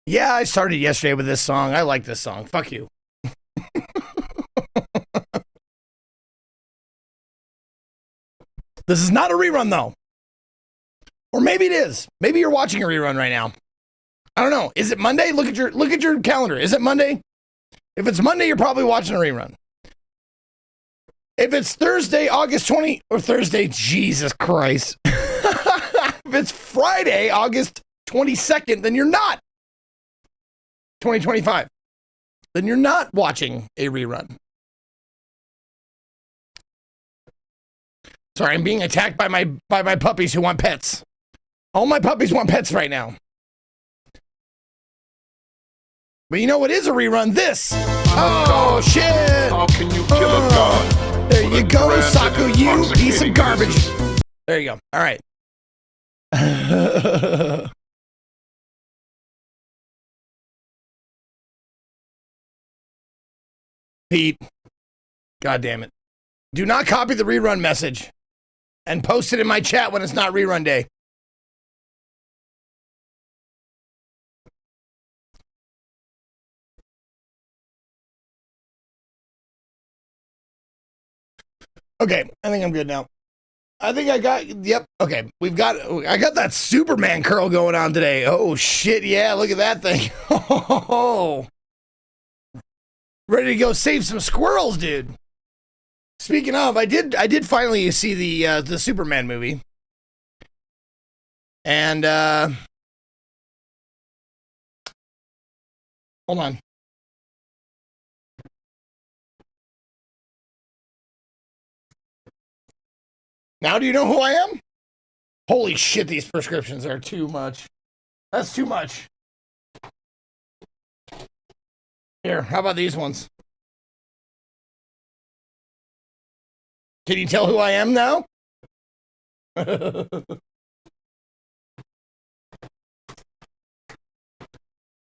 Yeah, I started yesterday with this song. I like this song. Fuck you. This is not a rerun though. Or maybe it is. Maybe you're watching a rerun right now. I don't know. Is it Monday? Look at your calendar. Is it Monday? If it's Monday, you're probably watching a rerun. If it's Thursday, August 20, or Thursday, Jesus Christ. If it's Friday, August 22nd, then you're not. 2025. Then you're not watching a rerun. Sorry, I'm being attacked by my puppies who want pets. All my puppies want pets right now. But you know what is a rerun? This. Oh, shit. How can you kill a god? There you go, Saku, you piece of garbage. There you go. All right. Pete. God damn it. Do not copy the rerun message and post it in my chat when it's not rerun day. Okay, I think I'm good now. I think I got, yep, okay. I got that Superman curl going on today. Oh, shit, yeah, look at that thing. Oh, ready to go save some squirrels, dude. Speaking of, I did finally see the Superman movie. And, hold on. Now do you know who I am? Holy shit, these prescriptions are too much. That's too much. Here, how about these ones? Can you tell who I am now?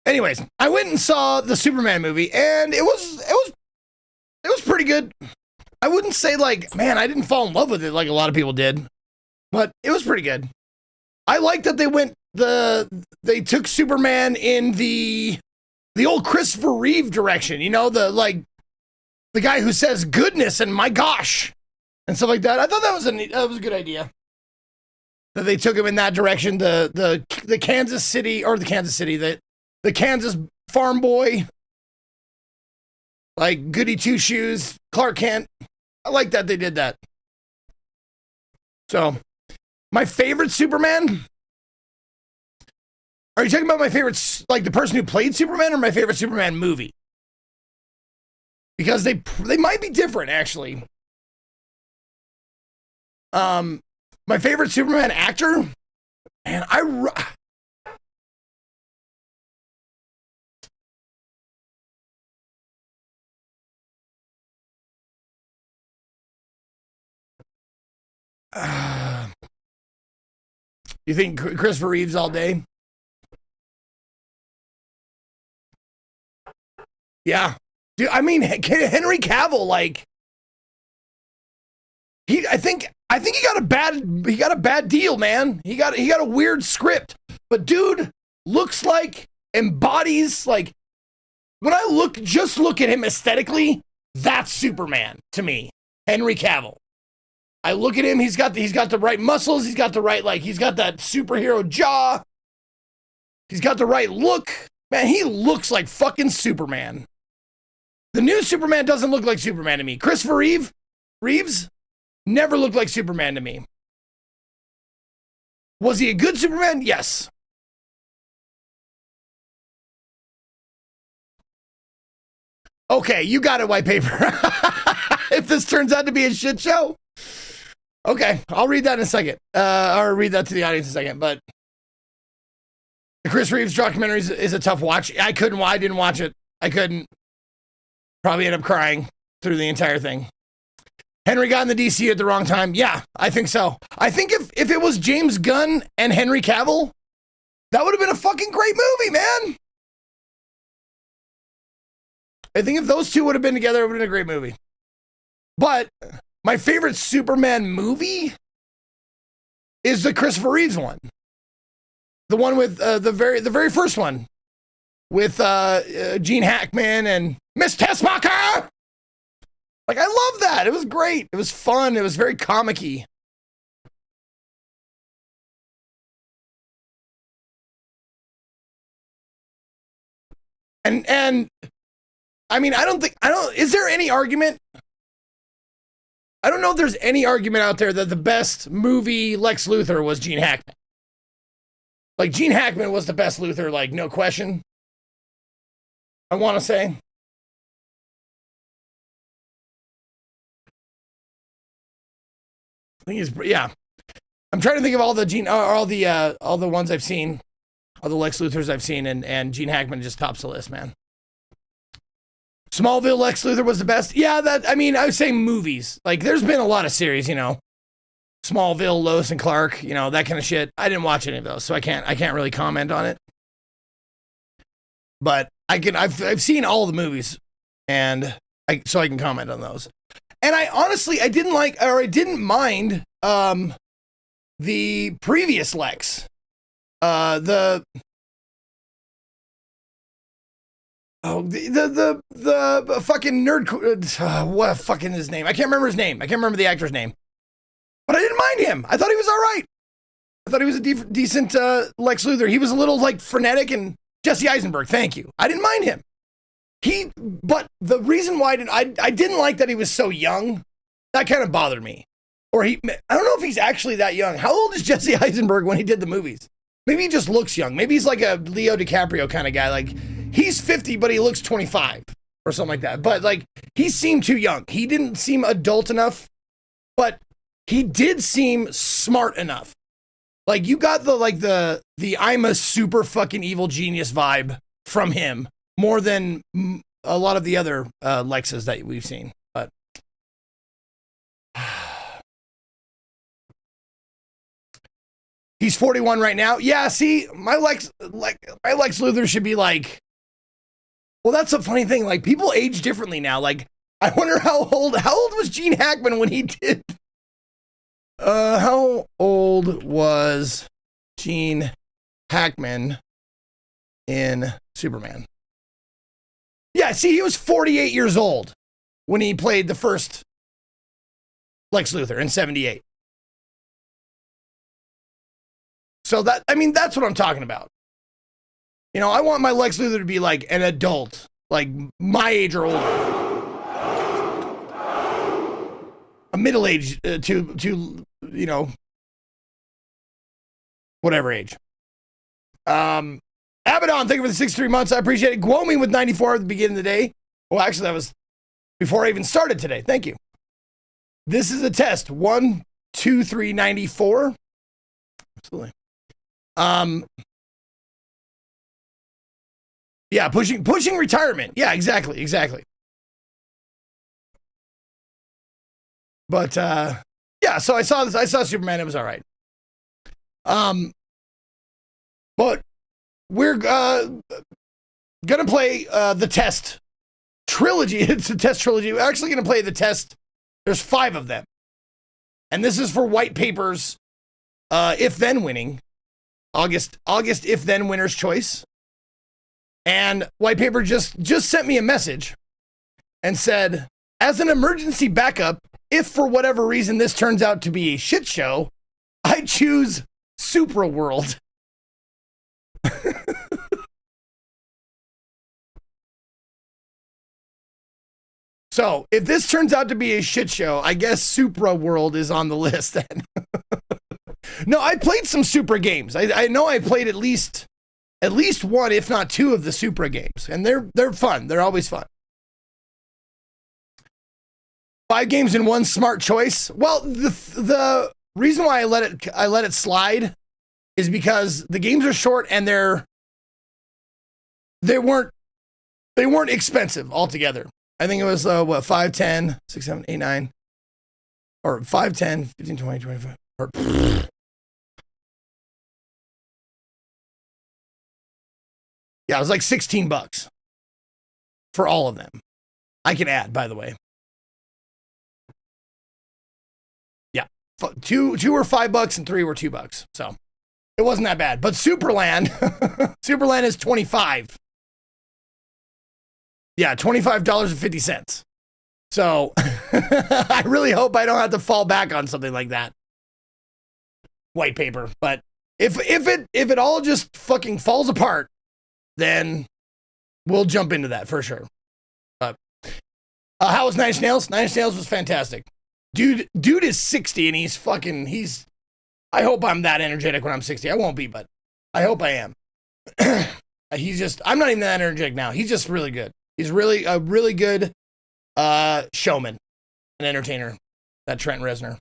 Anyways, I went and saw the Superman movie, and it was pretty good. I wouldn't say like, man, I didn't fall in love with it like a lot of people did, but it was pretty good. I like that they took Superman in the old Christopher Reeve direction, you know, the guy who says goodness and my gosh and stuff like that. I thought that was a good idea. That they took him in that direction, the Kansas City the Kansas farm boy, like goody two shoes, Clark Kent. I like that they did that. So, my favorite Superman? Are you talking about my favorite, like the person who played Superman, or my favorite Superman movie? Because they might be different, actually. My favorite Superman actor, and you think Christopher Reeves all day? Yeah. Dude, I mean, Henry Cavill, like, I think he got a bad deal, man. He got a weird script. But dude looks like, embodies, like, when I look at him aesthetically, that's Superman to me. Henry Cavill. I look at him, he's got the right muscles, he's got the right, like, he's got that superhero jaw. He's got the right look. Man, he looks like fucking Superman. The new Superman doesn't look like Superman to me. Christopher Reeves never looked like Superman to me. Was he a good Superman? Yes. Okay, you got it, White Paper. If this turns out to be a shit show. Okay, I'll read that in a second. Or read that to the audience in a second. But the Chris Reeves documentary is a tough watch. I didn't watch it. I couldn't. Probably end up crying through the entire thing. Henry got in the DC at the wrong time. Yeah, I think so. I think if it was James Gunn and Henry Cavill, that would have been a fucking great movie, man. I think if those two would have been together, it would have been a great movie. But my favorite Superman movie is the Christopher Reeves one. The one with the very first one. with Gene Hackman and Miss Tessmacher. Like, I love that. It was great. It was fun. It was very comic-y. And I mean, is there any argument? I don't know if there's any argument out there that the best movie Lex Luthor was Gene Hackman. Like, Gene Hackman was the best Luthor, like, no question. I want to say. I think yeah. I'm trying to think of all the ones I've seen, all the Lex Luthors I've seen, and Gene Hackman just tops the list, man. Smallville Lex Luthor was the best. Yeah, I would say movies. Like, there's been a lot of series, Smallville, Lois and Clark, that kind of shit. I didn't watch any of those, so I can't really comment on it. But I've seen all the movies, and so I can comment on those. And I honestly, I didn't mind the previous Lex. The fucking nerd, what fucking his name? I can't remember his name. I can't remember the actor's name. But I didn't mind him. I thought he was all right. I thought he was a decent Lex Luthor. He was a little, like, frenetic, and Jesse Eisenberg, thank you. I didn't mind him. But the reason why I didn't like that he was so young. That kind of bothered me. Or I don't know if he's actually that young. How old is Jesse Eisenberg when he did the movies? Maybe he just looks young. Maybe he's like a Leo DiCaprio kind of guy. Like, he's 50, but he looks 25 or something like that. But, like, he seemed too young. He didn't seem adult enough, but he did seem smart enough. Like, you got the I'm a super fucking evil genius vibe from him more than a lot of the other Lexes that we've seen. But he's 41 right now. Yeah, see, my Lex Luthor should be like, well, that's a funny thing. Like, people age differently now. Like, I wonder how old was Gene Hackman when he did? How old was Gene Hackman in Superman? Yeah, see, he was 48 years old when he played the first Lex Luthor in 78. So that's what I'm talking about. I want my Lex Luthor to be like an adult, like my age or older. A middle age to whatever age. Abaddon, thank you for the 63 months. I appreciate it. Guomi with 94 at the beginning of the day. Well, actually, that was before I even started today. Thank you. This is a test. 1, 2, 3, 94. Absolutely. Yeah, pushing retirement. Yeah, exactly. But yeah, so I saw Superman. It was all right. But we're gonna play the test trilogy. It's a test trilogy. We're actually gonna play the test. There's 5 of them, and this is for Whytepap3r's If Then winning August If Then winner's choice. And Whytepap3r just sent me a message and said, as an emergency backup, if for whatever reason this turns out to be a shit show, I choose Supra World. So if this turns out to be a shit show, I guess Supra World is on the list then. No, I played some Supra games. I know I played at least one, if not 2 of the Supra games, and they're fun. They're always fun. 5 games in one smart choice. Well, the reason why I let it slide is because the games are short and they weren't expensive altogether. I think it was 5, 10, 6, 7, 8, 9, or 5, 10, 15, 20, 25, or yeah, it was like $16 for all of them. I can add, by the way. Yeah, 2 were $5 and 3 were $2. So it wasn't that bad. But Superland, Superland is 25. Yeah, $25.50. So I really hope I don't have to fall back on something like that. White paper. But if it all just fucking falls apart, then we'll jump into that for sure. But how was Nine Inch Nails? Nine Inch Nails was fantastic. Dude is 60 and he's I hope I'm that energetic when I'm 60. I won't be, but I hope I am. I'm not even that energetic now. He's just really good. He's really a really good showman and entertainer, that Trent Reznor.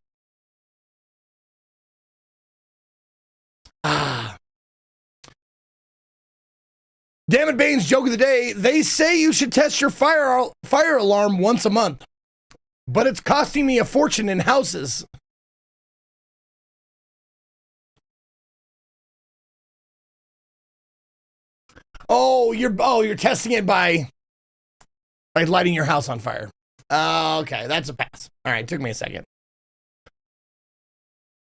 Damn it, Bane's joke of the day. They say you should test your fire alarm once a month, but it's costing me a fortune in houses. Oh, you're testing it by lighting your house on fire. Okay, that's a pass. All right, took me a second.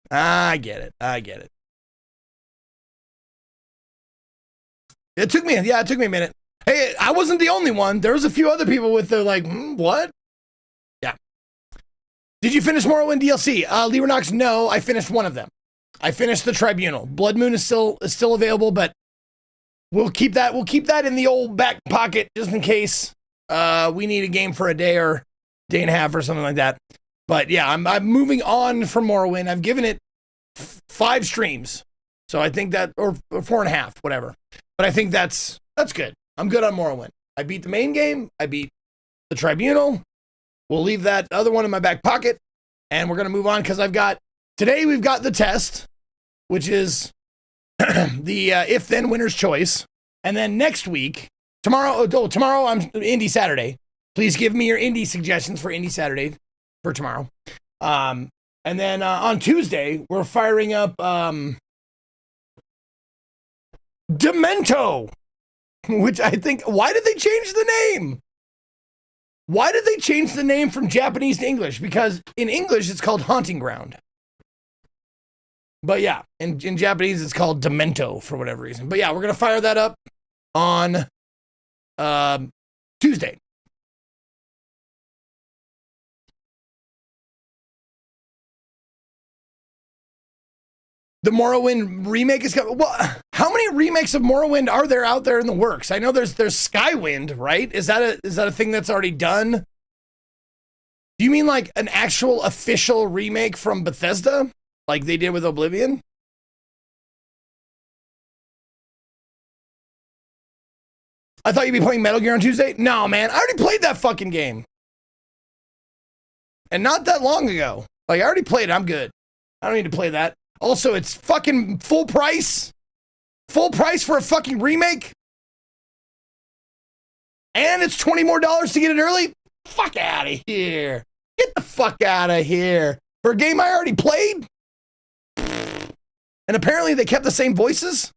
I get it. It took me a minute. Hey, I wasn't the only one. There was a few other people with the what? Yeah. Did you finish Morrowind DLC? Leronox, no, I finished one of them. I finished the Tribunal. Blood Moon is still available, but we'll keep that in the old back pocket just in case we need a game for a day or day and a half or something like that. But yeah, I'm moving on from Morrowind. I've given it 5 streams. So I think that, or 4.5, whatever. But I think that's good. I'm good on Morrowind. I beat the main game. I beat the Tribunal. We'll leave that other one in my back pocket. And we're going to move on because today we've got the test, which is the if-then winner's choice. And then next week, tomorrow I'm Indie Saturday. Please give me your indie suggestions for Indie Saturday for tomorrow. And then on Tuesday, we're firing up Demento, which I think, why did they change the name? Why did they change the name from Japanese to English? Because in English, it's called Haunting Ground. But yeah, in Japanese, it's called Demento for whatever reason. But yeah, we're going to fire that up on Tuesday. The Morrowind remake is coming. Well, how many remakes of Morrowind are there out there in the works? I know there's Skywind, right? Is that a thing that's already done? Do you mean like an actual official remake from Bethesda, like they did with Oblivion? I thought you'd be playing Metal Gear on Tuesday. No, man, I already played that fucking game, and not that long ago. Like I already played it. I'm good. I don't need to play that. Also, it's fucking full price for a fucking remake. And it's $20 more to get it early. Fuck out of here. Get the fuck out of here. For a game I already played. And apparently they kept the same voices.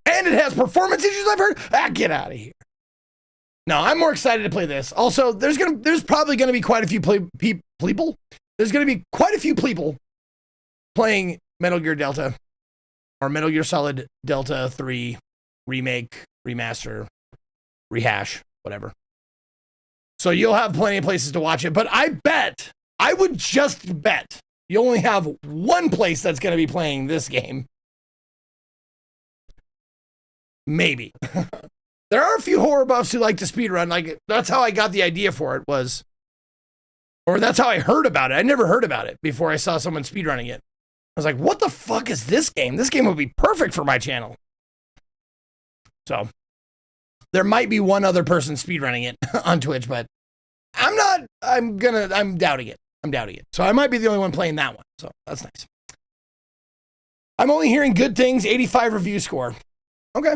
And it has performance issues, I've heard. Get out of here. No, I'm more excited to play this. Also, there's probably going to be quite a few people. There's going to be quite a few people playing Metal Gear Delta or Metal Gear Solid Delta 3 remake, remaster, rehash, whatever. So you'll have plenty of places to watch it. But I would just bet you only have one place that's going to be playing this game. Maybe. There are a few horror buffs who like to speedrun. Like, that's how I got the idea for it was. Or that's how I heard about it. I never heard about it before I saw someone speedrunning it. I was like, what the fuck is this game? This game would be perfect for my channel. So, there might be one other person speedrunning it on Twitch, but I'm doubting it. So I might be the only one playing that one. So that's nice. I'm only hearing good things, 85 review score. Okay.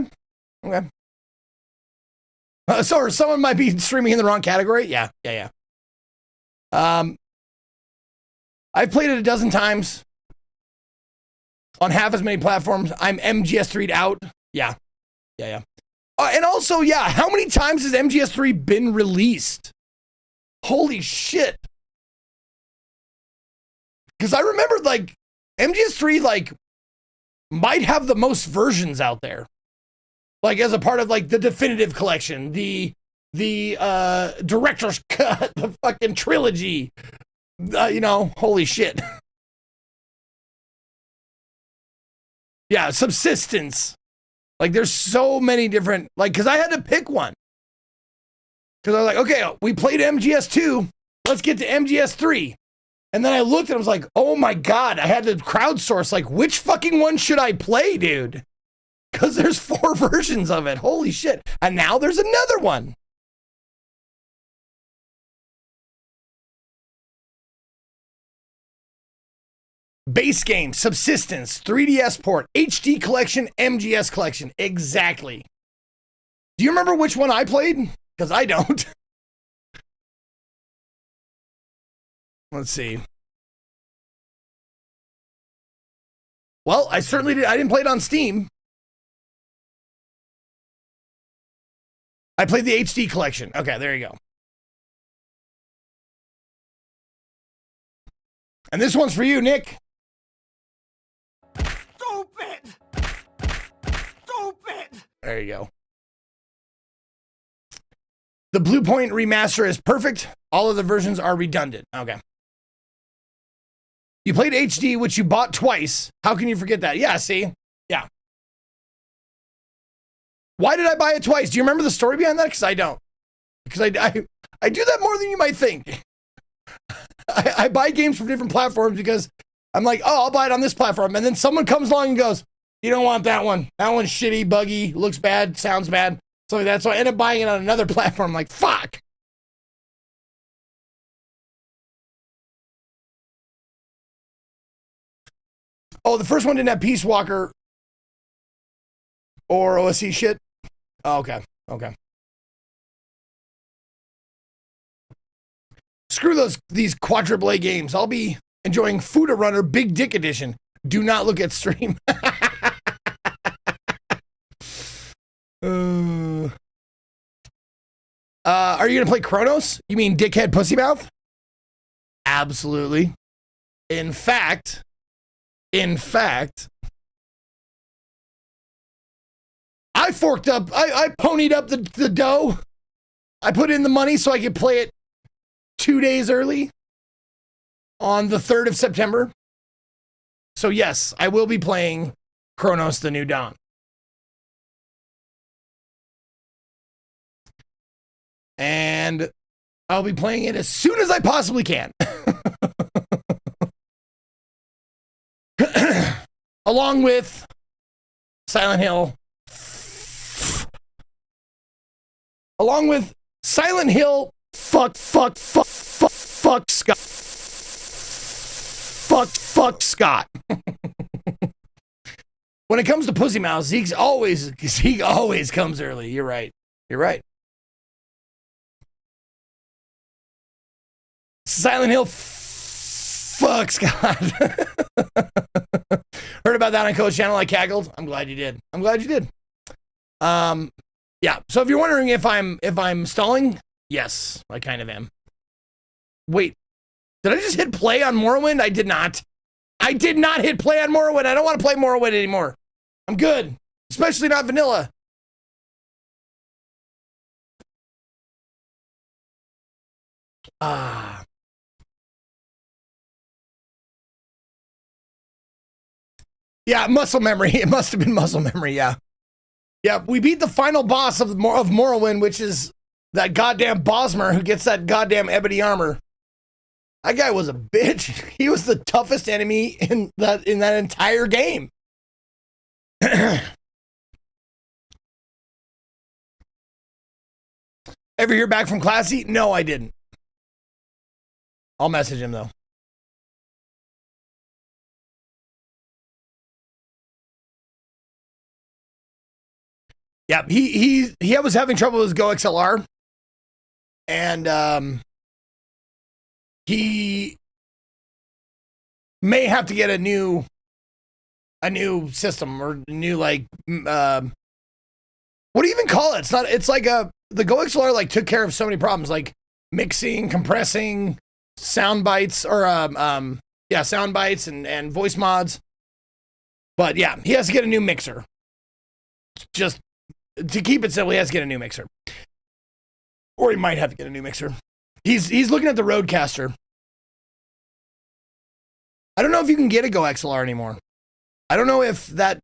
So someone might be streaming in the wrong category? Yeah. I've played it a dozen times on half as many platforms. I'm MGS3'd out. Yeah. And also, yeah, how many times has MGS3 been released? Holy shit. Because I remember, like, MGS3, like, might have the most versions out there. like as a part of like the definitive collection, the director's cut, the fucking trilogy. Holy shit. Yeah, subsistence. Like there's so many different, like, because I had to pick one. Because I was like, okay, we played MGS2. Let's get to MGS3. And then I looked and I was like, oh my God, I had to crowdsource, like, which fucking one should I play, dude? Because there's 4 versions of it. Holy shit. And now there's another one. Base game, subsistence, 3DS port, HD collection, MGS collection. Exactly. Do you remember which one I played? Because I don't. Let's see. Well, I certainly did. I didn't play it on Steam. I played the HD collection. Okay, there you go. And this one's for you, Nick. Stupid! Stupid! There you go. The Blue Point remaster is perfect. All of the versions are redundant. Okay. You played HD, which you bought twice. How can you forget that? Yeah, see? Yeah. Why did I buy it twice? Do you remember the story behind that? Because I don't. Because I do that more than you might think. I buy games from different platforms because I'm like, oh, I'll buy it on this platform. And then someone comes along and goes, you don't want that one. That one's shitty, buggy, looks bad, sounds bad. So that's why I end up buying it on another platform. I'm like, fuck. Oh, the first one didn't have Peace Walker or OSC shit? Oh, okay. Okay. Screw these quadruple A games. I'll be enjoying Fuda Runner Big Dick Edition. Do not look at stream. Are you going to play Chronos? You mean Dickhead Pussy Mouth? Absolutely. In fact, I forked up, I ponied up the dough. I put in the money so I could play it 2 days early on the 3rd of September. So yes, I will be playing Chronos: The New Dawn. And I'll be playing it as soon as I possibly can. Along with Silent Hill. Along with Silent Hill, fuck Scott. When it comes to Pussy Mouse, he always comes early. You're right. You're right. Silent Hill, fuck Scott. Heard about that on Coach Channel. I cackled. I'm glad you did. Yeah. So if you're wondering if I'm stalling, yes, I kind of am. Wait, did I just hit play on Morrowind? I did not. I did not hit play on Morrowind. I don't want to play Morrowind anymore. I'm good, especially not vanilla. Yeah, muscle memory. It must have been muscle memory. Yeah. Yeah, we beat the final boss of Morrowind, which is that goddamn Bosmer who gets that goddamn ebony armor. That guy was a bitch. He was the toughest enemy in that entire game. Ever hear back from Classy? No, I didn't. I'll message him though. Yeah, he was having trouble with his Go XLR, and he may have to get a new system or new what do you even call it? It's like the Go XLR like took care of so many problems like mixing, compressing, sound bites or sound bites and voice mods. But yeah, he has to get a new mixer. Just to keep it simple, he has to get a new mixer. Or he might have to get a new mixer. He's looking at the Rodecaster. I don't know if you can get a Go XLR anymore. I don't know if that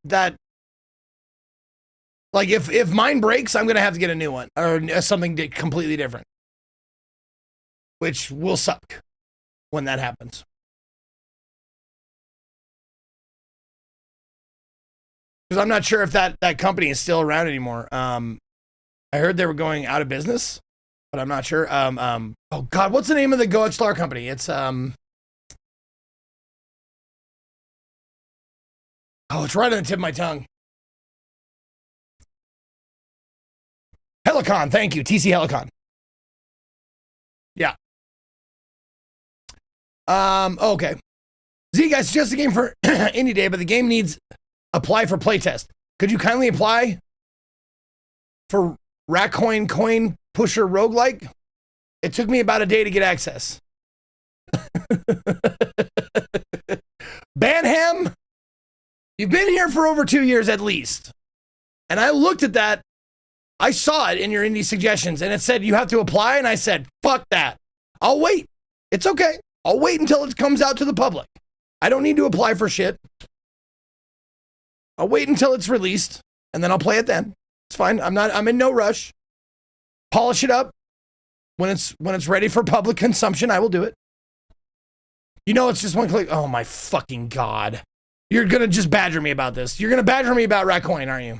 like if mine breaks, I'm gonna have to get a new one or something completely different, which will suck when that happens. Because I'm not sure if that company is still around anymore. I heard they were going out of business, but I'm not sure. Oh God, what's the name of the Go XLR company? It's oh, it's right on the tip of my tongue. Helicon, thank you, TC Helicon. Yeah. Okay. Z guys suggest a game for Indie Day, but the game needs apply for playtest. Could you kindly apply for Racoin Coin Pusher Roguelike? It took me about a day to get access. Banham, you've been here for over 2 years at least. And I looked at that. I saw it in your indie suggestions and it said you have to apply. And I said, fuck that. I'll wait. It's okay. I'll wait until it comes out to the public. I don't need to apply for shit. I'll wait until it's released and then I'll play it then. It's fine. I'm in no rush. Polish it up. When it's ready for public consumption, I will do it. You know, it's just one click. Oh my fucking God. You're going to just badger me about this. You're going to badger me about Racoin, aren't you?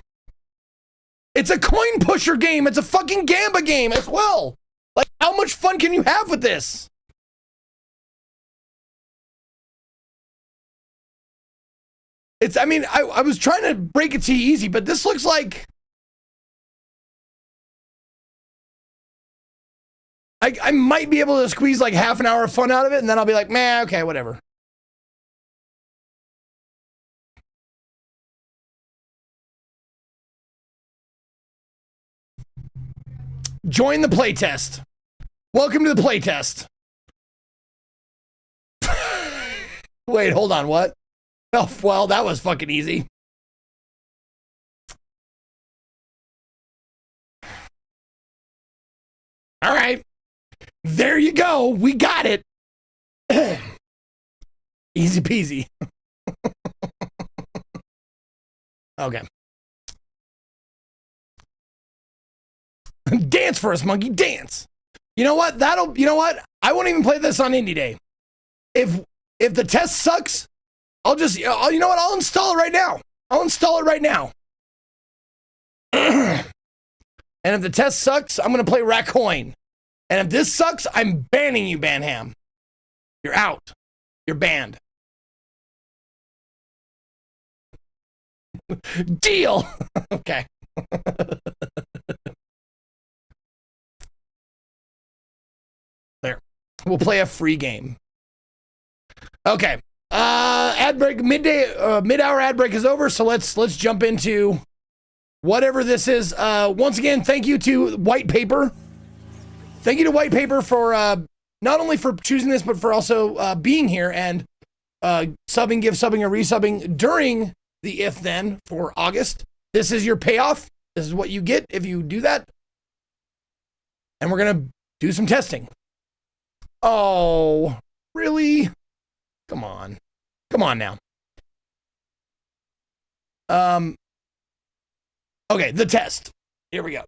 It's a coin pusher game. It's a fucking Gamba game as well. Like, how much fun can you have with this? I mean, I was trying to break it to you easy, but this looks like I might be able to squeeze like half an hour of fun out of it, and then I'll be like, meh, okay, whatever. Join the playtest. Welcome to the playtest. Wait, hold on, what? Oh, well, that was fucking easy. All right. There you go. We got it. Easy peasy. Okay. Dance for us, monkey, dance. You know what? You know what? I won't even play this on Indie Day. If the test sucks, you know what? I'll install it right now. I'll install it right now. And if the test sucks, I'm going to play Racoin. And if this sucks, I'm banning you, Banham. You're out. You're banned. Deal. Okay. There. We'll play a free game. Okay. Ad break, mid-hour ad break is over, so let's jump into whatever this is. Once again, thank you to Whytepap3r. Thank you to Whytepap3r for not only for choosing this, but for also being here and subbing, give subbing, or resubbing during the If Then for August. This is your payoff. This is what you get if you do that. And we're gonna do some testing. Oh, really? Come on. Come on now. Okay, the test. Here we go.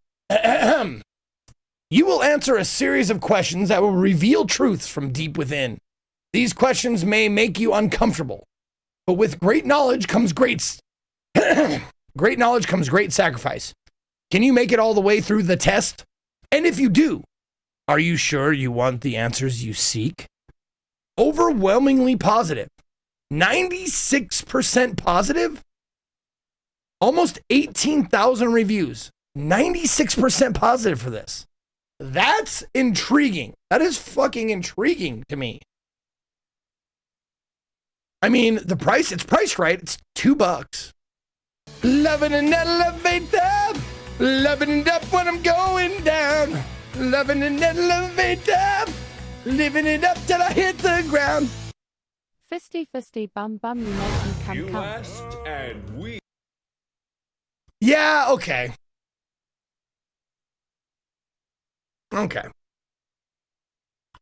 You will answer a series of questions that will reveal truths from deep within. These questions may make you uncomfortable, but with great knowledge comes great sacrifice. Can you make it all the way through the test? And if you do, are you sure you want the answers you seek? Overwhelmingly positive. 96% positive. Almost 18,000 reviews. 96% positive for this. That's intriguing. That is fucking intriguing to me. I mean, the price, it's priced right. It's $2. Loving an elevator. Loving it up when I'm going down. Loving an elevator. Living it up till I hit the ground. Fisty, bum, you make me come. Asked and we. Yeah, okay. Okay.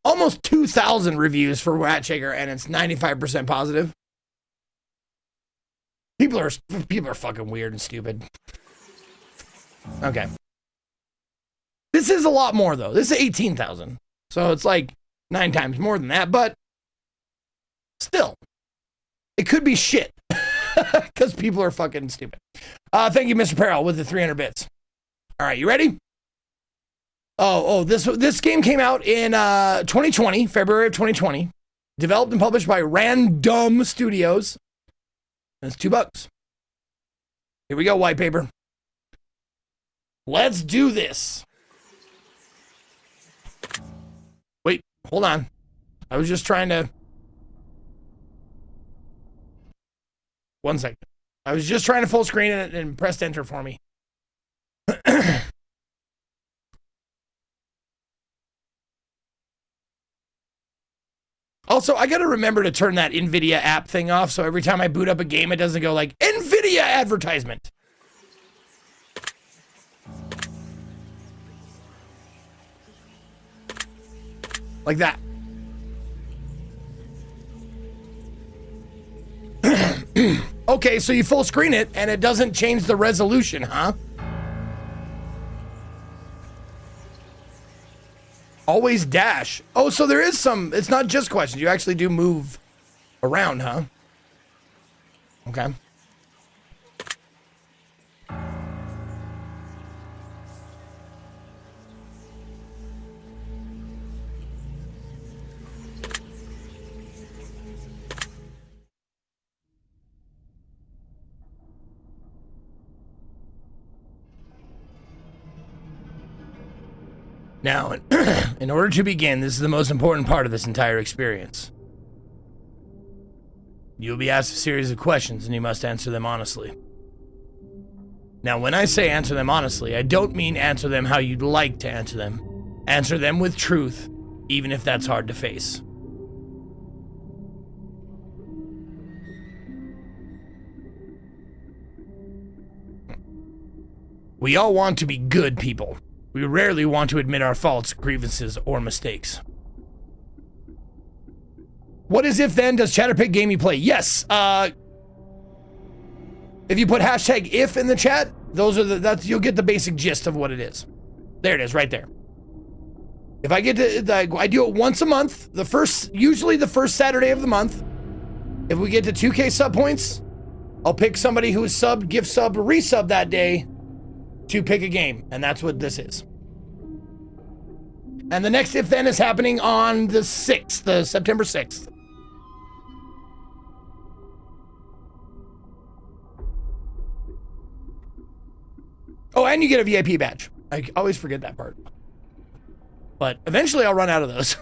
Almost 2,000 reviews for Rat Shaker, and it's 95% positive. People are fucking weird and stupid. Okay. This is a lot more, though. This is 18,000. So it's like 9 times more than that, but still, it could be shit because people are fucking stupid. Thank you, Mr. Peril, with the 300 bits. All right, you ready? This game came out in 2020, February of 2020. Developed and published by Random Studios. And it's $2. Here we go, white paper. Let's do this. Wait, hold on. I was just trying to... One second. I was just trying to full screen it and pressed enter for me. Also, I got to remember to turn that NVIDIA app thing off, so every time I boot up a game, it doesn't go like, NVIDIA advertisement. Like that. Okay, so you full screen it, and it doesn't change the resolution, huh? Always dash. Oh, so there is some, it's not just questions. You actually do move around, huh? Okay. Now, in order to begin, this is the most important part of this entire experience. You'll be asked a series of questions, and you must answer them honestly. Now, when I say answer them honestly, I don't mean answer them how you'd like to answer them. Answer them with truth, even if that's hard to face. We all want to be good people. We rarely want to admit our faults, grievances, or mistakes. What is if then? Does Chatterpig Gamey play? Yes. If you put hashtag if in the chat, you'll get the basic gist of what it is. There it is, right there. If I get to, I do it once a month. Usually the first Saturday of the month. If we get to 2K sub points, I'll pick somebody who is subbed, gift sub, or resub that day to pick a game, and that's what this is. And the next if then is happening on the 6th, September 6th. Oh, and you get a VIP badge. I always forget that part. But eventually I'll run out of those.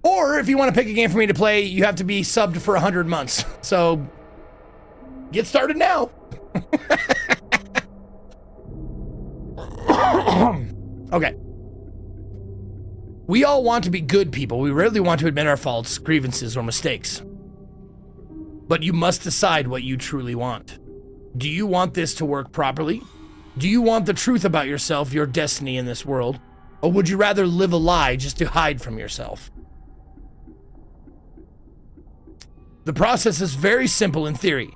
Or if you want to pick a game for me to play, you have to be subbed for 100 months. So get started now. Okay. We all want to be good people. We rarely want to admit our faults, grievances, or mistakes. But you must decide what you truly want. Do you want this to work properly? Do you want the truth about yourself, your destiny in this world? Or would you rather live a lie just to hide from yourself? The process is very simple in theory.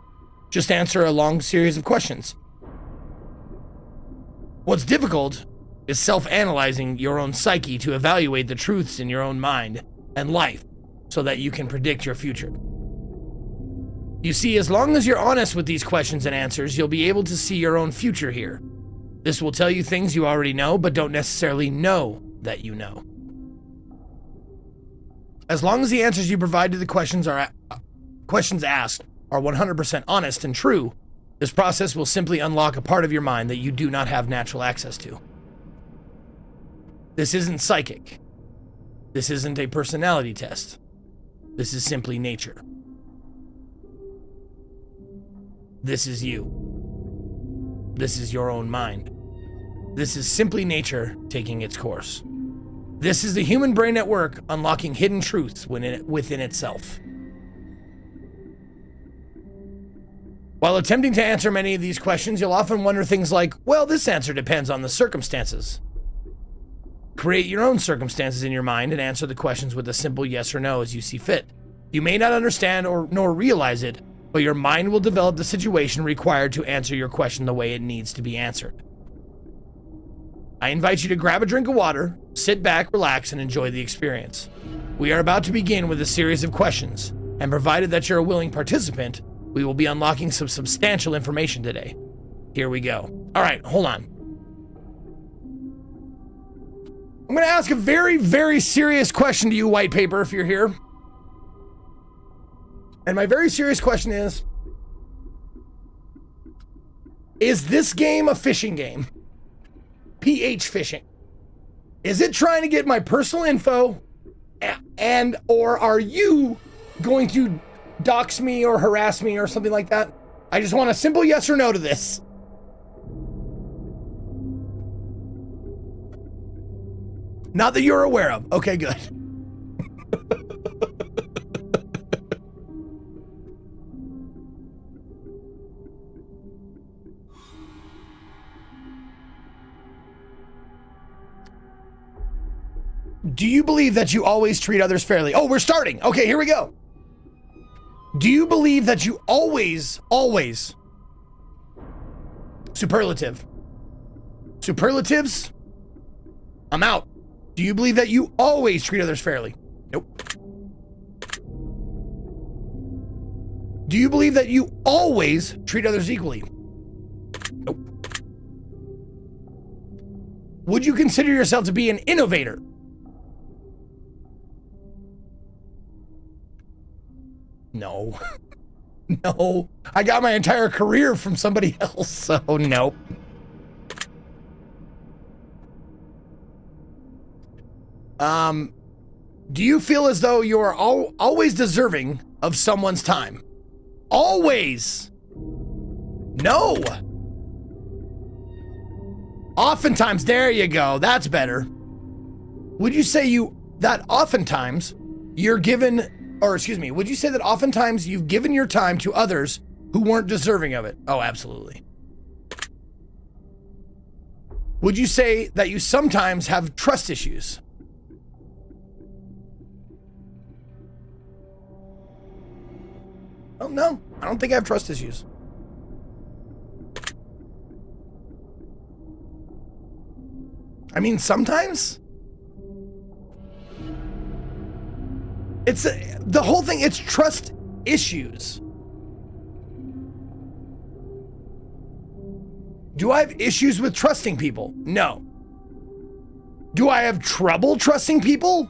Just answer a long series of questions. What's difficult is self-analyzing your own psyche to evaluate the truths in your own mind and life so that you can predict your future. You see, as long as you're honest with these questions and answers, you'll be able to see your own future here. This will tell you things you already know, but don't necessarily know that you know. As long as the answers you provide to the questions asked are 100% honest and true, this process will simply unlock a part of your mind that you do not have natural access to. This isn't psychic. This isn't a personality test. This is simply nature. This is you. This is your own mind. This is simply nature taking its course. This is the human brain at work, unlocking hidden truths within itself. While attempting to answer many of these questions, you'll often wonder things like, well, this answer depends on the circumstances. Create your own circumstances in your mind and answer the questions with a simple yes or no as you see fit. You may not understand or nor realize it, but your mind will develop the situation required to answer your question the way it needs to be answered. I invite you to grab a drink of water, sit back, relax, and enjoy the experience. We are about to begin with a series of questions, and provided that you're a willing participant, we will be unlocking some substantial information today. Here we go. All right, hold on. I'm going to ask a very, very serious question to you, White Paper, if you're here. And my very serious question is this game a phishing game? PH phishing. Is it trying to get my personal info and or are you going to dox me or harass me or something like that? I just want a simple yes or no to this. Not that you're aware of. Okay, good. Do you believe that you always treat others fairly? Oh, we're starting. Okay, here we go. Do you believe that you always superlative? Superlatives? I'm out. Do you believe that you always treat others fairly? Nope. Do you believe that you always treat others equally? Nope. Would you consider yourself to be an innovator? No. No. I got my entire career from somebody else, so nope. Do you feel as though you are always deserving of someone's time? Always. No. Oftentimes, there you go. That's better. Would you say that oftentimes you're given, or excuse me, would you say that oftentimes you've given your time to others who weren't deserving of it? Oh, absolutely. Would you say that you sometimes have trust issues? Oh, no, I don't think I have trust issues. I mean, sometimes. It's the whole thing, it's trust issues. Do I have issues with trusting people? No. Do I have trouble trusting people?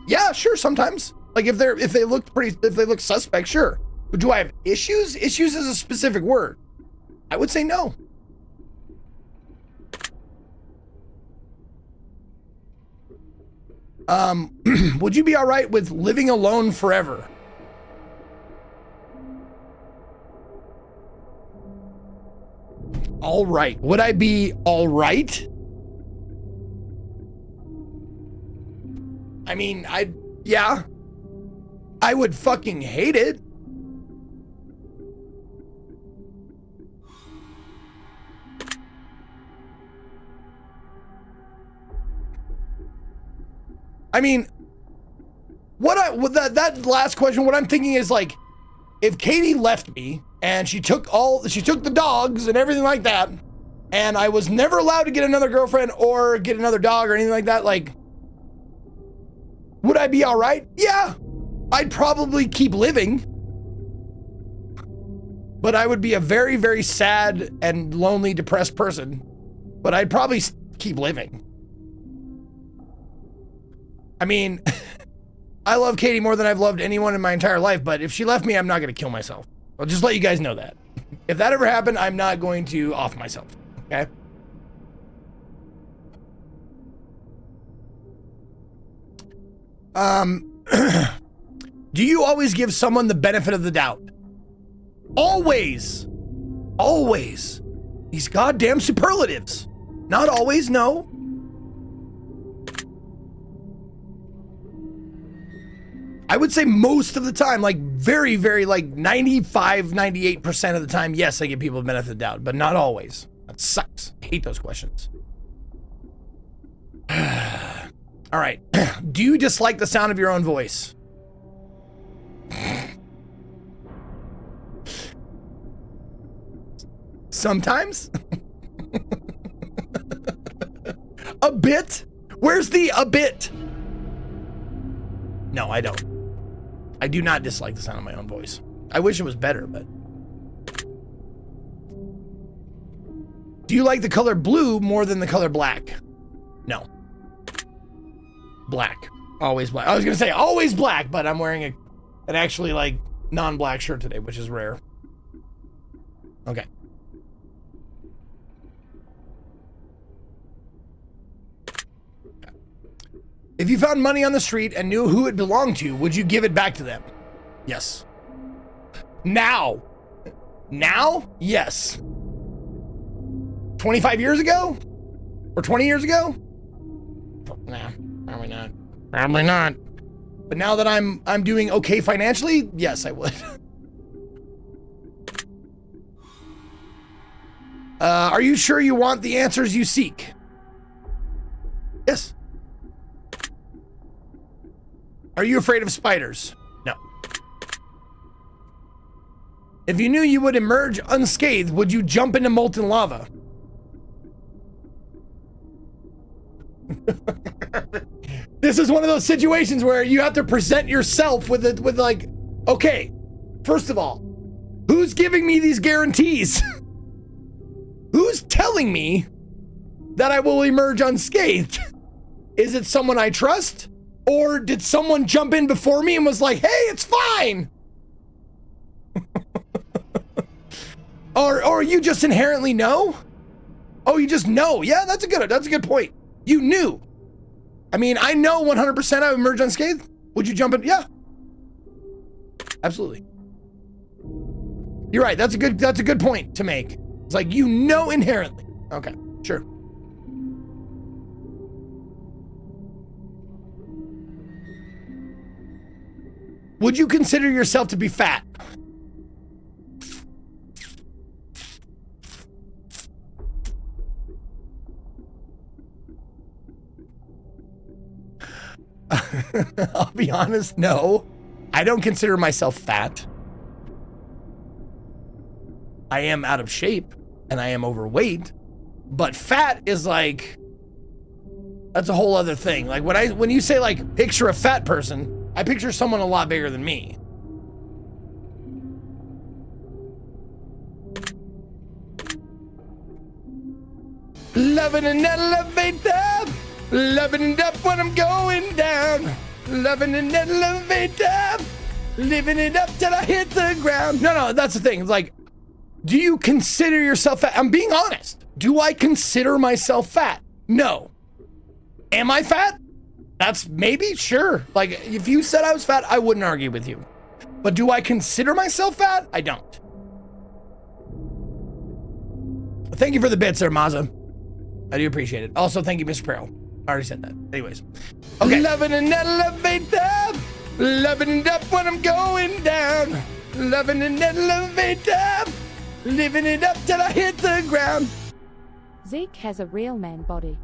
Yeah, sure, sometimes. Like if they look suspect, sure. But do I have issues? Issues is a specific word. I would say no. Would you be all right with living alone forever? All right. Would I be all right? I mean, yeah. I would fucking hate it. I mean, that last question, what I'm thinking is like, if Katie left me and she took the dogs and everything like that, and I was never allowed to get another girlfriend or get another dog or anything like that, like, would I be all right? Yeah, I'd probably keep living, but I would be a very, very sad and lonely, depressed person, but I'd probably keep living. I mean, I love Katie more than I've loved anyone in my entire life, but if she left me, I'm not going to kill myself. I'll just let you guys know that. If that ever happened, I'm not going to off myself, okay? Do you always give someone the benefit of the doubt? Always. Always. These goddamn superlatives. Not always, no. I would say most of the time, like very, very, like 95, 98% of the time, yes, I give people the benefit of the doubt, but not always. That sucks. I hate those questions. All right. Do you dislike the sound of your own voice? Sometimes. A bit? Where's the a bit? No, I don't. I do not dislike the sound of my own voice. I wish it was better, but. Do you like the color blue more than the color black? No. Black. Always black. I was gonna say always black, but I'm wearing an actually like non-black shirt today, which is rare. Okay. If you found money on the street and knew who it belonged to, would you give it back to them? Yes. Now? Now? Yes. 25 years ago? Or 20 years ago? Nah, probably not. Probably not. But now that I'm doing okay financially, yes, I would. Are you sure you want the answers you seek? Yes. Are you afraid of spiders? No. If you knew you would emerge unscathed, would you jump into molten lava? This is one of those situations where you have to present yourself with like, okay, first of all, who's giving me these guarantees? Who's telling me that I will emerge unscathed? Is it someone I trust? Or did someone jump in before me and was like, hey, it's fine? Or you just inherently know? Oh, you just know. Yeah, that's a good point. You knew. I mean, I know 100% I would emerge unscathed. Would you jump in? Yeah. Absolutely. You're right. That's a good point to make. It's like, you know inherently. Okay, sure. Would you consider yourself to be fat? I'll be honest, no. I don't consider myself fat. I am out of shape and I am overweight, but fat is like, that's a whole other thing. Like when you say like picture a fat person, I picture someone a lot bigger than me. Loving an elevator, loving it up when I'm going down, loving an elevator, living it up till I hit the ground. No, that's the thing. It's like, do you consider yourself fat? I'm being honest. Do I consider myself fat? No. Am I fat? That's maybe, sure. Like, if you said I was fat, I wouldn't argue with you. But do I consider myself fat? I don't. Thank you for the bits there, Mazza. I do appreciate it. Also, thank you, Mr. Peril. I already said that. Anyways. Okay. Loving an elevator, loving it up when I'm going down, loving an elevator, living it up till I hit the ground. Zeke has a real man body.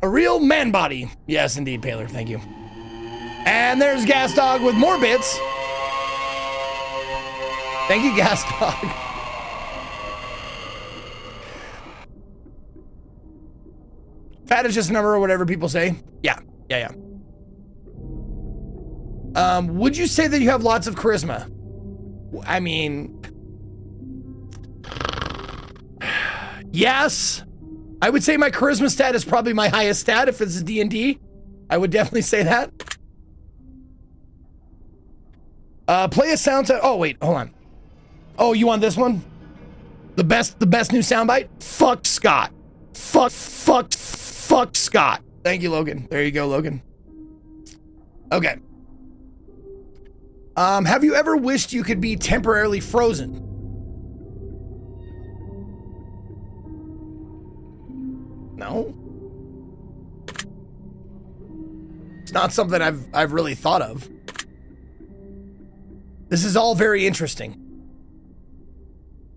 A real man body. Yes, indeed, Paler. Thank you. And there's Gas Dog with more bits. Thank you, Gas Dog. Fat is just a number or whatever people say. Yeah. Would you say that you have lots of charisma? I mean, yes. I would say my charisma stat is probably my highest stat if it's a D&D. I would definitely say that. Play a sound set. Oh, wait, hold on. Oh, you want this one? The best new soundbite? Fuck Scott. Fuck Scott. Thank you, Logan. There you go, Logan. Okay. Have you ever wished you could be temporarily frozen? No. It's not something I've really thought of. This is all very interesting.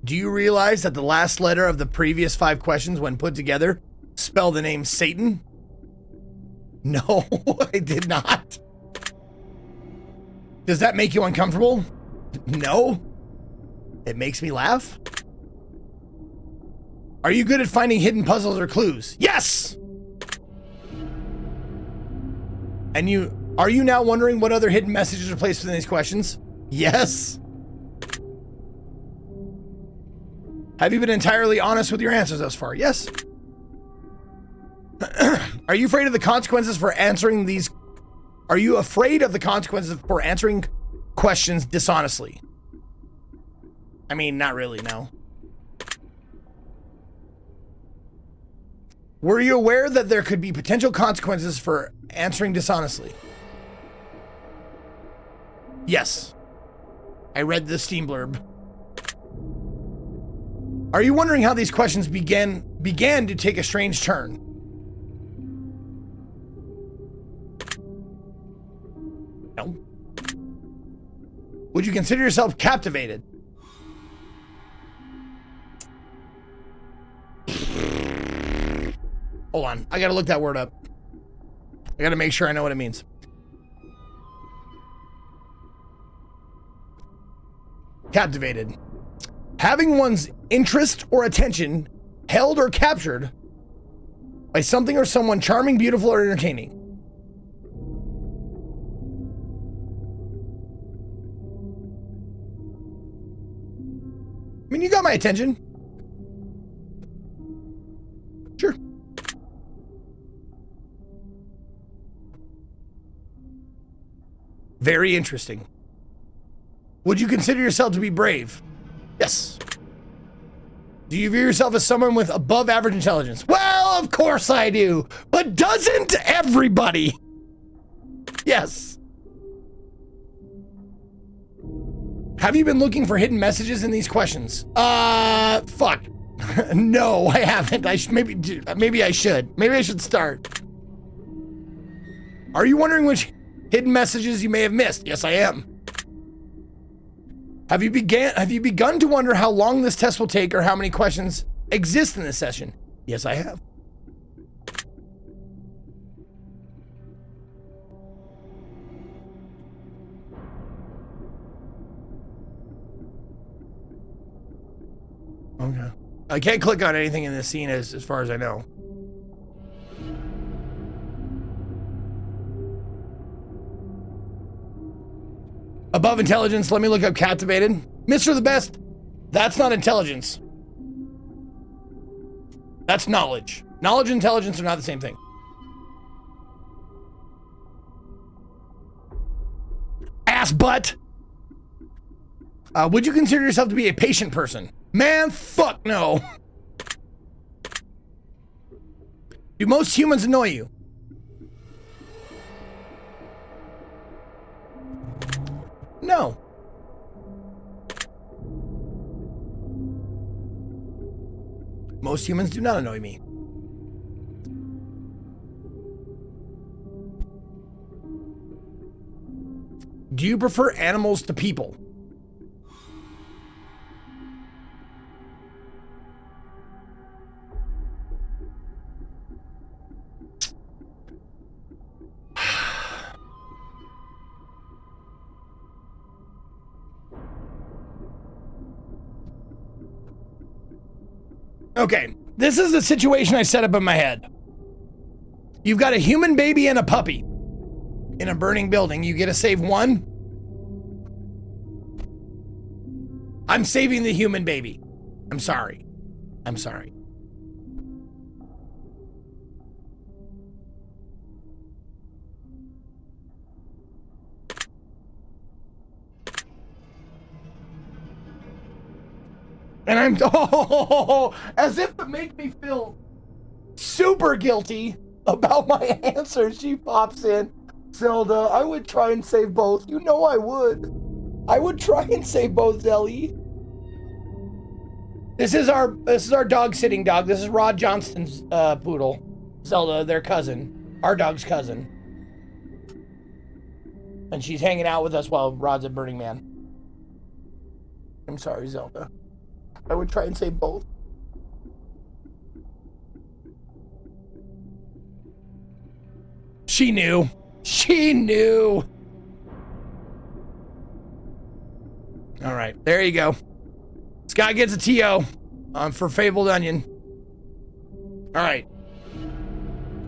Do you realize that the last letter of the previous 5 questions, when put together, spell the name Satan? No, I did not. Does that make you uncomfortable? No. It makes me laugh. Are you good at finding hidden puzzles or clues? Yes! And are you now wondering what other hidden messages are placed within these questions? Yes. Have you been entirely honest with your answers thus far? Yes. Are you afraid of the consequences for answering these? Are you afraid of the consequences for answering questions dishonestly? I mean, not really, no. Were you aware that there could be potential consequences for answering dishonestly? Yes. I read the Steam blurb. Are you wondering how these questions began to take a strange turn? No. Would you consider yourself captivated? Hold on, I gotta look that word up. I gotta make sure I know what it means. Captivated. Having one's interest or attention held or captured by something or someone charming, beautiful, or entertaining. I mean, you got my attention. Sure. Very interesting. Would you consider yourself to be brave? Yes. Do you view yourself as someone with above average intelligence? Well, of course I do. But doesn't everybody? Yes. Have you been looking for hidden messages in these questions? Fuck. No, I haven't. Maybe I should. Maybe I should start. Are you wondering which hidden messages you may have missed? Yes, I am. Have you begun to wonder how long this test will take or how many questions exist in this session? Yes, I have. Okay. I can't click on anything in this scene as far as I know. Above intelligence, let me look up captivated. Mr. the Best, that's not intelligence. That's knowledge. Knowledge and intelligence are not the same thing. Ass butt. Would you consider yourself to be a patient person? Man, fuck no. Do most humans annoy you? No. Most humans do not annoy me. Do you prefer animals to people? Okay, this is the situation I set up in my head. You've got a human baby and a puppy in a burning building. You get to save one. I'm saving the human baby. I'm sorry. I'm sorry. And I'm, as if to make me feel super guilty about my answer, she pops in. Zelda, I would try and save both. You know I would. I would try and save both, Zelly. This is our dog sitting dog. This is Rod Johnston's poodle. Zelda, their cousin. Our dog's cousin. And she's hanging out with us while Rod's at Burning Man. I'm sorry, Zelda. I would try and save both. She knew. She knew. All right, there you go. Scott gets a TO for Fabled Onion. All right.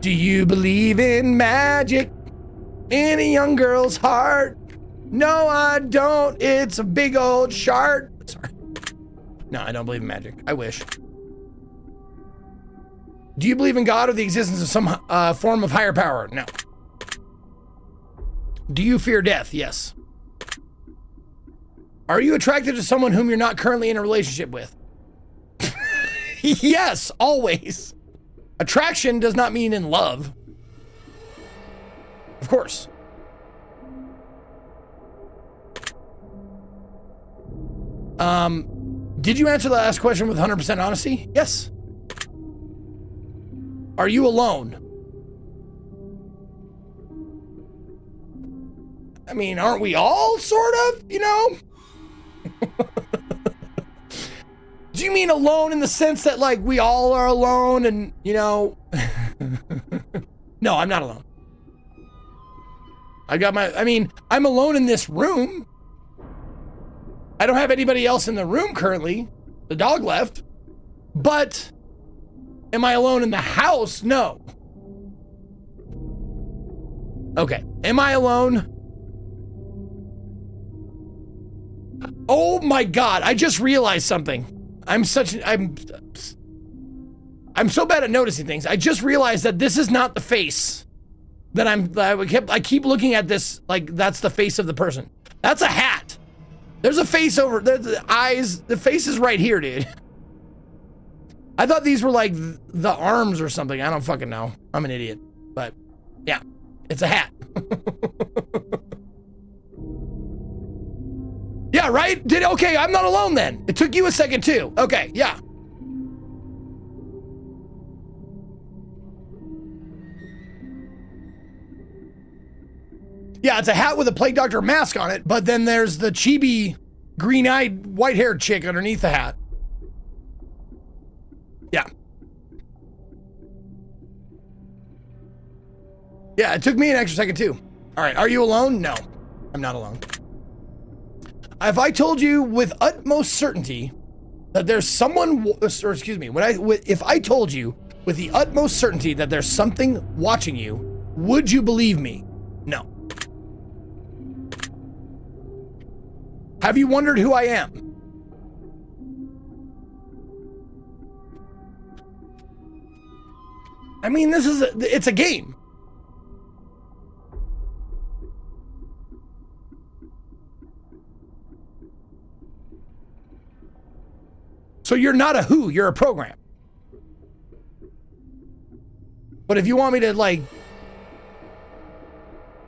Do you believe in magic in a young girl's heart? No, I don't. It's a big old shard. Sorry. No, I don't believe in magic. I wish. Do you believe in God or the existence of some form of higher power? No. Do you fear death? Yes. Are you attracted to someone whom you're not currently in a relationship with? Yes, always. Attraction does not mean in love. Of course. Did you answer the last question with 100% honesty? Yes. Are you alone? I mean, aren't we all sort of, you know? Do you mean alone in the sense that like we all are alone and, you know? No, I'm not alone. I'm alone in this room. I don't have anybody else in the room currently. The dog left. But am I alone in the house? No. Okay. Am I alone? Oh my God, I just realized something. I'm so bad at noticing things. I just realized that this is not the face that I keep looking at this like that's the face of the person. That's a hat. There's a face over there, the eyes, the face is right here, dude. I thought these were like the arms or something. I don't fucking know. I'm an idiot. But yeah, it's a hat. Yeah, right? Okay, I'm not alone then. It took you a second too. Okay, yeah. Yeah, it's a hat with a plague doctor mask on it, but then there's the chibi green-eyed white-haired chick underneath the hat. Yeah. Yeah, it took me an extra second too. All right, are you alone? No, I'm not alone. If I told you with utmost certainty that there's someone, or excuse me, if I told you with the utmost certainty that there's something watching you, would you believe me? No. Have you wondered who I am? I mean, it's a game. So you're not a who, you're a program. But if you want me to like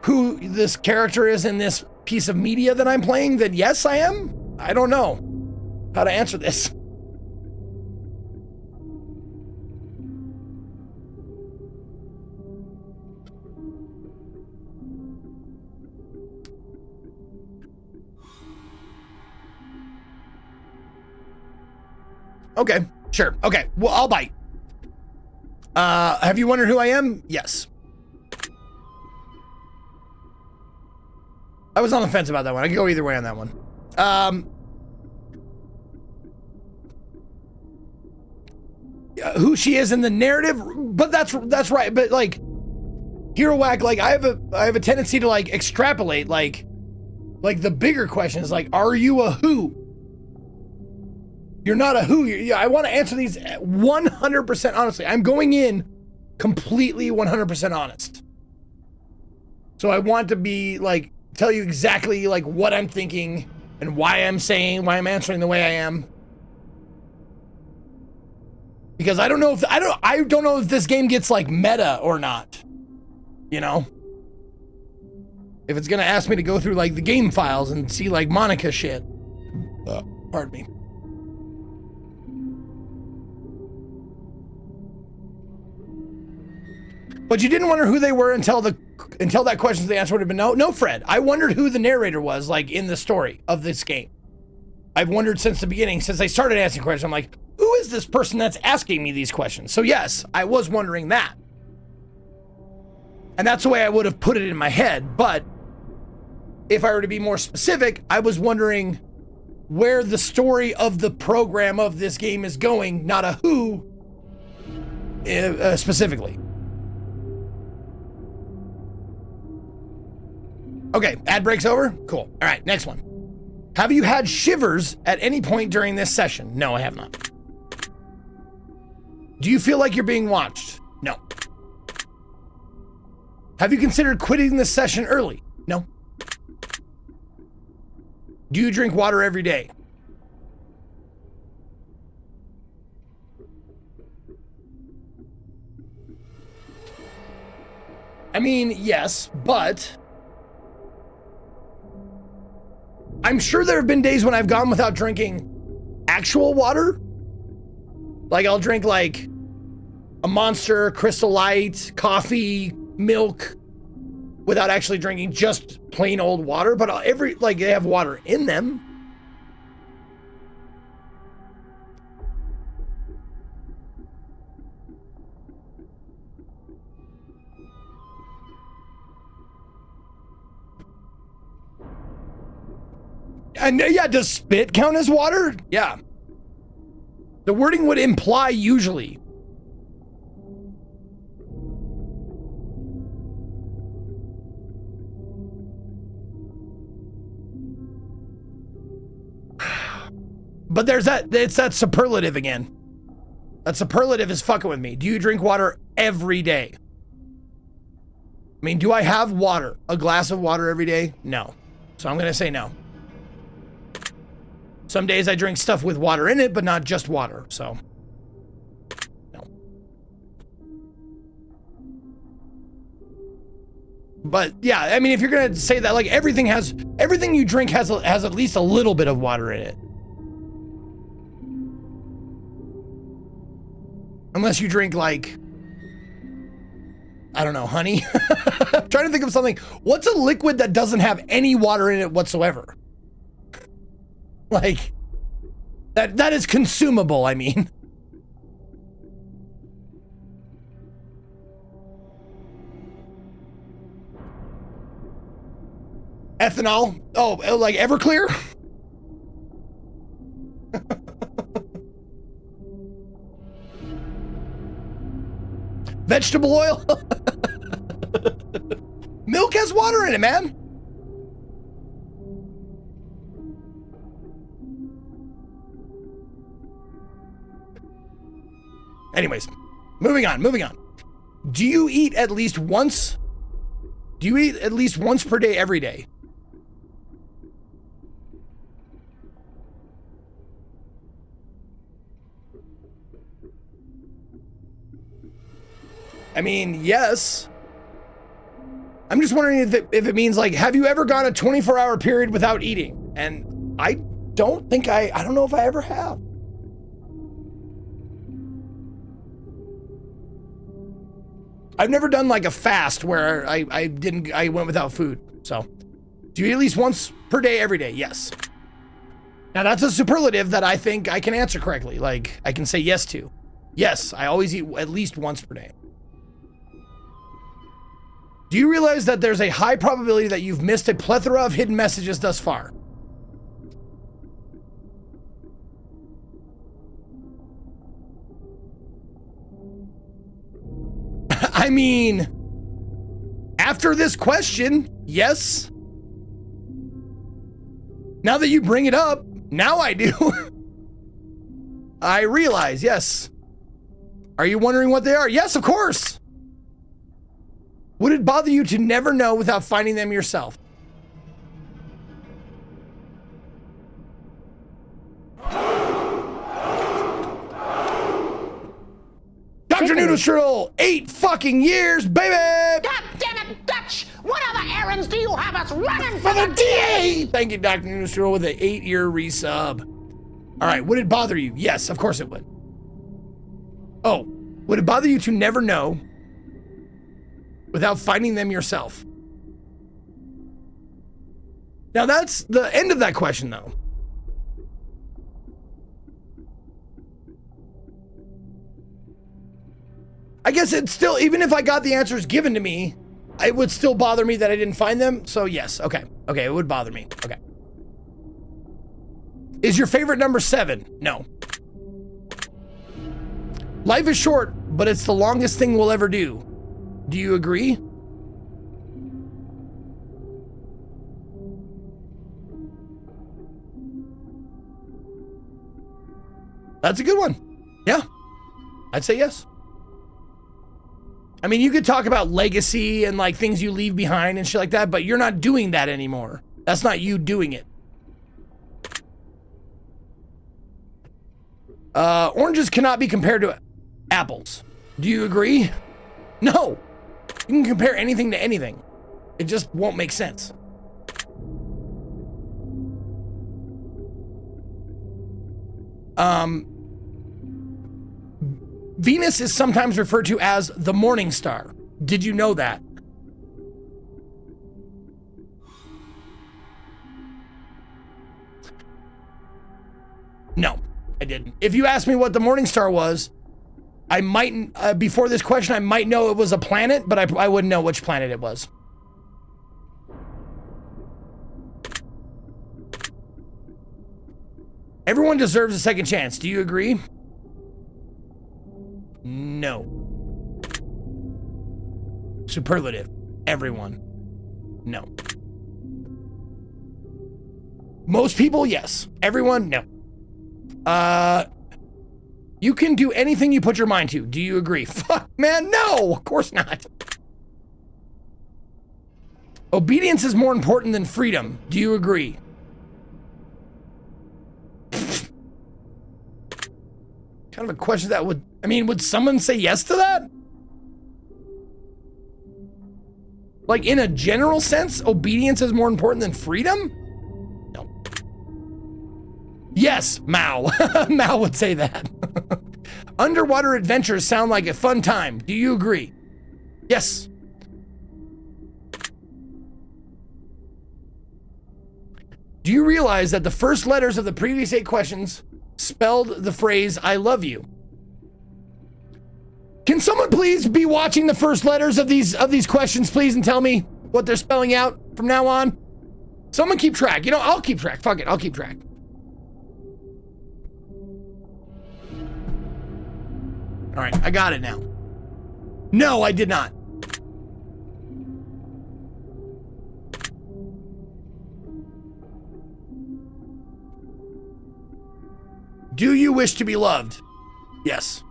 who this character is in this piece of media that I'm playing, then yes, I am. I don't know how to answer this. Okay, sure. Okay, well, I'll bite. Have you wondered who I am? Yes. I was on the fence about that one. I could go either way on that one. Who she is in the narrative, but that's right. But like, Hero Whack, like I have a tendency to like extrapolate, like the bigger question is like, are you a who? You're not a who. I want to answer these 100% honestly. I'm going in completely 100% honest. So I want to be like, tell you exactly like what I'm thinking and why I'm answering the way I am. Because I don't know if this game gets like meta or not. You know? If it's gonna ask me to go through like the game files and see like Monica shit. Pardon me. But you didn't wonder who they were until that question's the answer would have been no. No, Fred. I wondered who the narrator was, like, in the story of this game. I've wondered since the beginning, since I started asking questions. I'm like, who is this person that's asking me these questions? So yes, I was wondering that. And that's the way I would have put it in my head. But if I were to be more specific, I was wondering where the story of the program of this game is going, not a who specifically. Okay, ad break's over? Cool. All right, next one. Have you had shivers at any point during this session? No, I have not. Do you feel like you're being watched? No. Have you considered quitting this session early? No. Do you drink water every day? I mean, yes, but I'm sure there have been days when I've gone without drinking actual water. Like I'll drink like a Monster, Crystal Light, coffee, milk without actually drinking just plain old water, but they have water in them. And yeah, does spit count as water? Yeah. The wording would imply usually. But there's it's that superlative again. That superlative is fucking with me. Do you drink water every day? I mean, do I have water? A glass of water every day? No. So I'm gonna say no. Some days I drink stuff with water in it, but not just water, so no. But yeah, I mean, if you're gonna say that, like everything you drink has at least a little bit of water in it. Unless you drink like, I don't know, honey. I'm trying to think of something. What's a liquid that doesn't have any water in it whatsoever? Like, that is consumable, I mean. Ethanol? Oh, like Everclear? Vegetable oil? Milk has water in it, man. Anyways, moving on. Do you eat at least once? Do you eat at least once per day every day? I mean, yes. I'm just wondering if it means like, have you ever gone a 24-hour period without eating? And I don't know if I ever have. I've never done like a fast where I went without food. So, do you eat at least once per day every day? Yes. Now that's a superlative that I think I can answer correctly. Like I can say yes to. Yes, I always eat at least once per day. Do you realize that there's a high probability that you've missed a plethora of hidden messages thus far? I mean, after this question, yes. Now that you bring it up, now I do. I realize, yes. Are you wondering what they are? Yes, of course. Would it bother you to never know without finding them yourself? Dr. Noodle Strudel, 8 fucking years, baby! God damn it, Dutch! What other errands do you have us running For the DA! Thank you, Dr. Noodle Strudel, with an 8-year resub. All right, would it bother you? Yes, of course it would. Oh, would it bother you to never know without finding them yourself? Now that's the end of that question, though. I guess it's still, even if I got the answers given to me, it would still bother me that I didn't find them. So yes, okay. Okay, it would bother me. Okay. Is your favorite number 7? No. Life is short, but it's the longest thing we'll ever do. Do you agree? That's a good one. Yeah, I'd say yes. I mean, you could talk about legacy and like things you leave behind and shit like that, but you're not doing that anymore. That's not you doing it. Oranges cannot be compared to apples. Do you agree? No. You can compare anything to anything. It just won't make sense. Venus is sometimes referred to as the morning star. Did you know that? No, I didn't. If you asked me what the morning star was, I might, before this question, I might know it was a planet, but I wouldn't know which planet it was. Everyone deserves a second chance. Do you agree? No. Superlative. Everyone. No. Most people, yes. Everyone, no. You can do anything you put your mind to. Do you agree? Fuck, man, no, of course not. Obedience is more important than freedom. Do you agree? Kind of a question that would, I mean, would someone say yes to that? Like in a general sense, obedience is more important than freedom? No. Yes, Mao. Mao would say that. Underwater adventures sound like a fun time. Do you agree? Yes. Do you realize that the first letters of the previous 8 questions spelled the phrase, I love you? Can someone please be watching the first letters of these questions, please, and tell me what they're spelling out from now on? Someone keep track. You know, I'll keep track. Fuck it, I'll keep track. All right, I got it now. No, I did not. Do you wish to be loved? Yes.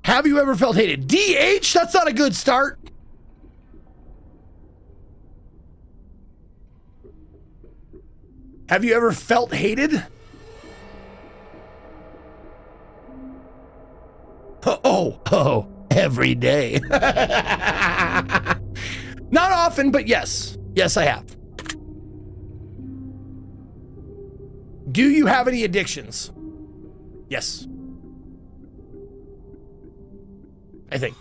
Have you ever felt hated? DH? That's not a good start. Have you ever felt hated? Oh, every day. Not often, but yes. Yes, I have. Do you have any addictions? Yes. I think.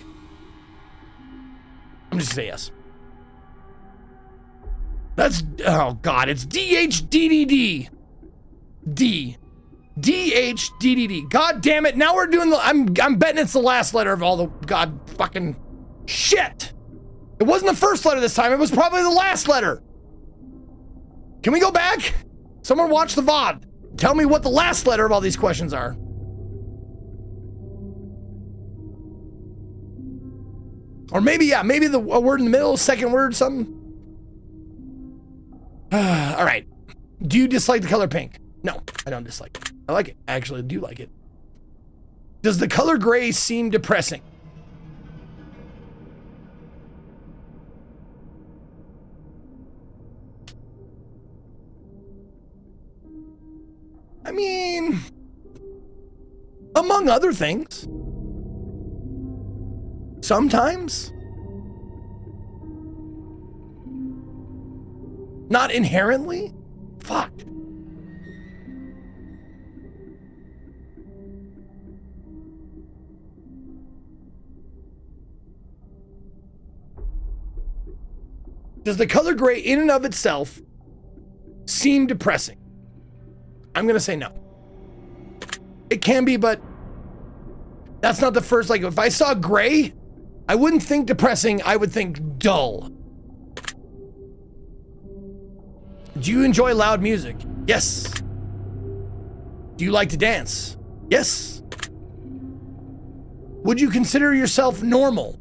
I'm just gonna say yes. That's, oh God, it's DHDDD. D. DHDDD. God damn it, now we're doing the, I'm betting it's the last letter of all the God fucking shit. It wasn't the first letter this time, it was probably the last letter. Can we go back? Someone watch the VOD. Tell me what the last letter of all these questions are. Or maybe, yeah, maybe a word in the middle, second word, something. All right. Do you dislike the color pink? No, I don't dislike it. I like it. I actually do like it. Does the color gray seem depressing? I mean, among other things. Sometimes. Not inherently. Fuck. Does the color gray in and of itself seem depressing? I'm gonna say no. It can be, but That's not the first, like, if I saw gray, I wouldn't think depressing, I would think dull. Do you enjoy loud music? Yes. Do you like to dance? Yes. Would you consider yourself normal?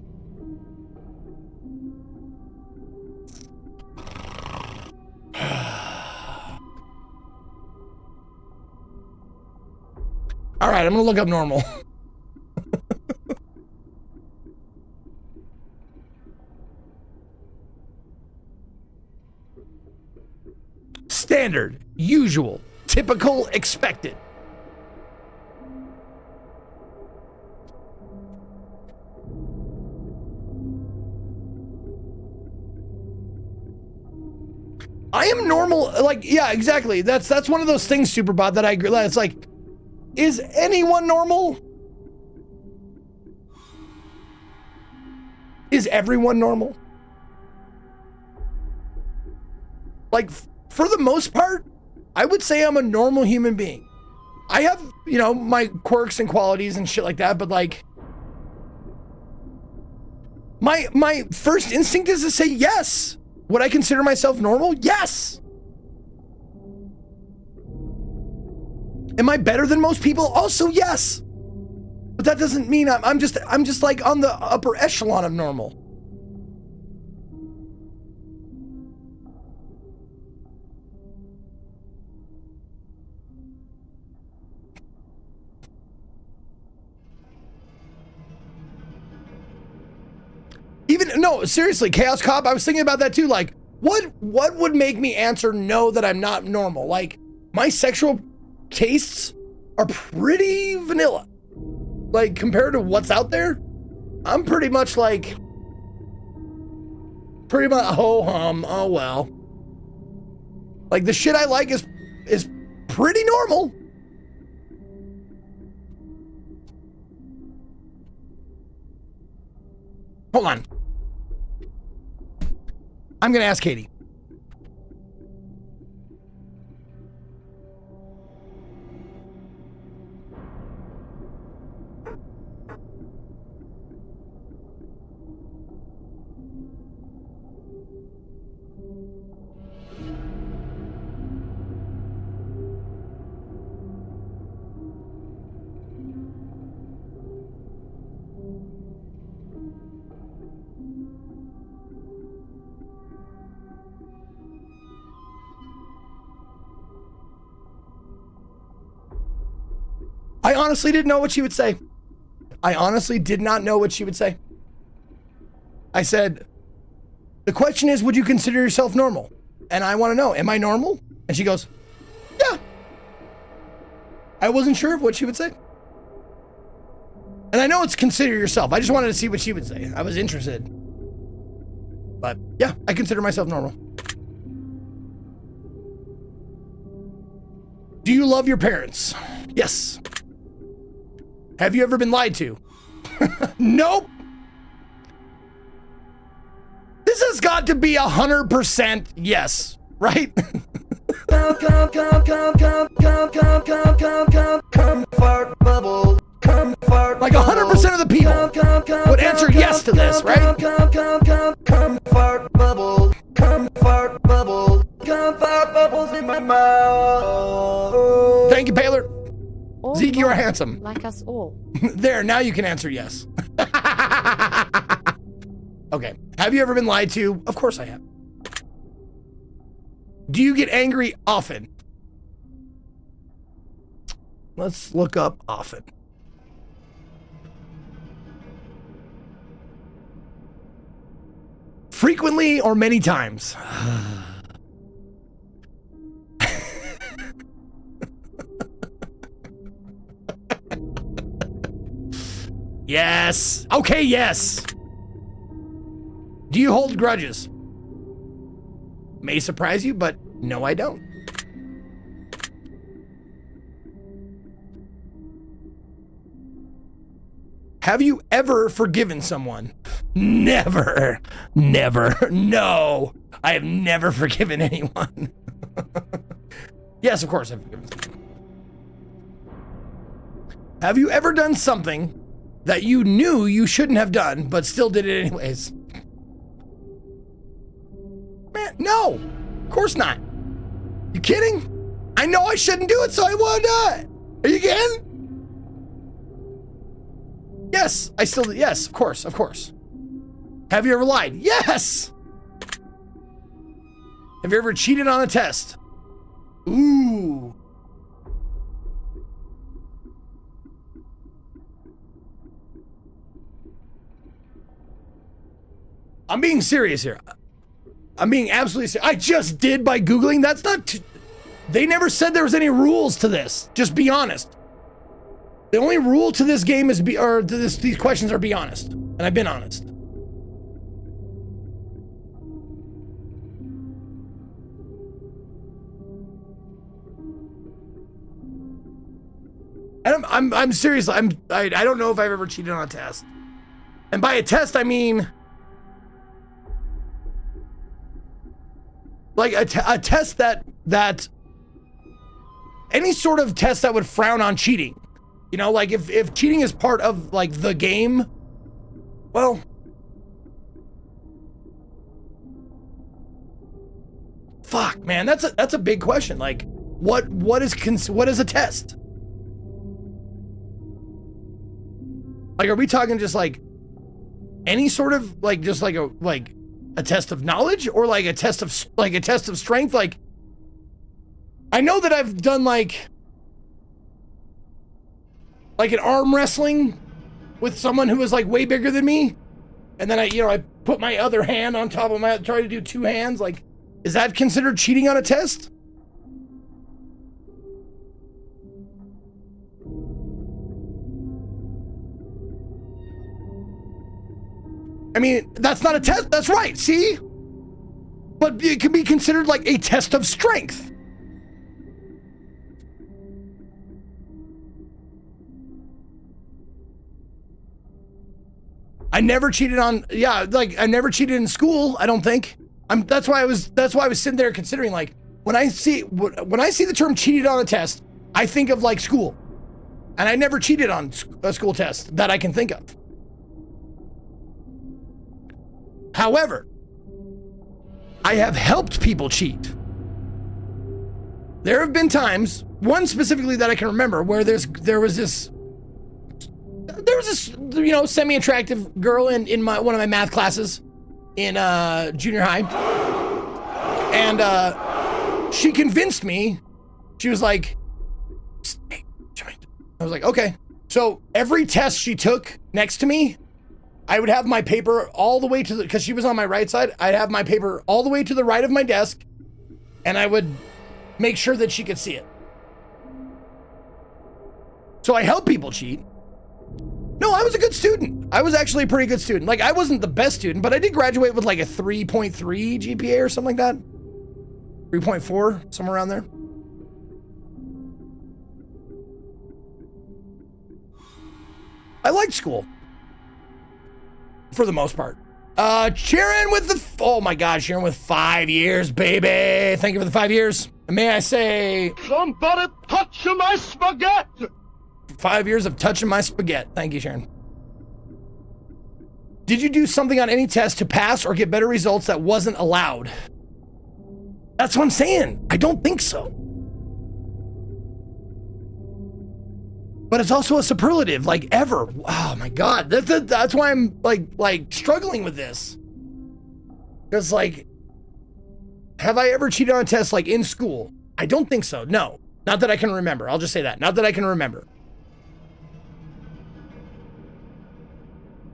All right, I'm gonna look up normal. Standard, usual, typical, expected. I am normal, like, yeah, exactly. That's one of those things, Superbot, that I agree. It's like, is anyone normal? Is everyone normal? Like, for the most part, I would say I'm a normal human being. I have, you know, my quirks and qualities and shit like that, but like, my first instinct is to say yes. Would I consider myself normal? Yes. Am I better than most people? Also, yes. But that doesn't mean I'm just like on the upper echelon of normal. Even, no, seriously, Chaos Cop, I was thinking about that too. Like, what would make me answer no that I'm not normal? Like, my sexual tastes are pretty vanilla. Like, compared to what's out there, I'm pretty much like, oh well. Like, the shit I like is pretty normal. Hold on. I'm gonna ask Katie. I honestly didn't know what she would say. I honestly did not know what she would say. I said, the question is, would you consider yourself normal? And I want to know, am I normal? And she goes, yeah. I wasn't sure of what she would say. And I know it's consider yourself. I just wanted to see what she would say. I was interested. But yeah, I consider myself normal. Do you love your parents? Yes. Have you ever been lied to? Nope. This has got to be 100% yes, right? Like 100% of the people would answer yes to this, right? Thank you, Baylor. All Zeke, you are normal, handsome. like us all. There, now you can answer yes. Okay. Have you ever been lied to? Of course I have. Do you get angry often? Let's look up often. Frequently or many times? Yes. Okay, yes. Do you hold grudges? May surprise you, but no, I don't. Have you ever forgiven someone? Never. Never. No. I have never forgiven anyone. Yes, of course I've forgiven someone. Have you ever done something that you knew you shouldn't have done, but still did it anyways? Man, no, of course not. You kidding? I know I shouldn't do it, so I won't do it. Are you kidding? Yes, yes, of course, of course. Have you ever lied? Yes. Have you ever cheated on a test? Ooh. I'm being serious here. I'm being absolutely serious. I just did by Googling. That's not... They never said there was any rules to this. Just be honest. The only rule to this game is these questions are be honest. And I've been honest. I'm serious. I don't know if I've ever cheated on a test. And by a test, I mean like a test that any sort of test that would frown on cheating. You know, like if cheating is part of like the game, well, fuck, man, that's a big question. Like, what is a test? Like, are we talking just like any sort of like just like a test of knowledge, or like a test of strength? Like, I know that I've done like an arm wrestling with someone who was like way bigger than me, and then I put my other hand on top of try to do two hands. Like, is that considered cheating on a test? I mean, that's not a test. That's right. See? But it can be considered like a test of strength. I never cheated on, like I never cheated in school, I don't think. That's why I was sitting there considering, like, when I see the term cheated on a test, I think of like school. And I never cheated on a school test that I can think of. However, I have helped people cheat. There have been times, one specifically that I can remember, where there was this, you know, semi-attractive girl in one of my math classes in junior high, and she convinced me. She was like, hey, I was like, okay. So every test she took next to me, I would have my paper all the way to the, because she was on my right side, I'd have my paper all the way to the right of my desk, and I would make sure that she could see it. So I help people cheat. No, I was a good student. I was actually a pretty good student. Like, I wasn't the best student, but I did graduate with like a 3.3 GPA or something like that. 3.4, somewhere around there. I liked school. For the most part. Sharon with oh my God, Sharon with 5 years, baby. Thank you for the 5 years. And may I say, Somebody touch my spaghetti! 5 years of touching my spaghetti. Thank you, Sharon. Did you do something on any test to pass or get better results that wasn't allowed? That's what I'm saying. I don't think so. But it's also a superlative, like ever. Oh my God, that's why I'm like struggling with this. Because like, have I ever cheated on a test like in school? I don't think so. No, not that I can remember. I'll just say that. Not that I can remember.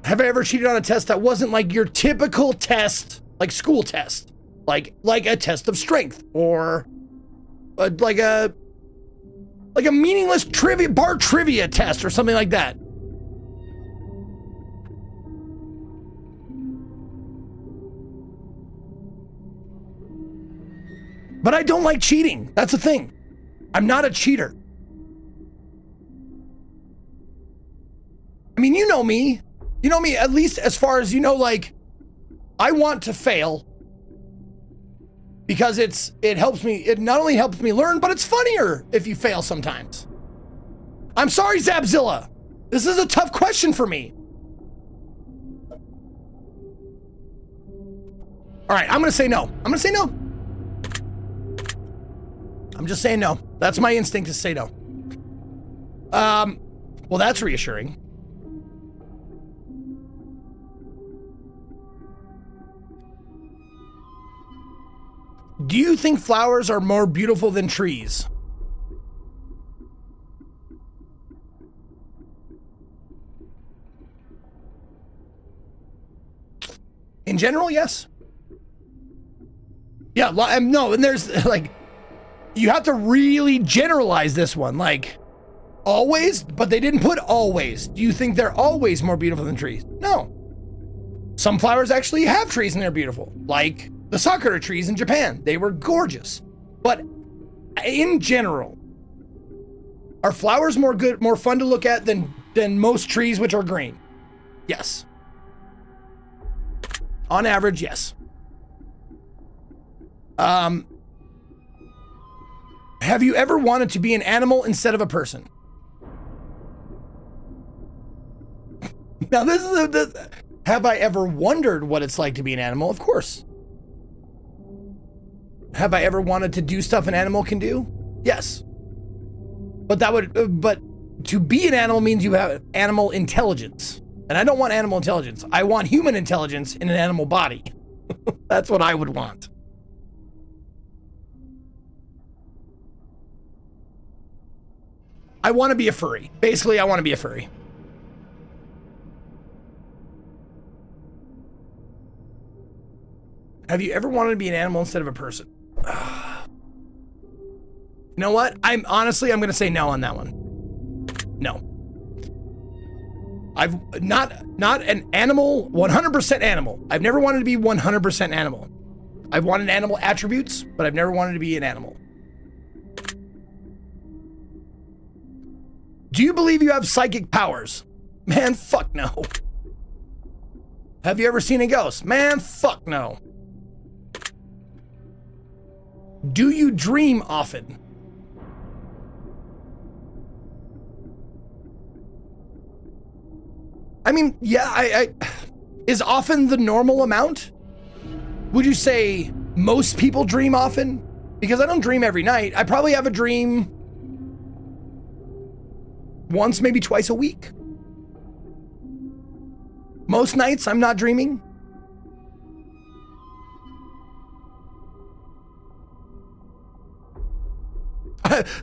Have I ever cheated on a test that wasn't like your typical test, like school test, like a test of strength, or like a meaningless bar trivia test or something like that? But I don't like cheating. That's the thing. I'm not a cheater. I mean, you know me. You know me, at least as far as, you know, like, I want to fail because it helps me. It not only helps me learn, but it's funnier if you fail sometimes. I'm sorry, Zabzilla. This is a tough question for me. All right, I'm gonna say no. I'm gonna say no. I'm just saying no. That's my instinct to say no. Well, that's reassuring. Do you think flowers are more beautiful than trees? In general, yes. Yeah, no, and there's like, you have to really generalize this one. Like, always, but they didn't put always. Do you think they're always more beautiful than trees? No. Some flowers actually have trees and they're beautiful. Like the sakura trees in Japan. They were gorgeous. But in general, are flowers more fun to look at than most trees which are green? Yes. On average, yes. Have you ever wanted to be an animal instead of a person? Now, this is have I ever wondered what it's like to be an animal? Of course. Have I ever wanted to do stuff an animal can do? Yes. But but to be an animal means you have animal intelligence. And I don't want animal intelligence. I want human intelligence in an animal body. That's what I would want. I want to be a furry. Basically, I want to be a furry. Have you ever wanted to be an animal instead of a person? You know what? I'm going to say no on that one. No. I've not an animal, 100% animal. I've never wanted to be 100% animal. I've wanted animal attributes, but I've never wanted to be an animal. Do you believe you have psychic powers? Man, fuck no. Have you ever seen a ghost? Man, fuck no. Do you dream often? I mean, yeah, is often the normal amount? Would you say most people dream often? Because I don't dream every night. I probably have a dream once, maybe twice a week. Most nights I'm not dreaming.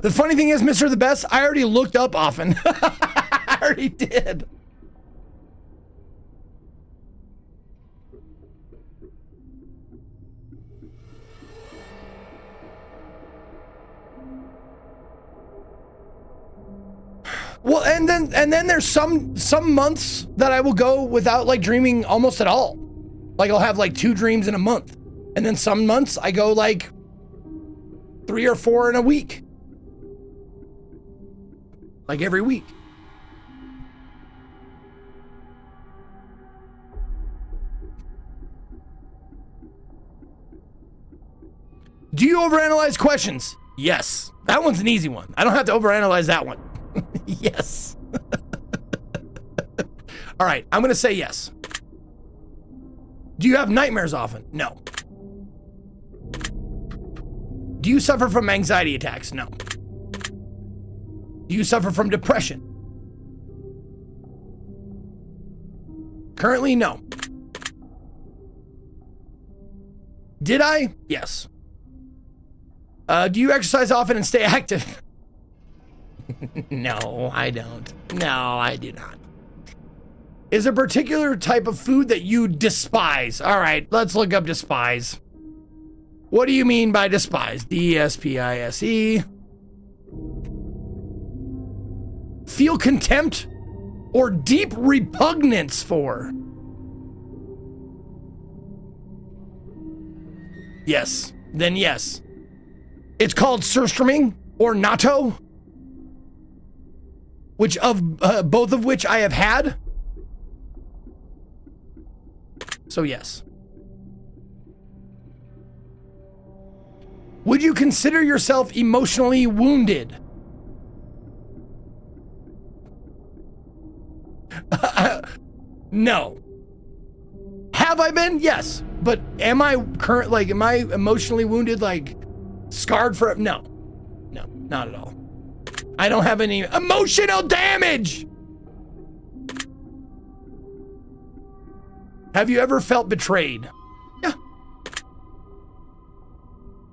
The funny thing is, Mr. The Best, I already looked up often. I already did. Well, and then there's some months that I will go without like dreaming almost at all. Like I'll have like 2 dreams in a month. And then some months I go like 3 or 4 in a week. Like every week. Do you overanalyze questions? Yes. That one's an easy one. I don't have to overanalyze that one. Yes. All right, I'm going to say yes. Do you have nightmares often? No. Do you suffer from anxiety attacks? No. Do you suffer from depression? Currently, no. Did I? Yes. Do you exercise often and stay active? No, I don't. No, I do not. Is there a particular type of food that you despise? All right, let's look up despise. What do you mean by despise? D-E-S-P-I-S-E. Feel contempt or deep repugnance for? Yes, then yes. It's called surströmming or natto, which both of which I have had. So yes. Would you consider yourself emotionally wounded? No. Have I been? Yes. But am I am I emotionally wounded, like scarred for it? No. No, not at all. I don't have any emotional damage. Have you ever felt betrayed? Yeah.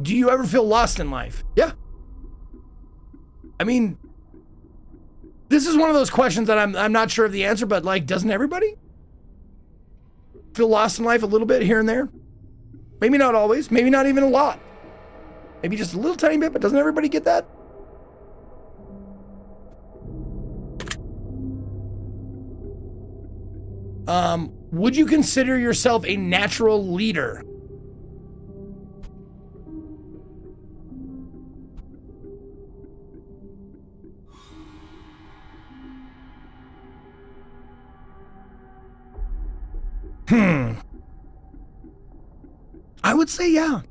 Do you ever feel lost in life? Yeah. I mean, this is one of those questions that I'm not sure of the answer, but like, doesn't everybody feel lost in life a little bit here and there? Maybe not always, maybe not even a lot. Maybe just a little tiny bit, but doesn't everybody get that? Would you consider yourself a natural leader? I would say yeah.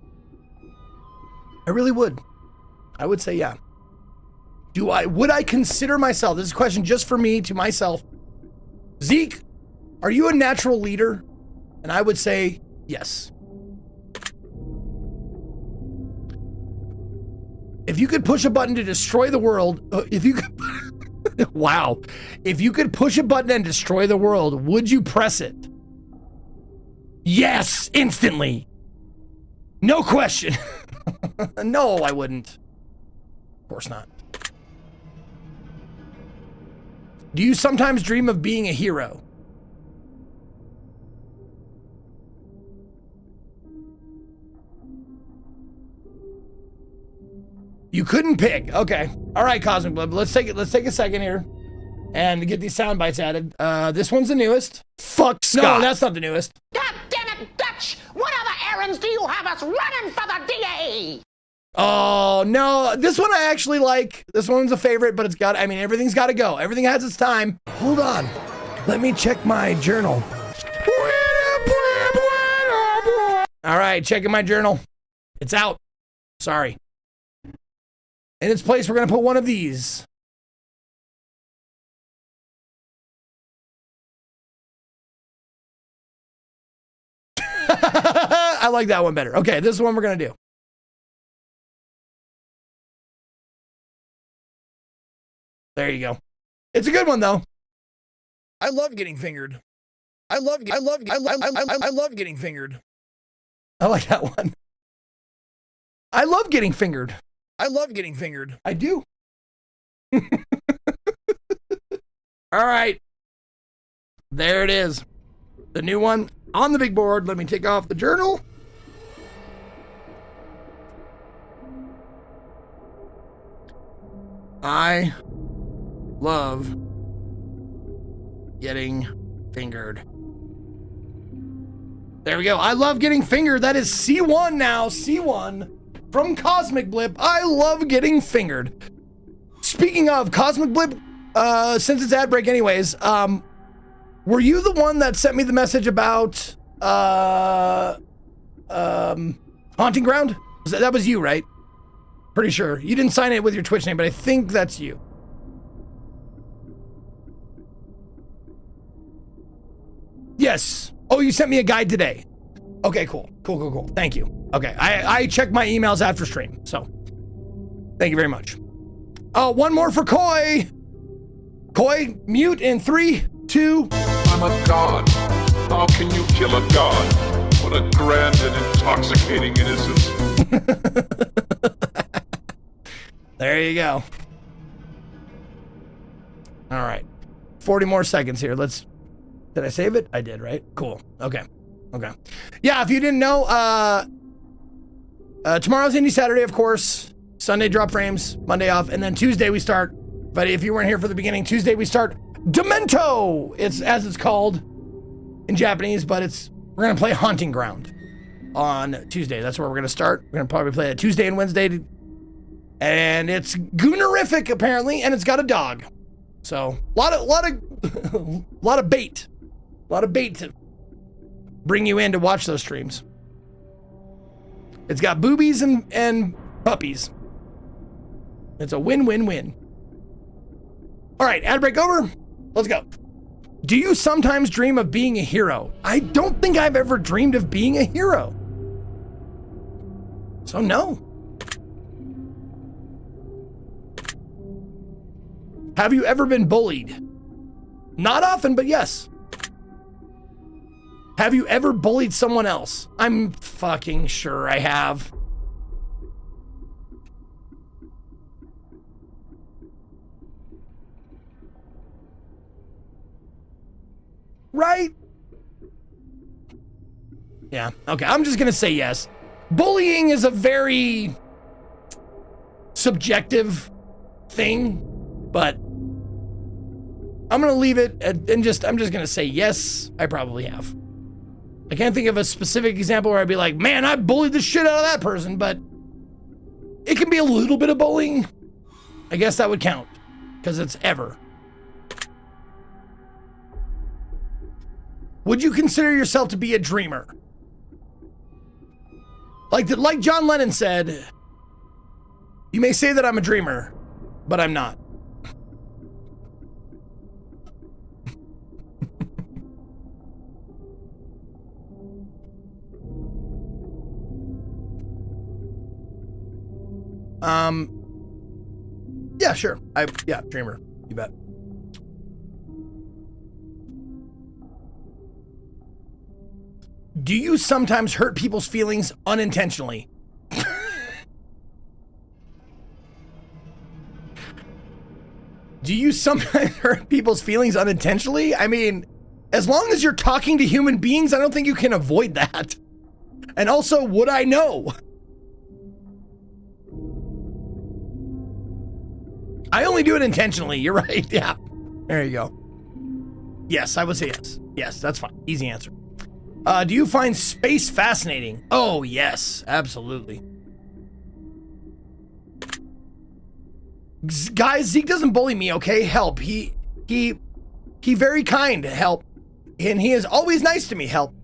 I really would. I would say yeah. Would I consider myself, this is a question just for me, to myself, Zeke, are you a natural leader? And I would say yes. If you could push a button to destroy the world, if you could, wow. If you could push a button and destroy the world, would you press it? Yes, instantly. No question. No, I wouldn't. Of course not. Do you sometimes dream of being a hero? You couldn't pick. Okay. All right, Cosmic Blood. Let's take a second here and get these sound bites added. This one's the newest. Fuck Scott. No, that's not the newest. God damn it, Dutch! What other errands do you have us running for the DA? Oh, no. This one I actually like. This one's a favorite, but everything's got to go. Everything has its time. Hold on. Let me check my journal. All right, checking my journal. It's out. Sorry. In its place, we're going to put one of these. I like that one better. Okay, this is the one we're going to do. There you go. It's a good one, though. I love getting fingered. I love getting fingered. I like that one. I love getting fingered. I love getting fingered. I do. All right. There it is. The new one on the big board. Let me take off the journal. I love getting fingered. There we go. I love getting fingered. That is C1 now. C1 from Cosmic Blip. I love getting fingered. Speaking of Cosmic Blip, since it's ad break anyways, were you the one that sent me the message about Haunting Ground? That was you, right? Pretty sure. You didn't sign it with your Twitch name, but I think that's you. Yes. Oh, you sent me a guide today. Okay, cool. Cool. Thank you. Okay, I check my emails after stream, so thank you very much. One more for Koi. Koi, mute in 3, 2. I'm a god. How can you kill a god? What a grand and intoxicating innocence. There you go. All right. 40 more seconds here. Did I save it? I did, right? Cool. Okay. Yeah, if you didn't know, tomorrow's Indie Saturday, of course. Sunday drop frames, Monday off, and then Tuesday we start. But if you weren't here for the beginning, Tuesday we start Demento. It's as it's called in Japanese, but we're gonna play Haunting Ground on Tuesday. That's where we're gonna start. We're gonna probably play it Tuesday and Wednesday, and it's goonerific apparently, and it's got a dog. So lot of bait to bring you in to watch those streams. It's got boobies and puppies. It's a win-win-win. All right, ad break over. Let's go. Do you sometimes dream of being a hero? I don't think I've ever dreamed of being a hero. So no. Have you ever been bullied? Not often, but yes. Have you ever bullied someone else? I'm fucking sure I have. Right? Yeah, okay, I'm just gonna say yes. Bullying is a very subjective thing, but I'm gonna leave it and I'm just gonna say yes, I probably have. I can't think of a specific example where I'd be like, man, I bullied the shit out of that person, but it can be a little bit of bullying. I guess that would count, because it's ever. Would you consider yourself to be a dreamer? Like John Lennon said, you may say that I'm a dreamer, but I'm not. Yeah, sure. Yeah, dreamer. You bet. Do you sometimes hurt people's feelings unintentionally? Do you sometimes hurt people's feelings unintentionally? I mean, as long as you're talking to human beings, I don't think you can avoid that. And also, would I know? I only do it intentionally. You're right. Yeah. There you go. Yes, I would say yes. Yes, that's fine. Easy answer. Do you find space fascinating? Oh, yes, absolutely. Guys, Zeke doesn't bully me, okay? Help. He very kind. Help. And he is always nice to me. Help.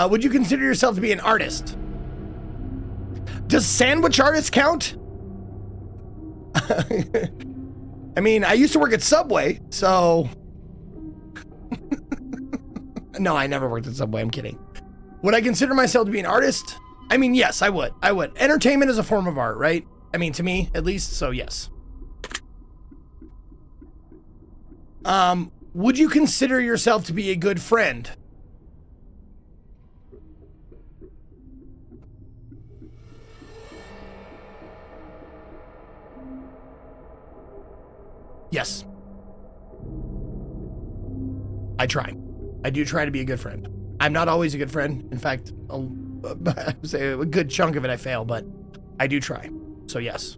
Would you consider yourself to be an artist? Does sandwich artist count? I mean, I used to work at Subway, so... No, I never worked at Subway, I'm kidding. Would I consider myself to be an artist? I mean, yes, I would. I would. Entertainment is a form of art, right? I mean, to me, at least, so yes. Would you consider yourself to be a good friend? Yes. I try. I do try to be a good friend. I'm not always a good friend. In fact, I would say a good chunk of it I fail, but I do try. So yes.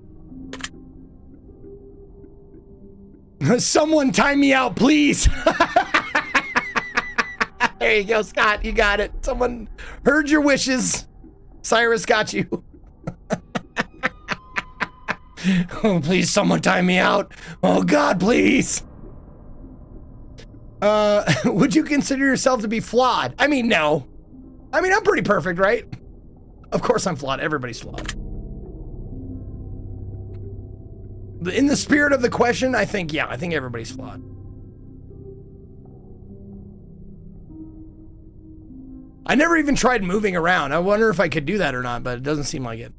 Someone time me out, please. There you go, Scott. You got it. Someone heard your wishes. Cyrus got you. Oh, please, someone time me out. Oh, God, please. Would you consider yourself to be flawed? I mean, no. I mean, I'm pretty perfect, right? Of course I'm flawed. Everybody's flawed. In the spirit of the question, I think everybody's flawed. I never even tried moving around. I wonder if I could do that or not, but it doesn't seem like it.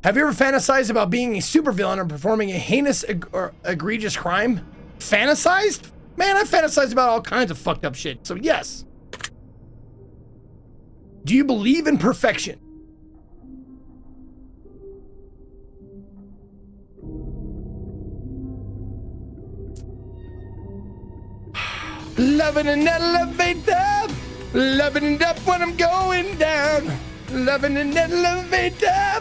Have you ever fantasized about being a supervillain or performing a heinous or egregious crime? Fantasized? Man, I've fantasized about all kinds of fucked up shit, so yes. Do you believe in perfection? Loving an elevator, loving it up when I'm going down, loving an elevator,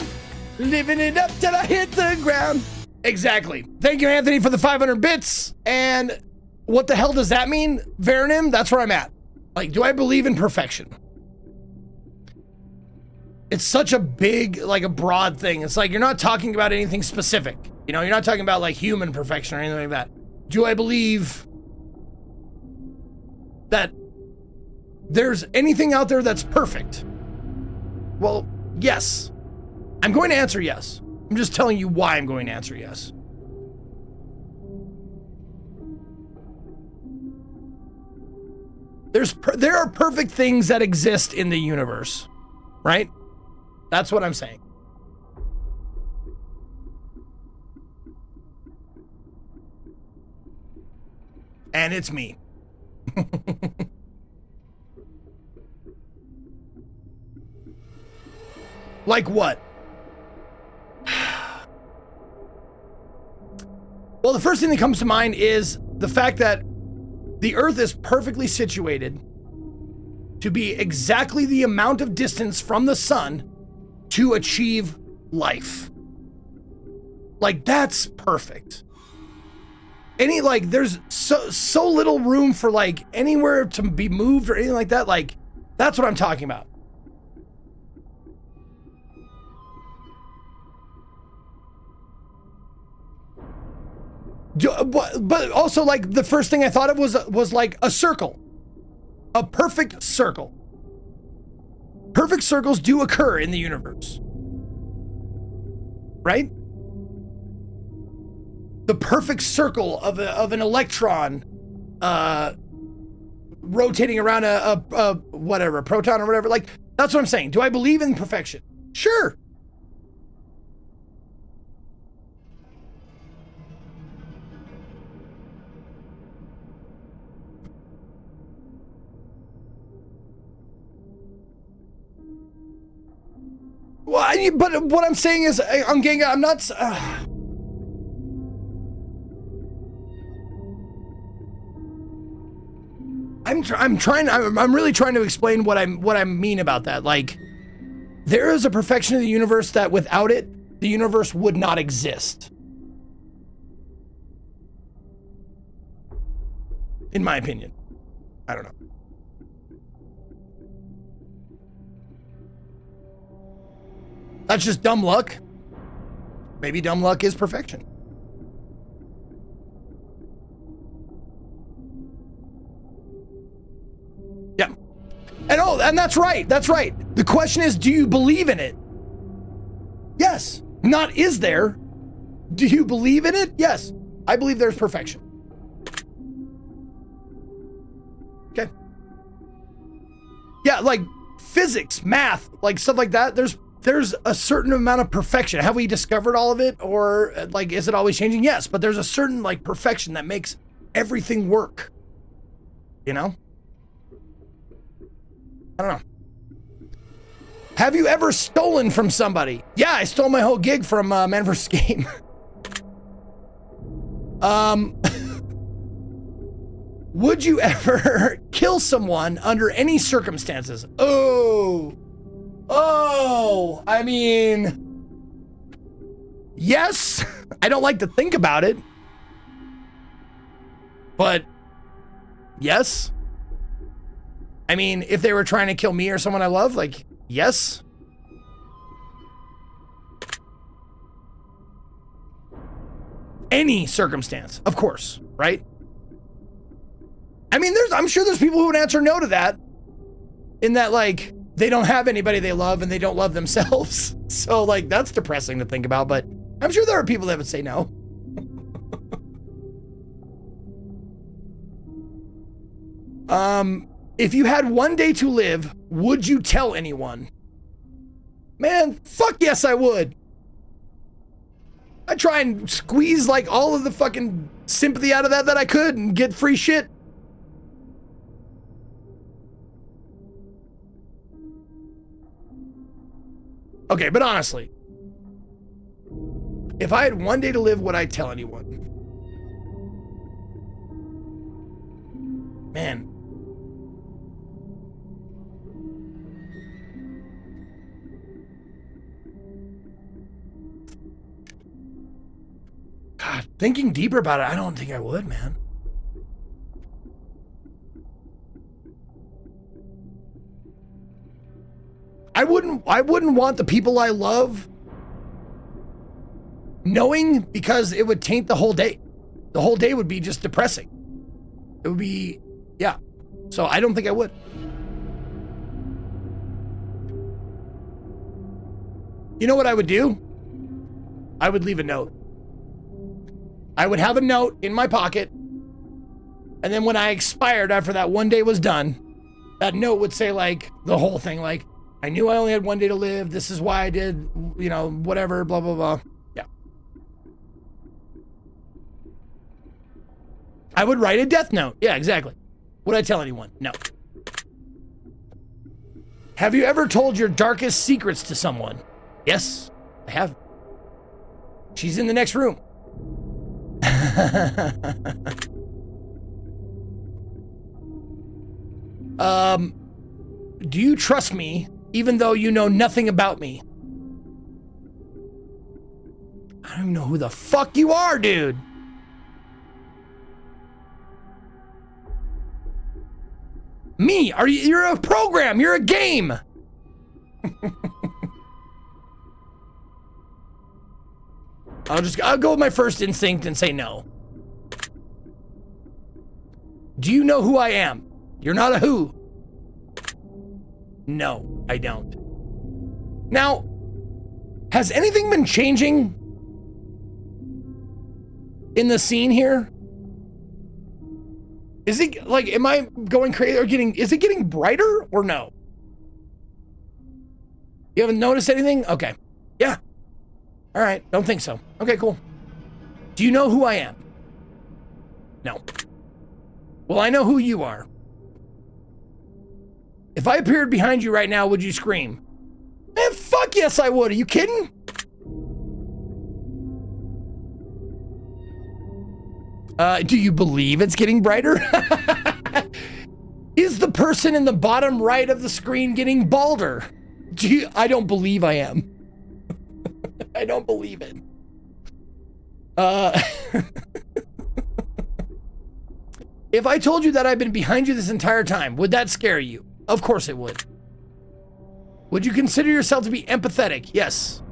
living it up till I hit the ground. Exactly. Thank you, Anthony, for the 500 bits. And what the hell does that mean? Veranim, that's where I'm at. Like, do I believe in perfection? It's such a big, like a broad thing. It's like, you're not talking about anything specific. You know, you're not talking about like human perfection or anything like that. Do I believe that there's anything out there that's perfect? Well, yes. I'm going to answer yes. I'm just telling you why I'm going to answer yes. There are perfect things that exist in the universe, right? That's what I'm saying. And it's me. Like what? Well, the first thing that comes to mind is the fact that the Earth is perfectly situated to be exactly the amount of distance from the sun to achieve life. Like, that's perfect. There's so little room for, like, anywhere to be moved or anything like that. Like, that's what I'm talking about. But also, like, the first thing I thought of was like a circle. A perfect circle. Perfect circles do occur in the universe. Right? The perfect circle of an electron rotating around a proton or whatever. Like, that's what I'm saying. Do I believe in perfection? Sure. Well, but what I'm saying is, I'm not. I'm really trying to explain what I mean about that. Like, there is a perfection of the universe that without it, the universe would not exist. In my opinion. I don't know. That's just dumb luck. Maybe dumb luck is perfection. Yeah. And that's right. That's right. The question is, do you believe in it? Yes. Not is there. Do you believe in it? Yes. I believe there's perfection. Okay. Yeah, like physics, math, like stuff like that. There's a certain amount of perfection. Have we discovered all of it, or like, is it always changing? Yes, but there's a certain like perfection that makes everything work. You know? I don't know. Have you ever stolen from somebody? Yeah, I stole my whole gig from Man vs. Game. Would you ever kill someone under any circumstances? Oh, I mean, yes. I don't like to think about it, but yes. I mean, if they were trying to kill me or someone I love, like, yes. Any circumstance, of course, right? I mean, I'm sure there's people who would answer no to that, in that, like, they don't have anybody they love and they don't love themselves. So, like, that's depressing to think about, but I'm sure there are people that would say no. If you had one day to live, would you tell anyone? Man, fuck yes, I would. I'd try and squeeze, like, all of the fucking sympathy out of that I could and get free shit. Okay, but honestly, if I had one day to live, would I tell anyone? Man. God, thinking deeper about it, I don't think I would, man. I wouldn't want the people I love knowing, because it would taint the whole day. The whole day would be just depressing. It would be, yeah. So I don't think I would. You know what I would do? I would leave a note. I would have a note in my pocket, and then when I expired after that one day was done, that note would say like the whole thing, like, I knew I only had one day to live. This is why I did, you know, whatever, blah, blah, blah. Yeah. I would write a death note. Yeah, exactly. Would I tell anyone? No. Have you ever told your darkest secrets to someone? Yes, I have. She's in the next room. Do you trust me even though you know nothing about me? I don't even know who the fuck you are, dude. Me? You're a program, you're a game. I'll go with my first instinct and say no. Do you know who I am? You're not a who. No, I don't. Now, has anything been changing in the scene here? Is it like, am I going crazy or is it getting brighter or no? You haven't noticed anything? Okay. Yeah. All right. Don't think so. Okay, cool. Do you know who I am? No. Well, I know who you are. If I appeared behind you right now, would you scream? Man, fuck yes, I would. Are you kidding? Do you believe it's getting brighter? Is the person in the bottom right of the screen getting balder? I don't believe I am. I don't believe it. If I told you that I've been behind you this entire time, would that scare you? Of course it would. Would you consider yourself to be empathetic? Yes.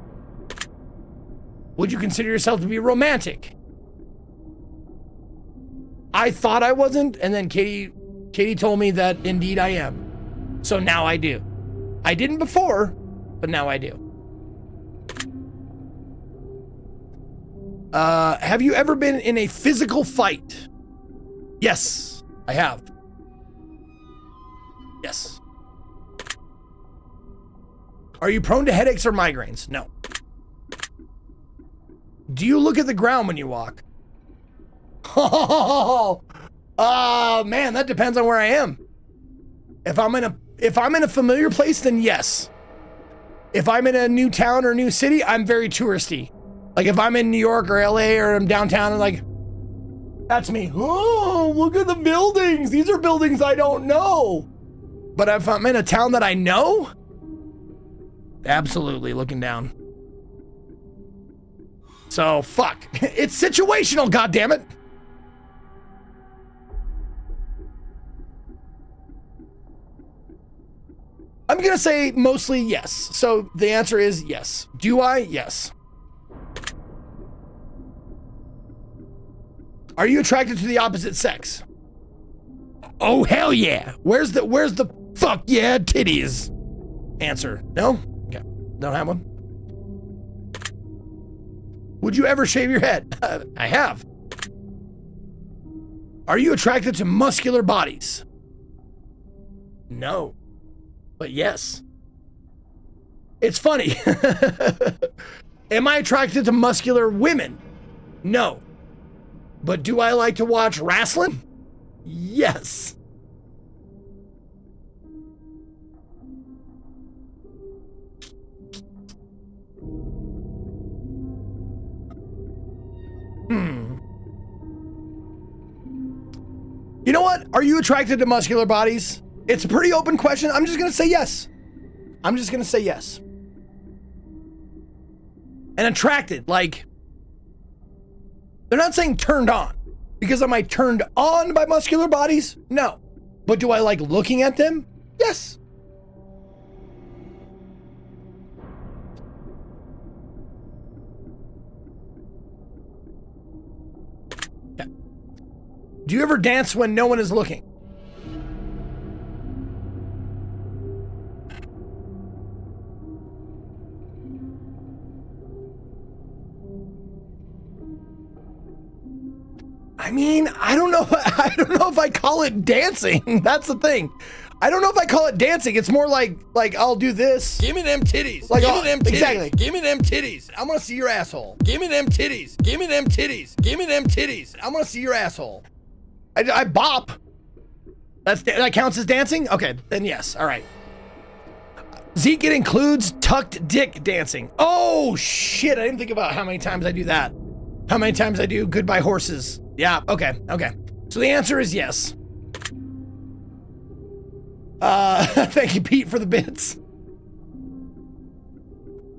Would you consider yourself to be romantic? I thought I wasn't, and then Katie told me that indeed I am. So now I do. I didn't before, but now I do. Have you ever been in a physical fight? Yes, I have. Yes. Are you prone to headaches or migraines? No. Do you look at the ground when you walk? Oh, man, that depends on where I am. If I'm in a familiar place, then yes. If I'm in a new town or new city, I'm very touristy. Like if I'm in New York or LA or I'm downtown and like, that's me. Oh, look at the buildings. These are buildings I don't know. But if I'm in a town that I know, absolutely looking down. So fuck. It's situational, goddammit. I'm gonna say mostly yes. So the answer is yes. Do I? Yes. Are you attracted to the opposite sex? Oh hell yeah. Where's the fuck yeah titties? Answer. No? Okay. Don't have one. Would you ever shave your head? I have. Are you attracted to muscular bodies? No. But yes. It's funny. Am I attracted to muscular women? No. But do I like to watch wrestling? Yes. You know what? Are you attracted to muscular bodies? It's a pretty open question. I'm just going to say yes. I'm just going to say yes. And attracted, like, they're not saying turned on. Because am I turned on by muscular bodies? No. But do I like looking at them? Yes. Okay. Do you ever dance when no one is looking? I mean, I don't know. I don't know if I call it dancing. That's the thing. I don't know if I call it dancing. It's more like I'll do this. Give me them titties. Like, Give me them titties. exactly. Give me them titties. I want to see your asshole. Give me them titties. Give me them titties. Give me them titties. I want to see your asshole. I bop. That counts as dancing? Okay, then yes. All right. Zeke, it includes tucked dick dancing. Oh, shit. I didn't think about how many times I do that. How many times I do goodbye horses. Yeah, okay. So the answer is yes. Thank you, Pete, for the bits.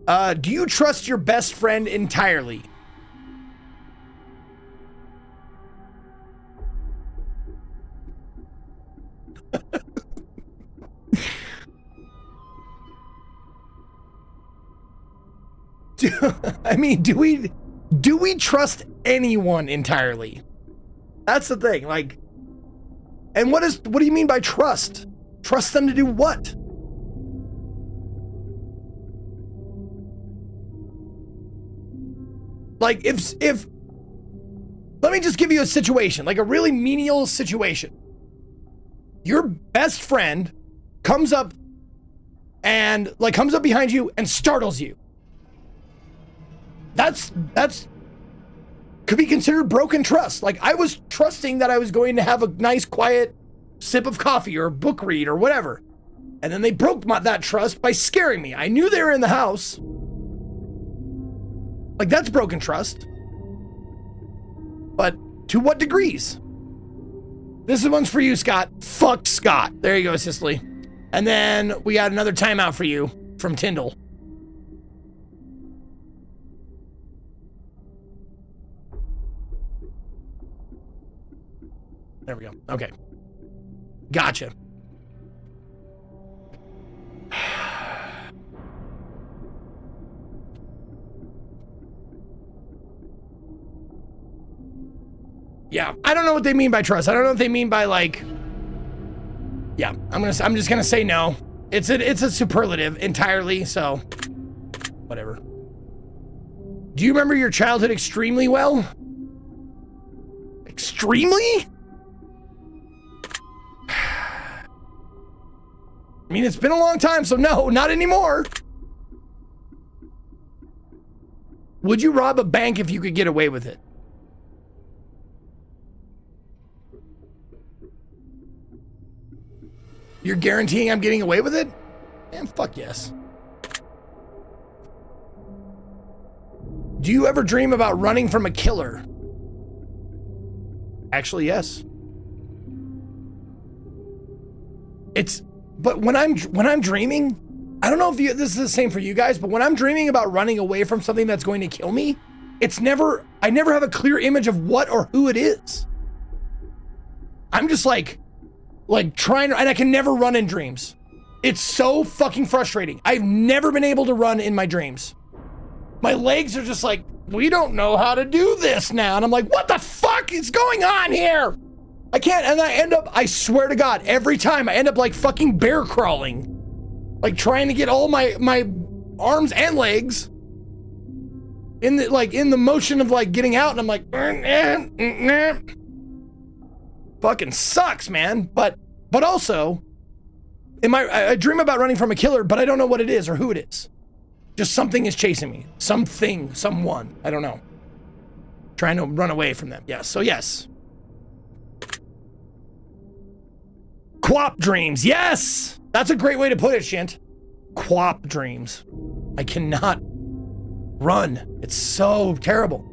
Do you trust your best friend entirely? Do we trust anyone entirely? That's the thing. Like, and what do you mean by trust? Trust them to do what? Like, if let me just give you a situation, like a really menial situation. Your best friend comes up behind you and startles you. That's could be considered broken trust. Like, I was trusting that I was going to have a nice quiet sip of coffee or book read or whatever. And then they broke that trust by scaring me. I knew they were in the house. Like, that's broken trust. But to what degrees? This one's for you, Scott. Fuck Scott. There you go, Cicely. And then we got another timeout for you from Tyndall. There we go. Okay. Gotcha. Yeah, I don't know what they mean by trust. I don't know what they mean by, like, yeah, I'm just gonna say no. It's a superlative entirely, so whatever. Do you remember your childhood extremely well? Extremely? I mean, it's been a long time, so no, not anymore. Would you rob a bank if you could get away with it? You're guaranteeing I'm getting away with it? Man, fuck yes. Do you ever dream about running from a killer? Actually, yes. But when I'm dreaming, I don't know if this is the same for you guys, but when I'm dreaming about running away from something that's going to kill me, I never have a clear image of what or who it is. I'm just like trying, and I can never run in dreams. It's so fucking frustrating. I've never been able to run in my dreams. My legs are just like, we don't know how to do this now. And I'm like, what the fuck is going on here? I can't, and I swear to God, every time I end up like fucking bear crawling. Like trying to get all my arms and legs in the motion of like getting out, and I'm like, fucking sucks, man. But also, I dream about running from a killer, but I don't know what it is or who it is. Just something is chasing me. Something, someone, I don't know. Trying to run away from them. Yes, so yes. Quap dreams, yes! That's a great way to put it, Shint. Quap dreams. I cannot run. It's so terrible.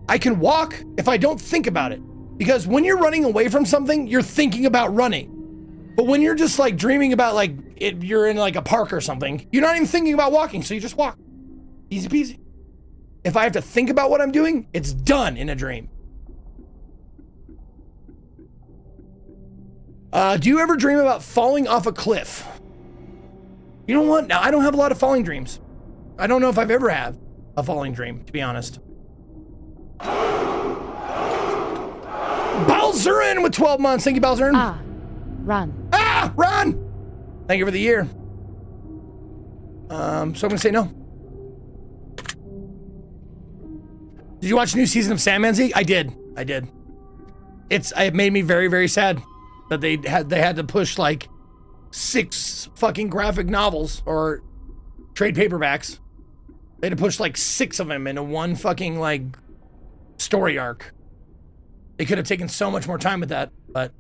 I can walk if I don't think about it. Because when you're running away from something, you're thinking about running. But when you're just like dreaming about like you're in like a park or something, you're not even thinking about walking, so you just walk. Easy peasy. If I have to think about what I'm doing, it's done in a dream. Do you ever dream about falling off a cliff? You know what? Now, I don't have a lot of falling dreams. I don't know if I've ever had a falling dream, to be honest. Balzurin with 12 months. Thank you, Balzurin. Run. Run! Thank you for the year. So I'm gonna say no. Did you watch the new season of Sandman, Zeke? I did. It made me very, very sad that they had to push like 6 fucking graphic novels or trade paperbacks. They had to push like 6 of them into one fucking like story arc. They could have taken so much more time with that, but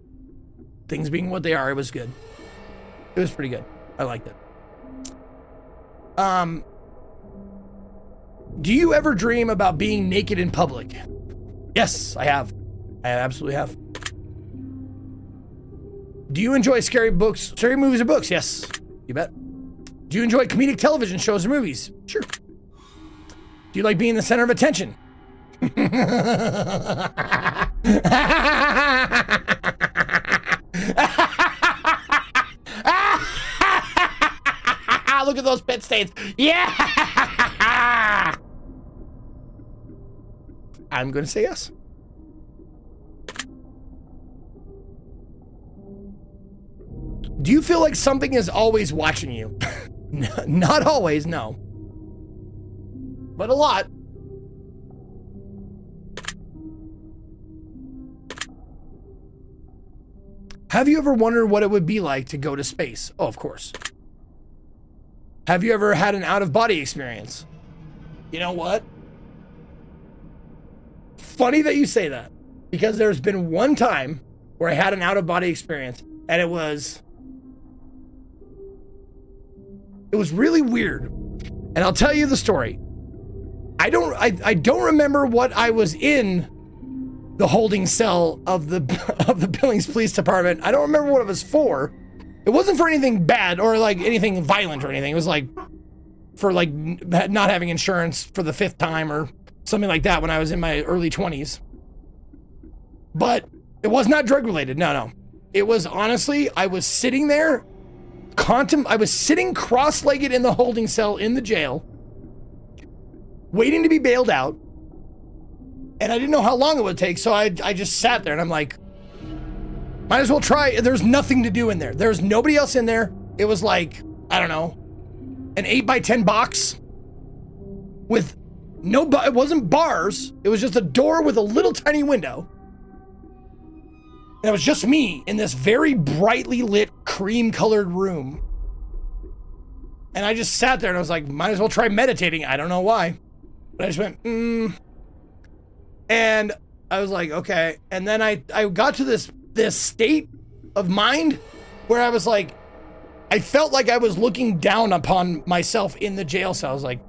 things being what they are, it was good. It was pretty good. I liked it. Do you ever dream about being naked in public? Yes, I have. I absolutely have. Do you enjoy scary movies or books? Yes, you bet. Do you enjoy comedic television shows or movies? Sure. Do you like being the center of attention? Look at those pit stains. Yeah. I'm going to say yes. Do you feel like something is always watching you? Not always, no. But a lot. Have you ever wondered what it would be like to go to space? Oh, of course. Have you ever had an out-of-body experience? You know what? Funny that you say that, because there's been one time where I had an out-of-body experience, and it was really weird. And I'll tell you the story. I don't remember what I was in the holding cell of the Billings Police Department. I don't remember what it was for. It wasn't for anything bad or like anything violent or anything. It was like for like not having insurance for the 5th time or something like that when I was in my early 20s. But it was not drug related. No. It was honestly, I was sitting there, I was sitting cross-legged in the holding cell in the jail, waiting to be bailed out. And I didn't know how long it would take, so I just sat there and I'm like, might as well try. There's nothing to do in there. There's nobody else in there. It was like, I don't know, an 8x10 box with it wasn't bars. It was just a door with a little tiny window. And it was just me in this very brightly lit cream colored room. And I just sat there and I was like, might as well try meditating. I don't know why, but I just went, And I was like, okay. And then I got to this state of mind where I was like, I felt like I was looking down upon myself in the jail cell. I was like,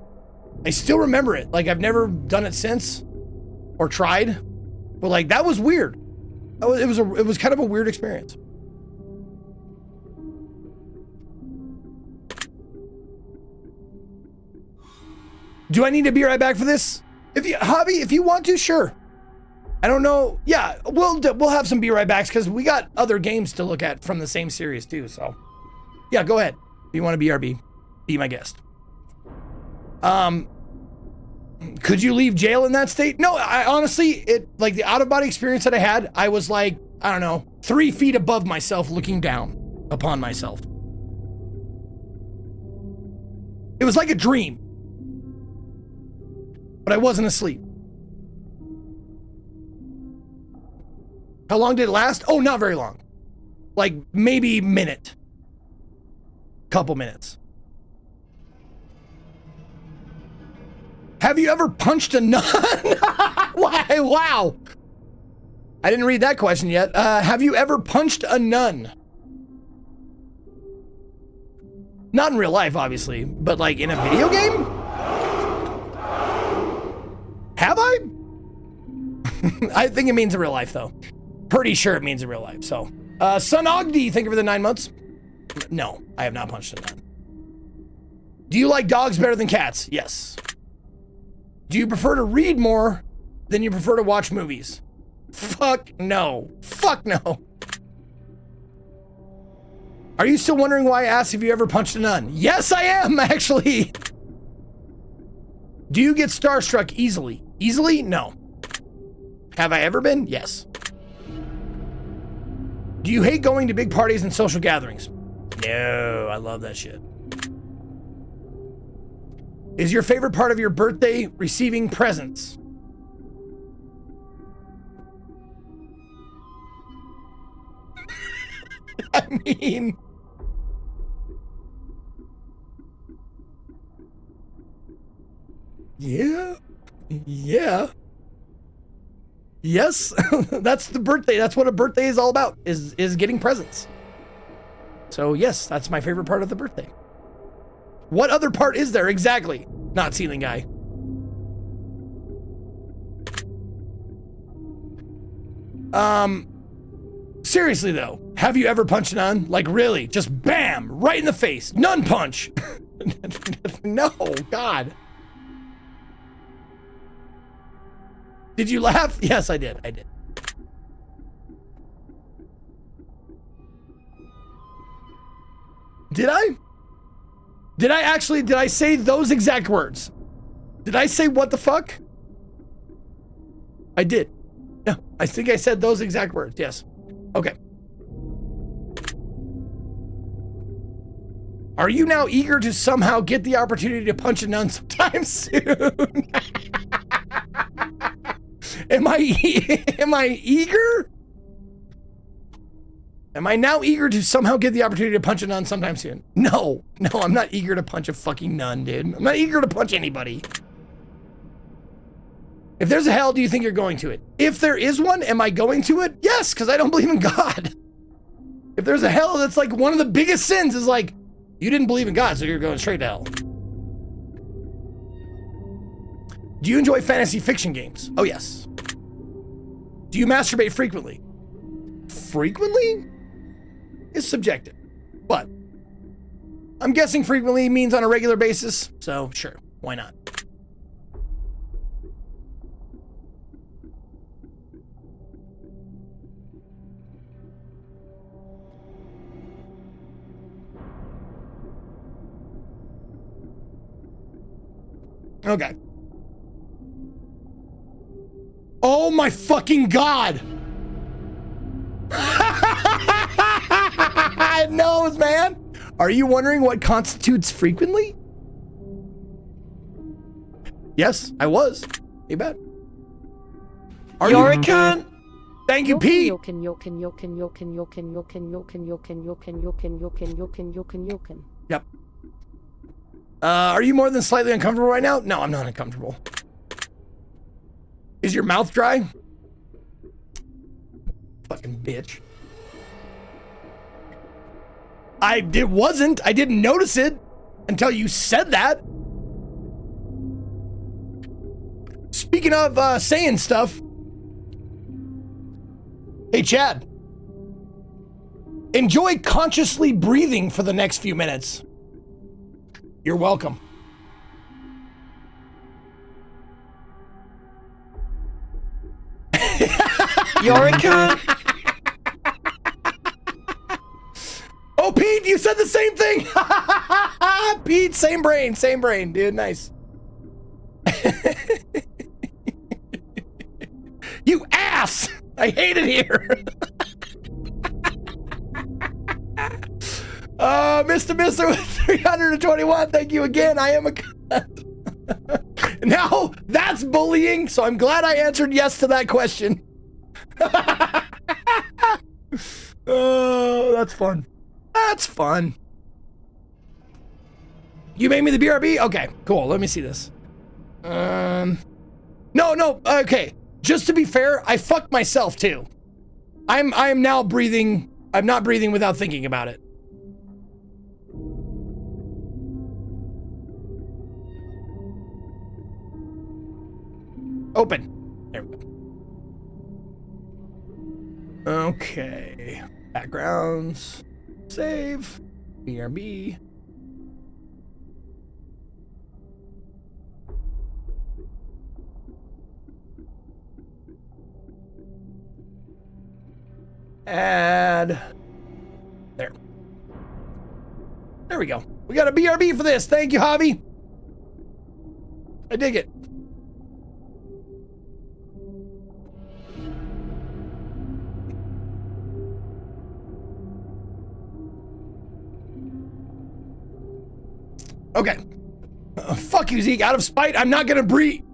I still remember it. Like I've never done it since or tried, but like, that was weird. It was kind of a weird experience. Do I need to be right back for this? If you want to, sure. I don't know. Yeah, we'll have some be right backs because we got other games to look at from the same series too. So, yeah, go ahead. If you want to BRB, be my guest. Could you leave jail in that state? No, I honestly, like the out-of-body experience that I had, I was like, I don't know, 3 feet above myself looking down upon myself. It was like a dream, but I wasn't asleep. How long did it last? Oh, not very long. Like maybe a minute. Couple minutes. Have you ever punched a nun? Wow. I didn't read that question yet. Have you ever punched a nun? Not in real life, obviously, but like in a video game? Have I? I think it means in real life, though. Pretty sure it means in real life, so. Son Ogdi, thank you for the 9 months. No, I have not punched a nun. Do you like dogs better than cats? Yes. Do you prefer to read more than you prefer to watch movies? Fuck no. Fuck no. Are you still wondering why I asked if you ever punched a nun? Yes, I am, actually. Do you get starstruck easily? Easily? No. Have I ever been? Yes. Do you hate going to big parties and social gatherings? No, I love that shit. Is your favorite part of your birthday receiving presents? mean, yeah. Yes, that's the birthday. That's what a birthday is all about, is getting presents. So yes, that's my favorite part of the birthday. What other part is there exactly? Not ceiling guy. Seriously though, have you ever punched on? Like really, just bam, right in the face, nun punch. No, God. Did you laugh? Yes, I did. I did. Did I? Did I say those exact words? Did I say what the fuck? I did. Yeah, I think I said those exact words. Yes. Okay. Are you now eager to somehow get the opportunity to punch a nun sometime soon? Am I eager? Am I now eager to somehow get the opportunity to punch a nun sometime soon? No, I'm not eager to punch a fucking nun, dude. I'm not eager to punch anybody. If there's a hell, do you think you're going to it? If there is one, am I going to it? Yes, because I don't believe in God. If there's a hell, that's like one of the biggest sins is like, you didn't believe in God, so you're going straight to hell. Do you enjoy fantasy fiction games? Oh, yes. Do you masturbate frequently? Frequently is subjective, but I'm guessing frequently means on a regular basis, so sure, why not? Okay. Oh my fucking God. It knows, man. Are you wondering what constitutes frequently? Yes, I was. You bet. You're a cunt. Thank you, Pete. Yep. Are you more than slightly uncomfortable right now? No, I'm not uncomfortable. Is your mouth dry? Fucking bitch. It wasn't. I didn't notice it until you said that. Speaking of saying stuff. Hey, Chad. Enjoy consciously breathing for the next few minutes. You're welcome. You're a cunt. Oh, Pete, you said the same thing. Pete, same brain, dude. Nice. You ass. I hate it here. Mr. Mister with 321. Thank you again. I am a cunt. Now, that's bullying, so I'm glad I answered yes to that question. Oh, that's fun. That's fun. You made me the BRB? Okay, cool. Let me see this. No, okay. Just to be fair, I fucked myself too. I'm now breathing. I'm not breathing without thinking about it. Open. There we go. Okay. Backgrounds. Save. BRB. Add. There. There we go. We got a BRB for this. Thank you, Javi. I dig it. Okay. Fuck you, Zeke. Out of spite, I'm not gonna breathe.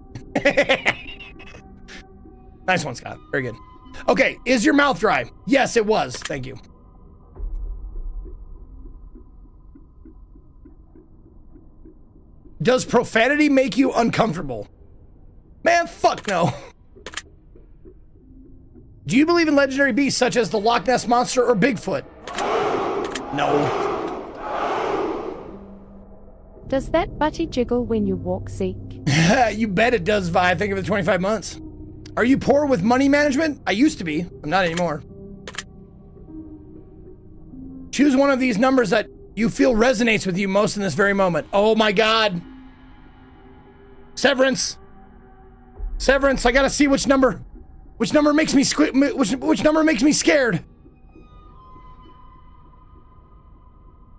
Nice one, Scott. Very good. Okay, is your mouth dry? Yes, it was. Thank you. Does profanity make you uncomfortable? Man, fuck no. Do you believe in legendary beasts such as the Loch Ness Monster or Bigfoot? No. Does that butty jiggle when you walk, Zeke? You bet it does, Vi. Think of it 25 months. Are you poor with money management? I used to be. I'm not anymore. Choose one of these numbers that you feel resonates with you most in this very moment. Oh my God. Severance. Severance. I gotta see which number makes me which number makes me scared.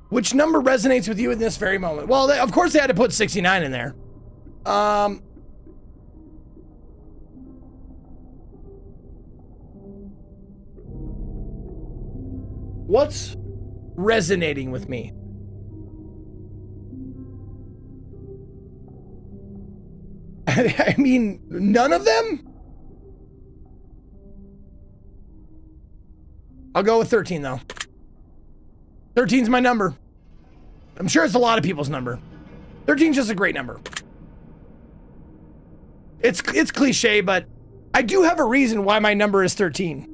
Which number resonates with you in this very moment? Well, of course they had to put 69 in there. What's resonating with me? I mean, none of them? I'll go with 13 though. 13's my number. I'm sure it's a lot of people's number. 13's just a great number. It's cliche, but I do have a reason why my number is 13.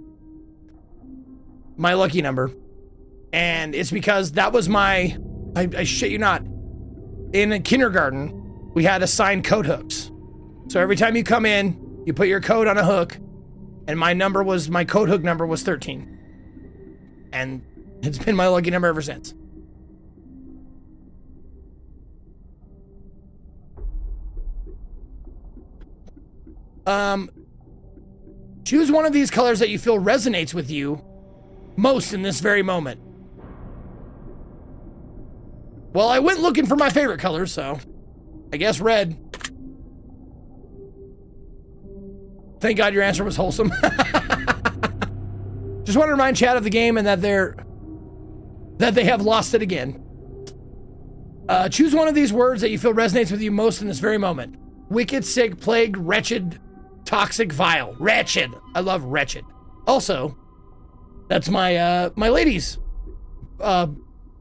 My lucky number. And it's because that was my, I shit you not, in kindergarten, we had assigned coat hooks. So every time you come in, you put your coat on a hook, and my coat hook number was 13. And it's been my lucky number ever since. Choose one of these colors that you feel resonates with you most in this very moment. Well, I went looking for my favorite color, so I guess red. Thank God your answer was wholesome. Just want to remind chat of the game and that they have lost it again. Choose one of these words that you feel resonates with you most in this very moment. Wicked, sick, plagued, wretched, toxic, vile. Wretched. I love wretched. Also, that's my my lady's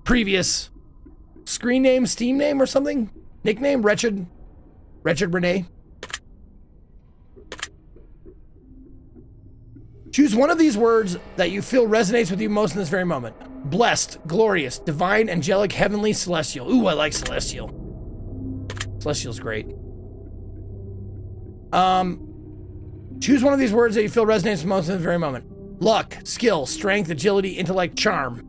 previous screen name, Steam name or something? Nickname? Wretched Renee. Choose one of these words that you feel resonates with you most in this very moment. Blessed, glorious, divine, angelic, heavenly, celestial. Ooh, I like celestial. Celestial's great. Choose one of these words that you feel resonates most in this very moment. Luck, skill, strength, agility, intellect, charm.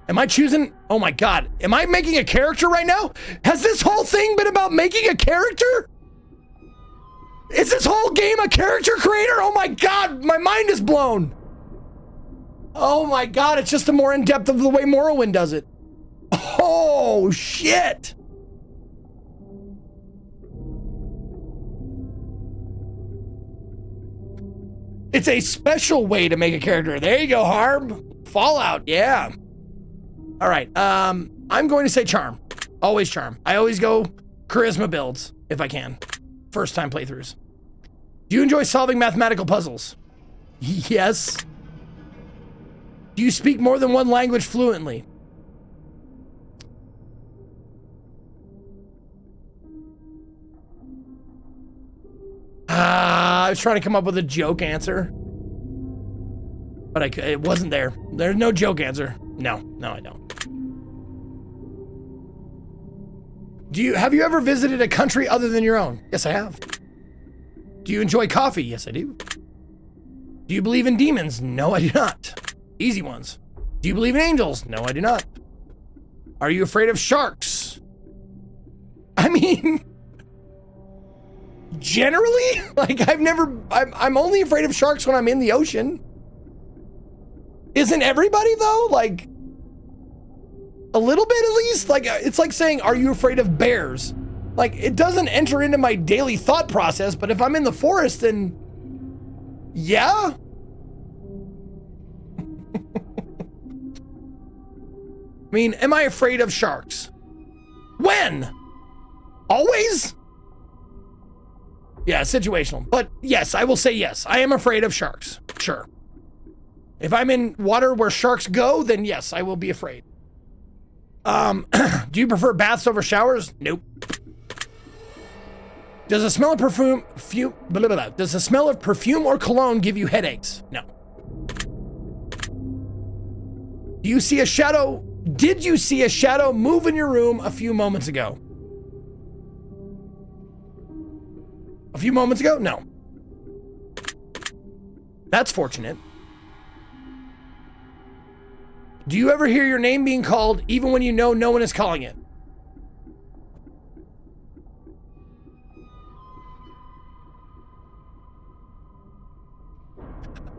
Am I choosing? Oh my God. Am I making a character right now? Has this whole thing been about making a character? Is this whole game a character creator? Oh my God, my mind is blown. Oh my God, it's just a more in-depth of the way Morrowind does it. Oh shit. It's a special way to make a character. There you go, Harb. Fallout, yeah. All right, I'm going to say charm. Always charm. I always go charisma builds, if I can. First time playthroughs. Do you enjoy solving mathematical puzzles? Yes. Do you speak more than one language fluently? I was trying to come up with a joke answer. But it wasn't there. There's no joke answer. No, I don't. Have you ever visited a country other than your own? Yes, I have. Do you enjoy coffee? Yes, I do. Do you believe in demons? No, I do not. Easy ones. Do you believe in angels? No, I do not. Are you afraid of sharks? I mean, generally, like I'm only afraid of sharks when I'm in the ocean. Isn't everybody though? Like a little bit at least? Like it's like saying, are you afraid of bears? Like it doesn't enter into my daily thought process, but if I'm in the forest, then yeah. I mean, am I afraid of sharks? When? Always? Yeah, situational. But yes, I will say yes. I am afraid of sharks. Sure. If I'm in water where sharks go, then yes, I will be afraid. Do you prefer baths over showers? Nope. Does the smell of Does the smell of perfume or cologne give you headaches? No. Do you see a shadow? Did you see a shadow move in your room a few moments ago? A few moments ago? No. That's fortunate. Do you ever hear your name being called even when you know no one is calling it?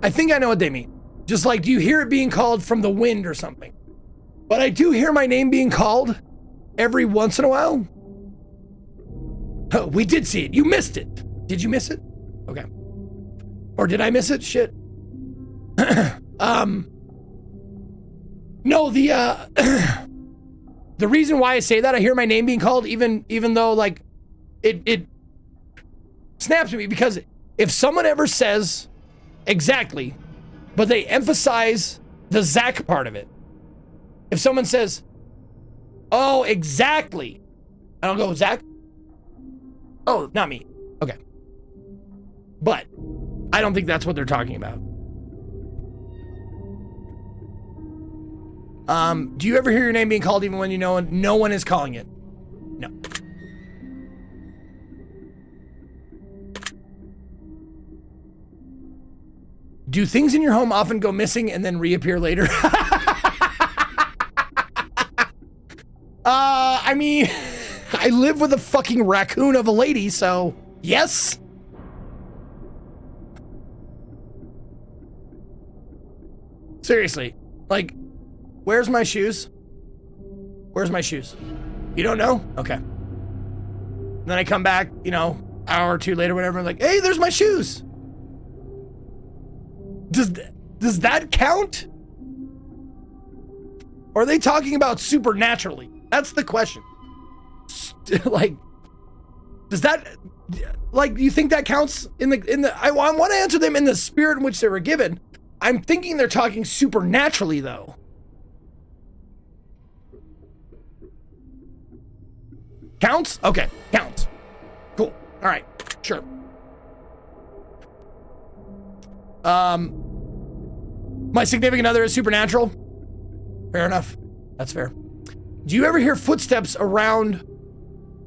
I think I know what they mean. Just like, do you hear it being called from the wind or something? But I do hear my name being called every once in a while. Oh, we did see it. You missed it. Did you miss it? Okay. Or did I miss it? Shit. No, the reason why I say that, I hear my name being called even though like it snaps at me, because if someone ever says exactly, but they emphasize the Zach part of it. If someone says, oh, exactly, I don't go, Zach? Oh, not me. Okay. But I don't think that's what they're talking about. Do you ever hear your name being called even when you know no one is calling it? No. Do things in your home often go missing and then reappear later? I mean, I live with a fucking raccoon of a lady, so yes. Seriously, like, where's my shoes? Where's my shoes? You don't know? Okay. And then I come back, you know, hour or two later, whatever, I'm like, hey, there's my shoes. Does that count? Or are they talking about supernaturally? That's the question. Like, does that, like, do you think that counts in the, I want to answer them in the spirit in which they were given. I'm thinking they're talking supernaturally though. Counts? Okay, counts. Cool. All right, sure. My significant other is supernatural. Fair enough. That's fair. Do you ever hear footsteps around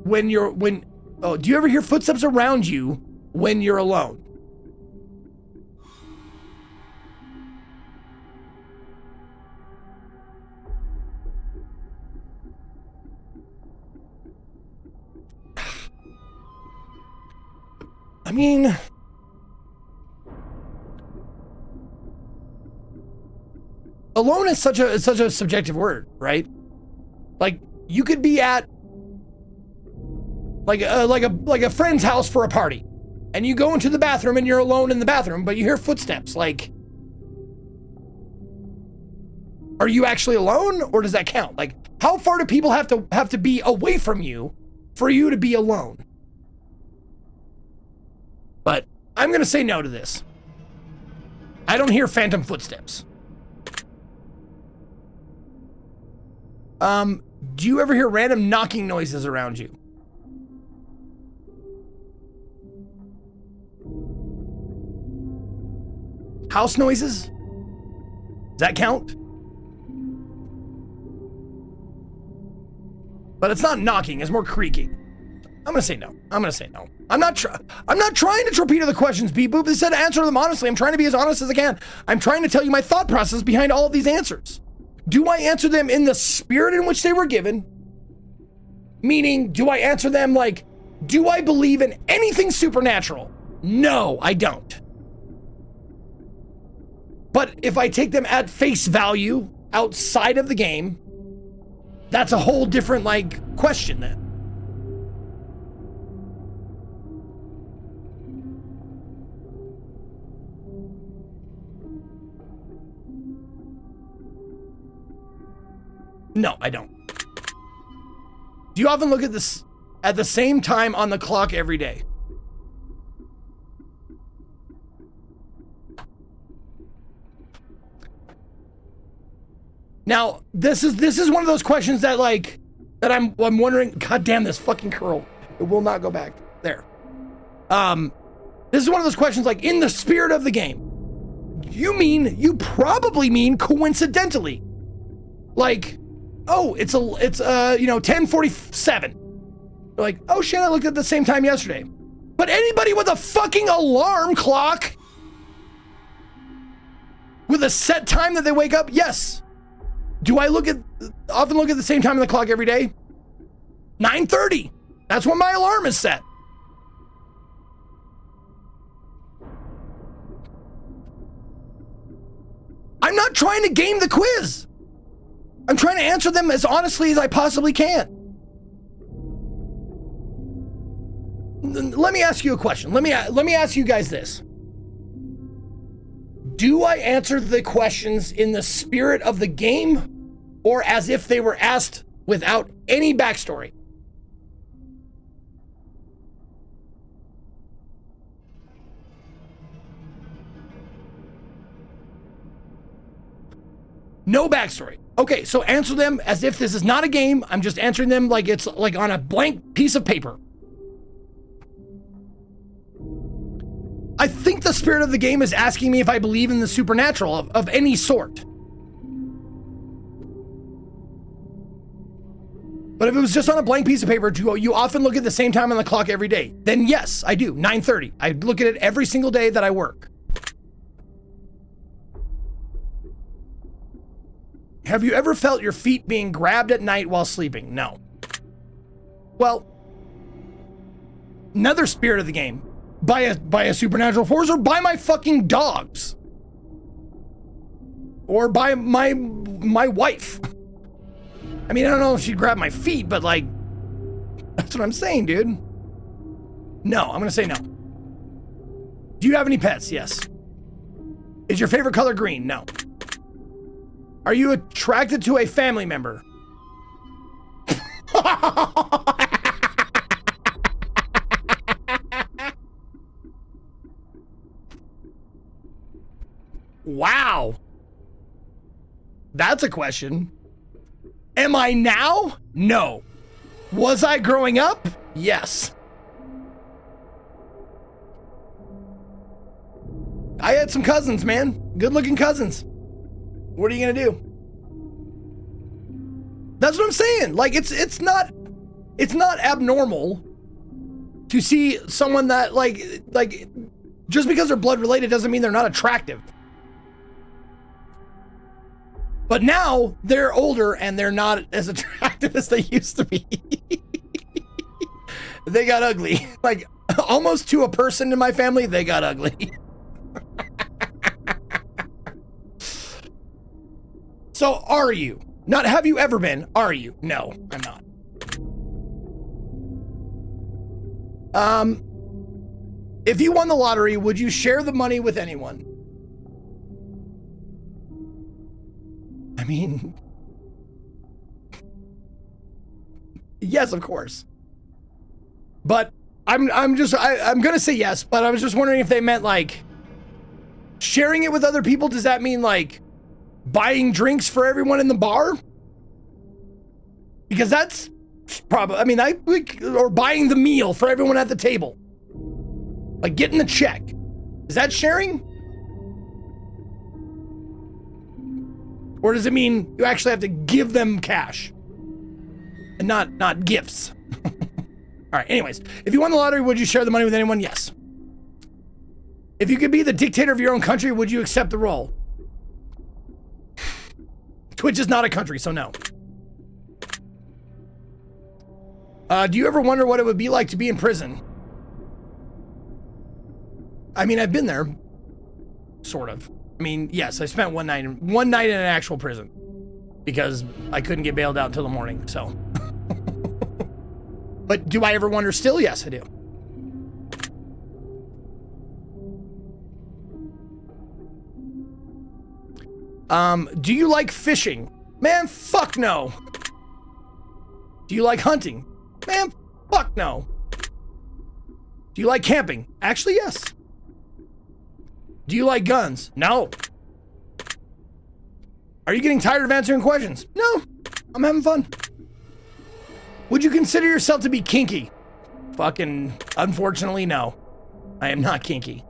when you're, do you ever hear footsteps around you when you're alone? I mean, alone is such a subjective word, right? Like, you could be at like a friend's house for a party, and you go into the bathroom and you're alone in the bathroom, but you hear footsteps. Like, are you actually alone, or does that count? Like, how far do people have to be away from you for you to be alone? But I'm gonna say no to this. I don't hear phantom footsteps. Do you ever hear random knocking noises around you? House noises? Does that count? But it's not knocking, it's more creaking. I'm gonna say no. I'm gonna say no. I'm not trying to torpedo the questions, Beep Boop. They said answer them honestly. I'm trying to be as honest as I can. I'm trying to tell you my thought process behind all of these answers. Do I answer them in the spirit in which they were given? Meaning, do I answer them like, do I believe in anything supernatural? No, I don't. But if I take them at face value outside of the game, that's a whole different, like, question then. No, I don't. Do you often look at this at the same time on the clock every day? Now, this is one of those questions that like, that I'm wondering, God damn this fucking curl. It will not go back. There. This is one of those questions like, in the spirit of the game, you probably mean coincidentally. Like, oh, it's 10:47. Like, oh shit, I looked at the same time yesterday. But anybody with a fucking alarm clock with a set time that they wake up, yes. Do I often look at the same time on the clock every day? 9:30. That's when my alarm is set. I'm not trying to game the quiz. I'm trying to answer them as honestly as I possibly can. Let me ask you a question. Let me ask you guys this. Do I answer the questions in the spirit of the game or as if they were asked without any backstory? No backstory. Okay, so answer them as if this is not a game. I'm just answering them like it's like on a blank piece of paper. I think the spirit of the game is asking me if I believe in the supernatural of any sort. But if it was just on a blank piece of paper, do you often look at the same time on the clock every day? Then yes, I do. 9:30. I look at it every single day that I work. Have you ever felt your feet being grabbed at night while sleeping? No. Well, another spirit of the game. By a supernatural force or by my fucking dogs. Or by my wife. I mean, I don't know if she'd grab my feet, but like, that's what I'm saying, dude. No, I'm gonna say no. Do you have any pets? Yes. Is your favorite color green? No. Are you attracted to a family member? Wow. That's a question. Am I now? No. Was I growing up? Yes. I had some cousins, man. Good looking cousins. What are you gonna do? That's what I'm saying. Like it's not abnormal to see someone that like just because they're blood related doesn't mean they're not attractive. But now they're older and they're not as attractive as they used to be. They got ugly. Like almost to a person in my family, they got ugly. So are you? Not have you ever been? Are you? No, I'm not. If you won the lottery, would you share the money with anyone? I mean, yes, of course. But I'm gonna say yes, but I was just wondering if they meant like sharing it with other people. Does that mean like buying drinks for everyone in the bar? Because that's probably, I mean, or buying the meal for everyone at the table. Like getting the check. Is that sharing? Or does it mean you actually have to give them cash? And not gifts. All right, anyways. If you won the lottery, would you share the money with anyone? Yes. If you could be the dictator of your own country, would you accept the role? Twitch is not a country, so no. Do you ever wonder what it would be like to be in prison? I mean, I've been there. Sort of. I mean, yes, I spent one night in an actual prison because I couldn't get bailed out until the morning, so. But do I ever wonder still? Yes, I do. Do you like fishing? Man, fuck no. Do you like hunting? Man, fuck no. Do you like camping? Actually, yes. Do you like guns? No. Are you getting tired of answering questions? No, I'm having fun. Would you consider yourself to be kinky? Fucking, unfortunately, no. I am not kinky.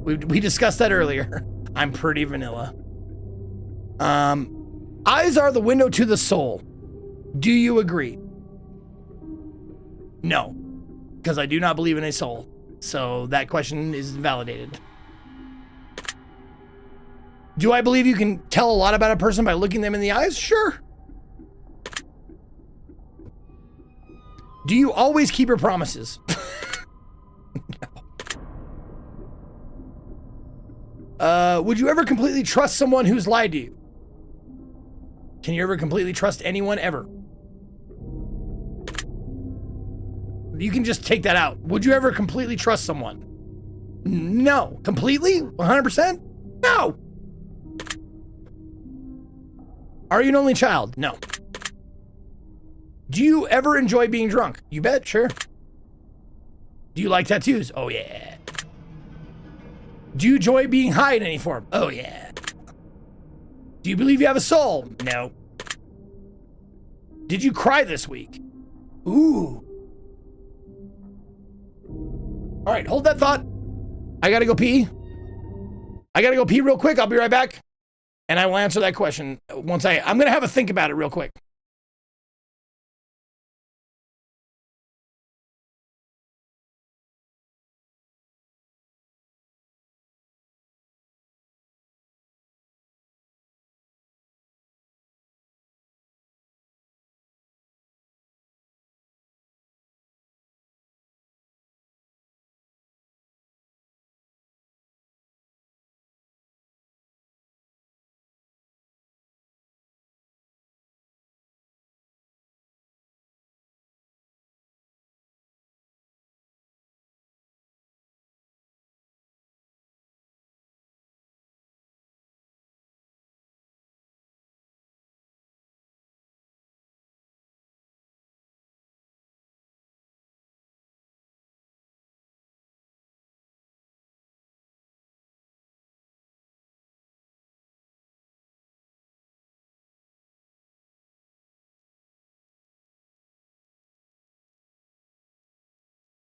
We discussed that earlier. I'm pretty vanilla. Eyes are the window to the soul. Do you agree? No, because I do not believe in a soul. So that question is validated. Do I believe you can tell a lot about a person by looking them in the eyes? Sure. Do you always keep your promises? No. Would you ever completely trust someone who's lied to you? Can you ever completely trust anyone ever? You can just take that out. Would you ever completely trust someone? No. Completely? 100%? No. Are you an only child? No. Do you ever enjoy being drunk? You bet, sure. Do you like tattoos? Oh, yeah. Do you enjoy being high in any form? Oh, yeah. Do you believe you have a soul? No. Did you cry this week? Ooh. All right, hold that thought. I gotta go pee. I gotta go pee real quick. I'll be right back. And I will answer that question once I'm gonna have a think about it real quick.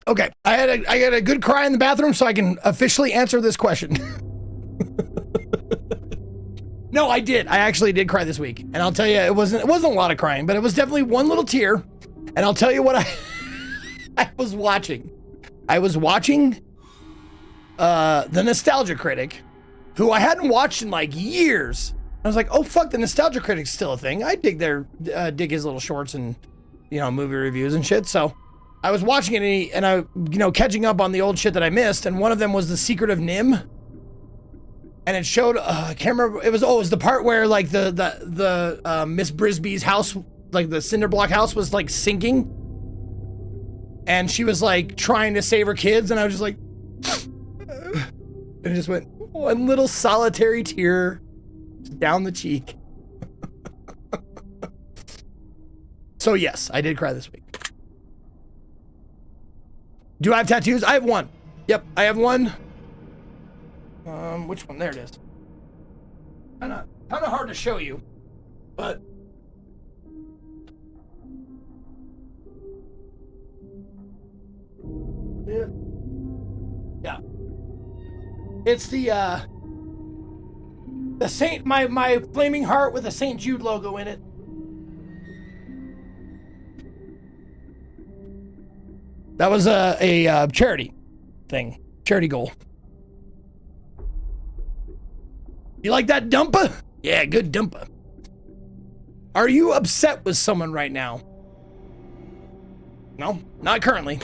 Okay, I got a good cry in the bathroom so I can officially answer this question. No, I did. I actually did cry this week. And I'll tell you, it wasn't a lot of crying, but it was definitely one little tear. And I'll tell you what I was watching. I was watching The Nostalgia Critic, who I hadn't watched in like years. I was like, oh fuck, The Nostalgia Critic's still a thing. I dig his little shorts and, you know, movie reviews and shit. So I was watching it and I, you know, catching up on the old shit that I missed. And one of them was The Secret of Nim. And it showed, I can't remember, it was the part where like the Miss Brisby's house, like the cinder block house was like sinking. And she was like trying to save her kids. And I was just like, and it just went one little solitary tear down the cheek. So yes, I did cry this week. Do I have tattoos? I have one. Yep, I have one. Which one? There it is. Kinda hard to show you, but yeah. It's the Saint, my flaming heart with a St. Jude logo in it. That was a charity thing, charity goal. You like that dumpa? Yeah, good dumpa. Are you upset with someone right now? No, not currently.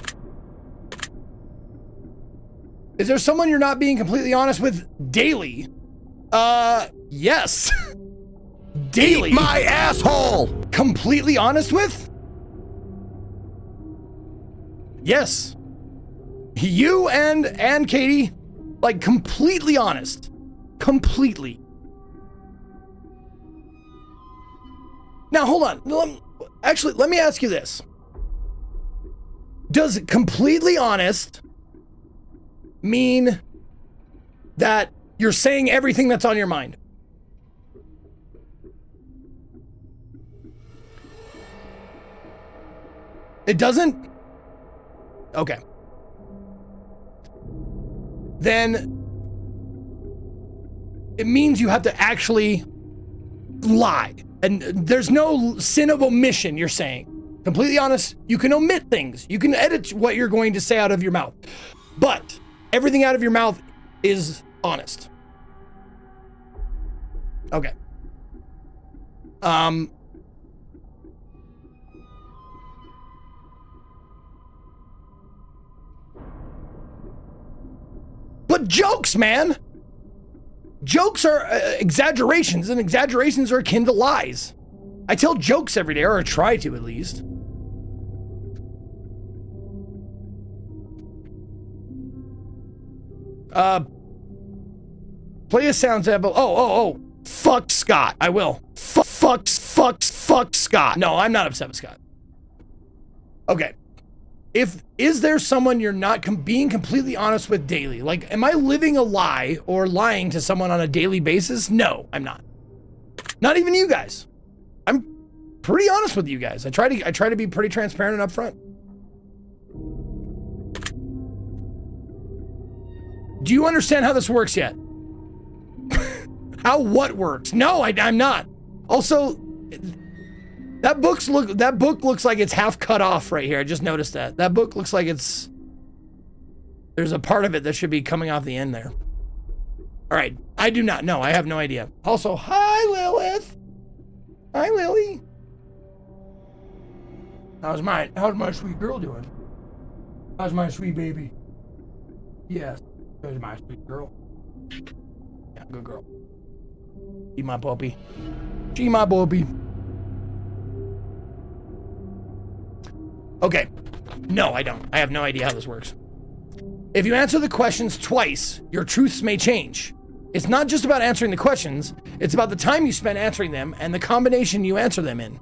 Is there someone you're not being completely honest with daily? Yes. Daily. Eat my asshole! Completely honest with? Yes. You and Katie, like completely honest. Completely. Now, hold on. Actually, let me ask you this. Does completely honest mean that you're saying everything that's on your mind? It doesn't? Okay. Then it means you have to actually lie. And there's no sin of omission, you're saying. Completely honest, you can omit things. You can edit what you're going to say out of your mouth. But everything out of your mouth is honest. Okay. But jokes, man. Jokes are exaggerations, and exaggerations are akin to lies. I tell jokes every day, or I try to at least. Play a sound sample. Oh. Fuck Scott. I will. Fuck Scott. No, I'm not upset with Scott. Okay. Is there someone you're not being completely honest with daily? Like, am I living a lie or lying to someone on a daily basis? No, I'm not. Not even you guys. I'm pretty honest with you guys. I try to be pretty transparent and upfront. Do you understand how this works yet? How what works? No, I'm not. Also, that book looks like it's half cut off right here. I just noticed that. That book looks like there's a part of it that should be coming off the end there. All right, I do not know. I have no idea. Also, hi Lilith. Hi Lily. How's my sweet girl doing? How's my sweet baby? Yes, how's my sweet girl? Yeah, good girl. She my puppy. She my puppy. Okay. No, I don't. I have no idea how this works. If you answer the questions twice, your truths may change. It's not just about answering the questions, it's about the time you spend answering them and the combination you answer them in.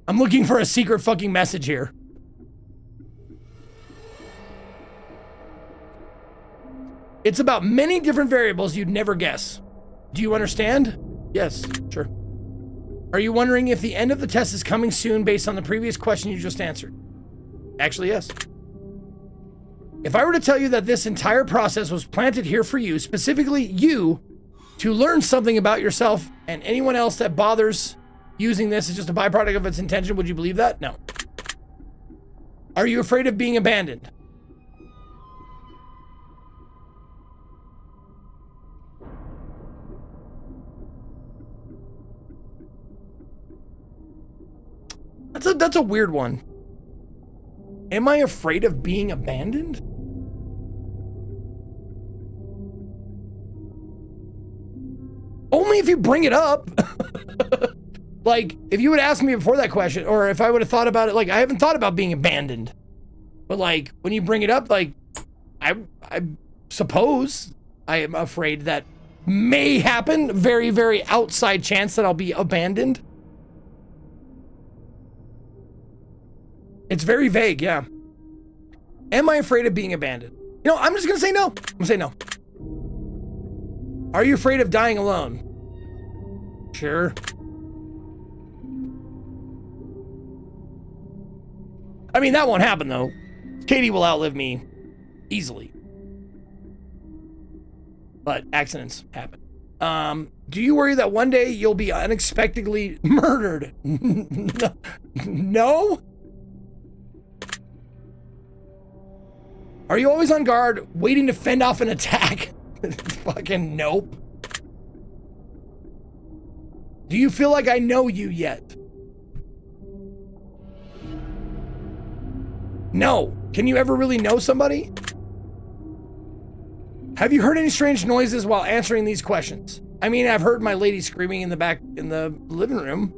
I'm looking for a secret fucking message here. It's about many different variables you'd never guess. Do you understand? Yes, sure. Are you wondering if the end of the test is coming soon based on the previous question you just answered? Actually, yes. If I were to tell you that this entire process was planted here for you, specifically you, to learn something about yourself and anyone else that bothers using this is just a byproduct of its intention, would you believe that? No. Are you afraid of being abandoned? That's a weird one. Am I afraid of being abandoned? Only if you bring it up. Like, if you would ask me before that question, or if I would have thought about it, like, I haven't thought about being abandoned. But, like, when you bring it up, like, I suppose I am afraid that may happen. Very, very outside chance that I'll be abandoned. It's very vague, yeah. Am I afraid of being abandoned? You know, I'm just gonna say no. I'm gonna say no. Are you afraid of dying alone? Sure. I mean, that won't happen, though. Katie will outlive me easily. But accidents happen. Do you worry that one day you'll be unexpectedly murdered? No? Are you always on guard, waiting to fend off an attack? Fucking nope. Do you feel like I know you yet? No. Can you ever really know somebody? Have you heard any strange noises while answering these questions? I mean, I've heard my lady screaming in the back in the living room.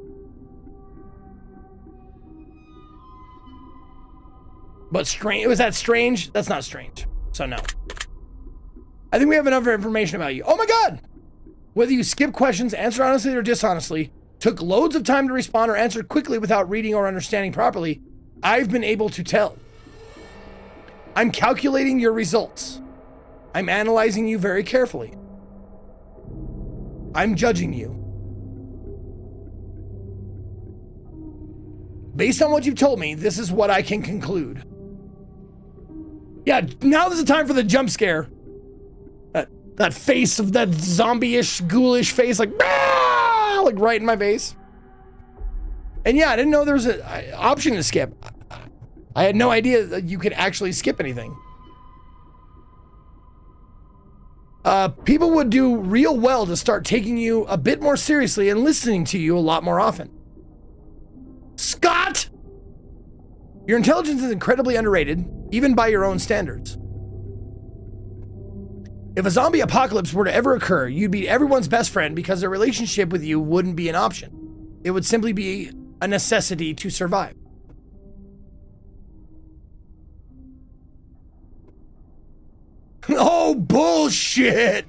But strange, was that strange? That's not strange. So no. I think we have enough information about you. Oh my God! Whether you skip questions, answer honestly or dishonestly, took loads of time to respond, or answered quickly without reading or understanding properly, I've been able to tell. I'm calculating your results. I'm analyzing you very carefully. I'm judging you. Based on what you've told me, this is what I can conclude. Yeah, now is the time for the jump scare. That face of that zombie-ish, ghoulish face, like, "Ah!" like right in my face. And yeah, I didn't know there was an option to skip. I had no idea that you could actually skip anything. People would do real well to start taking you a bit more seriously and listening to you a lot more often. Scott! Your intelligence is incredibly underrated, even by your own standards. If a zombie apocalypse were to ever occur, you'd be everyone's best friend because their relationship with you wouldn't be an option. It would simply be a necessity to survive. Oh, bullshit!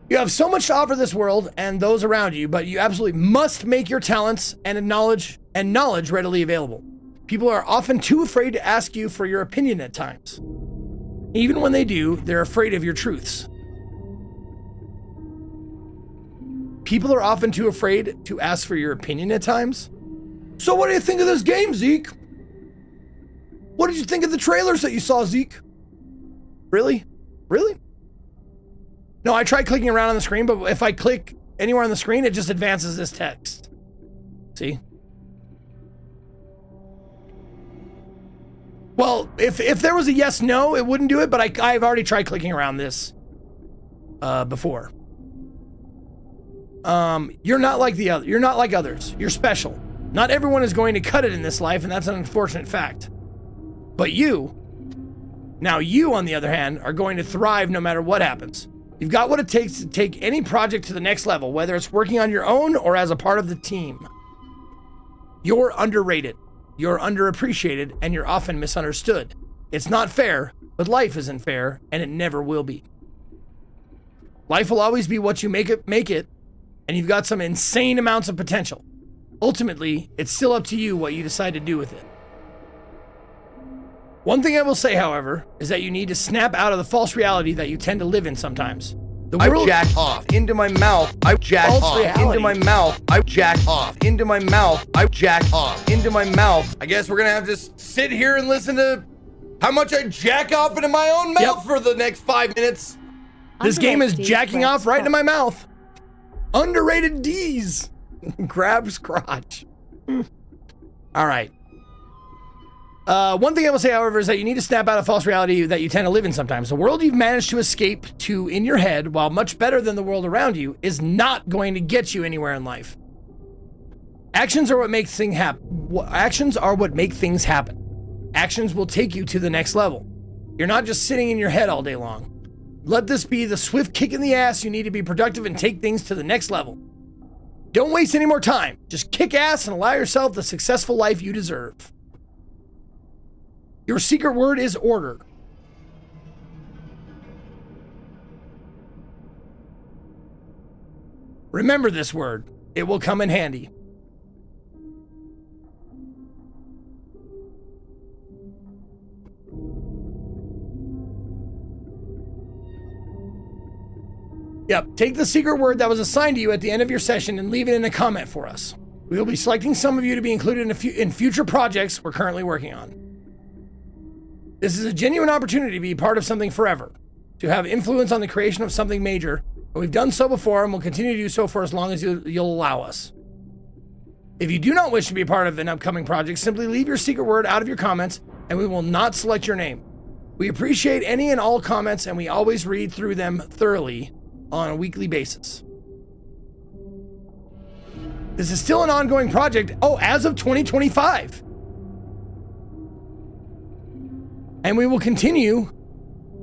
You have so much to offer this world and those around you, but you absolutely must make your talents and knowledge readily available. People are often too afraid to ask you for your opinion at times. Even when they do, they're afraid of your truths. People are often too afraid to ask for your opinion at times. So what do you think of this game, Zeke? What did you think of the trailers that you saw, Zeke? Really? Really? No, I tried clicking around on the screen, but if I click anywhere on the screen, it just advances this text. See? Well, if there was a yes, no, it wouldn't do it, but I've already tried clicking around this before. You're not like you're not like others. You're special. Not everyone is going to cut it in this life, and that's an unfortunate fact. But you, on the other hand, are going to thrive no matter what happens. You've got what it takes to take any project to the next level, whether it's working on your own or as a part of the team. You're underrated. You're underappreciated, and you're often misunderstood. It's not fair, but life isn't fair, and it never will be. Life will always be what you make it, and you've got some insane amounts of potential. Ultimately, it's still up to you what you decide to do with it. One thing I will say, however, is that you need to snap out of the false reality that you tend to live in sometimes. The world— I jack off into my mouth. I jack False off reality. into my mouth. I jack off into my mouth. I jack off into my mouth. I guess we're gonna have to sit here and listen to how much I jack off into my own mouth for the next 5 minutes. This game is Underrated jacking D's off right into grabs my mouth. Underrated D's. Grabs crotch. All right. One thing I will say, however, is that you need to snap out of false reality that you tend to live in sometimes. The world you've managed to escape to in your head, while much better than the world around you, is not going to get you anywhere in life. Actions are what make things happen. Actions are what make things happen. Actions will take you to the next level. You're not just sitting in your head all day long. Let this be the swift kick in the ass you need to be productive and take things to the next level. Don't waste any more time. Just kick ass and allow yourself the successful life you deserve. Your secret word is order. Remember this word. It will come in handy. Yep, take the secret word that was assigned to you at the end of your session and leave it in a comment for us. We will be selecting some of you to be included in future projects we're currently working on. This is a genuine opportunity to be part of something forever, to have influence on the creation of something major, and we've done so before and will continue to do so for as long as you'll allow us. If you do not wish to be a part of an upcoming project, simply leave your secret word out of your comments and we will not select your name. We appreciate any and all comments and we always read through them thoroughly on a weekly basis. This is still an ongoing project, as of 2025. And we will continue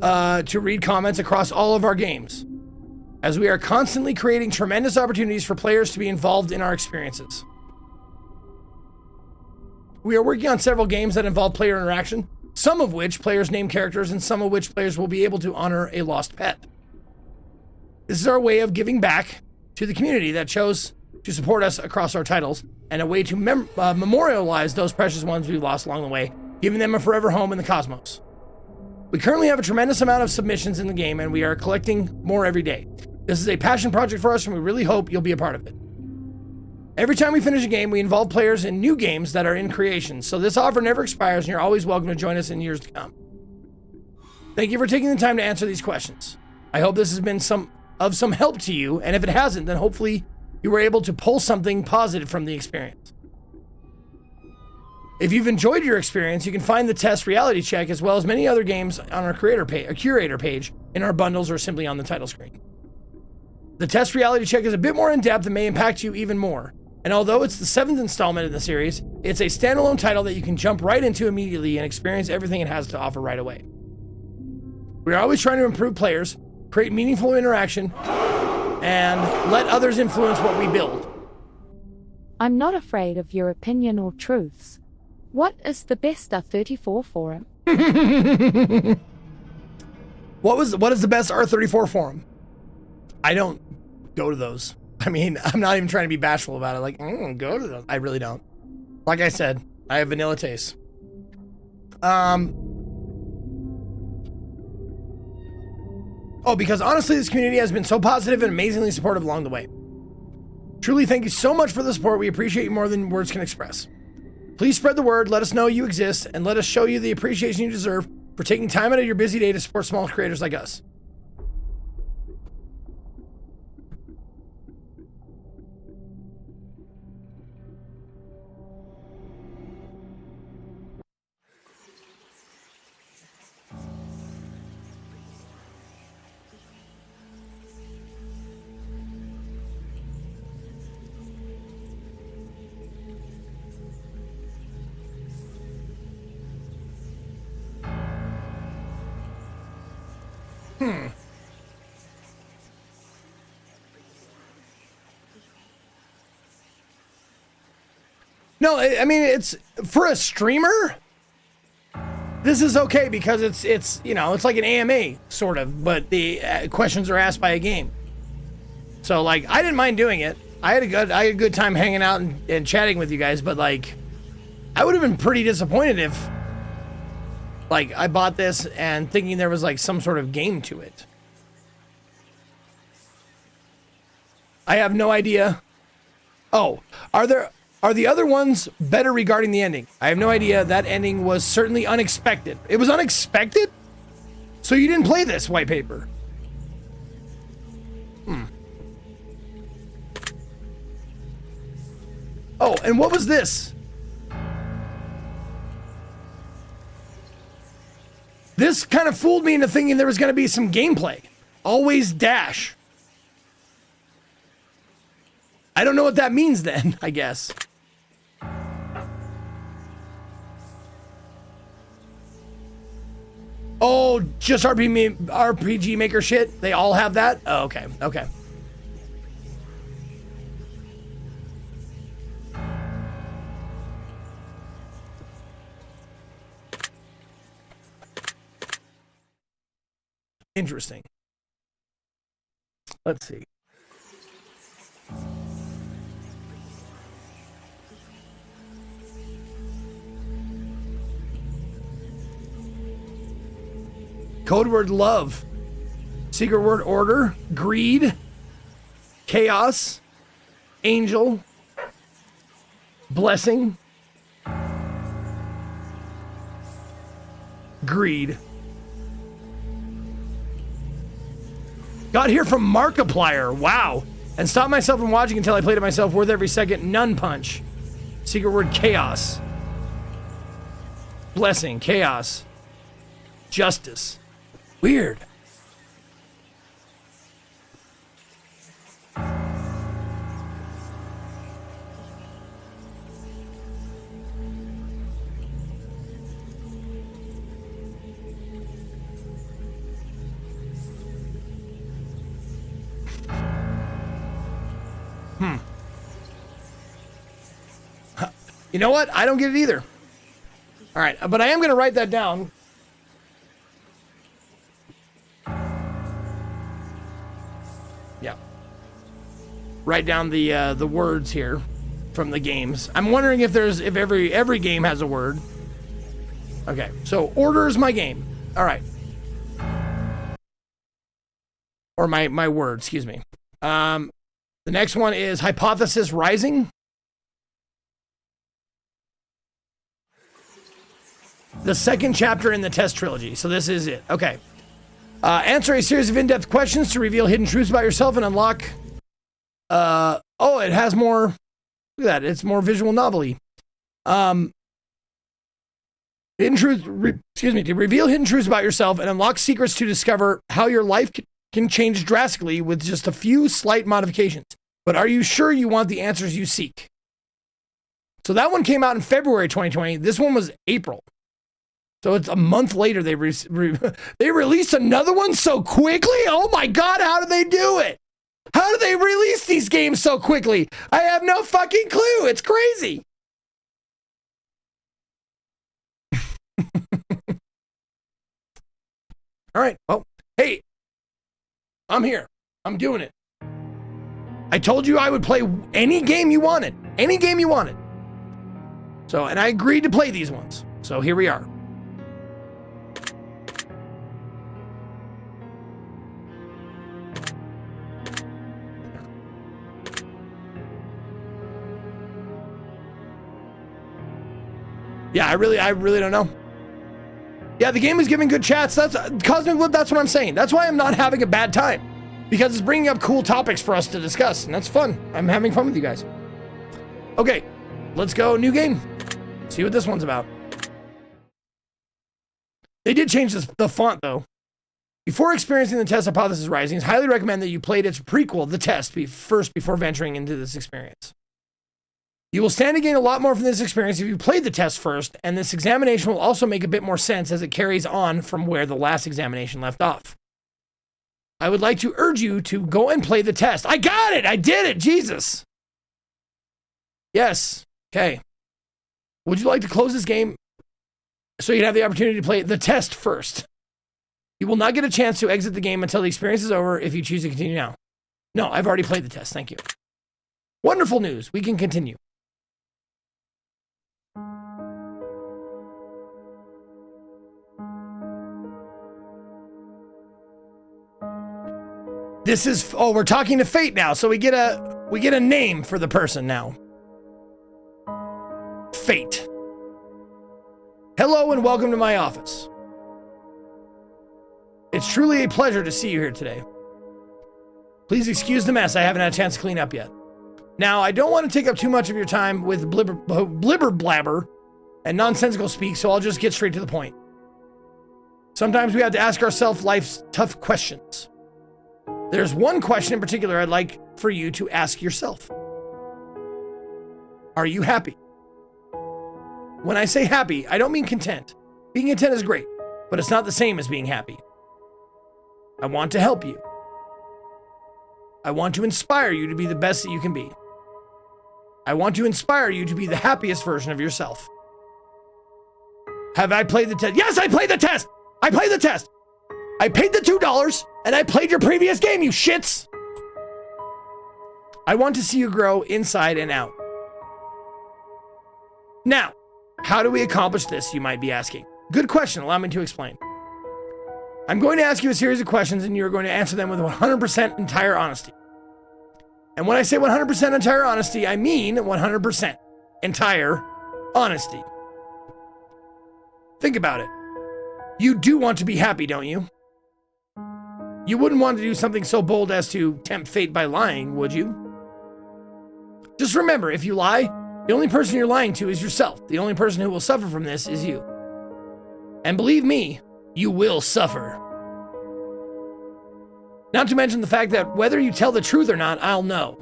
to read comments across all of our games, as we are constantly creating tremendous opportunities for players to be involved in our experiences. We are working on several games that involve player interaction, some of which players name characters and some of which players will be able to honor a lost pet. This is our way of giving back to the community that chose to support us across our titles, and a way to memorialize those precious ones we've lost along the way, giving them a forever home in the cosmos. We currently have a tremendous amount of submissions in the game, and we are collecting more every day. This is a passion project for us, and we really hope you'll be a part of it. Every time we finish a game, we involve players in new games that are in creation, so this offer never expires, and you're always welcome to join us in years to come. Thank you for taking the time to answer these questions. I hope this has been some help to you, and if it hasn't, then hopefully you were able to pull something positive from the experience. If you've enjoyed your experience, you can find the test reality check as well as many other games on our curator page in our bundles or simply on the title screen. The test reality check is a bit more in depth and may impact you even more. And although it's the 7th installment in the series, it's a standalone title that you can jump right into immediately and experience everything it has to offer right away. We are always trying to improve players, create meaningful interaction, and let others influence what we build. I'm not afraid of your opinion or truths. What is the best R34 forum? What is the best R34 forum? I don't go to those. I mean, I'm not even trying to be bashful about it. Like, go to those. I really don't. Like I said, I have vanilla taste. Oh, because honestly, this community has been so positive and amazingly supportive along the way. Truly, thank you so much for the support. We appreciate you more than words can express. Please spread the word, let us know you exist, and let us show you the appreciation you deserve for taking time out of your busy day to support small creators like us. No, I mean, it's for a streamer. This is okay because it's you know, it's like an AMA sort of, but the questions are asked by a game. So like, I didn't mind doing it. I had a good time hanging out and chatting with you guys, but like, I would have been pretty disappointed if like I bought this and thinking there was like some sort of game to it. I have no idea. Oh, are the other ones better regarding the ending? I have no idea. That ending was certainly unexpected. It was unexpected? So you didn't play this, White Paper? Oh, and what was this? This kind of fooled me into thinking there was going to be some gameplay. Always dash. I don't know what that means then, I guess. Oh, just RPG Maker shit? They all have that? Oh, okay, okay. Interesting. Let's see. Code word love. Secret word order. Greed. Chaos. Angel. Blessing. Greed. Got here from Markiplier. Wow. And stopped myself from watching until I played it myself. Worth every second. None punch. Secret word chaos. Blessing. Chaos. Justice. Weird. You know what? I don't get it either. All right, but I am going to write that down. Yeah. Write down the words here from the games. I'm wondering if every game has a word. Okay, so order is my game. All right. or my word, excuse me. The next one is hypothesis rising. The second chapter in the test trilogy. So this is it. Okay. Answer a series of in-depth questions to reveal hidden truths about yourself and unlock. Oh, it has more. Look at that. It's more visual novelty. Hidden truth. To reveal hidden truths about yourself and unlock secrets to discover how your life can change drastically with just a few slight modifications. But are you sure you want the answers you seek? So that one came out in February 2020. This one was April. So it's a month later they released another one so quickly? Oh my God, how do they do it? How do they release these games so quickly? I have no fucking clue. It's crazy. All right. Well, hey, I'm here. I'm doing it. I told you I would play any game you wanted. Any game you wanted. So, and I agreed to play these ones. So here we are. Yeah, I really don't know. Yeah, the game is giving good chats. That's Cosmic Blip. That's what I'm saying. That's why I'm not having a bad time, because it's bringing up cool topics for us to discuss, and that's fun. I'm having fun with you guys. Okay, let's go. New game. See what this one's about. They did change the font though. Before experiencing the test Hypothesis Rising, it's highly recommend that you played its prequel, The Test, first before venturing into this experience. You will stand to gain a lot more from this experience if you played the test first, and this examination will also make a bit more sense as it carries on from where the last examination left off. I would like to urge you to go and play the test. I got it! I did it! Jesus! Yes. Okay. Would you like to close this game so you'd have the opportunity to play the test first? You will not get a chance to exit the game until the experience is over if you choose to continue now. No, I've already played the test. Thank you. Wonderful news. We can continue. This is, oh, we're talking to Fate now, so we get a name for the person now. Fate. Hello and welcome to my office. It's truly a pleasure to see you here today. Please excuse the mess I haven't had a chance to clean up yet. Now, I don't want to take up too much of your time with blibber blabber and nonsensical speak, so I'll just get straight to the point. Sometimes we have to ask ourselves life's tough questions. There's one question in particular I'd like for you to ask yourself. Are you happy? When I say happy, I don't mean content. Being content is great, but it's not the same as being happy. I want to help you. I want to inspire you to be the best that you can be. I want to inspire you to be the happiest version of yourself. Have I played the test? Yes, I played the test! I played the test! I paid the $2 and I played your previous game, you shits! I want to see you grow inside and out. Now, how do we accomplish this, you might be asking? Good question, allow me to explain. I'm going to ask you a series of questions and you're going to answer them with 100% entire honesty. And when I say 100% entire honesty, I mean 100% entire honesty. Think about it. You do want to be happy, don't you? You wouldn't want to do something so bold as to tempt fate by lying, would you? Just remember, if you lie, the only person you're lying to is yourself. The only person who will suffer from this is you. And believe me, you will suffer. Not to mention the fact that whether you tell the truth or not, I'll know.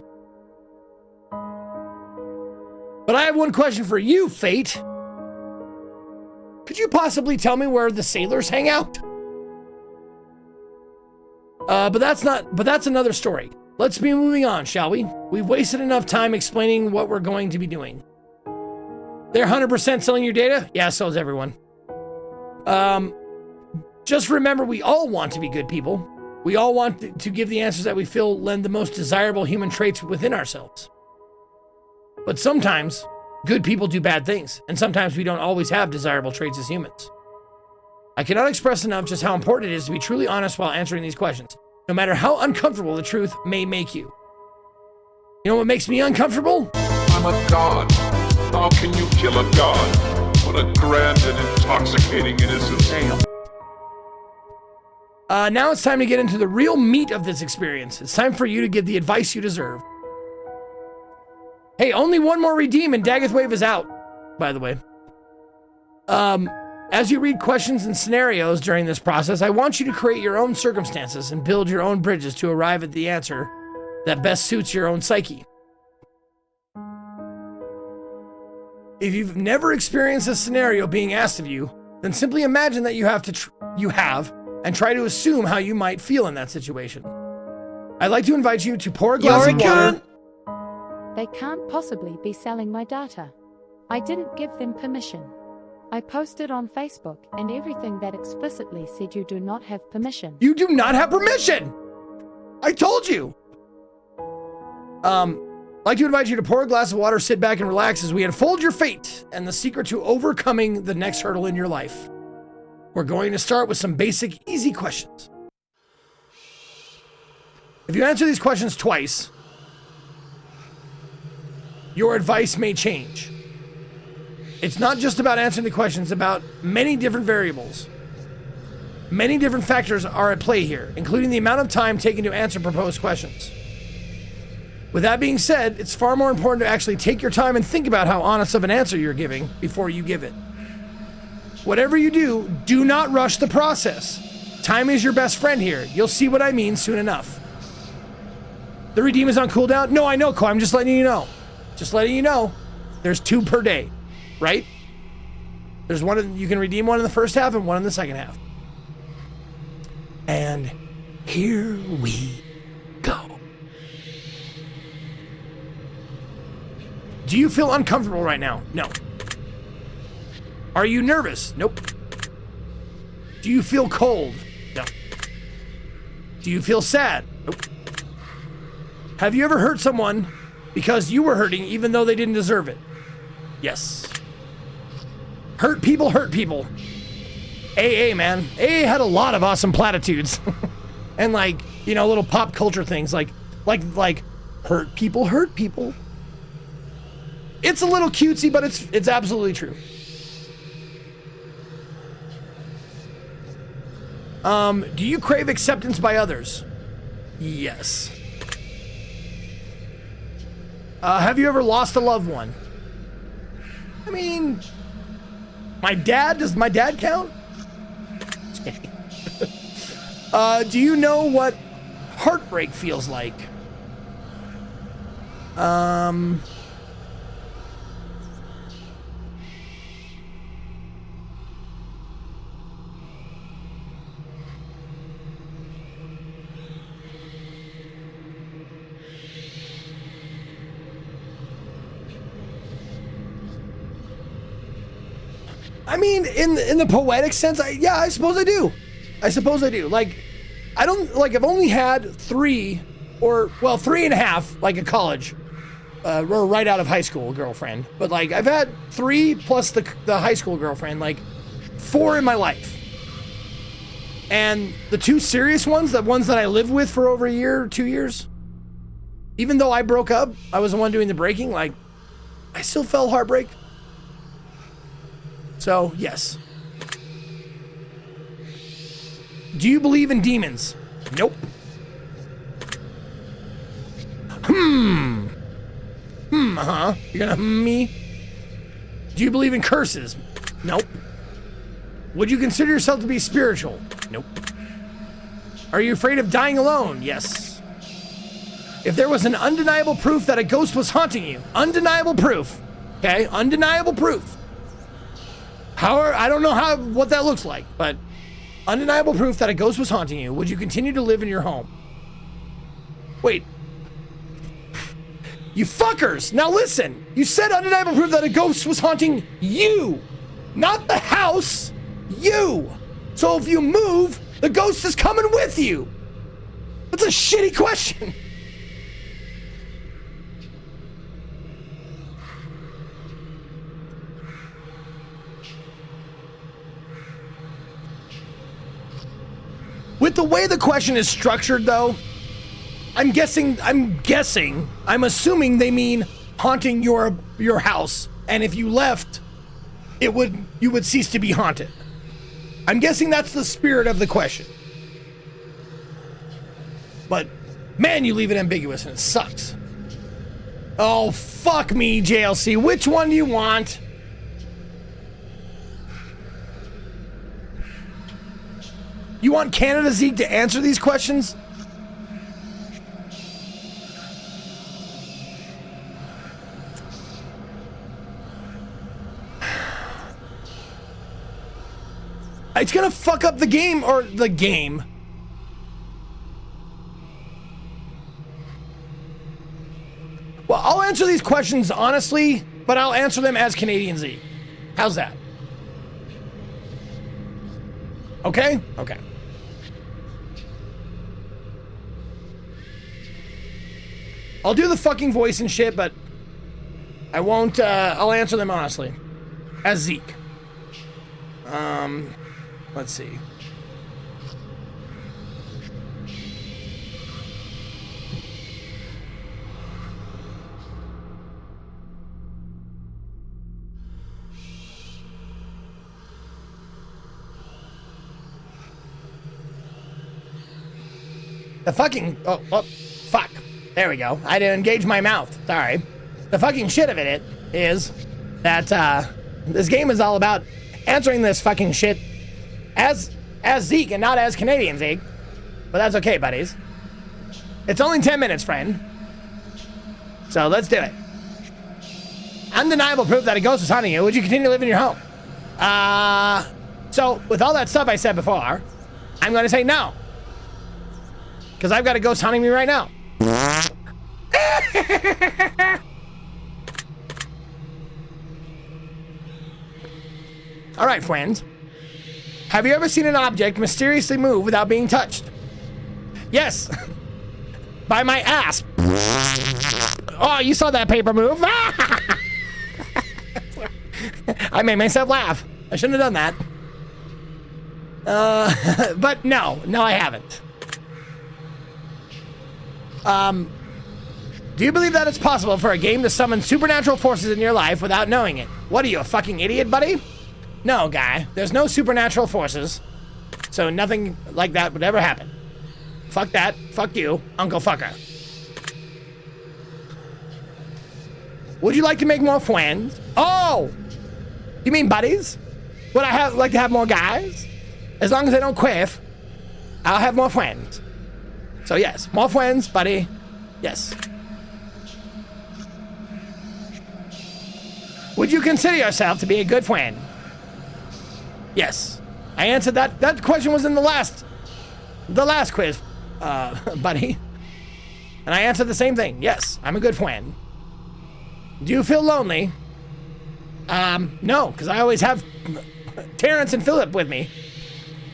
But I have one question for you, Fate. Could you possibly tell me where the sailors hang out? But that's another story. Let's be moving on, shall we? We've wasted enough time explaining what we're going to be doing. They're 100% selling your data? Yeah, so is everyone. Just remember, we all want to be good people. We all want to give the answers that we feel lend the most desirable human traits within ourselves. But sometimes, good people do bad things, and sometimes we don't always have desirable traits as humans. I cannot express enough just how important it is to be truly honest while answering these questions. no matter how uncomfortable the truth may make you. You know what makes me uncomfortable? I'm a god. How can you kill a god? What a grand and intoxicating innocence. There you go. Now it's time to get into the real meat of this experience. It's time for you to get the advice you deserve. Hey, only one more redeem and Daggeth Wave is out, by the way. As you read questions and scenarios during this process, I want you to create your own circumstances and build your own bridges to arrive at the answer that best suits your own psyche. If you've never experienced a scenario being asked of you, then simply imagine that you have and try to assume how you might feel in that situation. I'd like to invite you to pour a glass of water. They can't possibly be selling my data. I didn't give them permission. I posted on Facebook and everything that explicitly said you do not have permission. You do not have permission! I told you! I'd like to invite you to pour a glass of water, sit back and relax as we unfold your fate and the secret to overcoming the next hurdle in your life. We're going to start with some basic, easy questions. If you answer these questions twice, your advice may change. It's not just about answering the questions, it's about many different variables. Many different factors are at play here, including the amount of time taken to answer proposed questions. With that being said, it's far more important to actually take your time and think about how honest of an answer you're giving before you give it. Whatever you do, do not rush the process. Time is your best friend here. You'll see what I mean soon enough. The redeem is on cooldown? No, I know, Ko. I'm just letting you know. Just letting you know. There's 2 per day, right? There's one, you can redeem one in the first half and one in the second half. And here we go. Do you feel uncomfortable right now? No. Are you nervous? Nope. Do you feel cold? No. Do you feel sad? Nope. Have you ever hurt someone because you were hurting even though they didn't deserve it? Yes. Hurt people hurt people. AA, man. AA had a lot of awesome platitudes. And like, you know, little pop culture things like hurt people hurt people. It's a little cutesy, but it's absolutely true. Do you crave acceptance by others? Yes. Have you ever lost a loved one? I mean, does my dad count? Do you know what heartbreak feels like? I mean, in the poetic sense, I suppose I do. Like, I've only had 3 and a half, like a college, or right out of high school girlfriend. But like, I've had 3 plus the high school girlfriend, like 4 in my life. And the 2 serious ones, the ones that I lived with for over a year, 2 years, even though I broke up, I was the one doing the breaking, like, I still felt heartbreak. So, yes. Do you believe in demons? Nope. You're gonna me? Do you believe in curses? Nope. Would you consider yourself to be spiritual? Nope. Are you afraid of dying alone? Yes. If there was an undeniable proof that a ghost was haunting you, undeniable proof, okay? Undeniable proof. I don't know what that looks like, but undeniable proof that a ghost was haunting you, would you continue to live in your home? Wait. You fuckers! Now listen! You said undeniable proof that a ghost was haunting you! Not the house! You! So if you move, the ghost is coming with you! That's a shitty question! With the way the question is structured, though, I'm assuming they mean haunting your house, and if you left, you would cease to be haunted. I'm guessing that's the spirit of the question. But man, you leave it ambiguous and it sucks. Oh, fuck me, JLC. Which one do you want? You want Canada Zeke to answer these questions? It's gonna fuck up the game, or the game. Well, I'll answer these questions honestly, but I'll answer them as Canadian Zeke. How's that? Okay? Okay. I'll do the fucking voice and shit, but I won't, I'll answer them honestly. As Zeke. Let's see. The fucking, oh, fuck. There we go. I didn't engage my mouth. Sorry. The fucking shit of it is that, this game is all about answering this fucking shit as Zeke and not as Canadian Zeke. But that's okay, buddies. It's only 10 minutes, friend. So let's do it. Undeniable proof that a ghost is haunting you. Would you continue to live in your home? So with all that stuff I said before, I'm going to say no. Because I've got a ghost haunting me right now. All right, friends. Have you ever seen an object mysteriously move without being touched? Yes. By my ass. Oh, you saw that paper move. I made myself laugh. I shouldn't have done that. But no, I haven't. Do you believe that it's possible for a game to summon supernatural forces in your life without knowing it? What are you, a fucking idiot, buddy? No, guy. There's no supernatural forces, so nothing like that would ever happen. Fuck that. Fuck you, Uncle Fucker. Would you like to make more friends? Oh! You mean buddies? Would I like to have more guys? As long as they don't quiff, I'll have more friends. So yes, more friends, buddy. Yes. Would you consider yourself to be a good friend? Yes. I answered that. That question was in the last quiz, buddy. And I answered the same thing. Yes, I'm a good friend. Do you feel lonely? No, because I always have Terrence and Philip with me.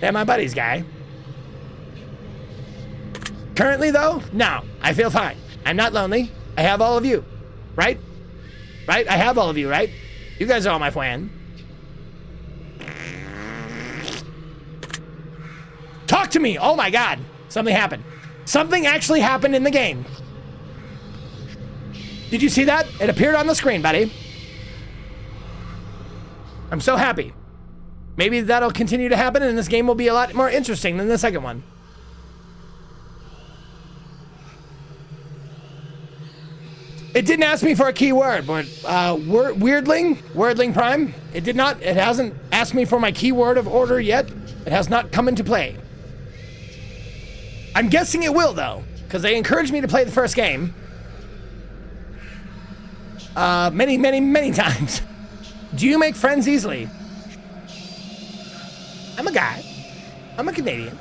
They're my buddies, guy. Currently, though, no, I feel fine. I'm not lonely. I have all of you, right? Right? I have all of you, right? You guys are all my friends. Talk to me! Oh my god! Something happened. Something actually happened in the game. Did you see that? It appeared on the screen, buddy. I'm so happy. Maybe that'll continue to happen and this game will be a lot more interesting than the second one. It didn't ask me for a keyword, but Weirdling Prime, it hasn't asked me for my keyword of order yet. It has not come into play. I'm guessing it will, though, because they encouraged me to play the first game. Many times. Do you make friends easily? I'm a guy. I'm a Canadian.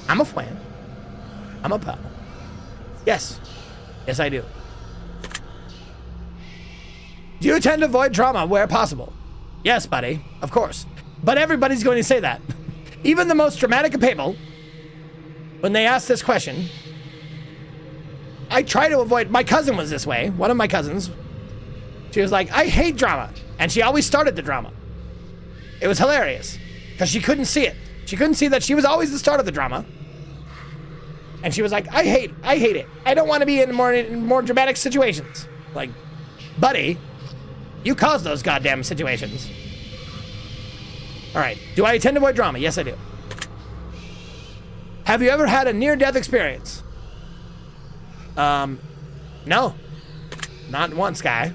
I'm a friend. I'm a pal. Yes. Yes, I do. Do you tend to avoid drama where possible? Yes, buddy. Of course. But everybody's going to say that. Even the most dramatic of people, when they ask this question, I try to avoid. My cousin was this way. One of my cousins. She was like, I hate drama. And she always started the drama. It was hilarious. Because she couldn't see it. She couldn't see that she was always the start of the drama. And she was like, I hate it. I don't want to be in more dramatic situations. Like, buddy, you caused those goddamn situations. All right, do I tend to avoid drama? Yes, I do. Have you ever had a near-death experience? No. Not once, guy.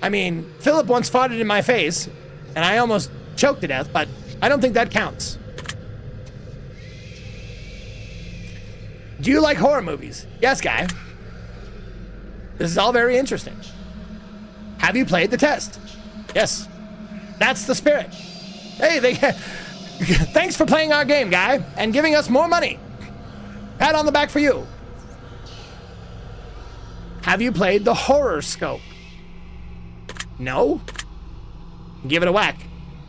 I mean, Philip once farted in my face, and I almost choked to death, but I don't think that counts. Do you like horror movies? Yes, guy. This is all very interesting. Have you played the test? Yes. That's the spirit. Hey, thanks for playing our game, guy, and giving us more money. Pat on the back for you. Have you played the horror scope? No? Give it a whack.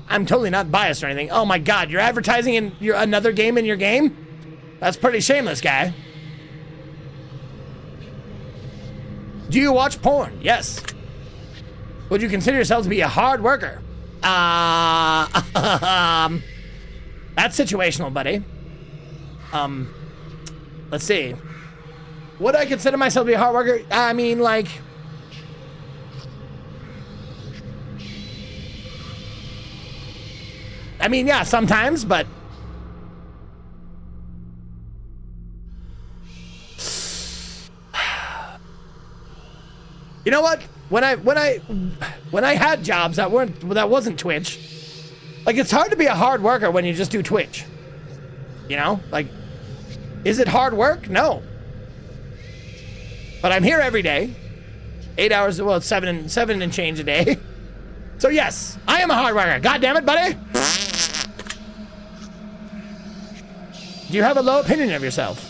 I'm totally not biased or anything. Oh my God, you're advertising in another game in your game? That's pretty shameless, guy. Do you watch porn? Yes. Would you consider yourself to be a hard worker? That's situational, buddy. Let's see. Would I consider myself to be a hard worker? I mean, like... yeah, sometimes, but... You know what? When I had jobs that wasn't Twitch, like, it's hard to be a hard worker when you just do Twitch. You know? Like, is it hard work? No. But I'm here every day. 8 hours, well, seven and change a day. So yes, I am a hard worker. God damn it, buddy. Do you have a low opinion of yourself?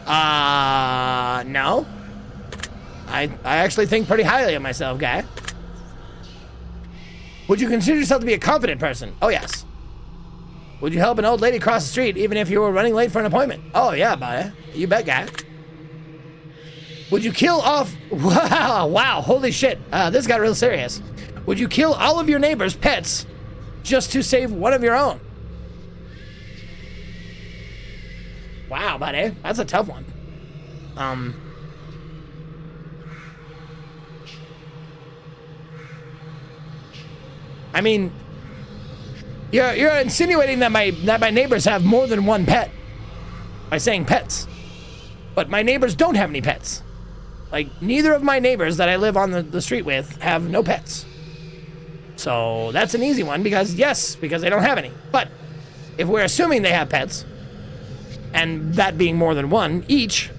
No. I actually think pretty highly of myself, guy. Would you consider yourself to be a confident person? Oh, yes. Would you help an old lady cross the street even if you were running late for an appointment? Oh, yeah, buddy. You bet, guy. Would you kill off... Wow, holy shit. This got real serious. Would you kill all of your neighbors' pets just to save one of your own? Wow, buddy. That's a tough one. I mean, you're insinuating that my neighbors have more than one pet by saying pets. But my neighbors don't have any pets. Like, neither of my neighbors that I live on the street with have no pets. So that's an easy one because they don't have any. But if we're assuming they have pets, and that being more than one each,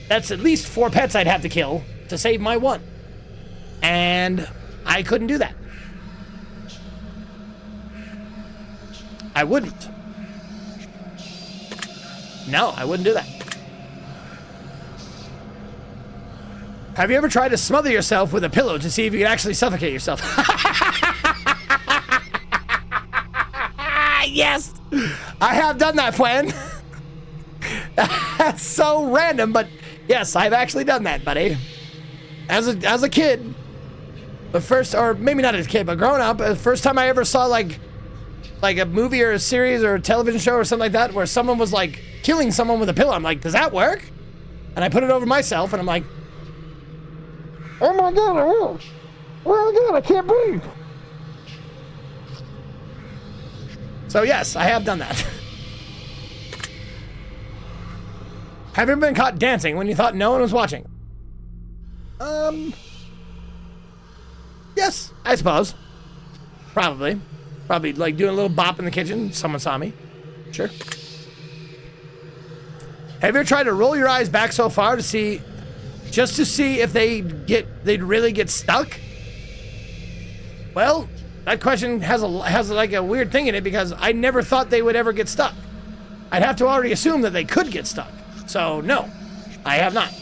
that's at least 4 pets I'd have to kill to save my one. And I couldn't do that. I wouldn't. No, I wouldn't do that. Have you ever tried to smother yourself with a pillow to see if you could actually suffocate yourself? Yes! I have done that, Flan. That's so random, but yes, I've actually done that, buddy. As a kid, the first, or maybe not as a kid, but growing up, the first time I ever saw like a movie or a series or a television show or something like that where someone was like killing someone with a pillow, I'm like, does that work? And I put it over myself and I'm like, oh my God, I will. Oh my God, I can't breathe. So yes, I have done that. Have you ever been caught dancing when you thought no one was watching? Yes, I suppose. Probably like doing a little bop in the kitchen. Someone saw me. Sure. Have you ever tried to roll your eyes back so far just to see if they'd really get stuck? Well, that question has like a weird thing in it because I never thought they would ever get stuck. I'd have to already assume that they could get stuck. So no, I have not.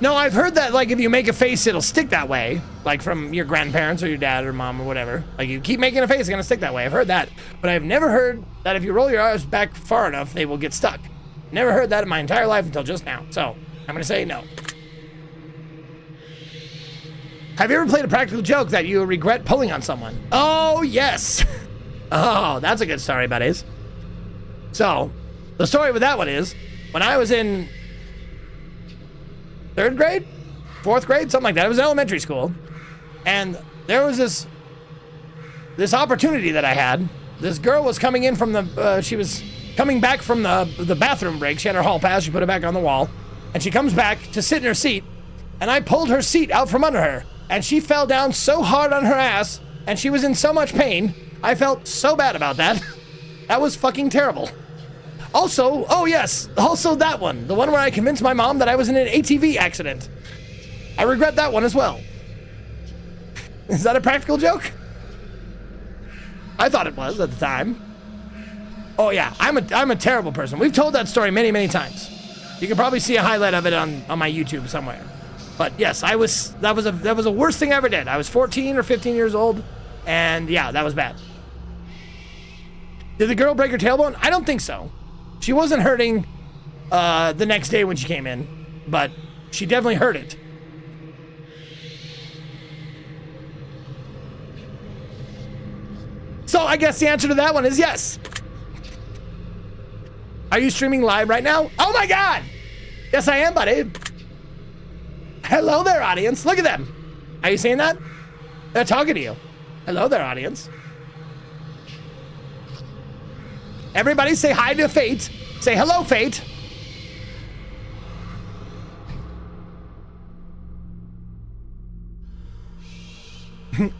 No, I've heard that like if you make a face, it'll stick that way. Like from your grandparents or your dad or mom or whatever. Like you keep making a face, it's gonna stick that way. I've heard that. But I've never heard that if you roll your eyes back far enough, they will get stuck. Never heard that in my entire life until just now. So I'm gonna say no. Have you ever played a practical joke that you regret pulling on someone? Oh, yes. Oh, that's a good story, buddies. So, the story with that one is, when I was in 3rd grade, 4th grade, something like that. It was elementary school. And there was this opportunity that I had. This girl was coming in from she was coming back from the bathroom break. She had her hall pass. She put it back on the wall. And she comes back to sit in her seat. And I pulled her seat out from under her. And she fell down so hard on her ass. And she was in so much pain. I felt so bad about that. That was fucking terrible. Also, oh yes, also that one. The one where I convinced my mom that I was in an ATV accident. I regret that one as well. Is that a practical joke? I thought it was at the time. Oh yeah, I'm a terrible person. We've told that story many, many times. You can probably see a highlight of it on my YouTube somewhere. But yes, that was the worst thing I ever did. I was 14 or 15 years old, and yeah, that was bad. Did the girl break her tailbone? I don't think so. She wasn't hurting the next day when she came in, but she definitely hurt it. So I guess the answer to that one is yes. Are you streaming live right now? Oh my God! Yes, I am, buddy. Hello there, audience. Look at them. Are you seeing that? They're talking to you. Hello there, audience. Everybody say hi to Fate. Say hello, Fate.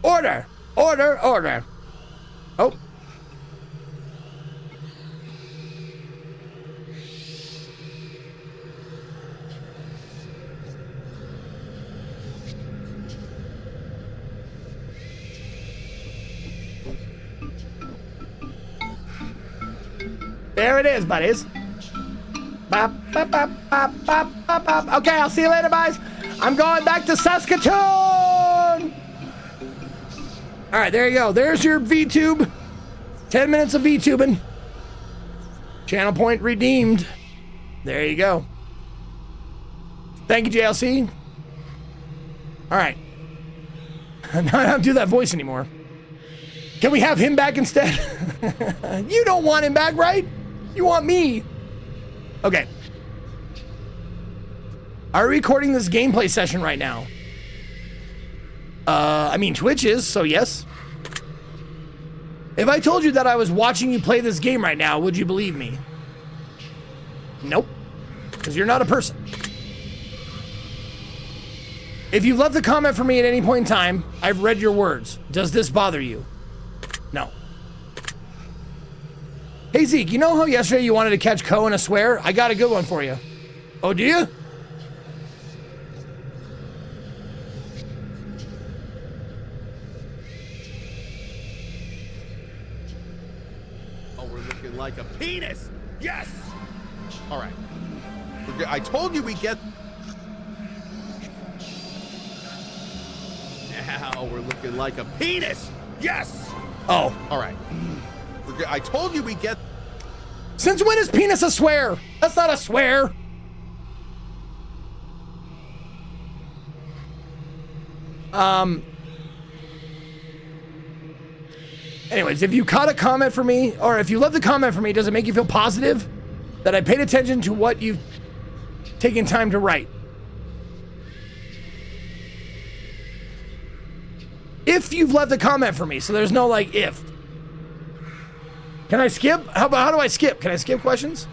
Order. Order, order. Oh. There it is, buddies. Bop, bop, bop, bop, bop, bop, bop. Okay, I'll see you later, guys. I'm going back to Saskatoon. All right, there you go. There's your VTube. 10 minutes of VTubing. Channel point redeemed. There you go. Thank you, JLC. All right. Now I don't do that voice anymore. Can we have him back instead? You don't want him back, right? You want me. Okay. Are we recording this gameplay session right now? I mean, Twitch is, so yes. If I told you that I was watching you play this game right now, would you believe me? Nope. Because you're not a person. If you've left a comment for me at any point in time, I've read your words. Does this bother you? No. Hey Zeke, you know how yesterday you wanted to catch Ko in a swear? I got a good one for you. Oh, do you? Oh, we're looking like a penis. Yes. All right. I told you we get. Now we're looking like a penis. Yes. Oh. All right. I told you we get. Since when is penis a swear? That's not a swear. Anyways, if you caught a comment for me, or if you left a comment for me, does it make you feel positive that I paid attention to what you've taken time to write? If you've left a comment for me, so there's no like if. Can I skip? How do I skip? Can I skip questions?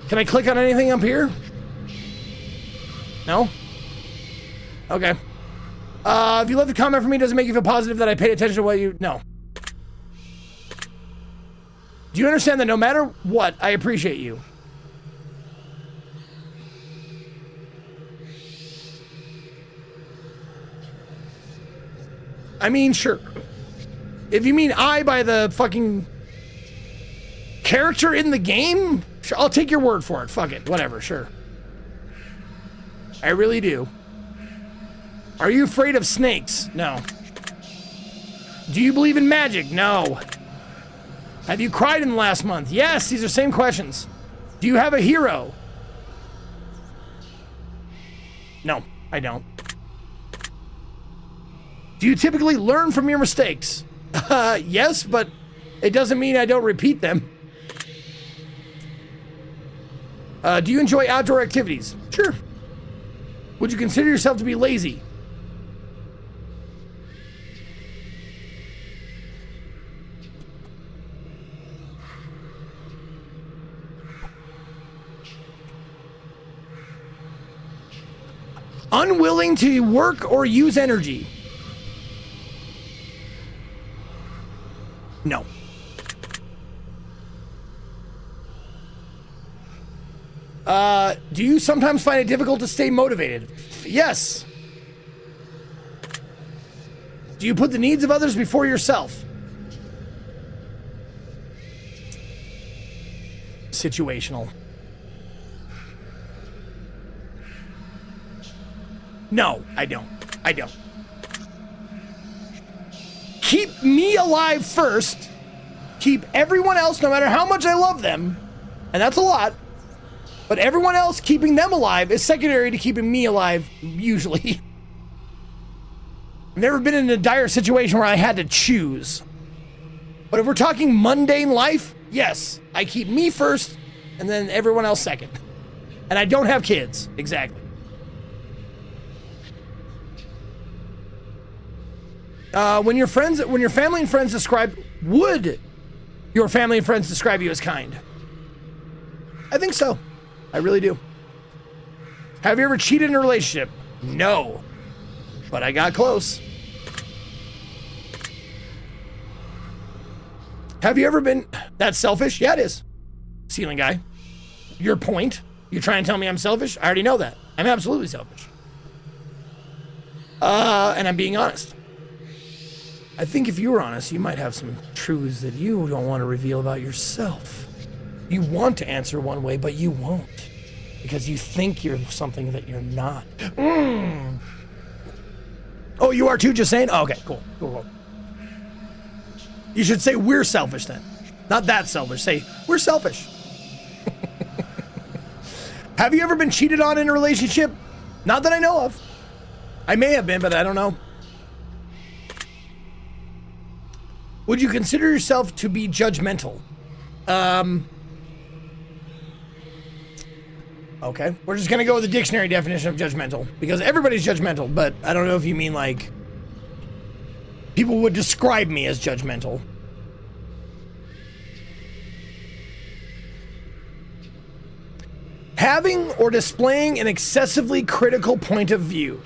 Can I click on anything up here? No? Okay. If you left a comment for me, does it make you feel positive that I paid attention to what you... No. Do you understand that no matter what, I appreciate you? I mean, sure. If you mean I by the fucking character in the game, sure, I'll take your word for it. Fuck it. Whatever, sure. I really do. Are you afraid of snakes? No. Do you believe in magic? No. Have you cried in the last month? Yes, these are same questions. Do you have a hero? No, I don't. Do you typically learn from your mistakes? Yes, but it doesn't mean I don't repeat them. Do you enjoy outdoor activities? Sure. Would you consider yourself to be lazy? Unwilling to work or use energy? No. Do you sometimes find it difficult to stay motivated? Yes. Do you put the needs of others before yourself? Situational. No, I don't. I don't. Keep me alive first. Keep everyone else, no matter how much I love them, and that's a lot, but everyone else, keeping them alive is secondary to keeping me alive, usually. I've never been in a dire situation where I had to choose. But if we're talking mundane life, yes, I keep me first and then everyone else second. And I don't have kids, exactly. When your family and friends would your family and friends describe you as kind? I think so. I really do. Have you ever cheated in a relationship? No. But I got close. Have you ever been that selfish? Yeah, it is. Ceiling guy. Your point? You're trying to tell me I'm selfish? I already know that. I'm absolutely selfish. And I'm being honest. I think if you were honest, you might have some truths that you don't want to reveal about yourself. You want to answer one way, but you won't. Because you think you're something that you're not. Oh, you are too, just saying? Oh, okay, cool. You should say we're selfish then. Not that selfish. Say, we're selfish. Have you ever been cheated on in a relationship? Not that I know of. I may have been, but I don't know. Would you consider yourself to be judgmental? Okay, we're just gonna go with the dictionary definition of judgmental, because everybody's judgmental, but I don't know if you mean like people would describe me as judgmental. Having or displaying an excessively critical point of view.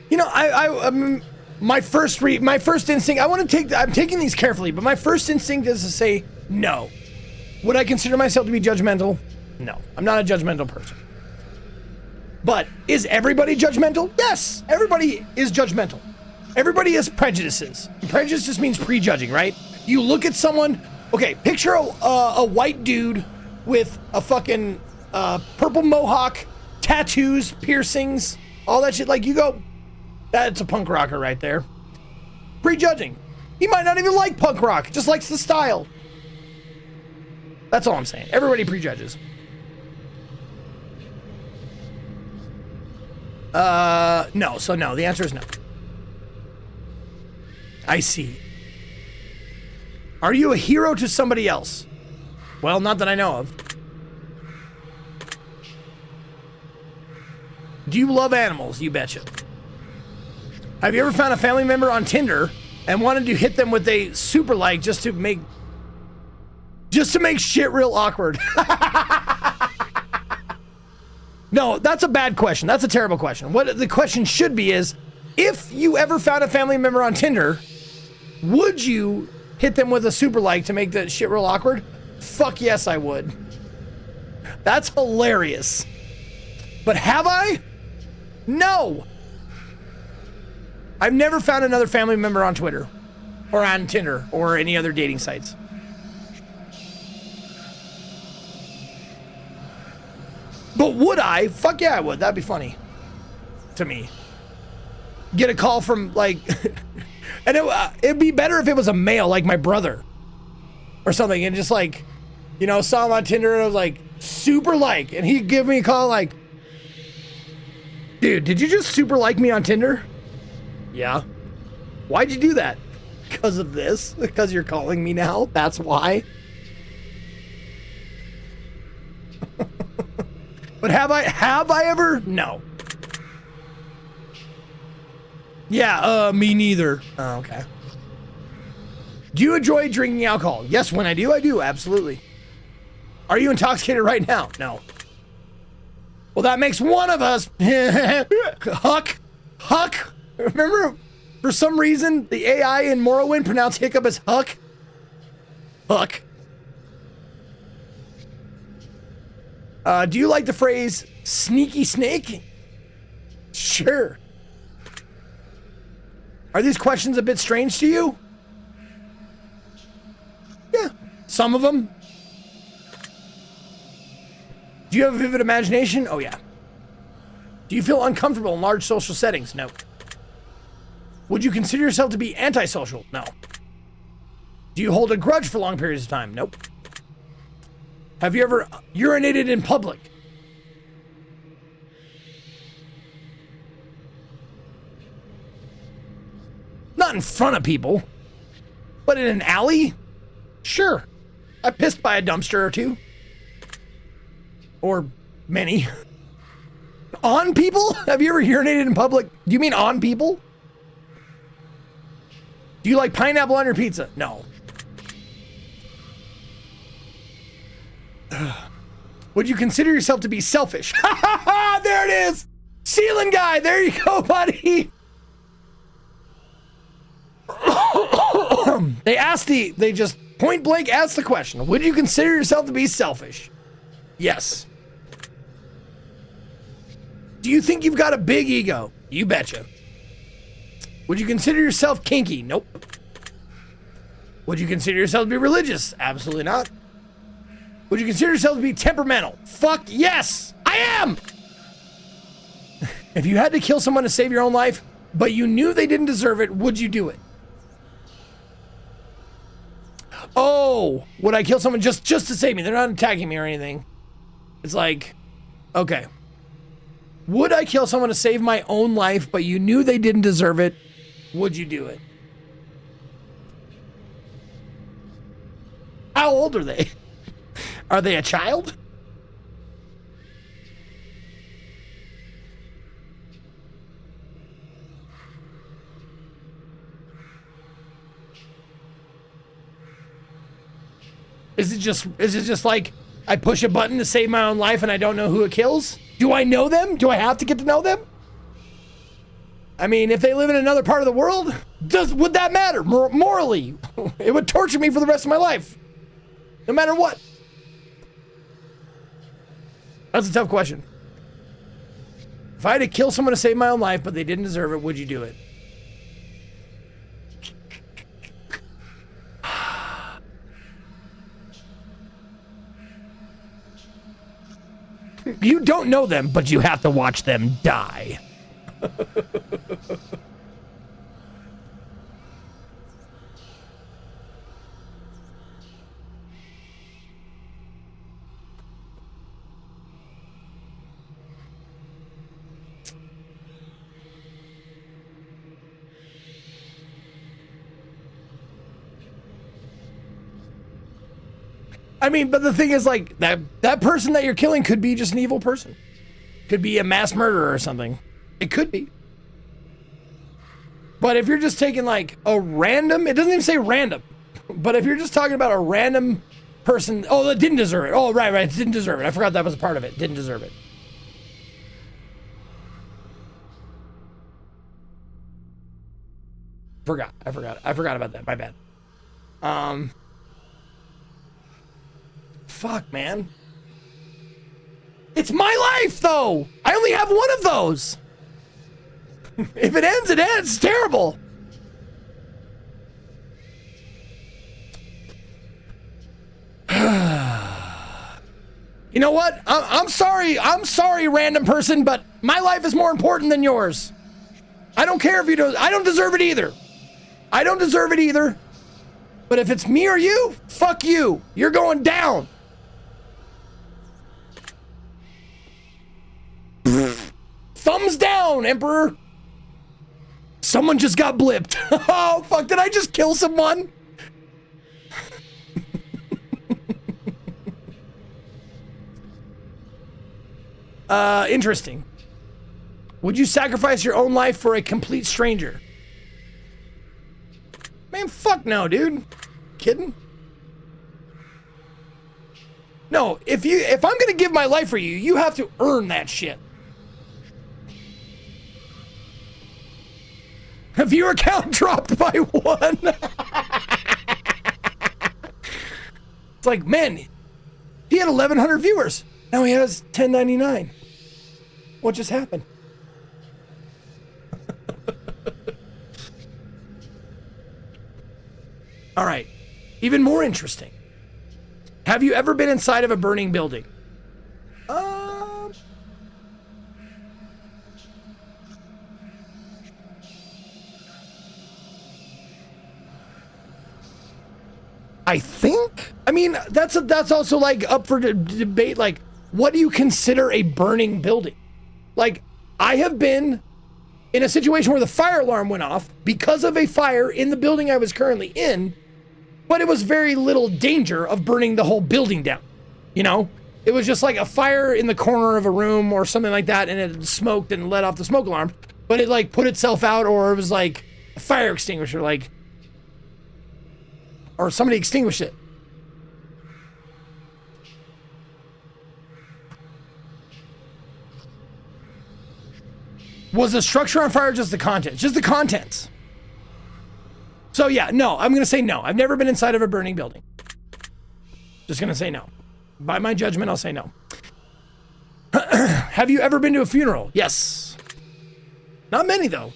You know, my first instinct, I'm taking these carefully, but my first instinct is to say no. Would I consider myself to be judgmental? No, I'm not a judgmental person. But is everybody judgmental? Yes, everybody is judgmental. Everybody has prejudices. Prejudice just means prejudging, right? You look at someone, okay, picture a white dude with a fucking purple mohawk, tattoos, piercings, all that shit. Like, you go, that's a punk rocker right there. Prejudging. He might not even like punk rock, just likes the style. That's all I'm saying. Everybody prejudges. No. So no, the answer is no. I see. Are you a hero to somebody else? Well, not that I know of. Do you love animals? You betcha. Have you ever found a family member on Tinder and wanted to hit them with a super like just to make shit real awkward? No, that's a bad question. That's a terrible question. What the question should be is, if you ever found a family member on Tinder, would you hit them with a super like to make the shit real awkward? Fuck yes, I would. That's hilarious. But have I? No. I've never found another family member on Twitter or on Tinder or any other dating sites. But would I? Fuck yeah, I would. That'd be funny to me. get a call from like, and it'd be better if it was a male, like my brother or something, and just like, you know, saw him on Tinder and I was like, super like, and he'd give me a call like, dude, did you just super like me on Tinder? Yeah. Why'd you do that? Because of this? Because you're calling me now? That's why? But have I ever? No. Yeah, me neither. Oh, okay. Do you enjoy drinking alcohol? Yes, when I do, absolutely. Are you intoxicated right now? No. Well, that makes one of us. Huck. Remember, for some reason, the AI in Morrowind pronounced hiccup as Huck. Huck. Do you like the phrase sneaky snake? Sure. Are these questions a bit strange to you? Yeah, some of them. Do you have a vivid imagination? Oh, yeah. Do you feel uncomfortable in large social settings? No. Would you consider yourself to be antisocial? No. Do you hold a grudge for long periods of time? Nope. Have you ever urinated in public? Not in front of people, but in an alley? Sure. I pissed by a dumpster or two. Or many. On people? Have you ever urinated in public? Do you mean on people? Do you like pineapple on your pizza? No. Would you consider yourself to be selfish? There it is! Ceiling guy, there you go, buddy! They just point blank asked the question, would you consider yourself to be selfish? Yes. Do you think you've got a big ego? You betcha. Would you consider yourself kinky? Nope. Would you consider yourself to be religious? Absolutely not. Would you consider yourself to be temperamental? Fuck yes, I am! If you had to kill someone to save your own life, but you knew they didn't deserve it, would you do it? Oh, would I kill someone just to save me? They're not attacking me or anything. It's like, okay. Would I kill someone to save my own life, but you knew they didn't deserve it? Would you do it? How old are they? Are they a child? Is it just like I push a button to save my own life and I don't know who it kills? Do I know them? Do I have to get to know them? I mean, if they live in another part of the world, would that matter morally? It would torture me for the rest of my life, no matter what. That's a tough question. If I had to kill someone to save my own life, but they didn't deserve it, would you do it? You don't know them, but you have to watch them die. I mean, but the thing is, like, that person that you're killing could be just an evil person. Could be a mass murderer or something. It could be. But if you're just taking, like, a random, it doesn't even say random. But if you're just talking about a random person, oh, that didn't deserve it. Oh, right, didn't deserve it. I forgot that was a part of it. Didn't deserve it. I forgot about that. My bad. Fuck, man. It's my life, though. I only have one of those. If it ends, it ends. It's terrible. You know what? I'm sorry. I'm sorry, random person, but my life is more important than yours. I don't care if you don't. I don't deserve it either. I don't deserve it either. But if it's me or you, fuck you. You're going down. Thumbs down, Emperor. Someone just got blipped. Oh, fuck. Did I just kill someone? Interesting. Would you sacrifice your own life for a complete stranger? Man, fuck no, dude. Kidding? No, if I'm gonna give my life for you, you have to earn that shit. A viewer count dropped by 1. It's like, man, he had 1,100 viewers. Now he has 1099. What just happened? All right, even more interesting. Have you ever been inside of a burning building? I think. I mean, that's also like up for debate. Like, what do you consider a burning building? Like, I have been in a situation where the fire alarm went off because of a fire in the building I was currently in, but it was very little danger of burning the whole building down. You know, it was just like a fire in the corner of a room or something like that, and it smoked and let off the smoke alarm, but it like put itself out, or it was like a fire extinguisher, like, or somebody extinguished it. Was the structure on fire or just the contents? Just the contents. So yeah, no, I'm gonna say no. I've never been inside of a burning building. Just gonna say no. By my judgment, I'll say no. Have you ever been to a funeral? Yes. Not many though.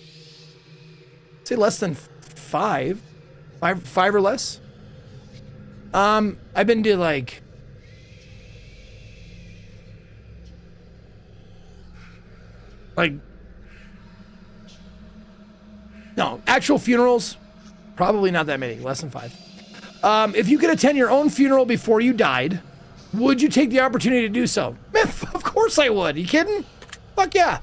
I'd say less than 5. 5 or less. I've been to like no, actual funerals, probably not that many, less than 5. If you could attend your own funeral before you died, would you take the opportunity to do so? Man, of course I would. You kidding? Fuck yeah.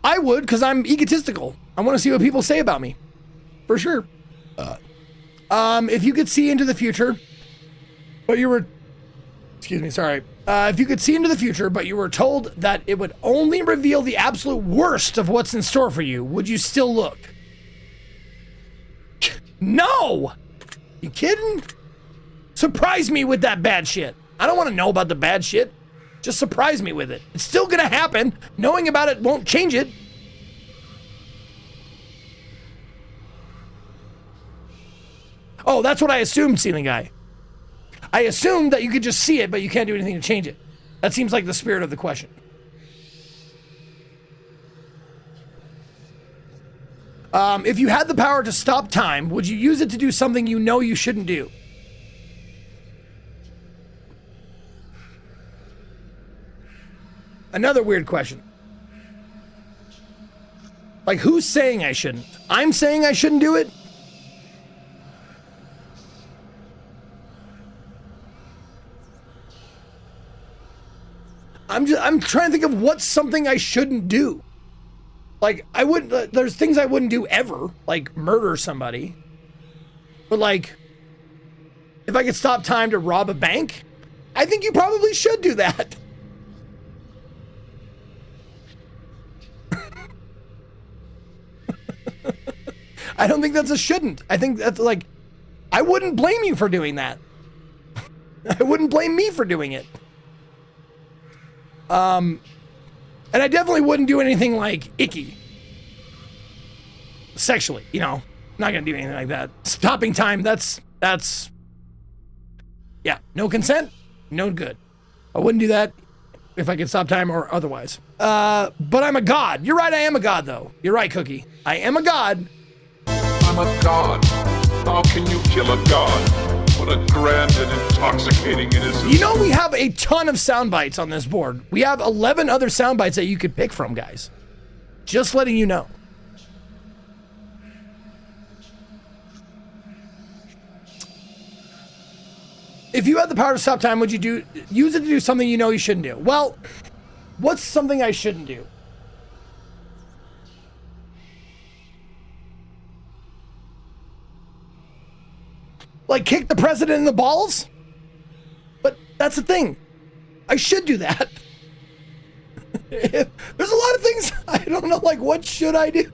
I would, because I'm egotistical. I want to see what people say about me. For sure. If you could see into the future, but you were, excuse me, sorry. If you could see into the future, but you were told that it would only reveal the absolute worst of what's in store for you, would you still look? No! You kidding? Surprise me with that bad shit. I don't want to know about the bad shit. Just surprise me with it. It's still gonna happen. Knowing about it won't change it. Oh, that's what I assumed, Ceiling Guy. I assumed that you could just see it, but you can't do anything to change it. That seems like the spirit of the question. If you had the power to stop time, would you use it to do something you know you shouldn't do? Another weird question. Like, who's saying I shouldn't? I'm saying I shouldn't do it? I'm trying to think of what's something I shouldn't do. Like, I wouldn't, there's things I wouldn't do ever, like murder somebody. But like, if I could stop time to rob a bank, I think you probably should do that. I don't think that's a shouldn't. I think that's like, I wouldn't blame you for doing that. I wouldn't blame me for doing it. And I definitely wouldn't do anything like icky. Sexually, you know, not gonna do anything like that. Stopping time, that's, yeah, no consent, no good. I wouldn't do that if I could stop time or otherwise. But I'm a god. You're right, I am a god though. You're right, Cookie. I am a god. I'm a god. How can you kill a god? What a grand and intoxicating innocence. You know, we have a ton of sound bites on this board. We have 11 other sound bites that you could pick from, guys. Just letting you know. If you had the power to stop time, would you use it to do something you know you shouldn't do? Well, what's something I shouldn't do? Like kick the president in the balls? But that's the thing. I should do that. There's a lot of things I don't know, like what should I do?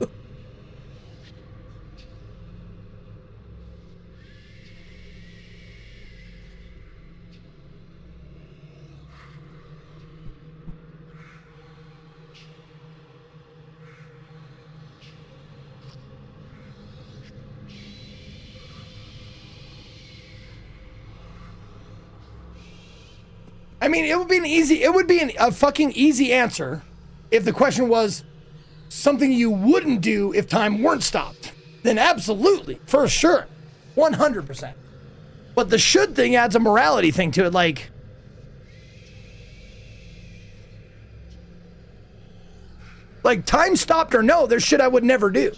I mean, it would be a fucking easy answer if the question was something you wouldn't do if time weren't stopped. Then absolutely, for sure, 100%. But the should thing adds a morality thing to it, like time stopped or no, there's shit I would never do.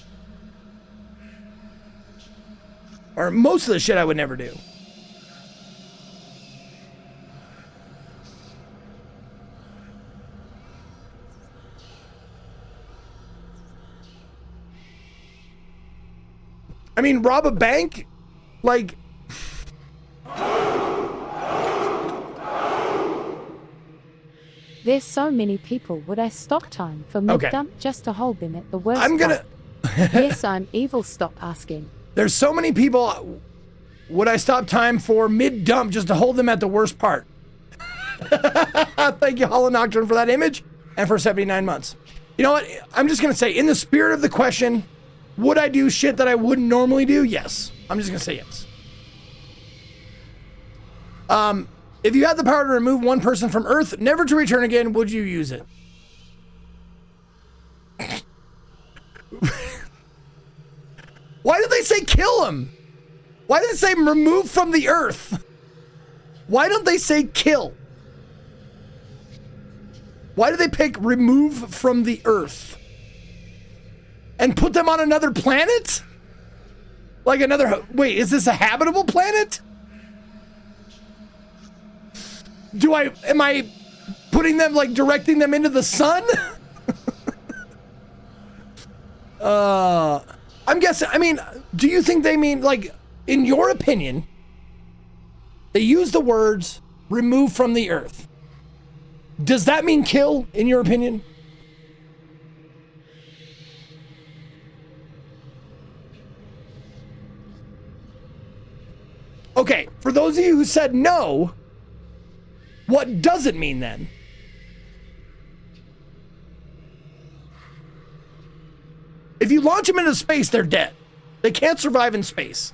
Or most of the shit I would never do. I mean, rob a bank? Like... There's so many people. Would I stop time for mid-dump just to hold them at the worst I'm gonna... Yes, I'm evil. Stop asking. There's so many people. Would I stop time for mid-dump just to hold them at the worst part? Thank you, Hollow Nocturne, for that image and for 79 months. You know what? I'm just going to say, in the spirit of the question... Would I do shit that I wouldn't normally do? Yes. I'm just going to say yes. If you had the power to remove one person from Earth, never to return again, would you use it? Why did they say kill him? Why did they say remove from the Earth? Why don't they say kill? Why do they pick remove from the Earth? And put them on another planet? Like another... Wait, is this a habitable planet? Am I putting them, like, directing them into the sun? I'm guessing... I mean, do you think they mean, like, in your opinion, they use the words remove from the Earth. Does that mean kill, in your opinion? Okay, for those of you who said no, what does it mean then? If you launch them into space, they're dead. They can't survive in space.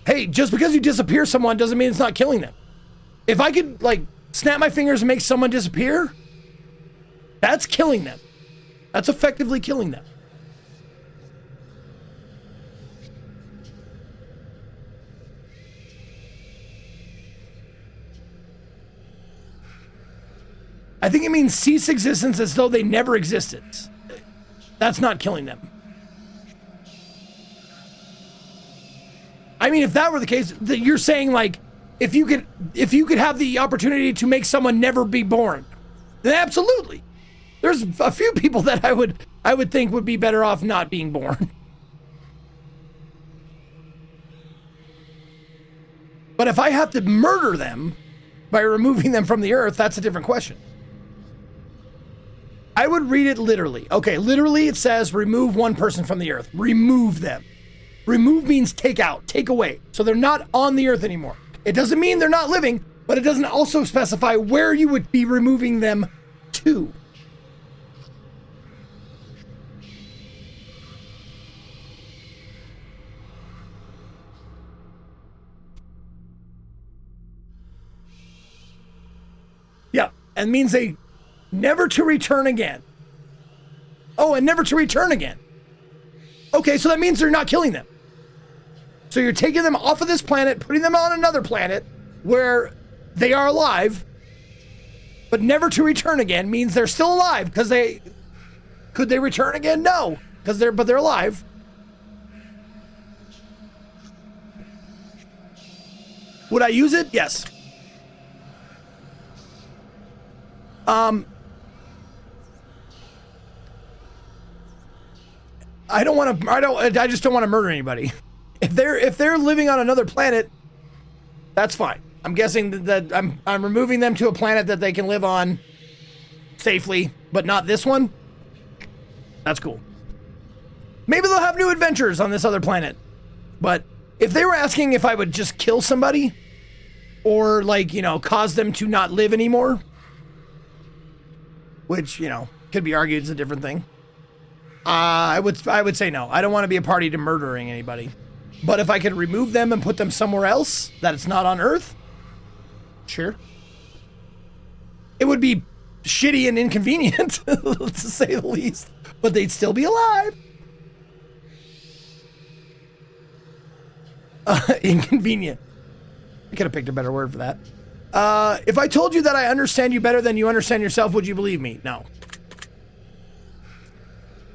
Hey, just because you disappear someone doesn't mean it's not killing them. If I could, like, snap my fingers and make someone disappear... That's killing them. That's effectively killing them. I think it means cease existence as though they never existed. That's not killing them. I mean, if that were the case, that you're saying, like, if you could have the opportunity to make someone never be born, then absolutely. There's a few people that I would think would be better off not being born. But if I have to murder them by removing them from the Earth, that's a different question. I would read it literally. Okay, literally it says remove one person from the Earth. Remove them. Remove means take out, take away. So they're not on the Earth anymore. It doesn't mean they're not living, but it doesn't also specify where you would be removing them to. Yeah, and means they never to return again. Oh, and never to return again. Okay, so that means they're not killing them. So you're taking them off of this planet, putting them on another planet where they are alive, but never to return again means they're still alive because could they return again? No, because they're alive. Would I use it? Yes. I just don't want to murder anybody. If they're living on another planet, that's fine. I'm guessing that I'm removing them to a planet that they can live on safely, but not this one. That's cool. Maybe they'll have new adventures on this other planet. But if they were asking if I would just kill somebody or like, cause them to not live anymore, which, could be argued is a different thing. I would say no. I don't want to be a party to murdering anybody. But if I could remove them and put them somewhere else that it's not on Earth, sure. It would be shitty and inconvenient, to say the least, but they'd still be alive. Inconvenient. I could have picked a better word for that. If I told you that I understand you better than you understand yourself, would you believe me? No.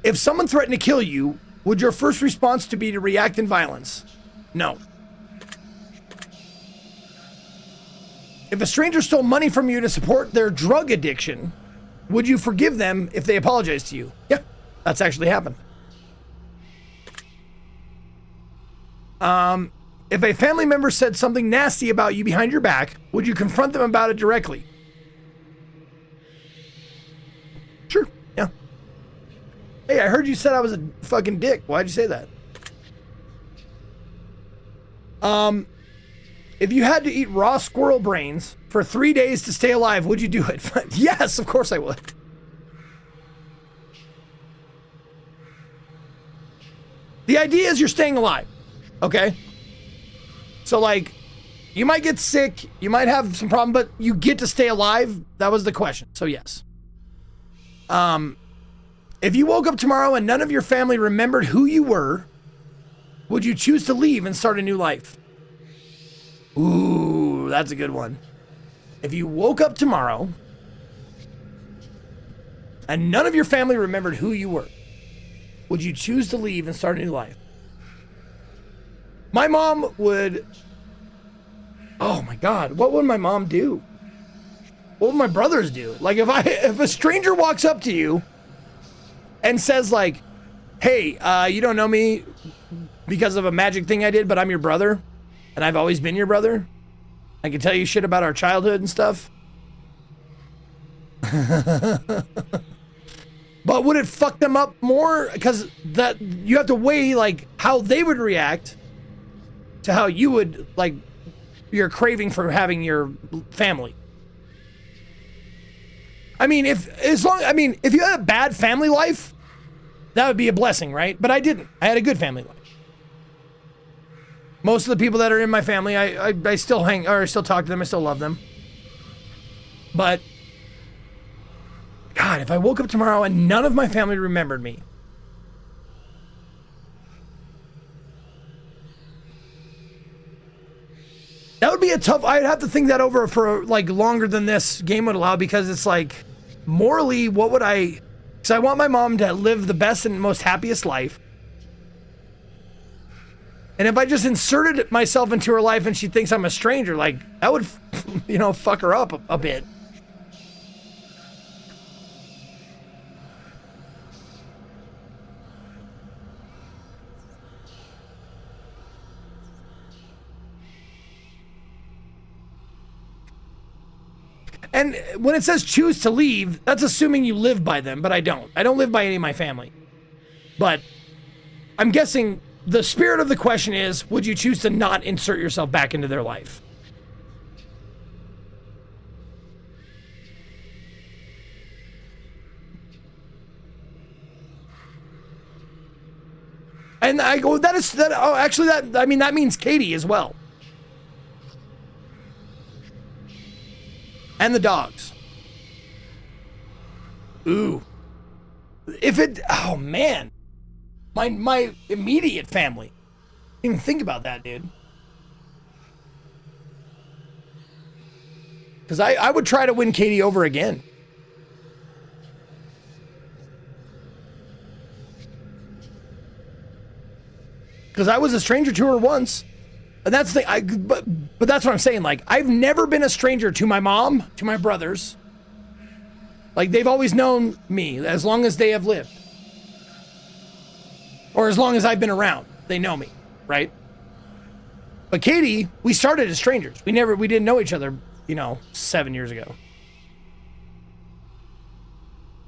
If someone threatened to kill you, would your first response be to react in violence? No. If a stranger stole money from you to support their drug addiction, would you forgive them if they apologize to you? Yeah, that's actually happened. If a family member said something nasty about you behind your back, would you confront them about it directly? Sure, yeah. Hey, I heard you said I was a fucking dick. Why'd you say that? If you had to eat raw squirrel brains for 3 days to stay alive, would you do it? Yes, of course I would. The idea is you're staying alive, okay? So, like, you might get sick, you might have some problem, but you get to stay alive. That was the question, so yes. If you woke up tomorrow and none of your family remembered who you were, would you choose to leave and start a new life? Ooh, that's a good one. If you woke up tomorrow and none of your family remembered who you were, would you choose to leave and start a new life? My mom would... Oh my God, what would my mom do? What would my brothers do? Like if a stranger walks up to you and says like, hey, you don't know me because of a magic thing I did, but I'm your brother, and I've always been your brother. I can tell you shit about our childhood and stuff. But would it fuck them up more? Because that you have to weigh like how they would react to how you would, like, your craving for having your family. I mean, if you had a bad family life, that would be a blessing, right? But I didn't. I had a good family life. Most of the people that are in my family, I still I still talk to them. I still love them. But God, if I woke up tomorrow and none of my family remembered me, that would be a tough... I'd have to think that over for like longer than this game would allow, because it's like, morally, what would I... Because I want my mom to live the best and most happiest life. And if I just inserted myself into her life and she thinks I'm a stranger, like, that would, fuck her up a bit. And when it says choose to leave, that's assuming you live by them, but I don't. I don't live by any of my family. But I'm guessing the spirit of the question is, would you choose to not insert yourself back into their life? And I go, that means Katie as well. And the dogs. Ooh. If it, oh man, my immediate family. Didn't even think about that, dude. Because I would try to win Katie over again. Because I was a stranger to her once. And that's the thing, but that's what I'm saying. Like, I've never been a stranger to my mom, to my brothers. Like, they've always known me as long as they have lived. Or as long as I've been around. They know me, right? But Katie, we started as strangers. We didn't know each other, 7 years ago.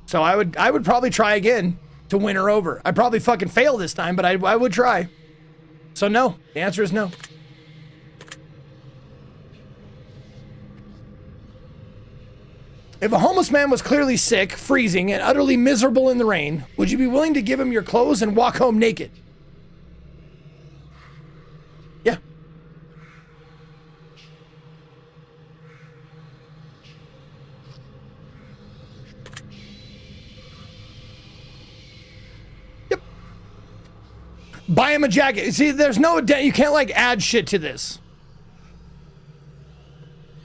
So I would probably try again to win her over. I'd probably fucking fail this time, but I would try. So no, the answer is no. If a homeless man was clearly sick, freezing, and utterly miserable in the rain, would you be willing to give him your clothes and walk home naked? Yeah. Yep. Buy him a jacket. See, there's no, you can't like add shit to this.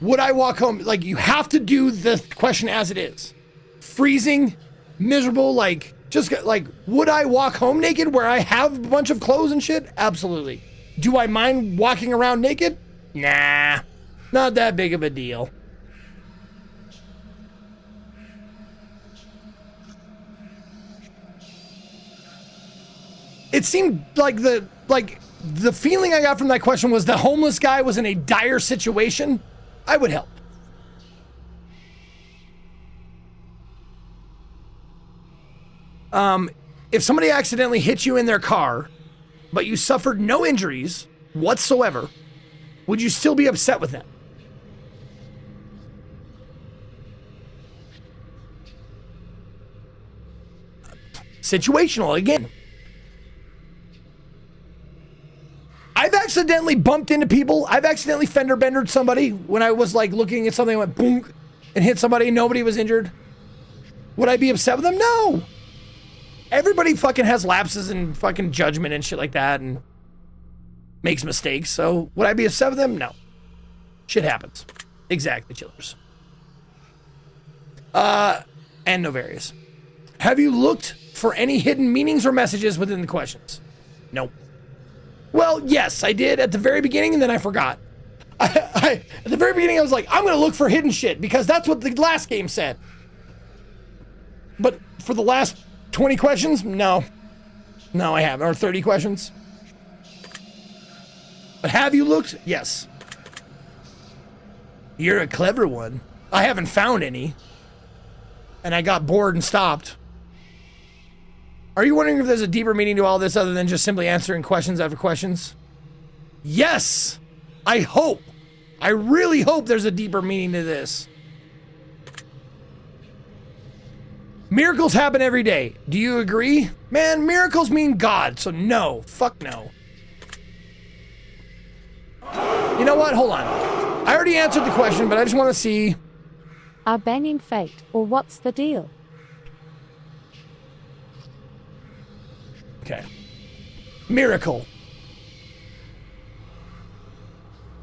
Would I walk home? Like, you have to do the question as it is. Freezing, miserable, like, just like, would I walk home naked where I have a bunch of clothes and shit? Absolutely. Do I mind walking around naked? Nah, not that big of a deal. It seemed like the feeling I got from that question was the homeless guy was in a dire situation. I would help. If somebody accidentally hit you in their car, but you suffered no injuries whatsoever, would you still be upset with them? Situational again. I've accidentally bumped into people. I've accidentally fender bendered somebody when I was like looking at something and went boom and hit somebody and nobody was injured. Would I be upset with them? No. Everybody fucking has lapses and fucking judgment and shit like that and makes mistakes. So would I be upset with them? No. Shit happens. Exactly, chillers. And no various. Have you looked for any hidden meanings or messages within the questions? Nope. Well, yes, I did at the very beginning, and then I forgot. At the very beginning, I was like, I'm going to look for hidden shit, because that's what the last game said. But for the last 20 questions, no. No, I haven't. Or 30 questions. But have you looked? Yes. You're a clever one. I haven't found any. And I got bored and stopped. Are you wondering if there's a deeper meaning to all this other than just simply answering questions after questions? Yes! I hope. I really hope there's a deeper meaning to this. Miracles happen every day. Do you agree? Man, miracles mean God, so no. Fuck no. You know what? Hold on. I already answered the question, but I just want to see. Are banging fate, or what's the deal? Okay. Miracle.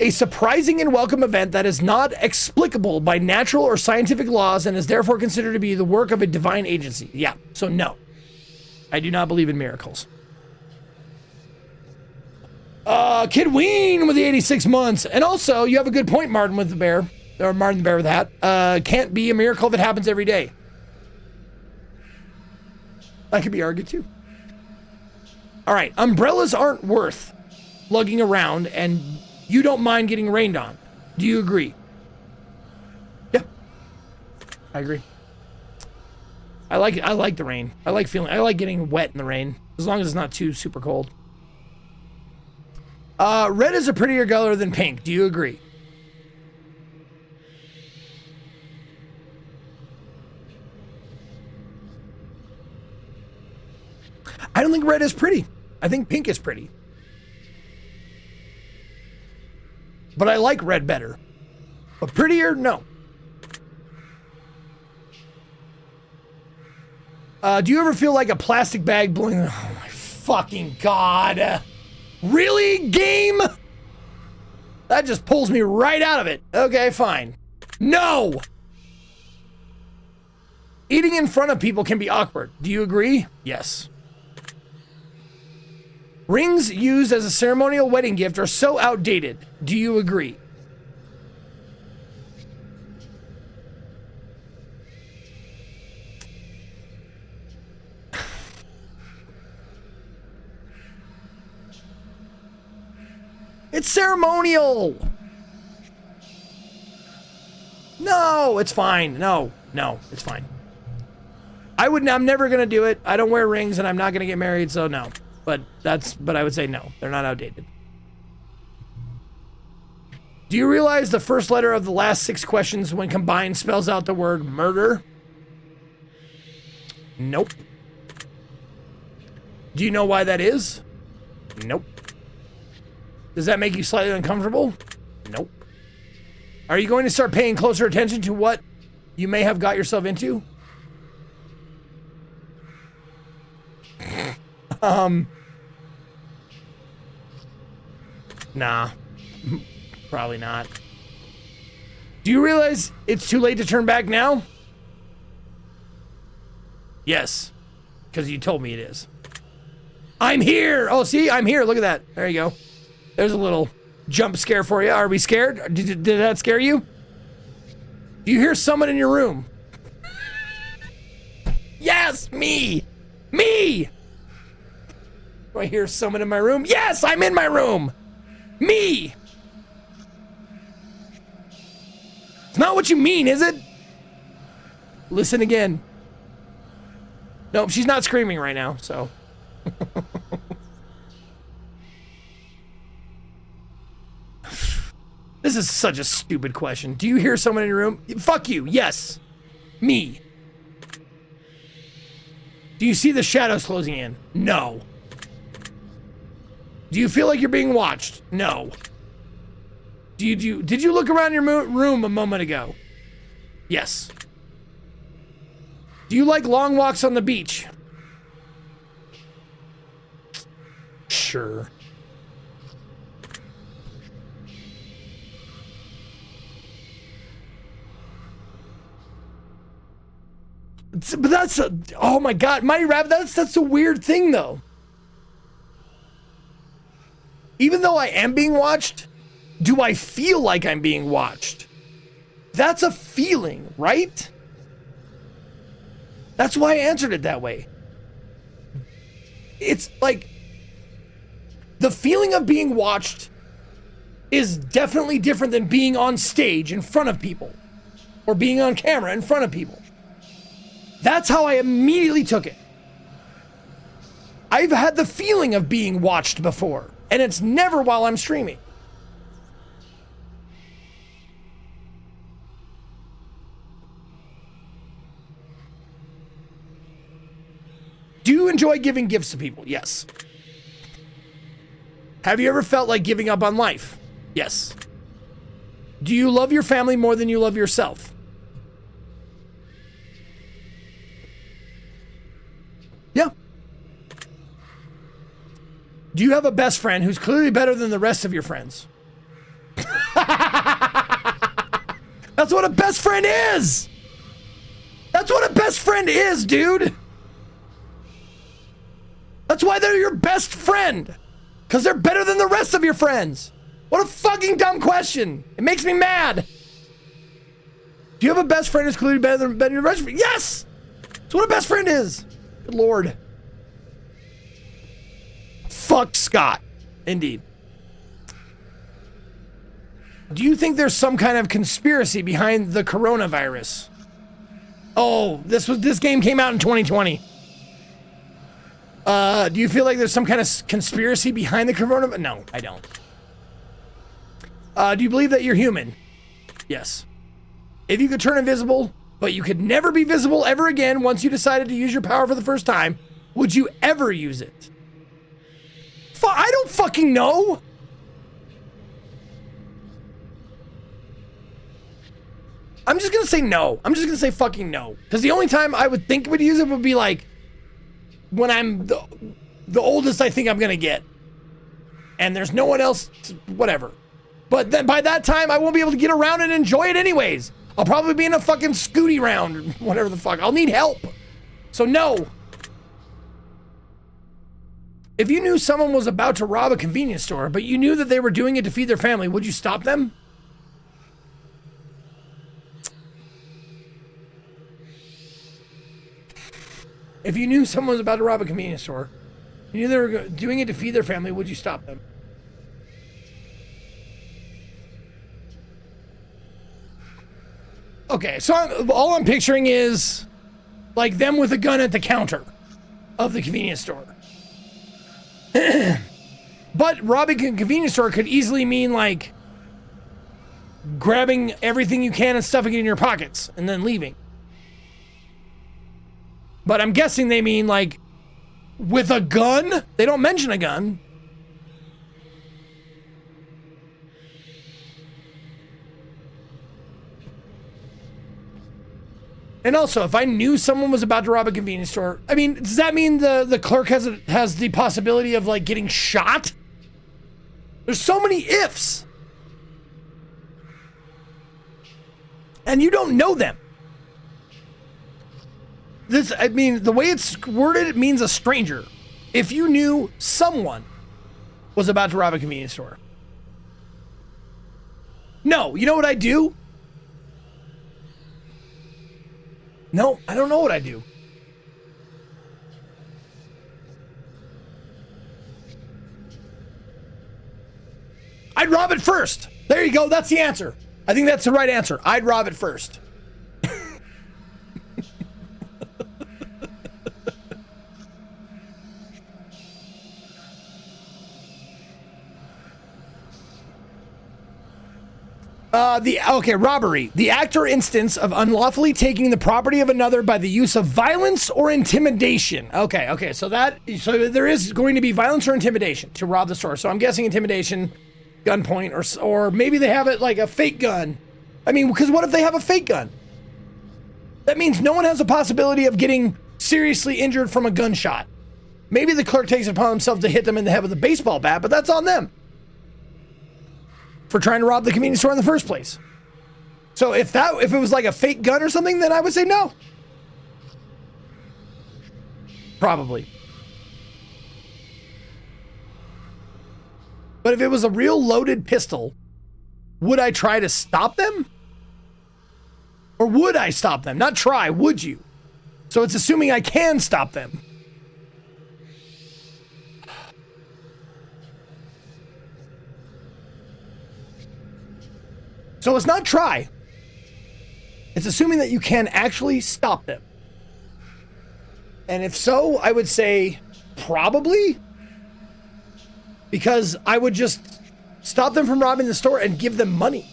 A surprising and welcome event that is not explicable by natural or scientific laws and is therefore considered to be the work of a divine agency. Yeah, so no. I do not believe in miracles. Kid Ween with the 86 months. And also, you have a good point, Martin with the bear. Or Martin the bear with that. Can't be a miracle if it happens every day. That could be argued too. All right, umbrellas aren't worth lugging around, and you don't mind getting rained on. Do you agree? Yeah, I agree. I like the rain. I like getting wet in the rain, as long as it's not too super cold. Red is a prettier color than pink. Do you agree? I don't think red is pretty. I think pink is pretty. But I like red better. But prettier? No. Do you ever feel like a plastic bag blowing? Oh my fucking God. Really, game? That just pulls me right out of it. Okay, fine. No! Eating in front of people can be awkward. Do you agree? Yes. Rings used as a ceremonial wedding gift are so outdated. Do you agree? It's ceremonial. No, it's fine. No, it's fine. I'm never gonna do it. I don't wear rings and I'm not gonna get married, so no. But I would say no. They're not outdated. Do you realize the first letter of the last 6 questions when combined spells out the word murder? Nope. Do you know why that is? Nope. Does that make you slightly uncomfortable? Nope. Are you going to start paying closer attention to what you may have got yourself into? Nah. Probably not. Do you realize it's too late to turn back now? Yes. Because you told me it is. I'm here! Oh, see? I'm here. Look at that. There you go. There's a little jump scare for you. Are we scared? Did that scare you? Do you hear someone in your room? Yes, me! Me! Do I hear someone in my room? Yes, I'm in my room! Me! It's not what you mean, is it? Listen again. Nope, she's not screaming right now, so. This is such a stupid question. Do you hear someone in your room? Fuck you, yes. Me. Do you see the shadows closing in? No. Do you feel like you're being watched? No. Did you look around your room a moment ago? Yes. Do you like long walks on the beach? Sure. But that's oh my God, Mighty Rabbit, that's a weird thing though. Even though I am being watched, do I feel like I'm being watched? That's a feeling, right? That's why I answered it that way. It's like the feeling of being watched is definitely different than being on stage in front of people or being on camera in front of people. That's how I immediately took it. I've had the feeling of being watched before, and it's never while I'm streaming. Do you enjoy giving gifts to people? Yes. Have you ever felt like giving up on life? Yes. Do you love your family more than you love yourself? Yeah. Do you have a best friend who's clearly better than the rest of your friends? That's what a best friend is! That's what a best friend is, dude! That's why they're your best friend! Because they're better than the rest of your friends! What a fucking dumb question! It makes me mad! Do you have a best friend who's clearly better than the rest of you? Yes! That's what a best friend is! Good Lord. Fuck Scott. Indeed. Do you think there's some kind of conspiracy behind the coronavirus? Oh, this game came out in 2020. Do you feel like there's some kind of conspiracy behind the coronavirus? No, I don't. Do you believe that you're human? Yes. If you could turn invisible, but you could never be visible ever again once you decided to use your power for the first time, would you ever use it? I don't fucking know. I'm just gonna say no. I'm just gonna say fucking no. Because the only time I would think would use it would be like when I'm the oldest I think I'm gonna get, and there's no one else, whatever. But then by that time, I won't be able to get around and enjoy it anyways. I'll probably be in a fucking scooty round or whatever the fuck. I'll need help. So no. If you knew someone was about to rob a convenience store, but you knew that they were doing it to feed their family, would you stop them? If you knew someone was about to rob a convenience store, you knew they were doing it to feed their family, would you stop them? Okay, so all I'm picturing is like them with a gun at the counter of the convenience store. But robbing a convenience store could easily mean like grabbing everything you can and stuffing it in your pockets and then leaving. But I'm guessing they mean like with a gun. They don't mention a gun. And also, if I knew someone was about to rob a convenience store, I mean, does that mean the clerk has the possibility of like getting shot? There's so many ifs. And you don't know them. This, I mean, the way it's worded, it means a stranger. If you knew someone was about to rob a convenience store. No, you know what I do? No, I don't know what I do. I'd rob it first. There you go. That's the answer. I think that's the right answer. I'd rob it first. Robbery. The act or instance of unlawfully taking the property of another by the use of violence or intimidation. Okay, so there is going to be violence or intimidation to rob the store. So I'm guessing intimidation, gunpoint, or maybe they have it like a fake gun. I mean, because what if they have a fake gun? That means no one has a possibility of getting seriously injured from a gunshot. Maybe the clerk takes it upon himself to hit them in the head with a baseball bat, but that's on them for trying to rob the convenience store in the first place. So if it was like a fake gun or something, then I would say no. Probably. But if it was a real loaded pistol, would I try to stop them? Or would I stop them? Not try, would you? So it's assuming I can stop them. So it's not try. It's assuming that you can actually stop them. And if so, I would say probably. Because I would just stop them from robbing the store and give them money.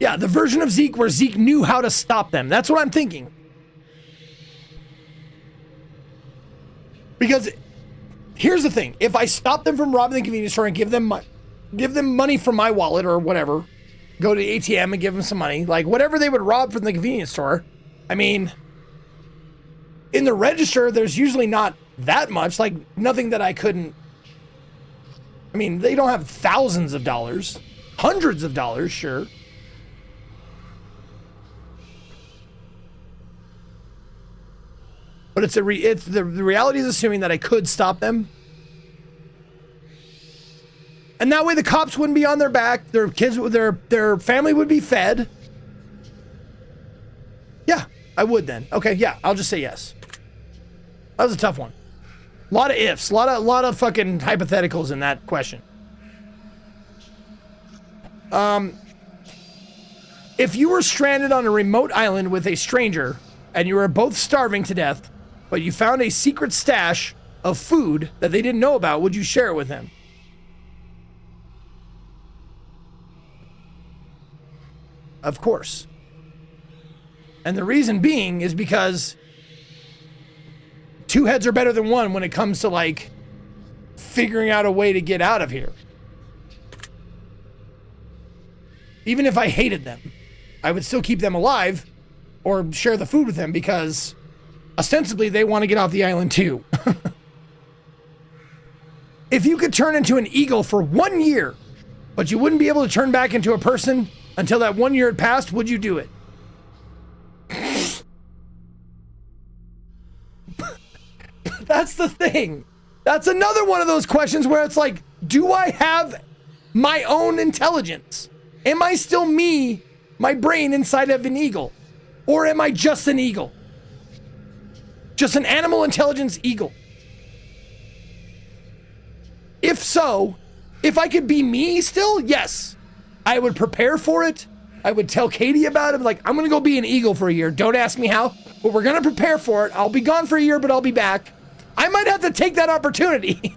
Yeah, the version of Zeke where Zeke knew how to stop them. That's what I'm thinking. Because here's the thing. If I stop them from robbing the convenience store and give them money from my wallet or whatever, go to the ATM and give them some money, like whatever they would rob from the convenience store, I mean, in the register, there's usually not that much, like nothing that I couldn't. I mean, they don't have thousands of dollars, hundreds of dollars, sure. But the reality is assuming that I could stop them. And that way the cops wouldn't be on their back. Their kids, their family would be fed. Yeah, I would then. Okay, yeah, I'll just say yes. That was a tough one. A lot of ifs, a lot of fucking hypotheticals in that question. If you were stranded on a remote island with a stranger and you were both starving to death, but you found a secret stash of food that they didn't know about, would you share it with them? Of course. And the reason being is because two heads are better than one when it comes to like figuring out a way to get out of here. Even if I hated them, I would still keep them alive or share the food with them because ostensibly they want to get off the island too. If you could turn into an eagle for 1 year, but you wouldn't be able to turn back into a person until that 1 year had passed, would you do it? That's the thing. That's another one of those questions where it's like, do I have my own intelligence? Am I still me, my brain inside of an eagle? Or am I just an eagle? Just an animal intelligence eagle? If so, if I could be me still, yes. I would prepare for it. I would tell Katie about it. Like, I'm going to go be an eagle for a year. Don't ask me how, but we're going to prepare for it. I'll be gone for a year, but I'll be back. I might have to take that opportunity.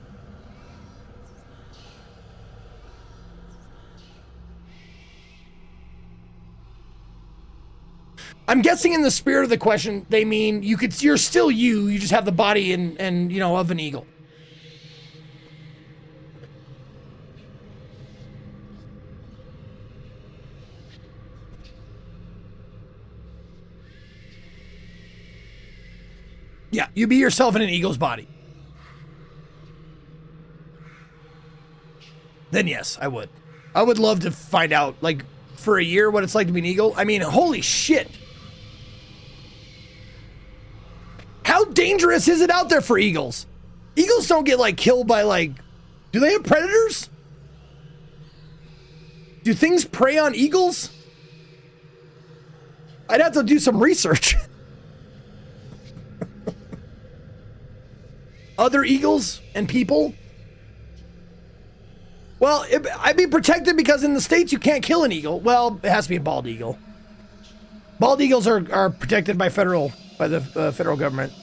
I'm guessing in the spirit of the question, they mean you're still you just have the body and you know, of an eagle. Yeah, you be yourself in an eagle's body. Then yes, I would. I would love to find out, like, for a year what it's like to be an eagle. I mean, holy shit. How dangerous is it out there for eagles? Eagles don't get, like, killed by, like... Do they have predators? Do things prey on eagles? I'd have to do some research. Other eagles and people? Well, I'd be protected because in the States you can't kill an eagle. Well, it has to be a bald eagle. Bald eagles are protected by the federal government.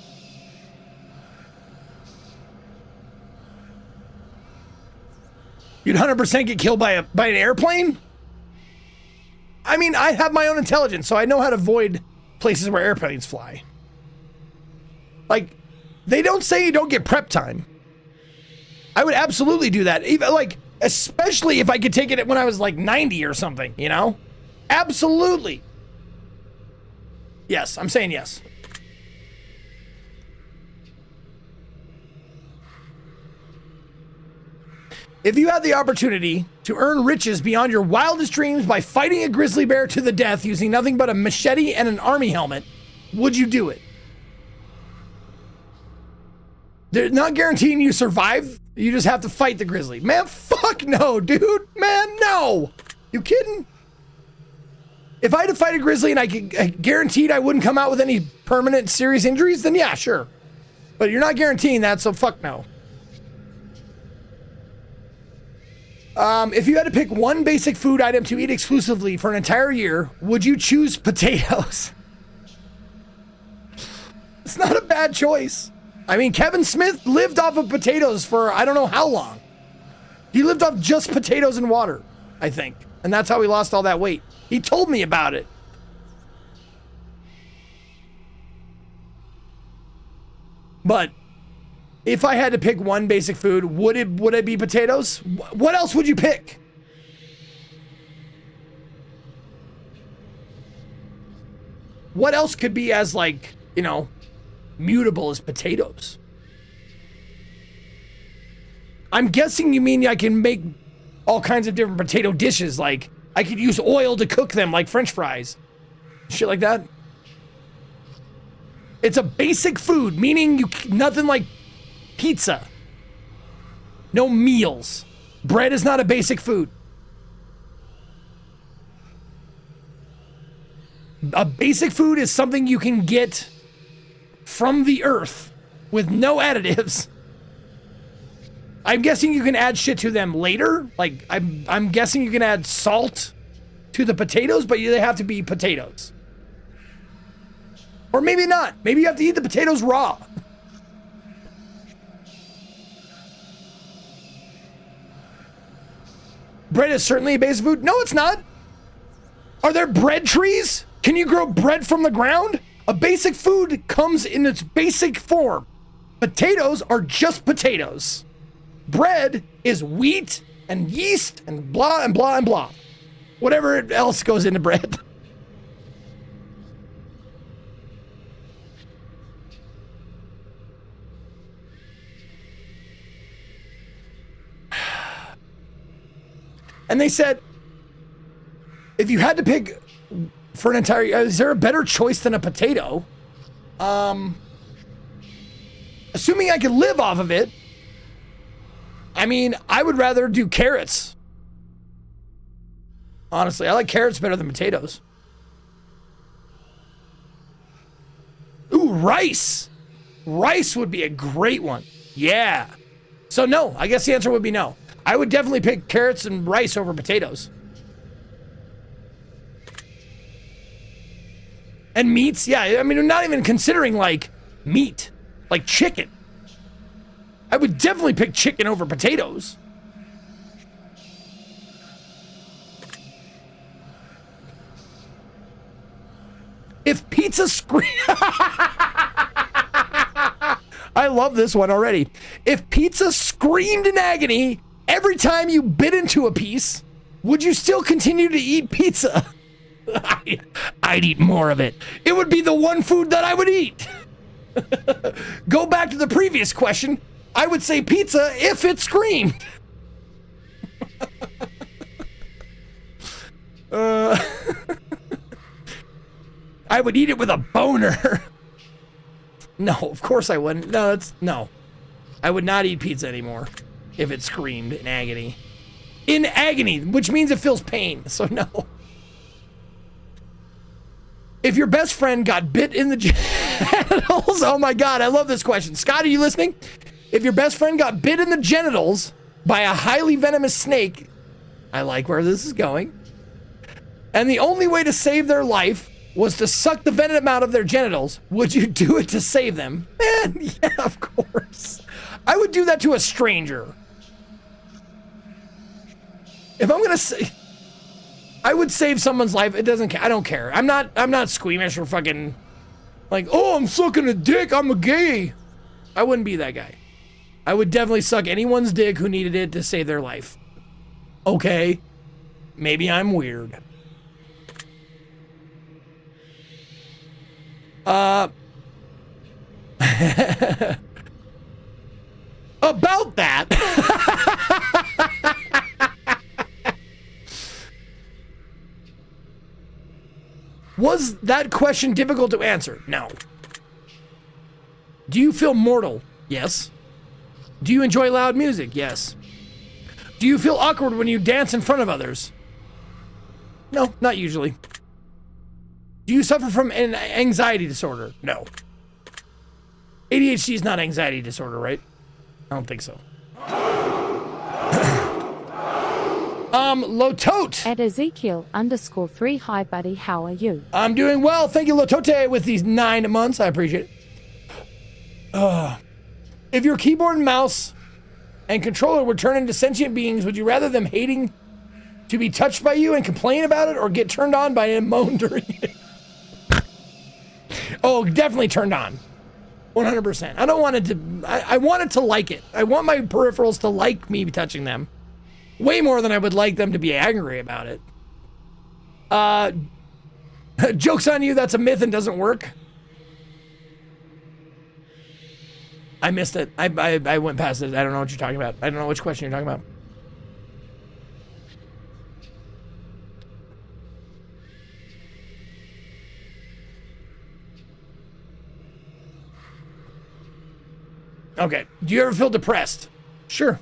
You'd 100% get killed by an airplane? I mean, I have my own intelligence, so I know how to avoid places where airplanes fly. Like, they don't say you don't get prep time. I would absolutely do that. Even, like, especially if I could take it when I was like 90 or something, you know? Absolutely. Yes, I'm saying yes. If you had the opportunity to earn riches beyond your wildest dreams by fighting a grizzly bear to the death using nothing but a machete and an army helmet, would you do it? They're not guaranteeing you survive. You just have to fight the grizzly. Man, fuck no, dude. Man, no. You kidding? If I had to fight a grizzly and I guaranteed I wouldn't come out with any permanent serious injuries, then yeah, sure. But you're not guaranteeing that, so fuck no. If you had to pick one basic food item to eat exclusively for an entire year, would you choose potatoes? It's not a bad choice. I mean, Kevin Smith lived off of potatoes for I don't know how long. He lived off just potatoes and water, I think. And that's how he lost all that weight. He told me about it. But if I had to pick one basic food, would it be potatoes? What else would you pick? What else could be as, like, you know, mutable as potatoes? I'm guessing you mean I can make all kinds of different potato dishes. Like, I could use oil to cook them like French fries. Shit like that. It's a basic food, meaning nothing like pizza. No meals. Bread is not a basic food. A basic food is something you can get from the earth with no additives. I'm guessing you can add shit to them later. Like, I'm guessing you can add salt to the potatoes, but they have to be potatoes. Or maybe not. Maybe you have to eat the potatoes raw. Bread is certainly a basic food. No, it's not. Are there bread trees? Can you grow bread from the ground? A basic food comes in its basic form. Potatoes are just potatoes. Bread is wheat and yeast and blah and blah and blah. Whatever else goes into bread. And they said, if you had to pick for an entire, is there a better choice than a potato? Assuming I could live off of it, I mean, I would rather do carrots. Honestly, I like carrots better than potatoes. Ooh, rice. Rice would be a great one. Yeah. So no, I guess the answer would be no. I would definitely pick carrots and rice over potatoes. And meats, yeah, I mean, I'm not even considering like meat, like chicken. I would definitely pick chicken over potatoes. If pizza I love this one already. If pizza screamed in agony every time you bit into a piece, would you still continue to eat pizza? I'd eat more of it. It would be the one food that I would eat. Go back to the previous question. I would say pizza if it screamed. I would eat it with a boner. No, of course I wouldn't. No. I would not eat pizza anymore if it screamed in agony. In agony, which means it feels pain, so no. If your best friend got bit in the genitals, oh my God, I love this question. Scott, are you listening? If your best friend got bit in the genitals by a highly venomous snake, I like where this is going, and the only way to save their life was to suck the venom out of their genitals, would you do it to save them? Man, yeah, of course. I would do that to a stranger. If I'm gonna say, I would save someone's life. It doesn't. I don't care. I'm not squeamish or fucking like, oh, I'm sucking a dick. I'm a gay. I wouldn't be that guy. I would definitely suck anyone's dick who needed it to save their life. Okay, maybe I'm weird. About that. Was that question difficult to answer? No. Do you feel mortal? Yes. Do you enjoy loud music? Yes. Do you feel awkward when you dance in front of others? No, not usually. Do you suffer from an anxiety disorder? No. ADHD is not anxiety disorder, right? I don't think so. Lotote. At Ezekiel_3, hi buddy, how are you? I'm doing well. Thank you, Lotote, with these 9 months. I appreciate it. If your keyboard and mouse and controller were turned into sentient beings, would you rather them hating to be touched by you and complain about it, or get turned on by it and moan during it? Oh, definitely turned on. 100%. I don't want it to, I want it to like it. I want my peripherals to like me touching them. Way more than I would like them to be angry about it. Joke's on you, that's a myth and doesn't work. I missed it. I went past it. I don't know what you're talking about. I don't know which question you're talking about. Okay. Do you ever feel depressed? Sure.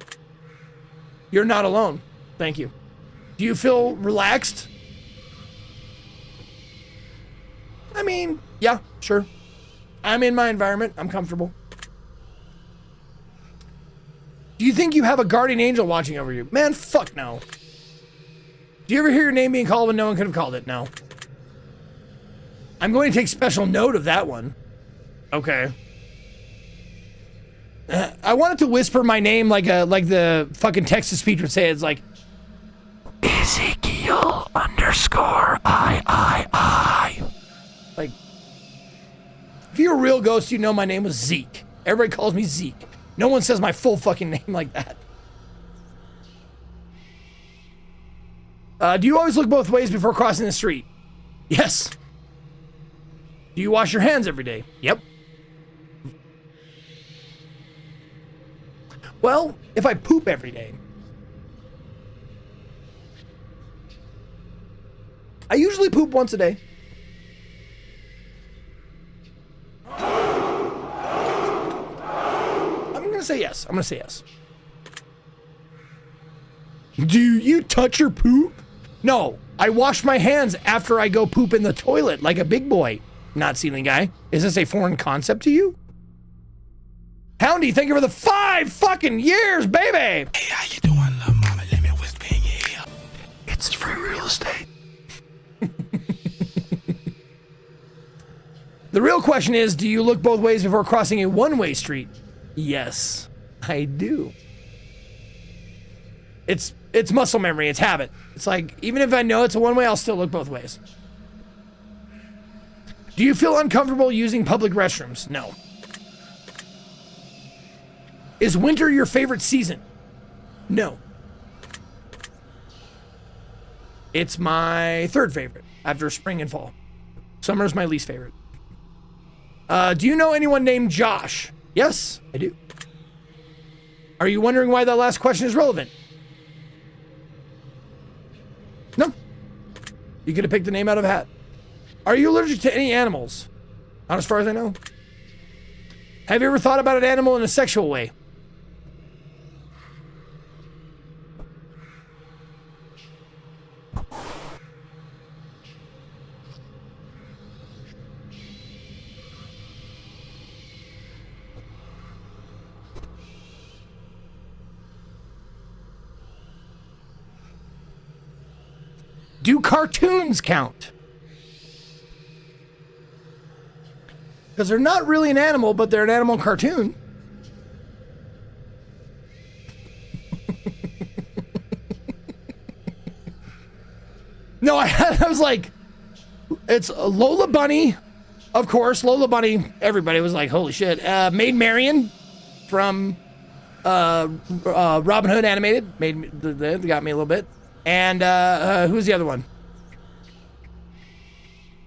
You're not alone. Thank you. Do you feel relaxed? I mean, yeah, sure. I'm in my environment. I'm comfortable. Do you think you have a guardian angel watching over you? Man, fuck no. Do you ever hear your name being called when no one could have called it? No. I'm going to take special note of that one. Okay. I wanted to whisper my name like the fucking text-to-speech would say. It's like Ezekiel_I. Like, if you're a real ghost, you know my name was Zeke. Everybody calls me Zeke. No one says my full fucking name like that. Do you always look both ways before crossing the street? Yes. Do you wash your hands every day? Yep. Well, if I poop every day, I usually poop once a day. I'm gonna say yes. I'm gonna say yes. Do you touch your poop? No, I wash my hands after I go poop in the toilet like a big boy. Not ceiling guy. Is this a foreign concept to you? Houndy, thank you for the 5 fucking years, baby. Hey, how you doing, little mama? Let me whisper in your ear. It's free real estate. The real question is, do you look both ways before crossing a one-way street? Yes, I do. It's muscle memory, it's habit. It's like, even if I know it's a one-way, I'll still look both ways. Do you feel uncomfortable using public restrooms? No. Is winter your favorite season? No. It's my third favorite after spring and fall. Summer's my least favorite. Do you know anyone named Josh? Yes, I do. Are you wondering why that last question is relevant? No. You could have picked the name out of a hat. Are you allergic to any animals? Not as far as I know. Have you ever thought about an animal in a sexual way? Do cartoons count? Because they're not really an animal, but they're an animal cartoon. No, I was like, it's Lola Bunny, of course. Lola Bunny, everybody was like, holy shit. Maid Marian from Robin Hood Animated. They got me a little bit. And who's the other one?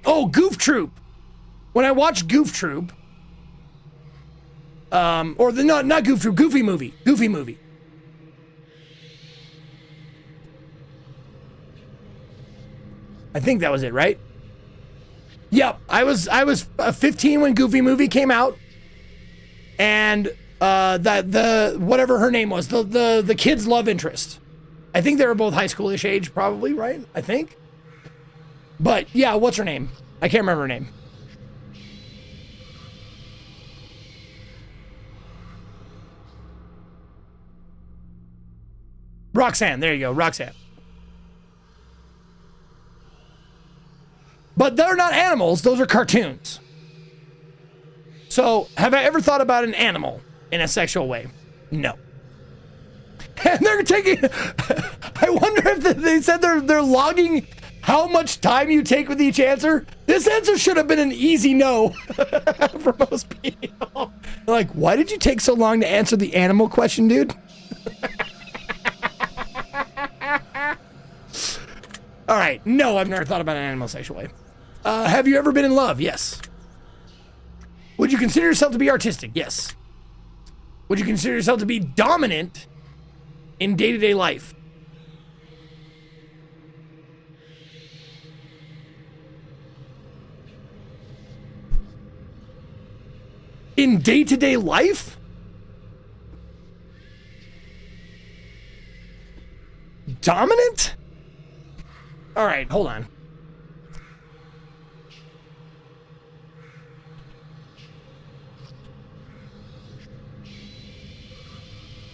Oh, Goof Troop. When I watch Goof Troop, not Goof Troop, Goofy Movie. I think that was it, right? Yep, I was 15 when Goofy Movie came out, and the whatever her name was, the kid's love interest. I think they were both high schoolish age, probably, right? I think. But yeah, what's her name? I can't remember her name. Roxanne, there you go, Roxanne. But they're not animals, those are cartoons. So, have I ever thought about an animal in a sexual way? No. And they're taking, I wonder if they said they're logging how much time you take with each answer. This answer should have been an easy no for most people. They're like, why did you take so long to answer the animal question, dude? All right, no, I've never thought about an animal sexual way. Have you ever been in love? Yes. Would you consider yourself to be artistic? Yes. Would you consider yourself to be dominant in day-to-day life? In day-to-day life? Dominant? All right, hold on.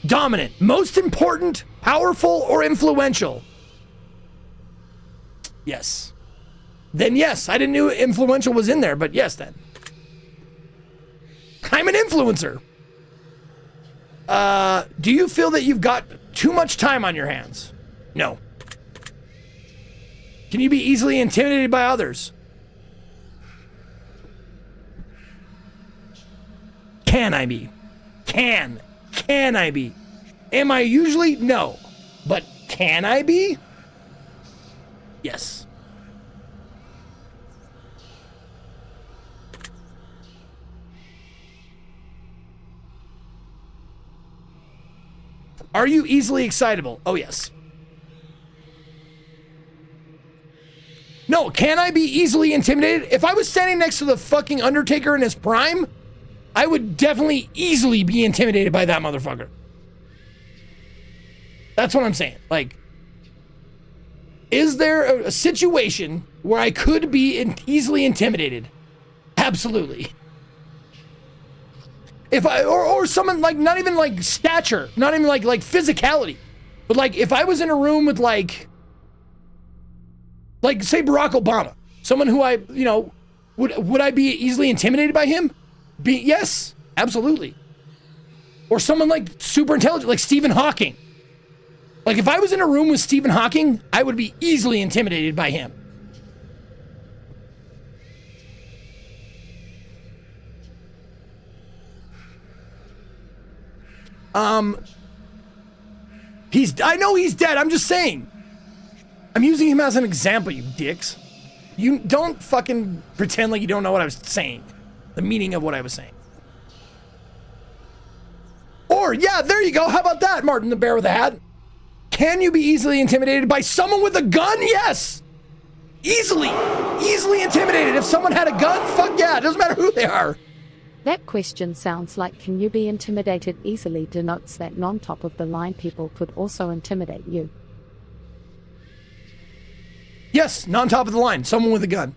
Dominant, most important, powerful, or influential? Yes. Then yes, I didn't know influential was in there, but yes then. I'm an influencer. Do you feel that you've got too much time on your hands? No. Can you be easily intimidated by others? Can I be? Can I be? Am I usually? No. But can I be? Yes. Are you easily excitable? Oh, yes. No, can I be easily intimidated? If I was standing next to the fucking Undertaker in his prime, I would definitely easily be intimidated by that motherfucker. That's what I'm saying. Like, is there a situation where I could be easily intimidated? Absolutely. If I, or someone like, not even like stature, not even like physicality, but like if I was in a room with like say Barack Obama, someone who I, you know, would I be easily intimidated by him? Yes, absolutely. Or someone like super intelligent, like Stephen Hawking. Like if I was in a room with Stephen Hawking, I would be easily intimidated by him. I know he's dead. I'm just saying. I'm using him as an example, you dicks. You don't fucking pretend like you don't know what I was saying. The meaning of what I was saying. Or, yeah, there you go. How about that, Martin the Bear with a Hat? Can you be easily intimidated by someone with a gun? Yes. Easily. Easily intimidated. If someone had a gun, fuck yeah. It doesn't matter who they are. That question sounds like can you be intimidated easily denotes that non-top of the line people could also intimidate you. Yes, non-top of the line. Someone with a gun.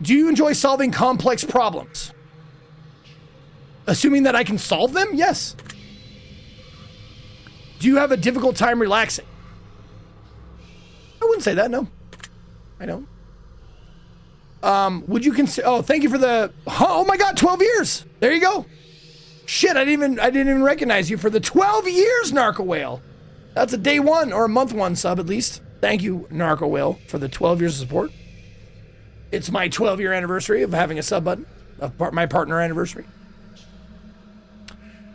Do you enjoy solving complex problems? Assuming that I can solve them? Yes. Do you have a difficult time relaxing? I wouldn't say that, no. I don't. Would you consider, oh, thank you for the, oh my God, 12 years. There you go. Shit, I didn't even recognize you for the 12 years, Narco Whale. That's a day one or a month one sub at least. Thank you, Narco Whale, for the 12 years of support. It's my 12-year anniversary of having a sub button, my partner anniversary.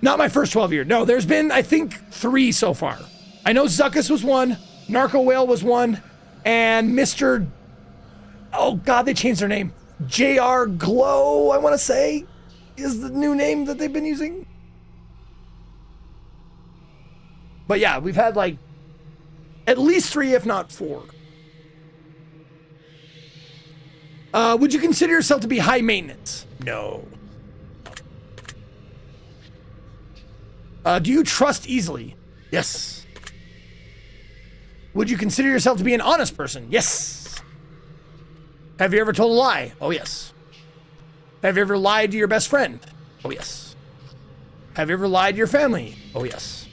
Not my first 12 year. No, there's been, I think, 3 so far. I know Zuckus was 1, Narco Whale was 1, and Mr. Oh God, they changed their name. JR Glow, I want to say, is the new name that they've been using. But yeah, we've had like at least 3, if not 4. Would you consider yourself to be high maintenance? No. Do you trust easily? Yes. Would you consider yourself to be an honest person? Yes. Have you ever told a lie? Oh, yes. Have you ever lied to your best friend? Oh, yes. Have you ever lied to your family? Oh, yes.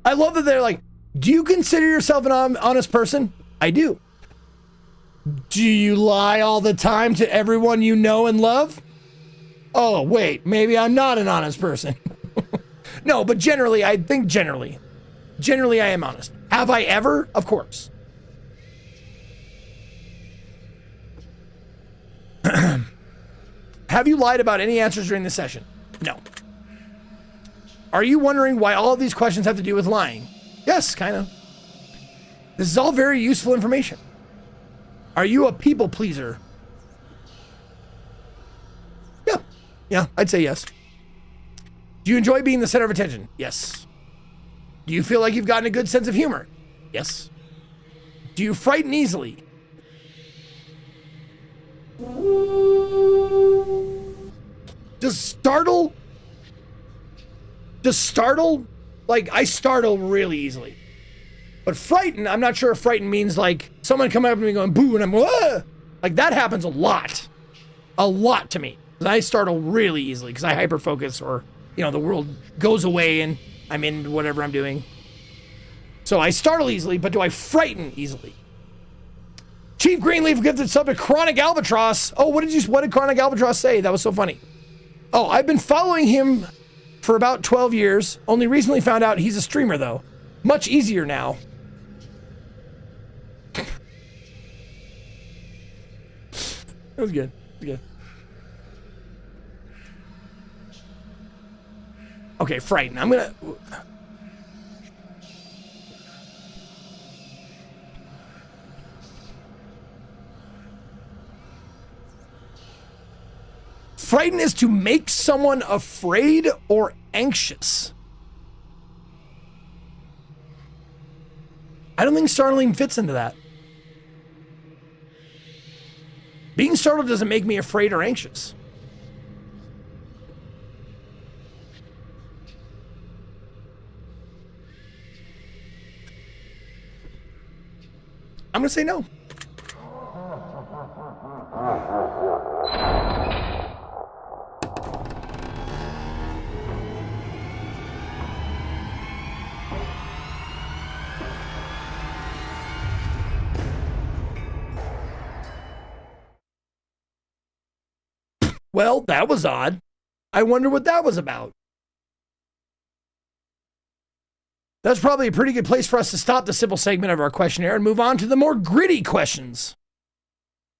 I love that they're like, do you consider yourself an honest person? I do. Do you lie all the time to everyone you know and love? Oh, wait, maybe I'm not an honest person. No, but generally, I think generally I am honest. Have I ever? Of course. Have you lied about any answers during the session? No. Are you wondering why all of these questions have to do with lying? Yes, kind of. This is all very useful information. Are you a people pleaser? Yeah. Yeah, I'd say yes. Do you enjoy being the center of attention? Yes. Do you feel like you've gotten a good sense of humor? Yes. Do you frighten easily? Does startle? Like, I startle really easily. But frighten, I'm not sure if frighten means like someone coming up to me going boo and I'm ah! Like that happens a lot. A lot to me. I startle really easily because I hyper focus or, you know, the world goes away and I'm in whatever I'm doing. So I startle easily, but do I frighten easily? Chief Greenleaf gifted sub to Chronic Albatross. Oh, what did Chronic Albatross say? That was so funny. Oh, I've been following him for about 12 years. Only recently found out he's a streamer though. Much easier now. That was good. That was good. Okay, frighten. I'm gonna... Frighten is to make someone afraid or anxious. I don't think startling fits into that. Being startled doesn't make me afraid or anxious. I'm gonna say no. Well, that was odd. I wonder what that was about. That's probably a pretty good place for us to stop the simple segment of our questionnaire and move on to the more gritty questions.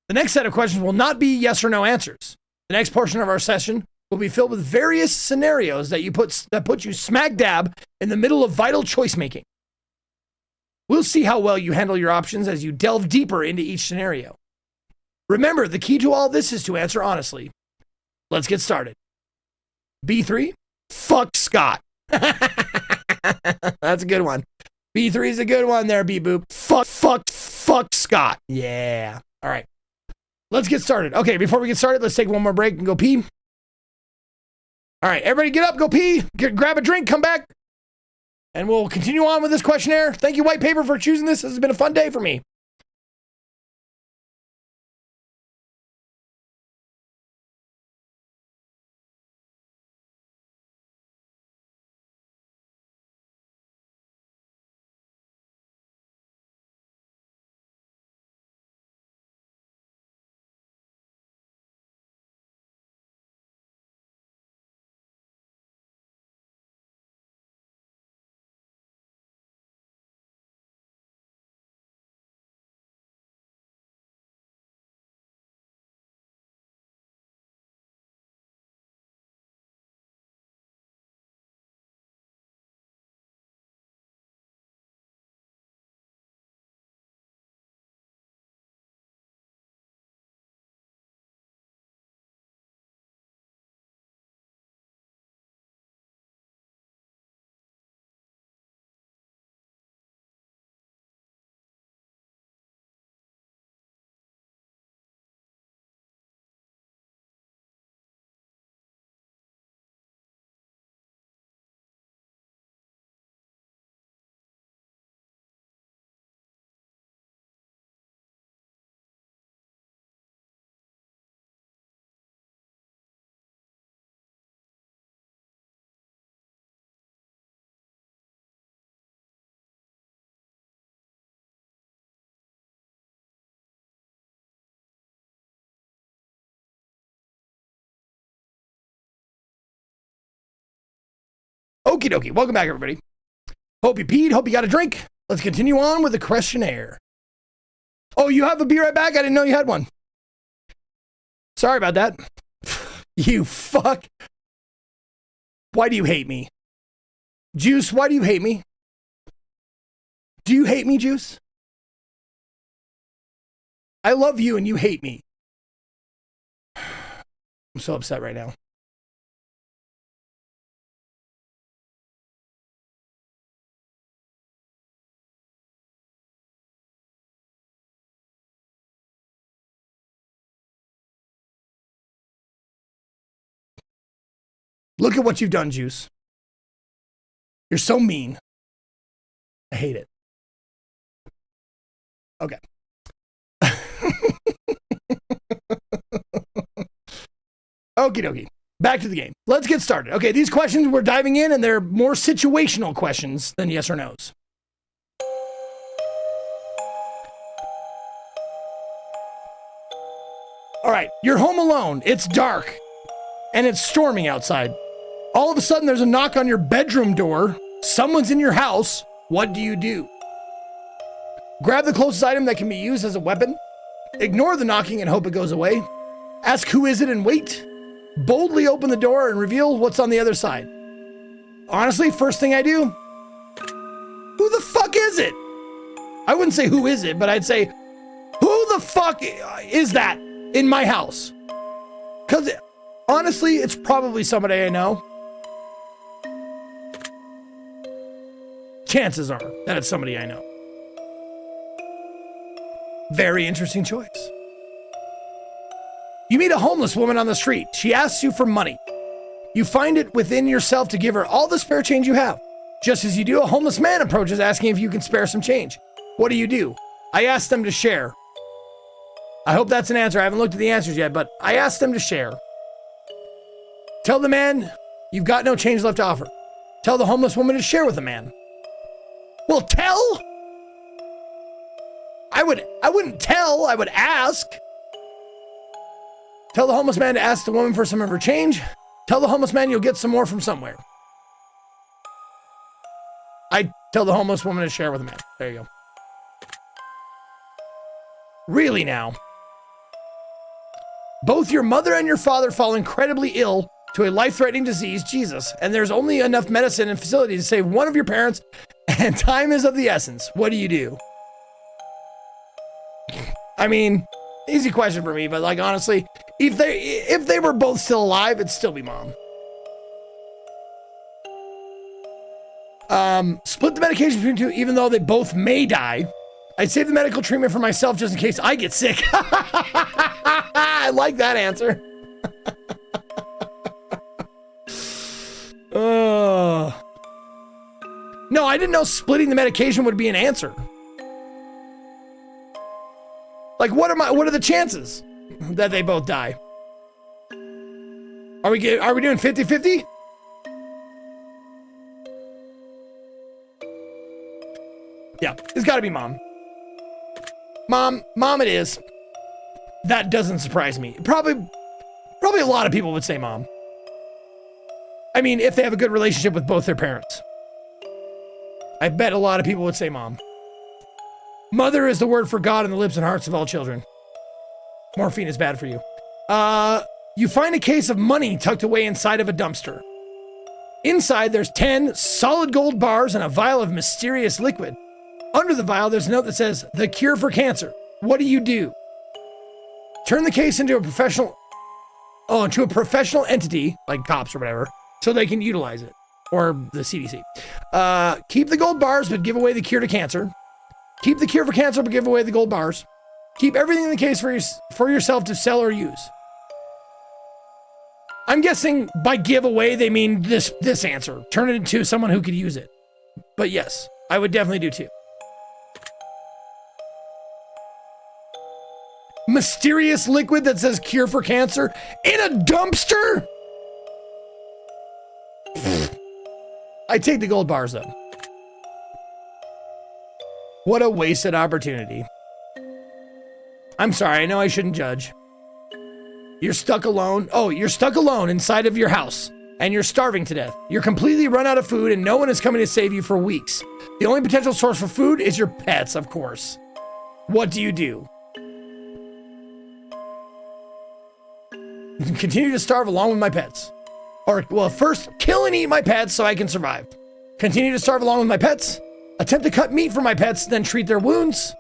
The next set of questions will not be yes or no answers. The next portion of our session will be filled with various scenarios that put you smack dab in the middle of vital choice making. We'll see how well you handle your options as you delve deeper into each scenario. Remember, the key to all this is to answer honestly. Let's get started. B3, fuck Scott. That's a good one. B3 is a good one there, B-boop. Fuck Scott. Yeah. All right. Let's get started. Okay, before we get started, let's take one more break and go pee. All right, everybody get up, go pee, grab a drink, come back, and we'll continue on with this questionnaire. Thank you, White Paper, for choosing this. This has been a fun day for me. Okie dokie. Welcome back, everybody. Hope you peed. Hope you got a drink. Let's continue on with the questionnaire. Oh, you have a be right back? I didn't know you had one. Sorry about that. You fuck. Why do you hate me? Juice, why do you hate me? Do you hate me, Juice? I love you and you hate me. I'm so upset right now. Look at what you've done, Juice. You're so mean. I hate it. Okay. Okie dokie. Back to the game. Let's get started. Okay, these questions we're diving in, and they're more situational questions than yes or no's. All right, you're home alone. It's dark, and it's storming outside. All of a sudden, there's a knock on your bedroom door. Someone's in your house. What do you do? Grab the closest item that can be used as a weapon. Ignore the knocking and hope it goes away. Ask who is it and wait. Boldly open the door and reveal what's on the other side. honestly, first thing I do, who the fuck is it? I wouldn't say who is it, but I'd say, who the fuck is that in my house? Because honestly, it's probably somebody I know. Chances are that it's somebody I know. Very interesting choice. You meet a homeless woman on the street. She asks you for money. You find it within yourself to give her all the spare change you have. Just as you do, a homeless man approaches asking if you can spare some change. What do? I asked them to share. I hope that's an answer. I haven't looked at the answers yet, but I asked them to share. Tell the man you've got no change left to offer. Tell the homeless woman to share with the man. Well, tell? I wouldn't tell, I would ask. Tell the homeless man to ask the woman for some of her change. Tell the homeless man you'll get some more from somewhere. I tell the homeless woman to share with the man. There you go. Really now? Both your mother and your father fall incredibly ill to a life-threatening disease, Jesus, and there's only enough medicine and facilities to save one of your parents, and time is of the essence. What do? I mean, easy question for me, but like honestly, if they were both still alive, it'd still be mom. Split the medication between two, even though they both may die. I'd save the medical treatment for myself just in case I get sick. I like that answer. No, I didn't know splitting the medication would be an answer. Like, what are the chances that they both die? Are we doing 50-50? Yeah, it's got to be mom. Mom it is. That doesn't surprise me. Probably a lot of people would say mom. I mean, if they have a good relationship with both their parents. I bet a lot of people would say mom. Mother is the word for God in the lips and hearts of all children. Morphine is bad for you. You find a case of money tucked away inside of a dumpster. Inside, there's 10 solid gold bars and a vial of mysterious liquid. Under the vial, there's a note that says, "The cure for cancer." What do? Turn the case into a professional entity, like cops or whatever, so they can utilize it. Or the CDC. Keep the gold bars, but give away the cure to cancer. Keep the cure for cancer, but give away the gold bars. Keep everything in the case for yourself to sell or use. I'm guessing by give away, they mean this answer. Turn it into someone who could use it. But yes, I would definitely do too. Mysterious liquid that says cure for cancer in a dumpster? I take the gold bars though. What a wasted opportunity. I'm sorry, I know I shouldn't judge. You're stuck alone. Oh, you're stuck alone inside of your house and you're starving to death. You're completely run out of food and no one is coming to save you for weeks. The only potential source for food is your pets, of course. What do? Continue to starve along with my pets. Or, well, first, kill and eat my pets so I can survive. Continue to starve along with my pets. Attempt to cut meat from my pets, then treat their wounds.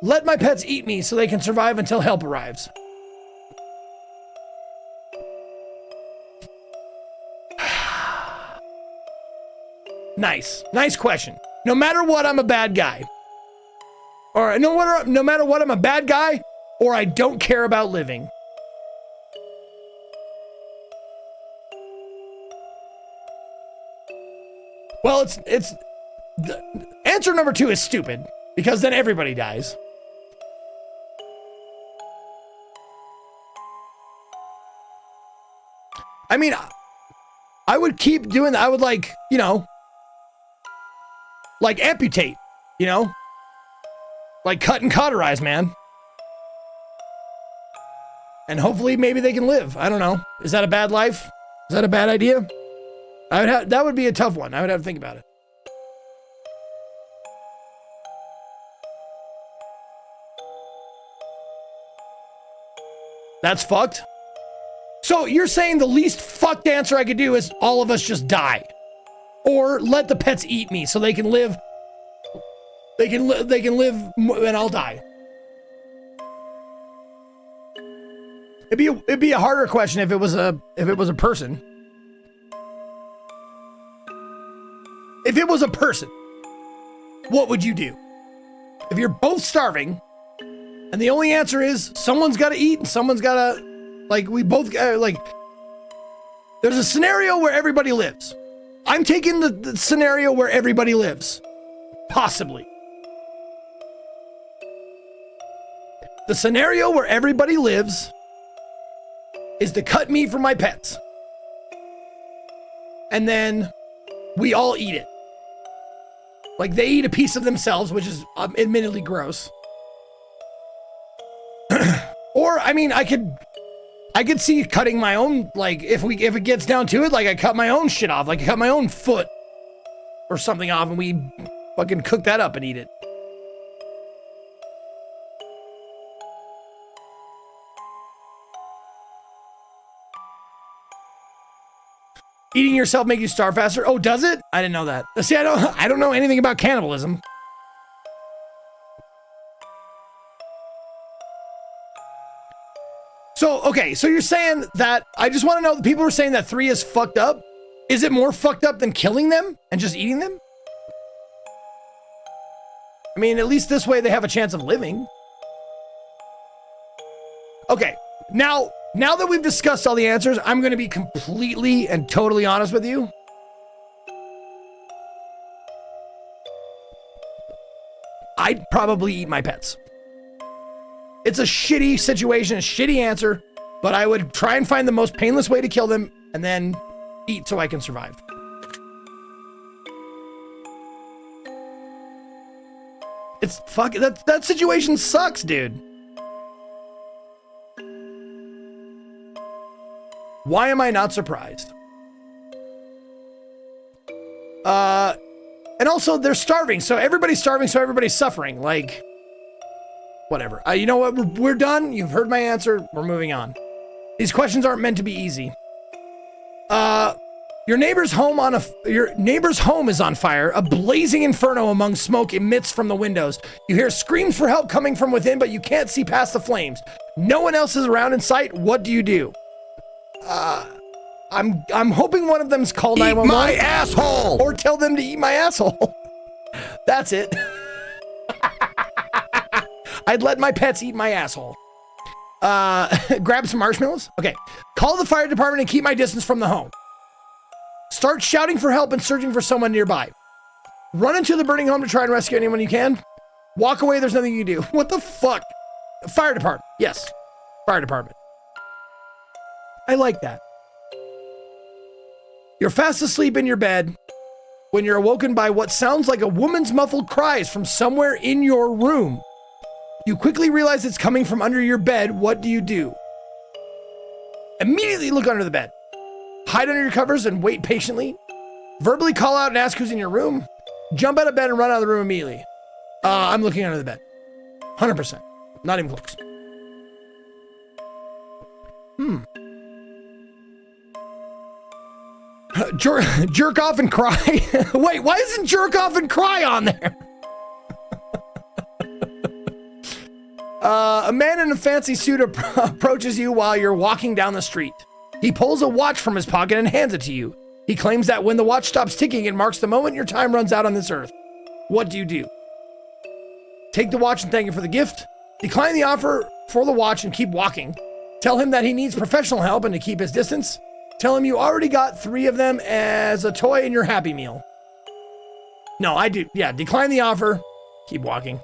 Let my pets eat me so they can survive until help arrives. Nice question. No matter what, I'm a bad guy. Or no matter what, I'm a bad guy, or I don't care about living. Well, it's answer number 2 is stupid because then everybody dies. I mean, I would keep doing that. I would like amputate, like cut and cauterize, man. And hopefully maybe they can live. I don't know. Is that a bad life? Is that a bad idea? That would be a tough one. I would have to think about it. That's fucked. So you're saying the least fucked answer I could do is all of us just die. or let the pets eat me so they can live. They can live, and I'll die. It'd be a harder question if it was a person. If it was a person, what would you do? If you're both starving, and the only answer is someone's got to eat and someone's got to, like, we both, like, there's a scenario where everybody lives. I'm taking the scenario where everybody lives. Possibly. The scenario where everybody lives is to cut meat for my pets. And then we all eat it. Like, they eat a piece of themselves, which is admittedly gross. Or, I mean, I could see cutting my own, like, if it gets down to it, like, I cut my own shit off. Like, I cut my own foot or something off, and we fucking cook that up and eat it. Eating yourself make you starve faster? Oh, does it? I didn't know that. See, I don't know anything about cannibalism. So, okay, so you're saying that, I just want to know, the people who are saying that 3 is fucked up. Is it more fucked up than killing them and just eating them? I mean, at least this way they have a chance of living. Okay, now that we've discussed all the answers, I'm going to be completely and totally honest with you. I'd probably eat my pets. It's a shitty situation, a shitty answer, but I would try and find the most painless way to kill them and then eat so I can survive. It's that situation sucks, dude. Why am I not surprised? And also they're starving, so everybody's starving, so everybody's suffering. Like, whatever. You know what? We're done. You've heard my answer. We're moving on. These questions aren't meant to be easy. Your neighbor's home is on fire. A blazing inferno among smoke emits from the windows. You hear screams for help coming from within, but you can't see past the flames. No one else is around in sight. What do you do? I'm hoping one of them's call 911. Eat my asshole! Or tell them to eat my asshole. That's it. I'd let my pets eat my asshole. Grab some marshmallows. Okay. Call the fire department and keep my distance from the home. Start shouting for help and searching for someone nearby. Run into the burning home to try and rescue anyone you can. Walk away, there's nothing you can do. What the fuck? Fire department. Yes. Fire department. I like that. You're fast asleep in your bed when you're awoken by what sounds like a woman's muffled cries from somewhere in your room. You quickly realize it's coming from under your bed. What do you do? Immediately look under the bed. Hide under your covers and wait patiently. Verbally call out and ask who's in your room. Jump out of bed and run out of the room immediately. I'm looking under the bed. 100%. Not even close. Jerk off and cry. Wait, why isn't jerk off and cry on there? A man in a fancy suit approaches you while you're walking down the street. He pulls a watch from his pocket and hands it to you. He claims that when the watch stops ticking, it marks the moment your time runs out on this earth. What do you do? Take the watch and thank him for the gift. Decline the offer for the watch and keep walking. Tell him that he needs professional help and to keep his distance. Tell him you already got 3 of them as a toy in your Happy Meal. No, I do. Yeah, decline the offer. Keep walking.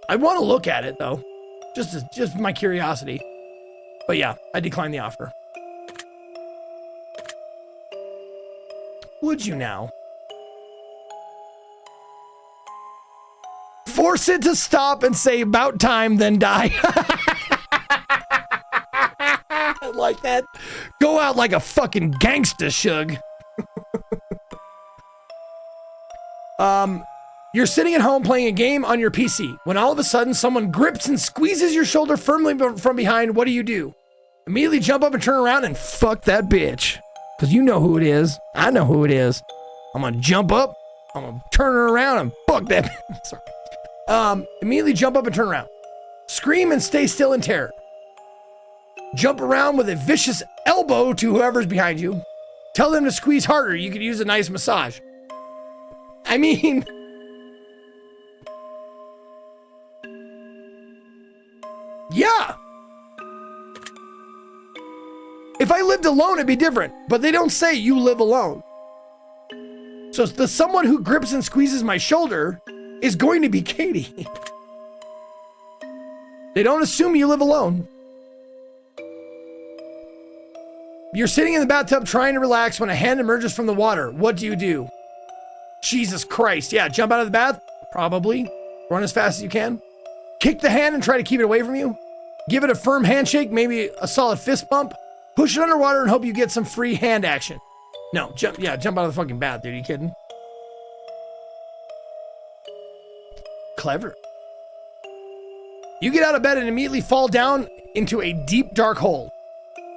I want to look at it, though. Just my curiosity. But yeah, I decline the offer. Would you now? Force it to stop and say about time, then die. I like that. Go out like a fucking gangsta, shug. You're sitting at home playing a game on your PC when all of a sudden someone grips and squeezes your shoulder firmly from behind. What do you do? Immediately jump up and turn around and fuck that bitch. Because you know who it is. I know who it is. I'm going to jump up. I'm going to turn her around and fuck that bitch. Sorry. Immediately jump up and turn around. Scream and stay still in terror. Jump around with a vicious elbow to whoever's behind you. Tell them to squeeze harder. You could use a nice massage. I mean... yeah. If I lived alone, it'd be different. But they don't say you live alone. So the someone who grips and squeezes my shoulder is going to be Katie. They don't assume you live alone. You're sitting in the bathtub trying to relax when a hand emerges from the water. What do? Jesus Christ. Yeah, jump out of the bath? Probably. Run as fast as you can. Kick the hand and try to keep it away from you. Give it a firm handshake, maybe a solid fist bump. Push it underwater and hope you get some free hand action. No, jump out of the fucking bath, dude. Are you kidding? Clever. You get out of bed and immediately fall down into a deep, dark hole.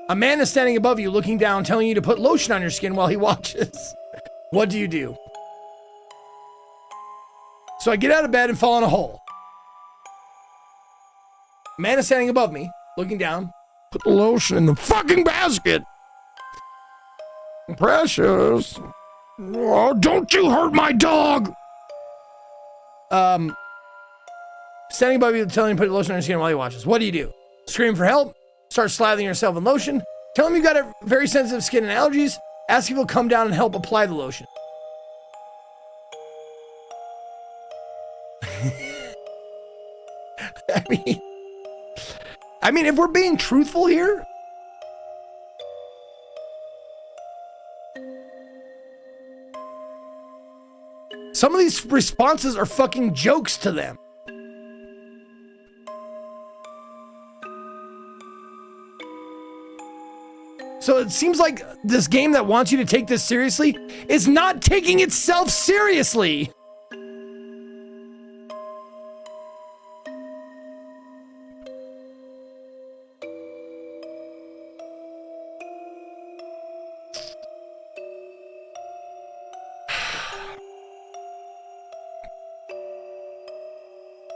A man is standing above you, looking down, telling you to put lotion on your skin while he watches. What do? So I get out of bed and fall in a hole. A man is standing above me, looking down. Put the lotion in the fucking basket. Precious. Oh, don't you hurt my dog. Standing above you, telling you to put lotion on your skin while he watches. What do? Scream for help. Start slathering yourself in lotion. Tell him you've got a very sensitive skin and allergies. Ask if he'll come down and help apply the lotion. I mean, if we're being truthful here, some of these responses are fucking jokes to them. So it seems like this game that wants you to take this seriously is not taking itself seriously.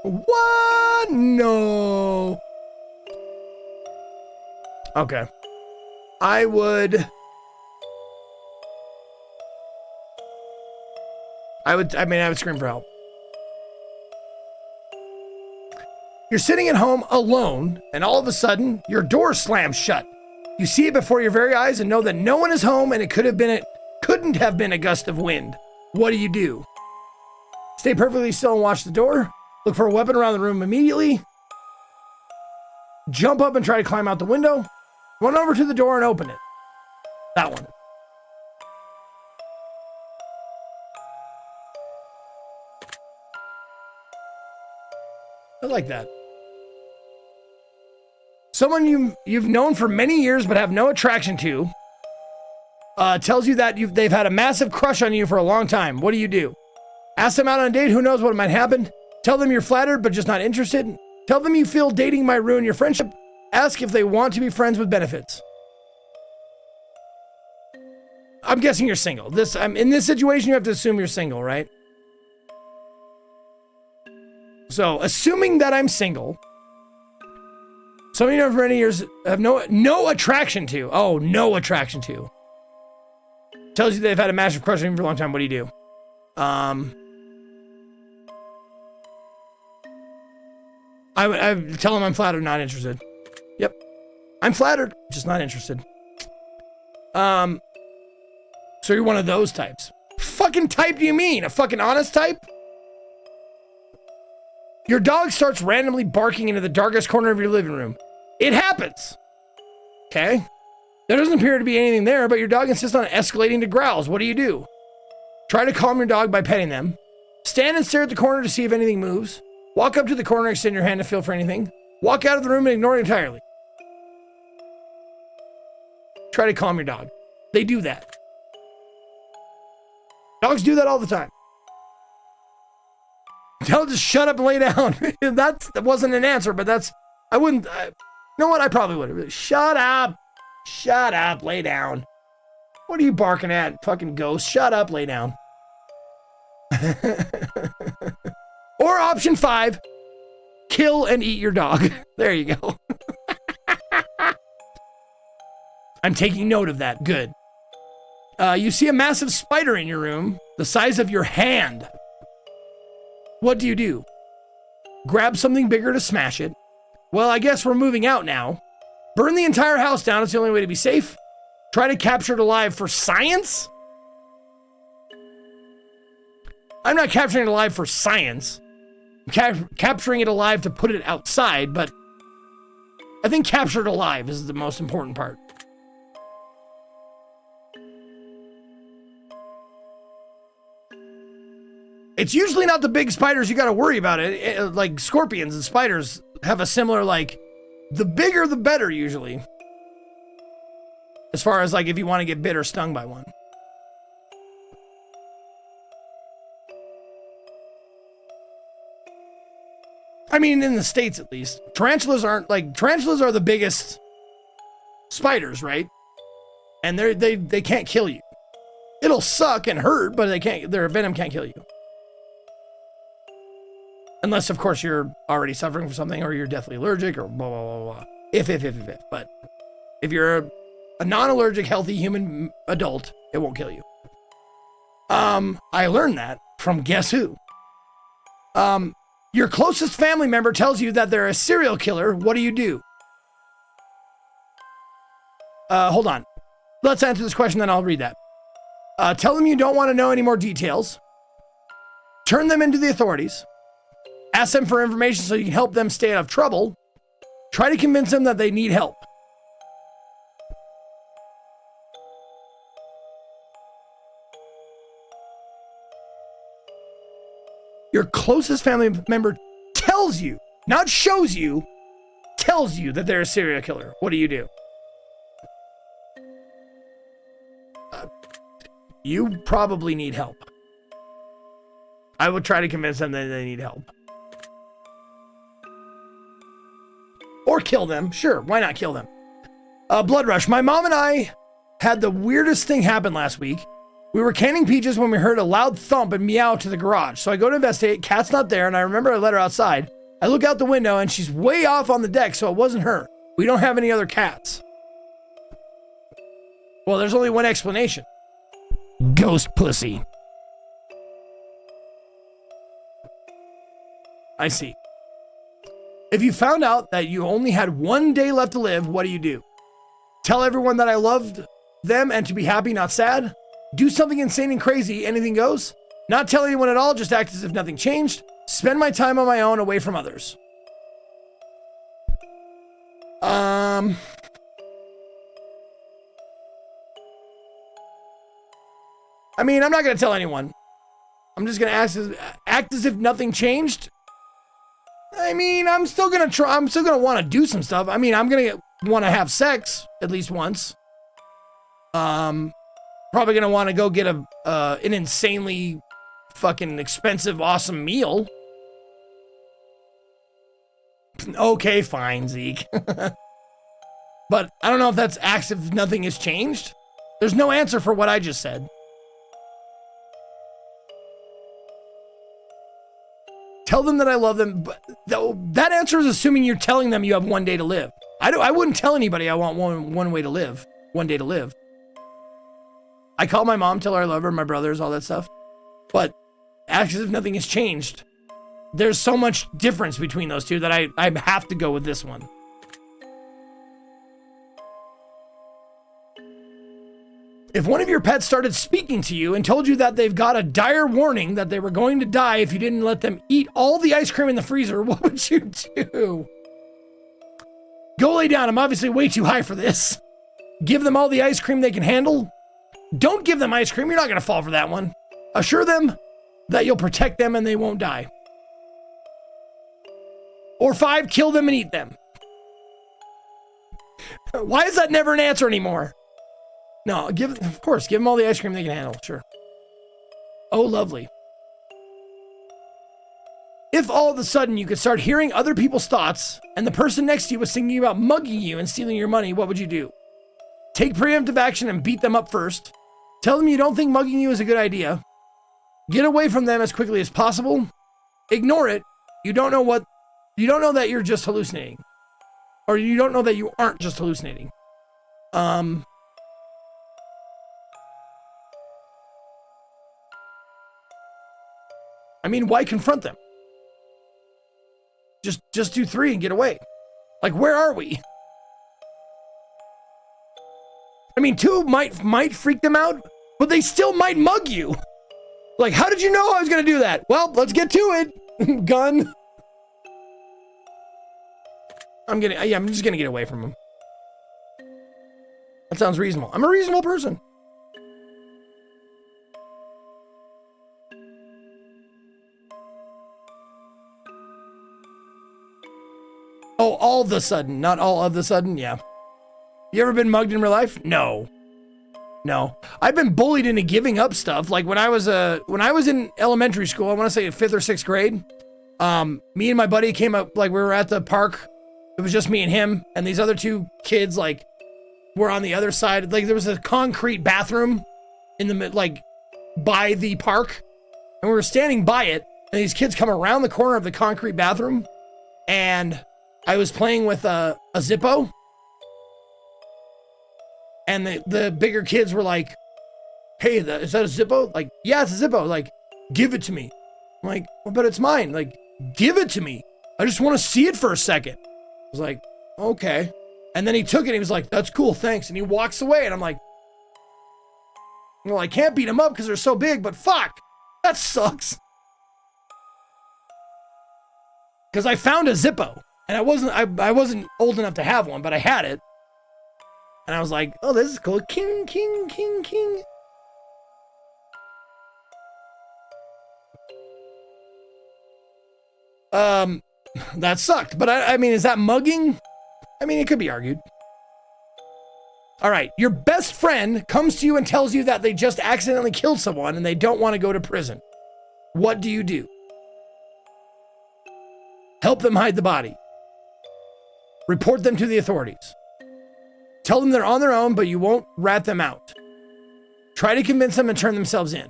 What? No. Okay. I would scream for help. You're sitting at home alone, and all of a sudden, your door slams shut. You see it before your very eyes and know that no one is home, and it couldn't have been a gust of wind. What do? Stay perfectly still and watch the door. Look for a weapon around the room immediately. Jump up and try to climb out the window. Run over to the door and open it. That one. I like that. Someone you've known for many years but have no attraction to tells you that they've had a massive crush on you for a long time. What do? Ask them out on a date. Who knows what might happen? Tell them you're flattered but just not interested. Tell them you feel dating might ruin your friendship. Ask if they want to be friends with benefits. I'm guessing you're single. In this situation, you have to assume you're single, right? So, assuming that I'm single, somebody you know for many years have no attraction to. Oh, no attraction to. Tells you they've had a massive crush on you for a long time. What do? I tell them I'm flattered, not interested. Yep. I'm flattered, just not interested. So you're one of those types. Fucking type do you mean? A fucking honest type? Your dog starts randomly barking into the darkest corner of your living room. It happens. Okay? There doesn't appear to be anything there, but your dog insists on escalating to growls. What do? Try to calm your dog by petting them. Stand and stare at the corner to see if anything moves. Walk up to the corner, extend your hand to feel for anything. Walk out of the room and ignore it entirely. Try to calm your dog. They do that. Dogs do that all the time. Tell them to shut up and lay down. That wasn't an answer, but I wouldn't. You know what? I probably would have. Shut up. Shut up. Lay down. What are you barking at, fucking ghost? Shut up. Lay down. Or option 5, kill and eat your dog. There you go. I'm taking note of that. Good. You see a massive spider in your room, the size of your hand. What do you do? Grab something bigger to smash it. Well, I guess we're moving out now. Burn the entire house down. It's the only way to be safe. Try to capture it alive for science? I'm not capturing it alive for science. I'm capturing it alive to put it outside, but I think capture it alive is the most important part. It's usually not the big spiders you got to worry about. Like scorpions and spiders have a similar, like, the bigger the better usually. As far as like if you want to get bit or stung by one. I mean, in the States at least. Tarantulas are the biggest spiders, right? And they can't kill you. It'll suck and hurt, but their venom can't kill you. Unless, of course, you're already suffering from something or you're deathly allergic or blah, blah, blah, blah. If. But if you're a non-allergic, healthy human adult, it won't kill you. I learned that from guess who? Your closest family member tells you that they're a serial killer. What do? Hold on. Let's answer this question, then I'll read that. Tell them you don't want to know any more details. Turn them into the authorities. Ask them for information so you can help them stay out of trouble. Try to convince them that they need help. Your closest family member tells you, not shows you, tells you that they're a serial killer. What do? You probably need help. I would try to convince them that they need help. Or kill them. Sure, why not kill them? Blood rush. My mom and I had the weirdest thing happen last week. We were canning peaches when we heard a loud thump and meow to the garage. So I go to investigate. Cat's not there, and I remember I let her outside. I look out the window, and she's way off on the deck, so it wasn't her. We don't have any other cats. Well, there's only one explanation. Ghost pussy. I see. If you found out that you only had 1 day left to live, what do? Tell everyone that I loved them and to be happy, not sad? Do something insane and crazy, anything goes? Not tell anyone at all, just act as if nothing changed? Spend my time on my own, away from others. I mean, I'm not going to tell anyone. I'm just going to act as if nothing changed. I mean, I'm still going to try. I'm still going to want to do some stuff. I mean, I'm going to want to have sex at least once. Probably going to want to go get an insanely fucking expensive, awesome meal. Okay, fine, Zeke. But I don't know if that's acts if nothing has changed. There's no answer for what I just said. Tell them that I love them, but that answer is assuming you're telling them you have 1 day to live. I wouldn't tell anybody I want one way to live, 1 day to live. I call my mom, tell her I love her, my brothers, all that stuff. But act as if nothing has changed. There's so much difference between those two that I have to go with this one. If one of your pets started speaking to you and told you that they've got a dire warning that they were going to die if you didn't let them eat all the ice cream in the freezer, what would you do? Go lay down. I'm obviously way too high for this. Give them all the ice cream they can handle. Don't give them ice cream. You're not going to fall for that one. Assure them that you'll protect them and they won't die. Or 5, kill them and eat them. Why is that never an answer anymore? No, of course, give them all the ice cream they can handle, sure. Oh, lovely. If all of a sudden you could start hearing other people's thoughts and the person next to you was thinking about mugging you and stealing your money, what would you do? Take preemptive action and beat them up first. Tell them you don't think mugging you is a good idea. Get away from them as quickly as possible. Ignore it. You don't know that you're just hallucinating. Or you don't know that you aren't just hallucinating. I mean, why confront them? Just do 3 and get away. Like, where are we? I mean, 2 might freak them out, but they still might mug you. Like, how did you know I was gonna do that? Well, let's get to it. Gun. I'm just gonna get away from him. That sounds reasonable. I'm a reasonable person. Oh, all of a sudden, not all of a sudden, yeah. You ever been mugged in real life? No. No. I've been bullied into giving up stuff. Like when I was in elementary school, I want to say 5th or 6th grade, me and my buddy came up, like we were at the park. It was just me and him, and these other 2 kids, like, were on the other side. Like there was a concrete bathroom in the like by the park, and we were standing by it, and these kids come around the corner of the concrete bathroom, and I was playing with a Zippo, and the bigger kids were like, hey, is that a Zippo? Like, yeah, it's a Zippo. Like, give it to me. I'm like, well, but it's mine. Like, give it to me. I just want to see it for a second. I was like, okay. And then he took it and he was like, that's cool, thanks. And he walks away and I'm like, well, I can't beat him up because they're so big, but fuck, that sucks. Because I found a Zippo and I wasn't old enough to have one, but I had it. And I was like, oh, this is cool. King, king, king, king. That sucked. But I mean, is that mugging? I mean, it could be argued. All right. Your best friend comes to you and tells you that they just accidentally killed someone and they don't want to go to prison. What do you do? Help them hide the body. Report them to the authorities. Tell them they're on their own, but you won't rat them out. Try to convince them and turn themselves in.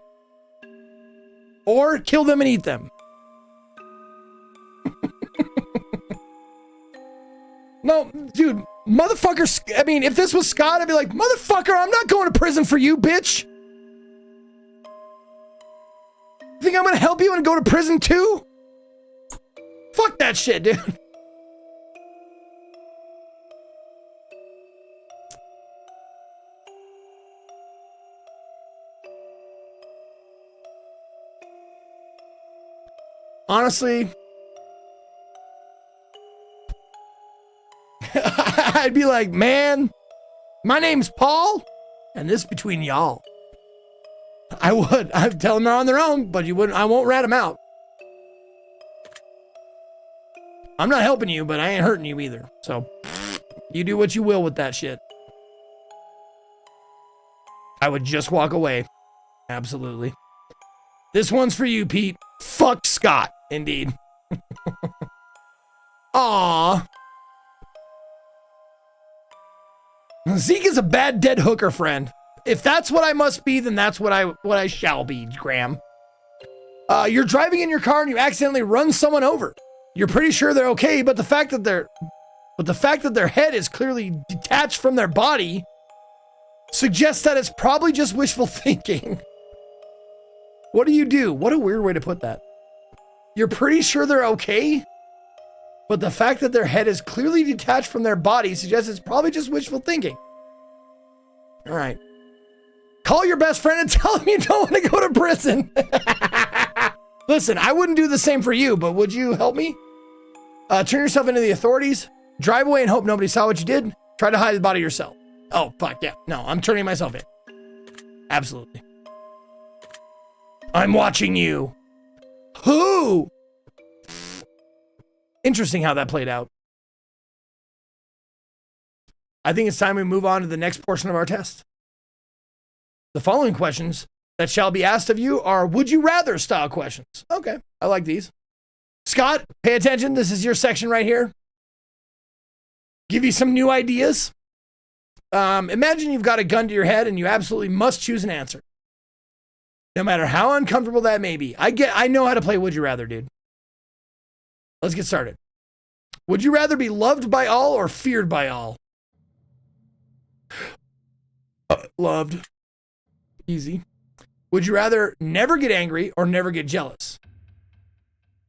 Or kill them and eat them. No, dude, motherfucker. I mean, if this was Scott, I'd be like, motherfucker, I'm not going to prison for you, bitch. You think I'm going to help you and go to prison too? Fuck that shit, dude. Honestly, I'd be like, man, my name's Paul, and this between y'all. I'd tell them they're on their own, but I won't rat them out. I'm not helping you, but I ain't hurting you either. So you do what you will with that shit. I would just walk away. Absolutely. This one's for you, Pete. Fuck Scott, indeed. Aw. Zeke is a bad dead hooker friend. If that's what I must be, then that's what I shall be, Graham. You're driving in your car and you accidentally run someone over. You're pretty sure they're okay, but the fact that their head is clearly detached from their body suggests that it's probably just wishful thinking. What do you do? What a weird way to put that. You're pretty sure they're okay, but the fact that their head is clearly detached from their body suggests it's probably just wishful thinking. All right. Call your best friend and tell him you don't want to go to prison. Listen, I wouldn't do the same for you, but would you help me? Turn yourself into the authorities. Drive away and hope nobody saw what you did. Try to hide the body yourself. Oh, fuck yeah. No, I'm turning myself in. Absolutely. I'm watching you. Who? Interesting how that played out. I think it's time we move on to the next portion of our test. The following questions that shall be asked of you are would you rather style questions. Okay, I like these. Scott, pay attention. This is your section right here. Give you some new ideas. Imagine you've got a gun to your head and you absolutely must choose an answer. No matter how uncomfortable that may be. I know how to play Would You Rather, dude. Let's get started. Would you rather be loved by all or feared by all? Loved. Easy. Would you rather never get angry or never get jealous?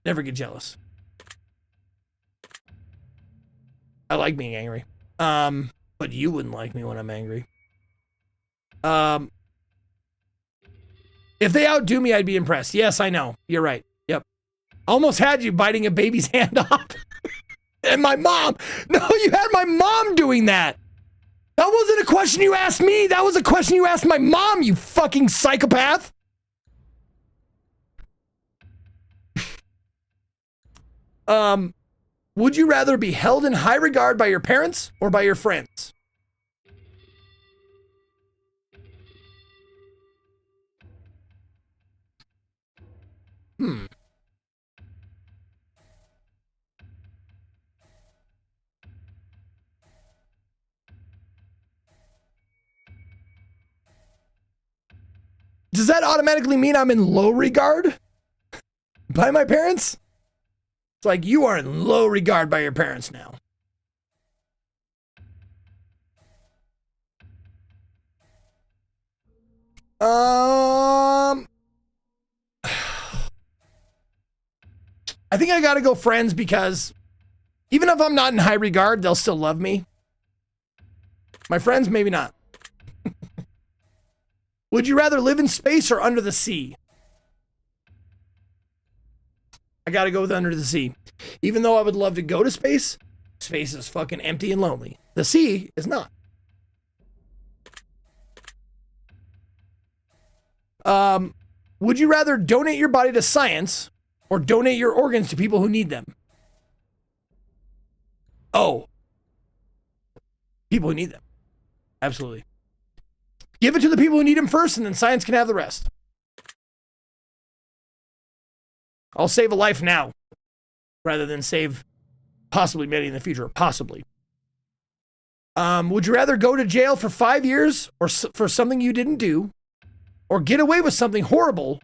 Never get jealous. I like being angry. But you wouldn't like me when I'm angry. If they outdo me, I'd be impressed. Yes, I know. You're right. Yep. Almost had you biting a baby's hand off. And my mom. No, you had my mom doing that. That wasn't a question you asked me. That was a question you asked my mom, you fucking psychopath. Would you rather be held in high regard by your parents or by your friends? Does that automatically mean I'm in low regard by my parents? It's like you are in low regard by your parents now. I think I gotta go friends because even if I'm not in high regard, they'll still love me. My friends, maybe not. Would you rather live in space or under the sea? I gotta go with under the sea. Even though I would love to go to space, space is fucking empty and lonely. The sea is not. Would you rather donate your body to science or donate your organs to people who need them? Oh. People who need them. Absolutely. Give it to the people who need them first, and then science can have the rest. I'll save a life now, rather than save possibly many in the future. Possibly. Would you rather go to jail for 5 years or for something you didn't do, or get away with something horrible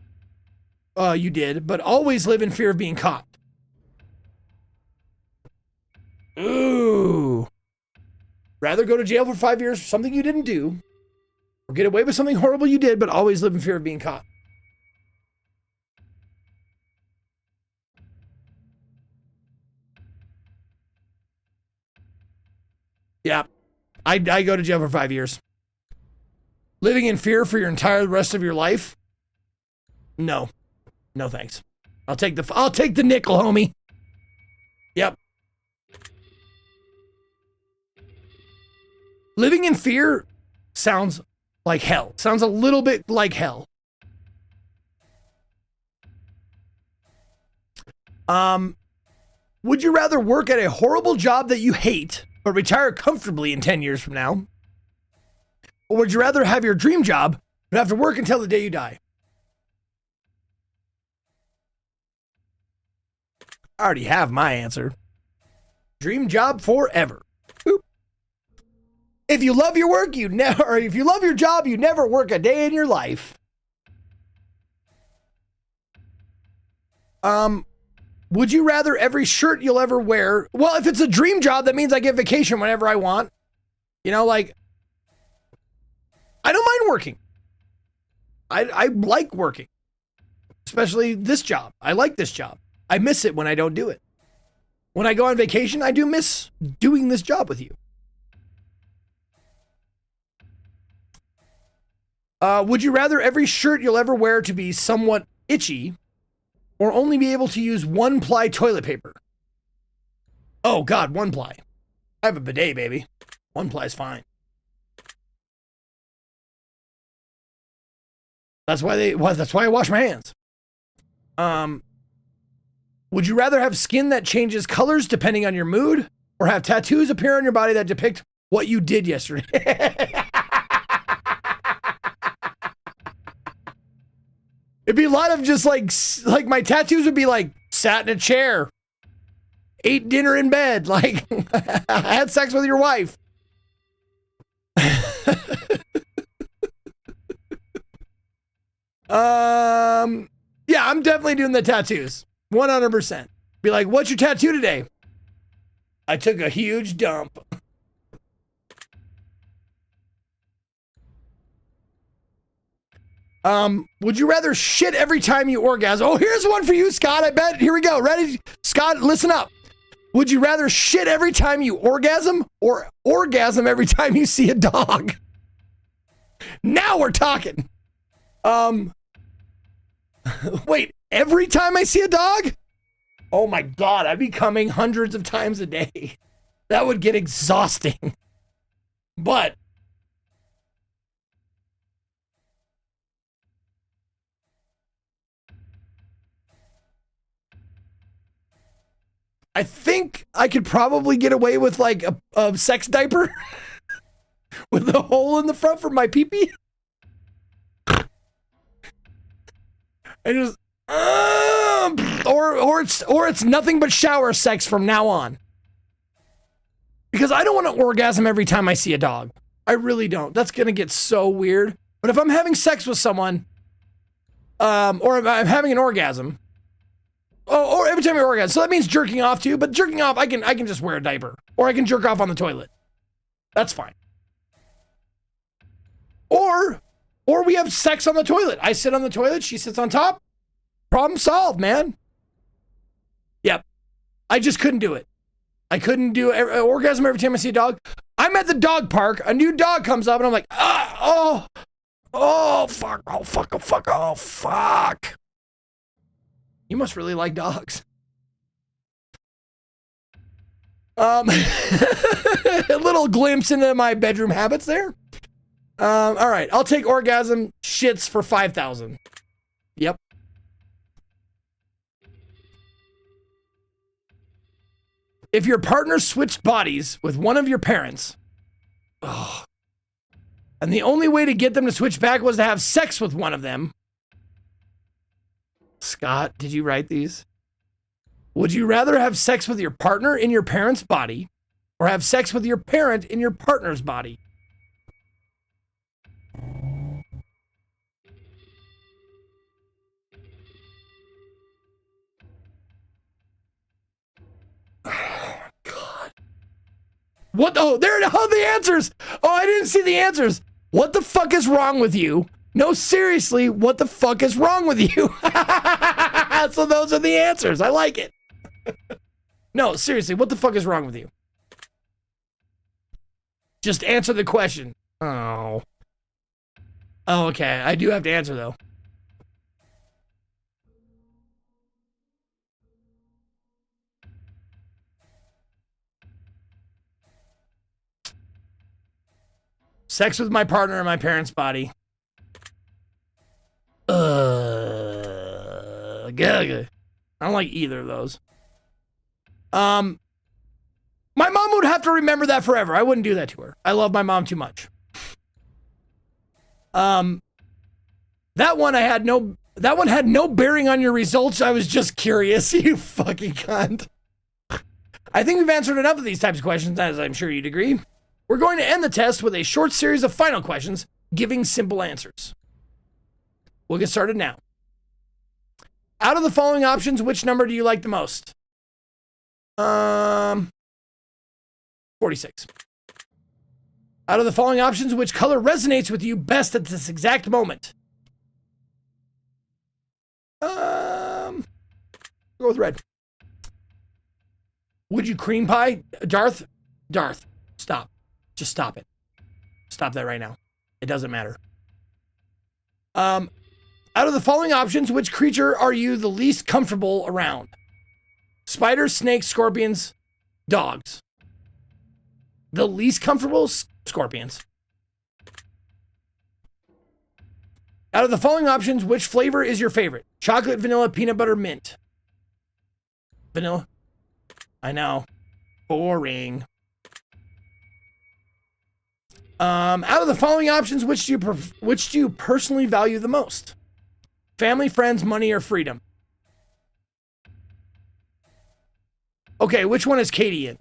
you did, but always live in fear of being caught? Ooh. Rather go to jail for 5 years for something you didn't do, or get away with something horrible you did, but always live in fear of being caught. Yeah, I go to jail for 5 years. Living in fear for your entire rest of your life? No. No thanks. I'll take the nickel, homie. Yep. Living in fear sounds like hell. Sounds a little bit like hell. Would you rather work at a horrible job that you hate, but retire comfortably in 10 years from now? Or would you rather have your dream job, but have to work until the day you die? I already have my answer. Dream job forever. Boop. If you love your work, if you love your job, you never work a day in your life. Would you rather every shirt you'll ever wear? Well, if it's a dream job, that means I get vacation whenever I want. You know, like, I don't mind working. I like working, especially this job. I like this job. I miss it when I don't do it. When I go on vacation, I do miss doing this job with you. Would you rather every shirt you'll ever wear to be somewhat itchy, or only be able to use one-ply toilet paper? Oh God, one-ply. I have a bidet, baby. One-ply is fine. That's why I wash my hands. Would you rather have skin that changes colors depending on your mood, or have tattoos appear on your body that depict what you did yesterday? It'd be a lot of just like my tattoos would be like sat in a chair, ate dinner in bed, like had sex with your wife. Yeah, I'm definitely doing the tattoos. 100%. Be like, what's your tattoo today? I took a huge dump. Would you rather shit every time you orgasm? Oh, here's one for you, Scott. I bet. Here we go. Ready? Scott, listen up. Would you rather shit every time you orgasm or orgasm every time you see a dog? Now we're talking. Wait, every time I see a dog? Oh my God, I'd be coming hundreds of times a day. That would get exhausting. But I think I could probably get away with like a sex diaper with a hole in the front for my pee-pee. I just or it's nothing but shower sex from now on. Because I don't want to orgasm every time I see a dog. I really don't. That's gonna get so weird. But if I'm having sex with someone, or if I'm having an orgasm, or every time I orgasm, so that means jerking off too. But jerking off, I can just wear a diaper, or I can jerk off on the toilet. That's fine. Or we have sex on the toilet. I sit on the toilet, she sits on top. Problem solved, man. Yep. I just couldn't do it. I couldn't do an orgasm every time I see a dog. I'm at the dog park. A new dog comes up and I'm like, fuck. You must really like dogs. A little glimpse into my bedroom habits there. All right, I'll take orgasm shits for 5,000. Yep. If your partner switched bodies with one of your parents, and the only way to get them to switch back was to have sex with one of them. Scott, did you write these? Would you rather have sex with your partner in your parent's body or have sex with your parent in your partner's body? Oh, God. What? Oh, there are the answers. Oh, I didn't see the answers. What the fuck is wrong with you? No, seriously, what the fuck is wrong with you? So those are the answers. I like it. No, seriously, what the fuck is wrong with you? Just answer the question. Oh. Oh, okay. I do have to answer, though. Sex with my partner in my parents' body. I don't like either of those. My mom would have to remember that forever. I wouldn't do that to her. I love my mom too much. That one had no bearing on your results. I was just curious, you fucking cunt. I think we've answered enough of these types of questions, as I'm sure you'd agree. We're going to end the test with a short series of final questions, giving simple answers. We'll get started now. Out of the following options, which number do you like the most? 46. Out of the following options, which color resonates with you best at this exact moment? Go with red. Would you cream pie? Darth, stop. Just stop it. Stop that right now. It doesn't matter. Out of the following options, which creature are you the least comfortable around? Spiders, snakes, scorpions, dogs. The least comfortable? Scorpions. Out of the following options, which flavor is your favorite? Chocolate, vanilla, peanut butter, mint. Vanilla. I know. Boring. Out of the following options, which do you personally value the most? Family, friends, money, or freedom? Okay, which one is Katie in?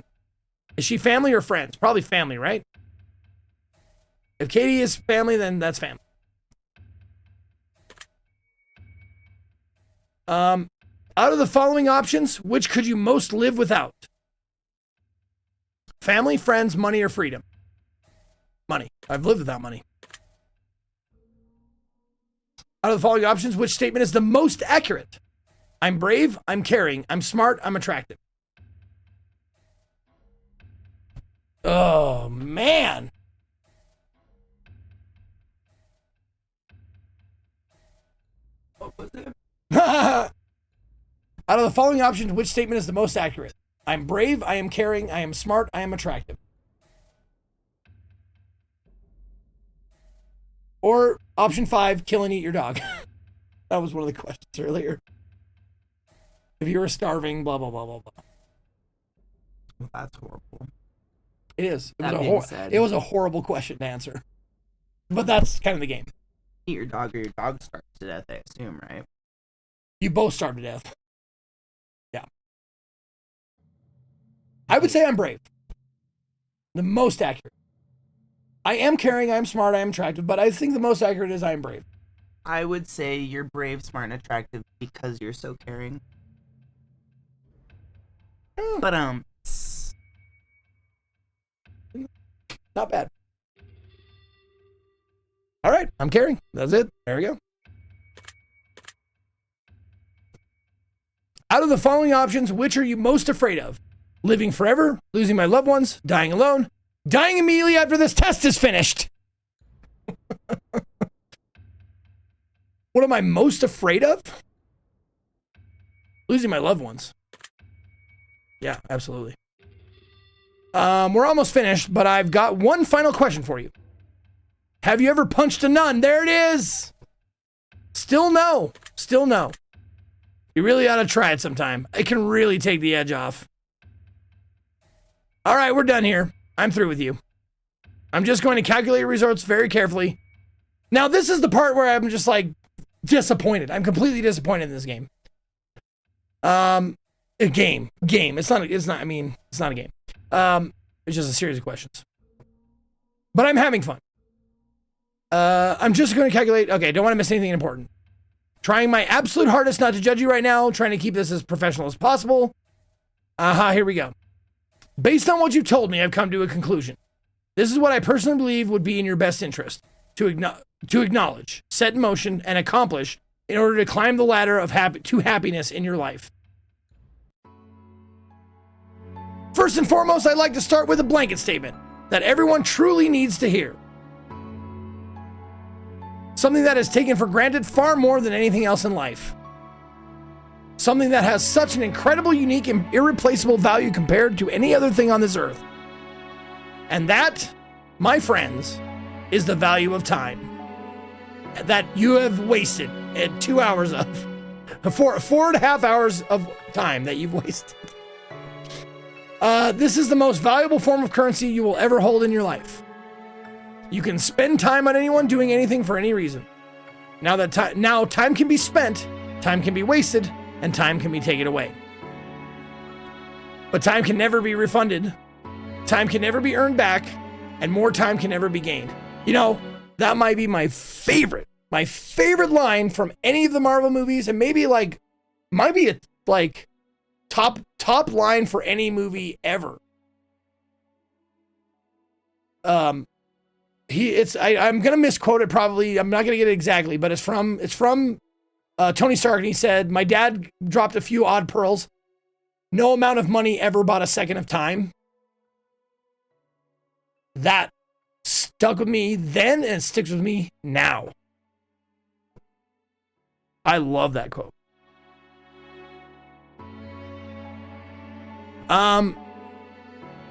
Is she family or friends? Probably family, right? If Katie is family, then that's family. Out of the following options, which could you most live without? Family, friends, money, or freedom? Money. I've lived without money. Out of the following options, which statement is the most accurate? I'm brave, I'm caring, I'm smart, I'm attractive. Oh, man. What was it? Out of the following options, which statement is the most accurate? I'm brave, I am caring, I am smart, I am attractive. Or option 5, kill and eat your dog. That was one of the questions earlier. If you were starving, blah, blah, blah, blah, blah. That's horrible. It is. It was a horrible question to answer. But that's kind of the game. Eat your dog or your dog starves to death, I assume, right? You both starve to death. Yeah. I would say I'm brave. The most accurate. I am caring, I am smart, I am attractive, but I think the most accurate is I am brave. I would say you're brave, smart, and attractive because you're so caring. But not bad. All right, I'm caring. That's it. There we go. Out of the following options, which are you most afraid of? Living forever, losing my loved ones, dying alone, dying immediately after this test is finished. What am I most afraid of? Losing my loved ones. Yeah, absolutely. We're almost finished, but I've got one final question for you. Have you ever punched a nun? There it is. Still no. Still no. You really ought to try it sometime. It can really take the edge off. All right, we're done here. I'm through with you. I'm just going to calculate your results very carefully. Now, this is the part where I'm just like disappointed. I'm completely disappointed in this game. A game. It's not a game. It's just a series of questions. But I'm having fun. I'm just going to calculate. Okay, don't want to miss anything important. Trying my absolute hardest not to judge you right now. Trying to keep this as professional as possible. Here we go. Based on what you've told me, I've come to a conclusion. This is what I personally believe would be in your best interest. To acknowledge, set in motion, and accomplish in order to climb the ladder of to happiness in your life. First and foremost, I'd like to start with a blanket statement that everyone truly needs to hear. Something that is taken for granted far more than anything else in life. Something that has such an incredible, unique, and irreplaceable value compared to any other thing on this earth. And that, my friends, is the value of time. That you have wasted at 2 hours of, 4.5 hours of time that you've wasted. This is the most valuable form of currency you will ever hold in your life. You can spend time on anyone doing anything for any reason. Now time can be spent, time can be wasted, and time can be taken away. But time can never be refunded. Time can never be earned back, and more time can never be gained. You know, that might be my favorite line from any of the Marvel movies, and maybe might be a top line for any movie ever. I'm gonna misquote it probably. I'm not gonna get it exactly, but it's from Tony Stark, and he said, "My dad dropped a few odd pearls. No amount of money ever bought a second of time." That stuck with me then, and it sticks with me now. I love that quote.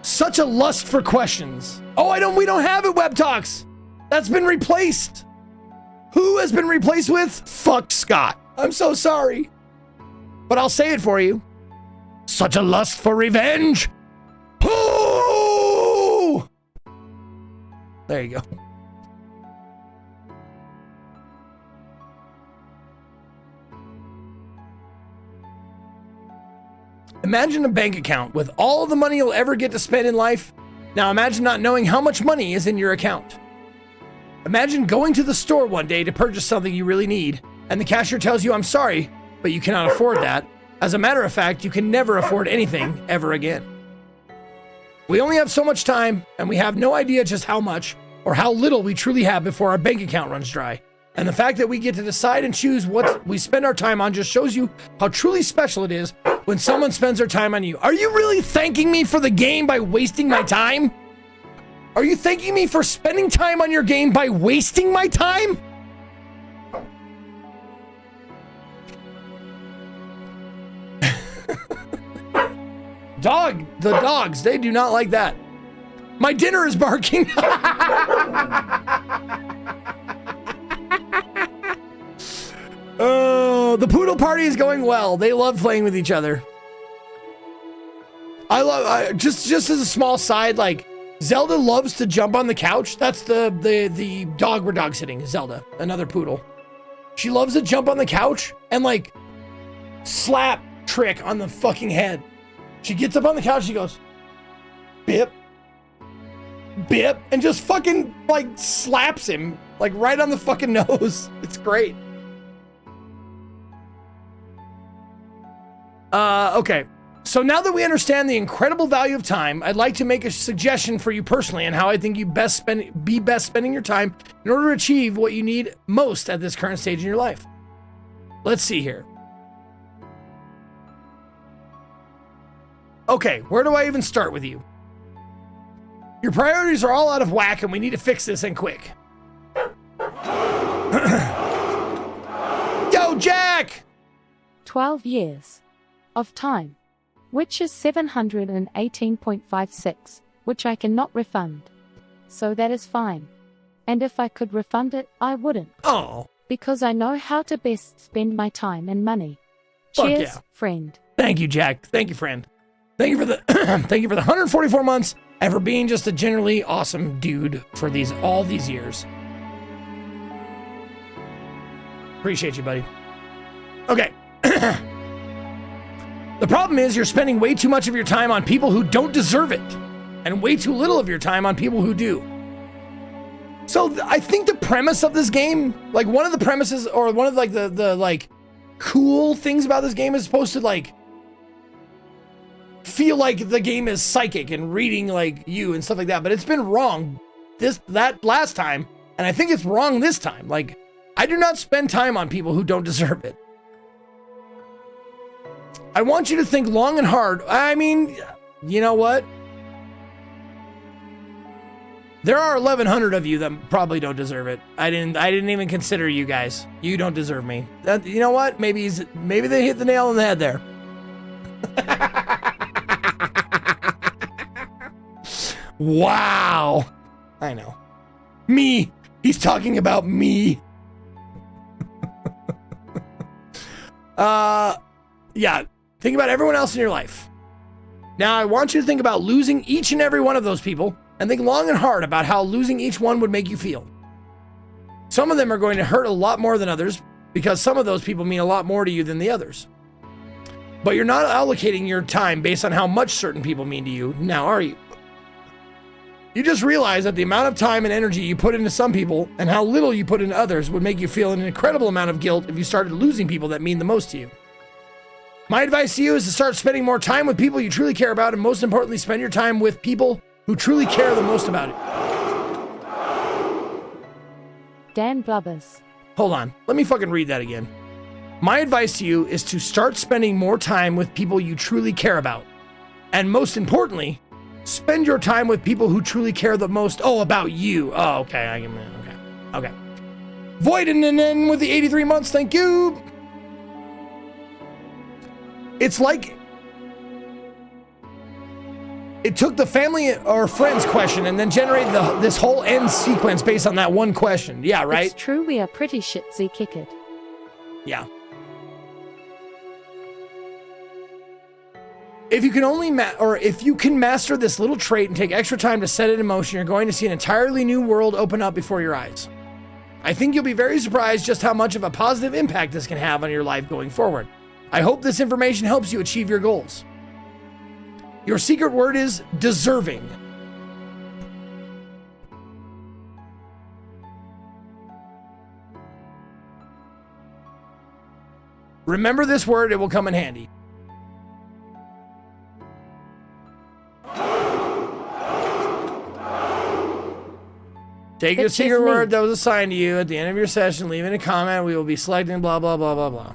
Such a lust for questions. Oh, we don't have it, Web Talks. That's been replaced. Who has been replaced with? Fuck Scott. I'm so sorry. But I'll say it for you. Such a lust for revenge. Ooh! There you go. Imagine a bank account with all the money you'll ever get to spend in life. Now imagine not knowing how much money is in your account. Imagine going to the store one day to purchase something you really need, and the cashier tells you, "I'm sorry, but you cannot afford that." As a matter of fact, you can never afford anything ever again. We only have so much time, and we have no idea just how much or how little we truly have before our bank account runs dry. And the fact that we get to decide and choose what we spend our time on just shows you how truly special it is when someone spends their time on you. Are you really thanking me for the game by wasting my time? Are you thanking me for spending time on your game by wasting my time? The dogs, they do not like that. My dinner is barking. Oh, the poodle party is going well. They love playing with each other. Just as a small side, like Zelda loves to jump on the couch. That's the dog we're dog sitting, Zelda, another poodle. She loves to jump on the couch and like slap Trick on the fucking head. She gets up on the couch, she goes, "Bip, bip," and just fucking like slaps him like right on the fucking nose. It's great. Okay. So now that we understand the incredible value of time, I'd like to make a suggestion for you personally on how I think you best spending your time in order to achieve what you need most at this current stage in your life. Let's see here. Okay, where do I even start with you? Your priorities are all out of whack and we need to fix this and quick. Yo, Jack! 12 years of time, which is 718.56, which I cannot refund. So that is fine. And if I could refund it, I wouldn't. Oh. Because I know how to best spend my time and money. Fuck Cheers, yeah. friend. Thank you, Jack. Thank you, friend. Thank you for the thank you for the 144 months and for being just a generally awesome dude for all these years. Appreciate you, buddy. Okay. The problem is you're spending way too much of your time on people who don't deserve it and way too little of your time on people who do. So I think the premise of this game, like one of the premises or one of like the like cool things about this game is supposed to like feel like the game is psychic and reading like you and stuff like that, but it's been wrong that last time, and I think it's wrong this time. Like, I do not spend time on people who don't deserve it. I want you to think long and hard. I mean, you know what? There are 1,100 of you that probably don't deserve it. I didn't even consider you guys. You don't deserve me. You know what? Maybe they hit the nail on the head there. Wow. I know. Me. He's talking about me. Yeah. Think about everyone else in your life. Now, I want you to think about losing each and every one of those people and think long and hard about how losing each one would make you feel. Some of them are going to hurt a lot more than others because some of those people mean a lot more to you than the others. But you're not allocating your time based on how much certain people mean to you, now are you? You just realize that the amount of time and energy you put into some people and how little you put into others would make you feel an incredible amount of guilt if you started losing people that mean the most to you. My advice to you is to start spending more time with people you truly care about, and most importantly, spend your time with people who truly care the most about it. Dan Blubbers. Hold on. Let me fucking read that again. My advice to you is to start spending more time with people you truly care about. And most importantly, spend your time with people who truly care the most. Oh, about you. Oh, okay. Okay. Void and then with the 83 months. Thank you. It's like it took the family or friends question and then generated this whole end sequence based on that one question. Yeah, right? It's true we are pretty shitsy kicked. Yeah. If you can only if you can master this little trait and take extra time to set it in motion, you're going to see an entirely new world open up before your eyes. I think you'll be very surprised just how much of a positive impact this can have on your life going forward. I hope this information helps you achieve your goals. Your secret word is deserving. Remember this word, it will come in handy. Take your secret word that was assigned to you at the end of your session, leave in a comment, we will be selecting blah, blah, blah, blah, blah.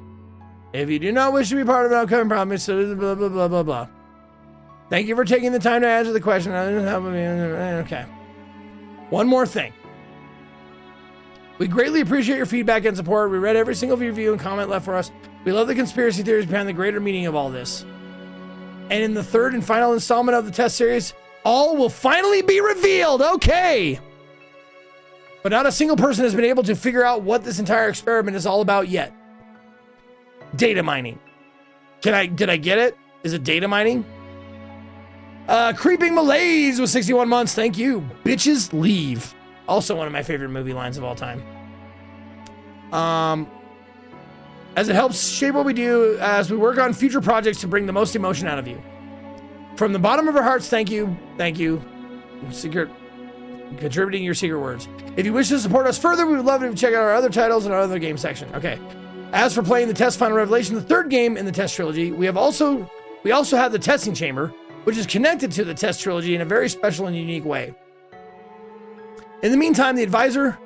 If you do not wish to be part of an upcoming promise, blah, blah, blah, blah, blah. Thank you for taking the time to answer the question. Okay. One more thing. We greatly appreciate your feedback and support. We read every single review and comment left for us. We love the conspiracy theories behind the greater meaning of all this. And in the third and final installment of the test series, all will finally be revealed. Okay. But not a single person has been able to figure out what this entire experiment is all about yet. Data mining. Did I get it? Is it data mining? Creeping Malaise with 61 months. Thank you. Bitches leave. Also one of my favorite movie lines of all time. As it helps shape what we do as we work on future projects to bring the most emotion out of you. From the bottom of our hearts, thank you. Thank you. Contributing your secret words. If you wish to support us further, we would love to check out our other titles in our other game section. Okay. As for playing the test Final Revelation, the third game in the test trilogy, we also have the testing chamber, which is connected to the test trilogy in a very special and unique way. In the meantime, the advisor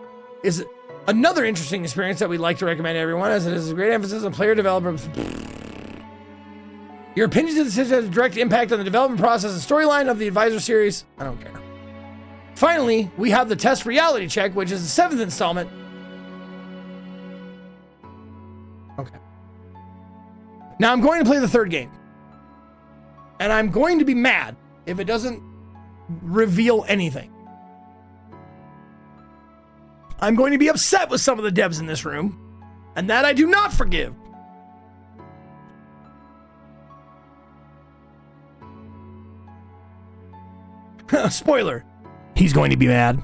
is another interesting experience that we'd like to recommend to everyone, as it has a great emphasis on player development. Your opinions of the decision has a direct impact on the development process and storyline of the advisor series. I don't care. Finally, we have the test reality check, which is the 7th installment. Okay. Now I'm going to play the third game. And I'm going to be mad if it doesn't reveal anything. I'm going to be upset with some of the devs in this room, and that I do not forgive. Spoiler, he's going to be mad.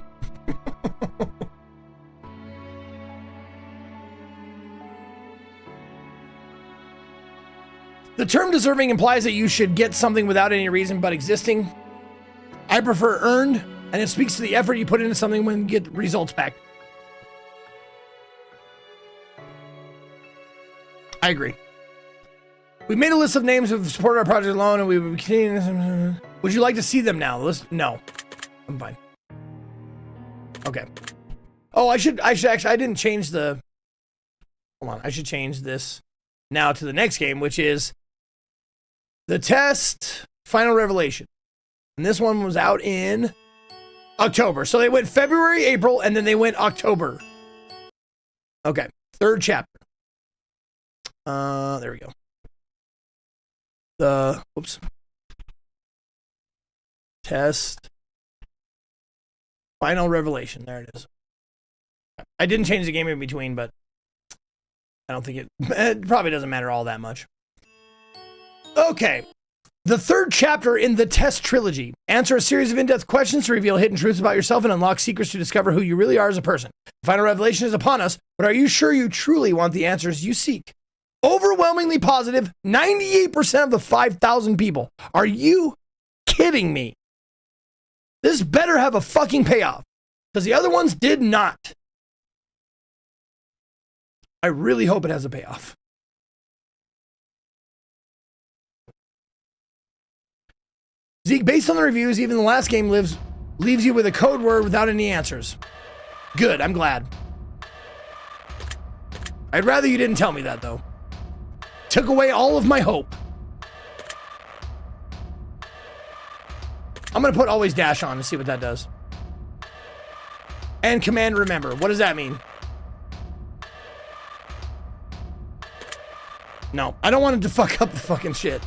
The term deserving implies that you should get something without any reason but existing. I prefer earned, and it speaks to the effort you put into something when you get results back. I agree. We made a list of names who have supported our project alone, and we will continue. Would you like to see them now? No. I'm fine. Okay. Oh, I should actually, I didn't change the, hold on. I should change this now to the next game, which is the test Final Revelation. And this one was out in October. So they went February, April, and then they went October. Okay. Third chapter. There we go. Oops. Test Final Revelation. There it is. I didn't change the game in between, but I don't think it probably doesn't matter all that much. Okay. The third chapter in the test trilogy. Answer a series of in-depth questions to reveal hidden truths about yourself and unlock secrets to discover who you really are as a person. Final Revelation is upon us, but are you sure you truly want the answers you seek? Overwhelmingly positive, 98% of the 5,000 people. Are you kidding me? This better have a fucking payoff, because the other ones did not. I really hope it has a payoff. Zeke, based on the reviews, even the last game leaves you with a code word without any answers. Good, I'm glad. I'd rather you didn't tell me that, though. Took away all of my hope. I'm going to put always dash on and see what that does. And command remember. What does that mean? No, I don't want it to fuck up the fucking shit.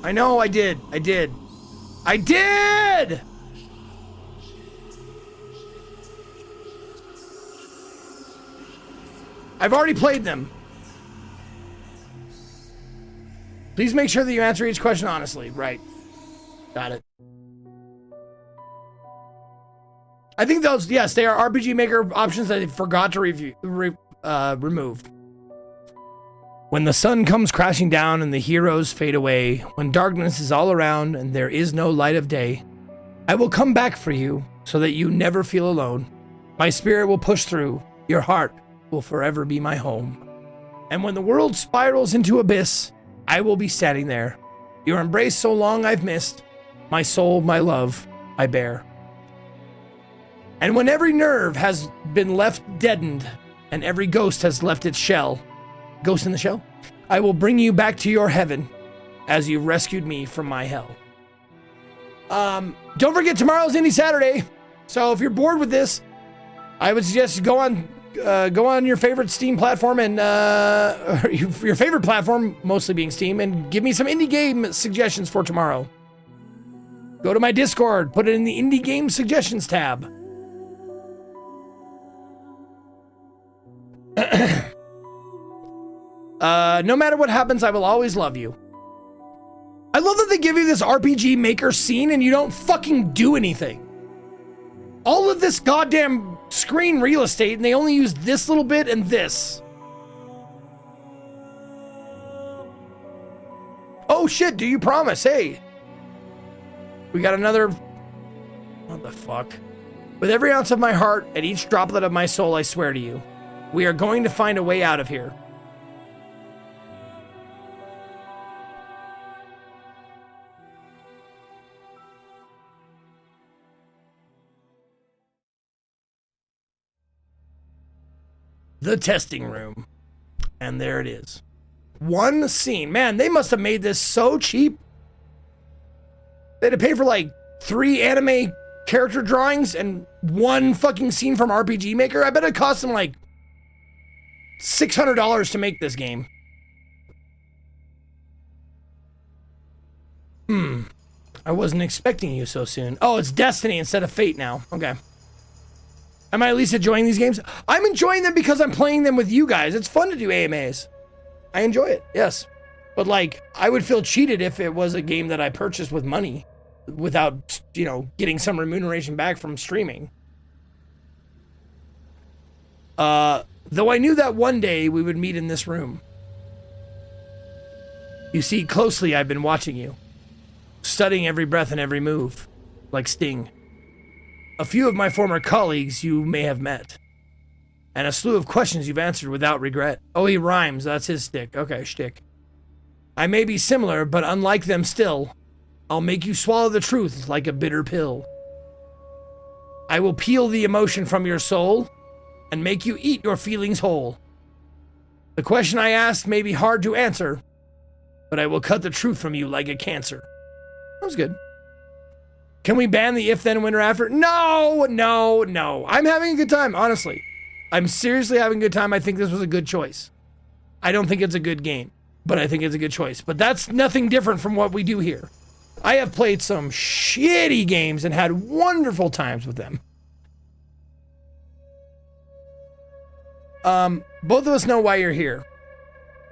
I know, I did. I've already played them. Please make sure that you answer each question honestly. Right. Got it. I think those, yes, they are RPG Maker options that I forgot to remove. When the sun comes crashing down and the heroes fade away, when darkness is all around and there is no light of day, I will come back for you so that you never feel alone. My spirit will push through. Your heart will forever be my home. And when the world spirals into abyss, I will be standing there. Your embrace so long I've missed. My soul, my love, I bear. And when every nerve has been left deadened and every ghost has left its shell, ghost in the shell, I will bring you back to your heaven as you rescued me from my hell. Don't forget tomorrow's Indie Saturday. So if you're bored with this, I would suggest go on your favorite Steam platform and your favorite platform, mostly being Steam, and give me some indie game suggestions for tomorrow. Go to my Discord, put it in the indie game suggestions tab. No matter what happens, I will always love you. I love that they give you this RPG Maker scene and you don't fucking do anything. All of this goddamn screen real estate and they only use this little bit and this. Oh shit, do you promise? Hey. We got another... What the fuck? With every ounce of my heart and each droplet of my soul, I swear to you, we are going to find a way out of here. The testing room. And there it is. One scene. Man, they must have made this so cheap. They had to pay for like 3 anime character drawings and 1 fucking scene from RPG Maker. I bet it cost them like $600 to make this game. I wasn't expecting you so soon. Oh, it's Destiny instead of Fate now. Okay. Am I at least enjoying these games? I'm enjoying them because I'm playing them with you guys. It's fun to do AMAs. I enjoy it, yes. But like, I would feel cheated if it was a game that I purchased with money without, you know, getting some remuneration back from streaming. Though I knew that one day we would meet in this room. You see, closely I've been watching you, studying every breath and every move, like Sting. A few of my former colleagues you may have met, and a slew of questions you've answered without regret. Oh, he rhymes, that's his stick. Okay, shtick. I may be similar, but unlike them still, I'll make you swallow the truth like a bitter pill. I will peel the emotion from your soul and make you eat your feelings whole. The question I asked may be hard to answer, but I will cut the truth from you like a cancer. That was good. Can we ban the if then winter after? No, no, no. I'm having a good time, honestly. I'm seriously having a good time. I think this was a good choice. I don't think it's a good game, but I think it's a good choice. But that's nothing different from what we do here. I have played some shitty games and had wonderful times with them. Both of us know why you're here.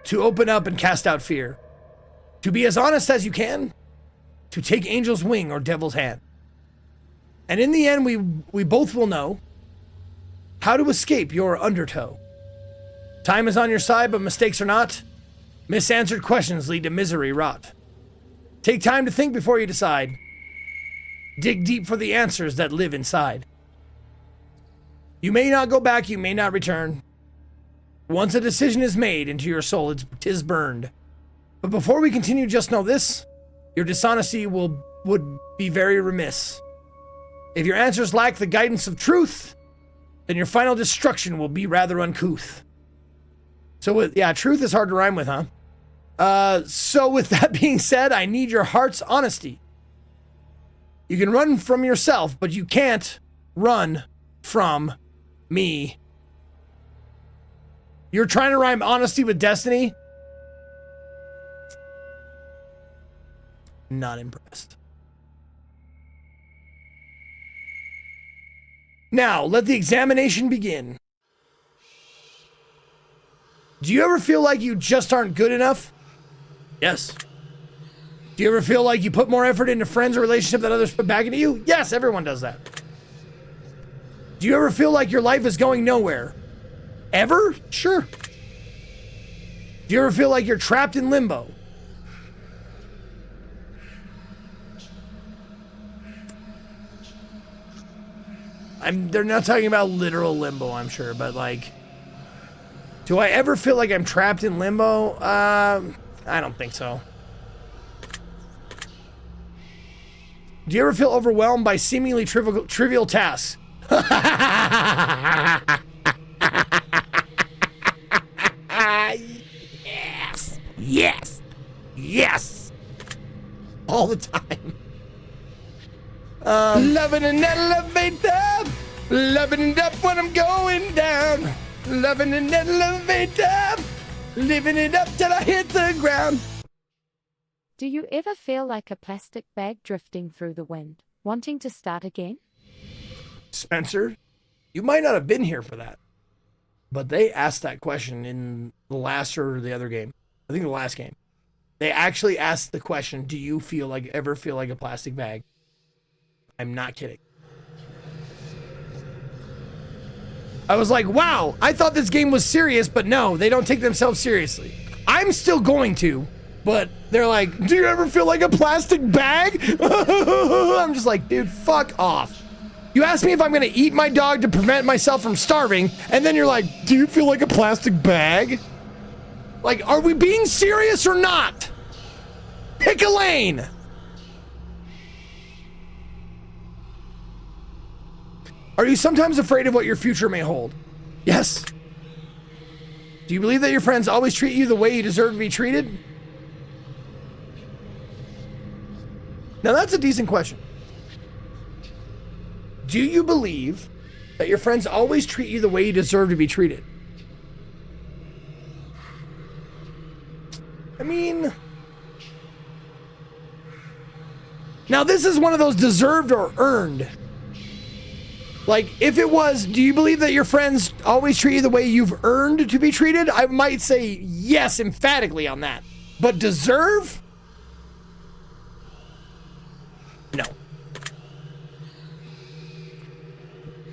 To open up and cast out fear. To be as honest as you can. To take angel's wing or devil's hand. And in the end, we both will know how to escape your undertow. Time is on your side, but mistakes are not. Misanswered questions lead to misery rot. Take time to think before you decide. Dig deep for the answers that live inside. You may not go back, you may not return. Once a decision is made into your soul, 'tis burned. But before we continue, just know this. Your dishonesty would be very remiss. If your answers lack the guidance of truth, then your final destruction will be rather uncouth. So yeah, truth is hard to rhyme with, huh? So with that being said, I need your heart's honesty. You can run from yourself, but you can't run from me. You're trying to rhyme honesty with destiny? Not impressed. Now, let the examination begin. Do you ever feel like you just aren't good enough? Yes. Do you ever feel like you put more effort into friends or relationship than others put back into you? Yes, everyone does that. Do you ever feel like your life is going nowhere? Ever? Sure. Do you ever feel like you're trapped in limbo? They're not talking about literal limbo, I'm sure, but like, do I ever feel like I'm trapped in limbo? I don't think so. Do you ever feel overwhelmed by seemingly trivial tasks? Yes. Yes. Yes. All the time. Loving an elevator. Loving it up when I'm going down. Loving an elevator. Living it up till I hit the ground. Do you ever feel like a plastic bag drifting through the wind, wanting to start again? Spencer, you might not have been here for that, but they asked that question in the last or the other game. I think the last game. They actually asked the question, do you ever feel like a plastic bag? I'm not kidding. I was like, wow, I thought this game was serious, but no, they don't take themselves seriously. I'm still going to, but they're like, do you ever feel like a plastic bag? I'm just like, dude, fuck off. You asked me if I'm gonna eat my dog to prevent myself from starving, and then you're like, do you feel like a plastic bag? Like, are we being serious or not? Pick a lane. Are you sometimes afraid of what your future may hold? Yes. Do you believe that your friends always treat you the way you deserve to be treated? Now that's a decent question. Do you believe that your friends always treat you the way you deserve to be treated? I mean, now this is one of those deserved or earned. Like, if it was, do you believe that your friends always treat you the way you've earned to be treated? I might say yes, emphatically on that. But deserve? No.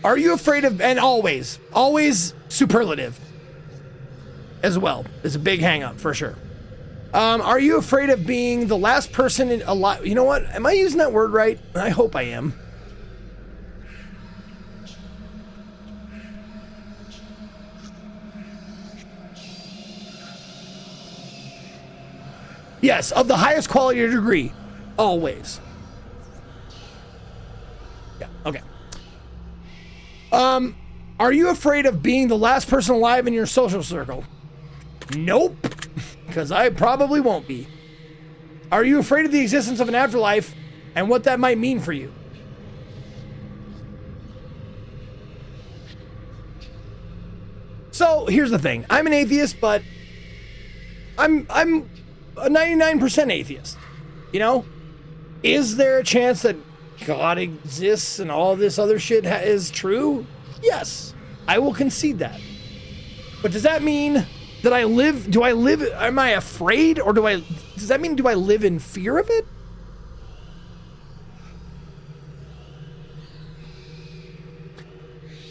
Are you afraid of, and always superlative as well. It's a big hang up for sure. Are you afraid of being the last person in a lot? You know what? Am I using that word right? I hope I am. Yes, of the highest quality or degree. Always. Yeah, okay. Are you afraid of being the last person alive in your social circle? Nope, because I probably won't be. Are you afraid of the existence of an afterlife and what that might mean for you? So here's the thing. I'm an atheist, but I'm a 99% atheist. You know? Is there a chance that God exists and all this other shit is true? Yes, I will concede that. But does that mean that am I afraid, or does that mean do I live in fear of it?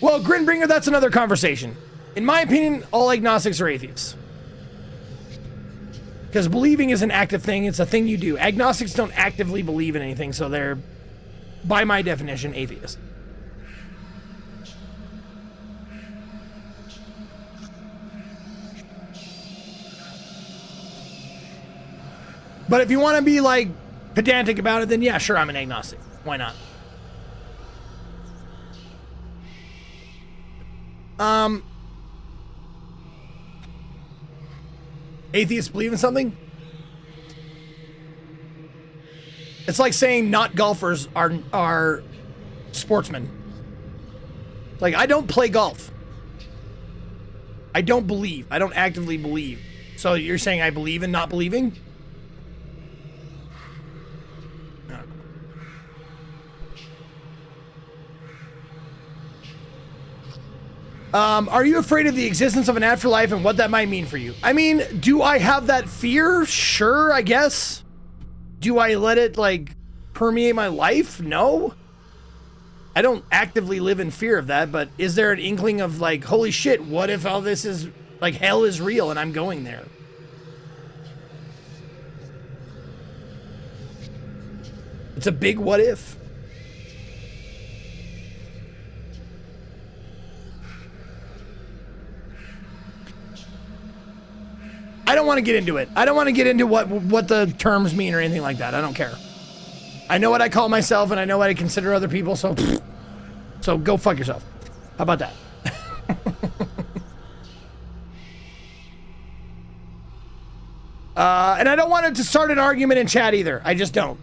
Well, Grinbringer, that's another conversation. In my opinion, all agnostics are atheists. Because believing is an active thing, it's a thing you do. Agnostics don't actively believe in anything, so they're, by my definition, atheists. But if you want to be like pedantic about it, then yeah, sure, I'm an agnostic. Why not? Atheists believe in something? It's like saying not golfers are sportsmen. Like, I don't play golf. I don't believe. I don't actively believe. So you're saying I believe in not believing? Are you afraid of the existence of an afterlife and what that might mean for you? I mean, do I have that fear? Sure, I guess. Do I let it like permeate my life? No. I don't actively live in fear of that, but is there an inkling of like, holy shit, what if all this is like hell is real and I'm going there? It's a big what if. I don't want to get into it. I don't want to get into what the terms mean or anything like that. I don't care. I know what I call myself and I know what I consider other people, so go fuck yourself. How about that? And I don't want it to start an argument in chat either. I just don't.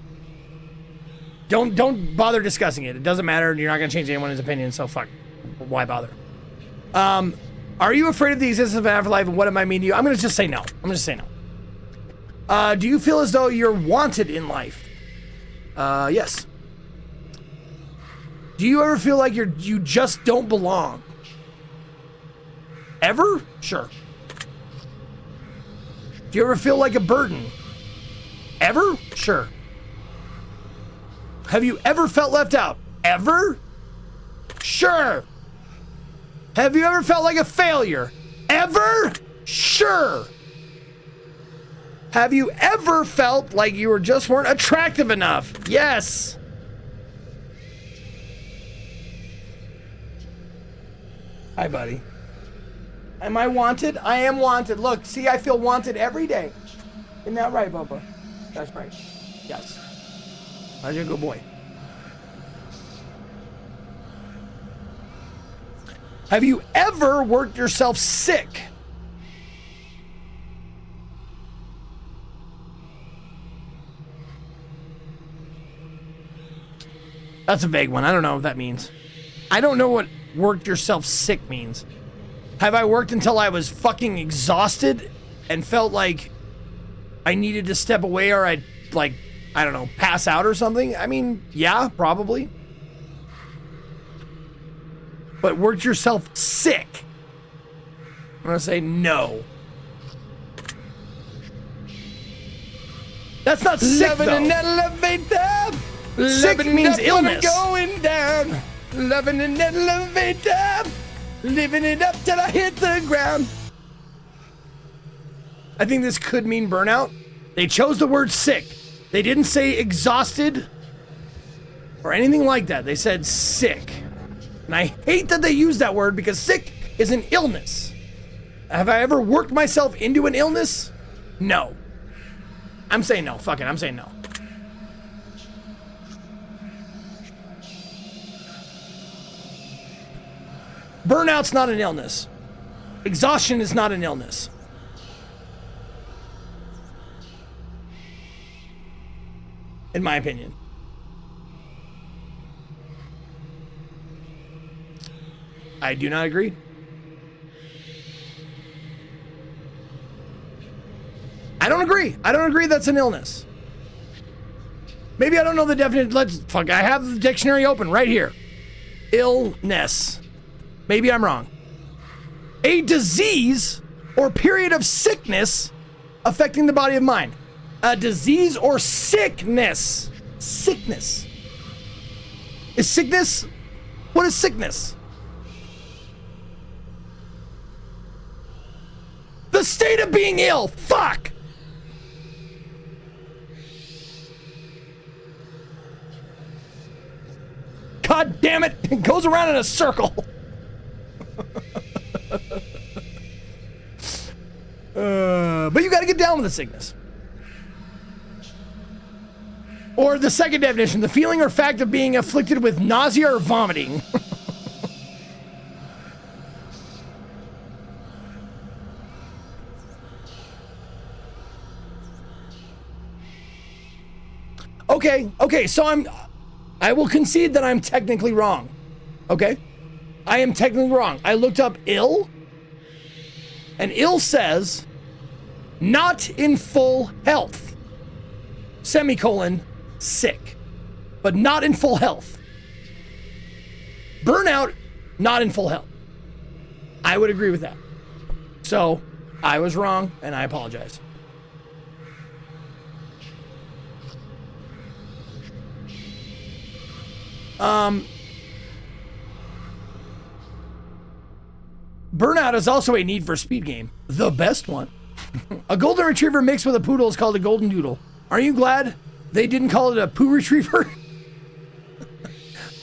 Don't bother discussing it. It doesn't matter. You're not going to change anyone's opinion, so fuck. Why bother? Are you afraid of the existence of an afterlife and what it might mean to you? I'm going to just say no. I'm going to say no. Do you feel as though you're wanted in life? Yes. Do you ever feel like you just don't belong? Ever? Sure. Do you ever feel like a burden? Ever? Sure. Have you ever felt left out? Ever? Sure. Have you ever felt like a failure? Ever? Sure. Have you ever felt like you just weren't attractive enough? Yes. Hi, buddy. Am I wanted? I am wanted. Look, see, I feel wanted every day. Isn't that right, Bubba? That's right. Yes. You're a good boy. Have you ever worked yourself sick? That's a vague one. I don't know what that means. I don't know what worked yourself sick means. Have I worked until I was fucking exhausted and felt like I needed to step away or I'd like, I don't know, pass out or something? I mean, yeah, probably. But worked yourself sick? I'm gonna say no. That's not sick, though. Loving an elevator. Sick means illness. Going down. Loving an elevator. Living it up till I hit the ground. I think this could mean burnout. They chose the word sick. They didn't say exhausted or anything like that. They said sick. And I hate that they use that word because sick is an illness. Have I ever worked myself into an illness? No. I'm saying no. Fuck it. I'm saying no. Burnout's not an illness. Exhaustion is not an illness. In my opinion. I do not agree. I don't agree. I don't agree that's an illness. Maybe I don't know the definition. I have the dictionary open right here. Illness. Maybe I'm wrong. A disease or period of sickness affecting the body of mind. A disease or sickness. Sickness. Is sickness? What is sickness? The state of being ill. Fuck. God damn it. It goes around in a circle. But you got to get down with the sickness. Or the second definition, the feeling or fact of being afflicted with nausea or vomiting. Okay, so I will concede that I'm technically wrong. Okay? I am technically wrong. I looked up ill, and ill says, not in full health, semicolon, sick, but not in full health. Burnout, not in full health. I would agree with that. So, I was wrong, and I apologize. Burnout is also a Need for Speed game. The best one. A golden retriever mixed with a poodle is called a golden doodle. Are you glad they didn't call it a poo retriever?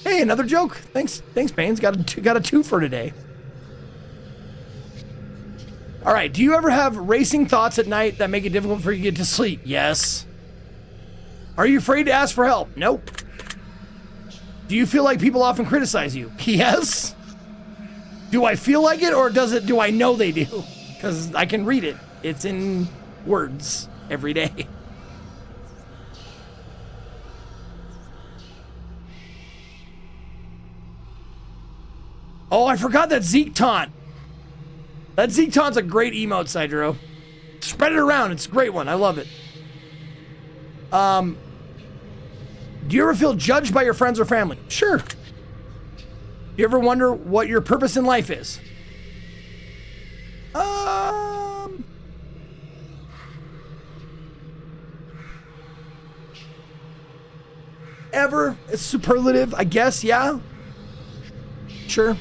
Hey, another joke. Thanks, Baines. Got a two for today. All right. Do you ever have racing thoughts at night that make it difficult for you to get to sleep? Yes. Are you afraid to ask for help? Nope. Do you feel like people often criticize you? Yes. Do I feel like it, or do I know they do? Because I can read it. It's in words every day. Oh, I forgot that Zeke taunt. That Zeke taunt's a great emote, Sidro. Spread it around. It's a great one. I love it. Do you ever feel judged by your friends or family? Sure. Do you ever wonder what your purpose in life is? Ever? It's superlative, I guess, yeah. Sure.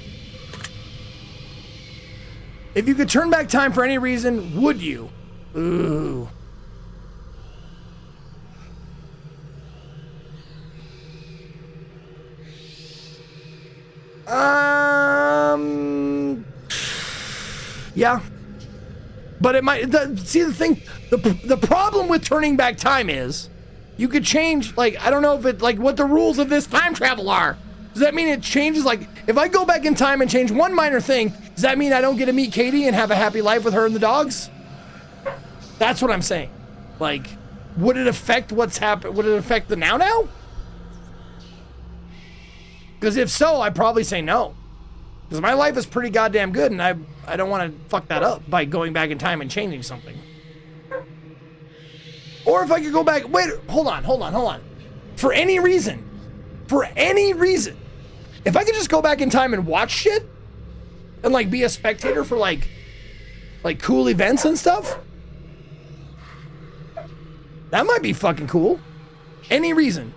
If you could turn back time for any reason, would you? Ooh. Yeah. But it might, see the thing, the problem with turning back time is, you could change, like, I don't know if it, like, what the rules of this time travel are. Does that mean it changes, like, if I go back in time and change one minor thing, does that mean I don't get to meet Katie and have a happy life with her and the dogs? That's what I'm saying. Like, would it affect what's happened? Would it affect the now? Because if so, I'd probably say no. Because my life is pretty goddamn good, and I don't want to fuck that up by going back in time and changing something. Or if I could go back, wait, hold on. For any reason, if I could just go back in time and watch shit, and like be a spectator for like cool events and stuff, that might be fucking cool. Any reason?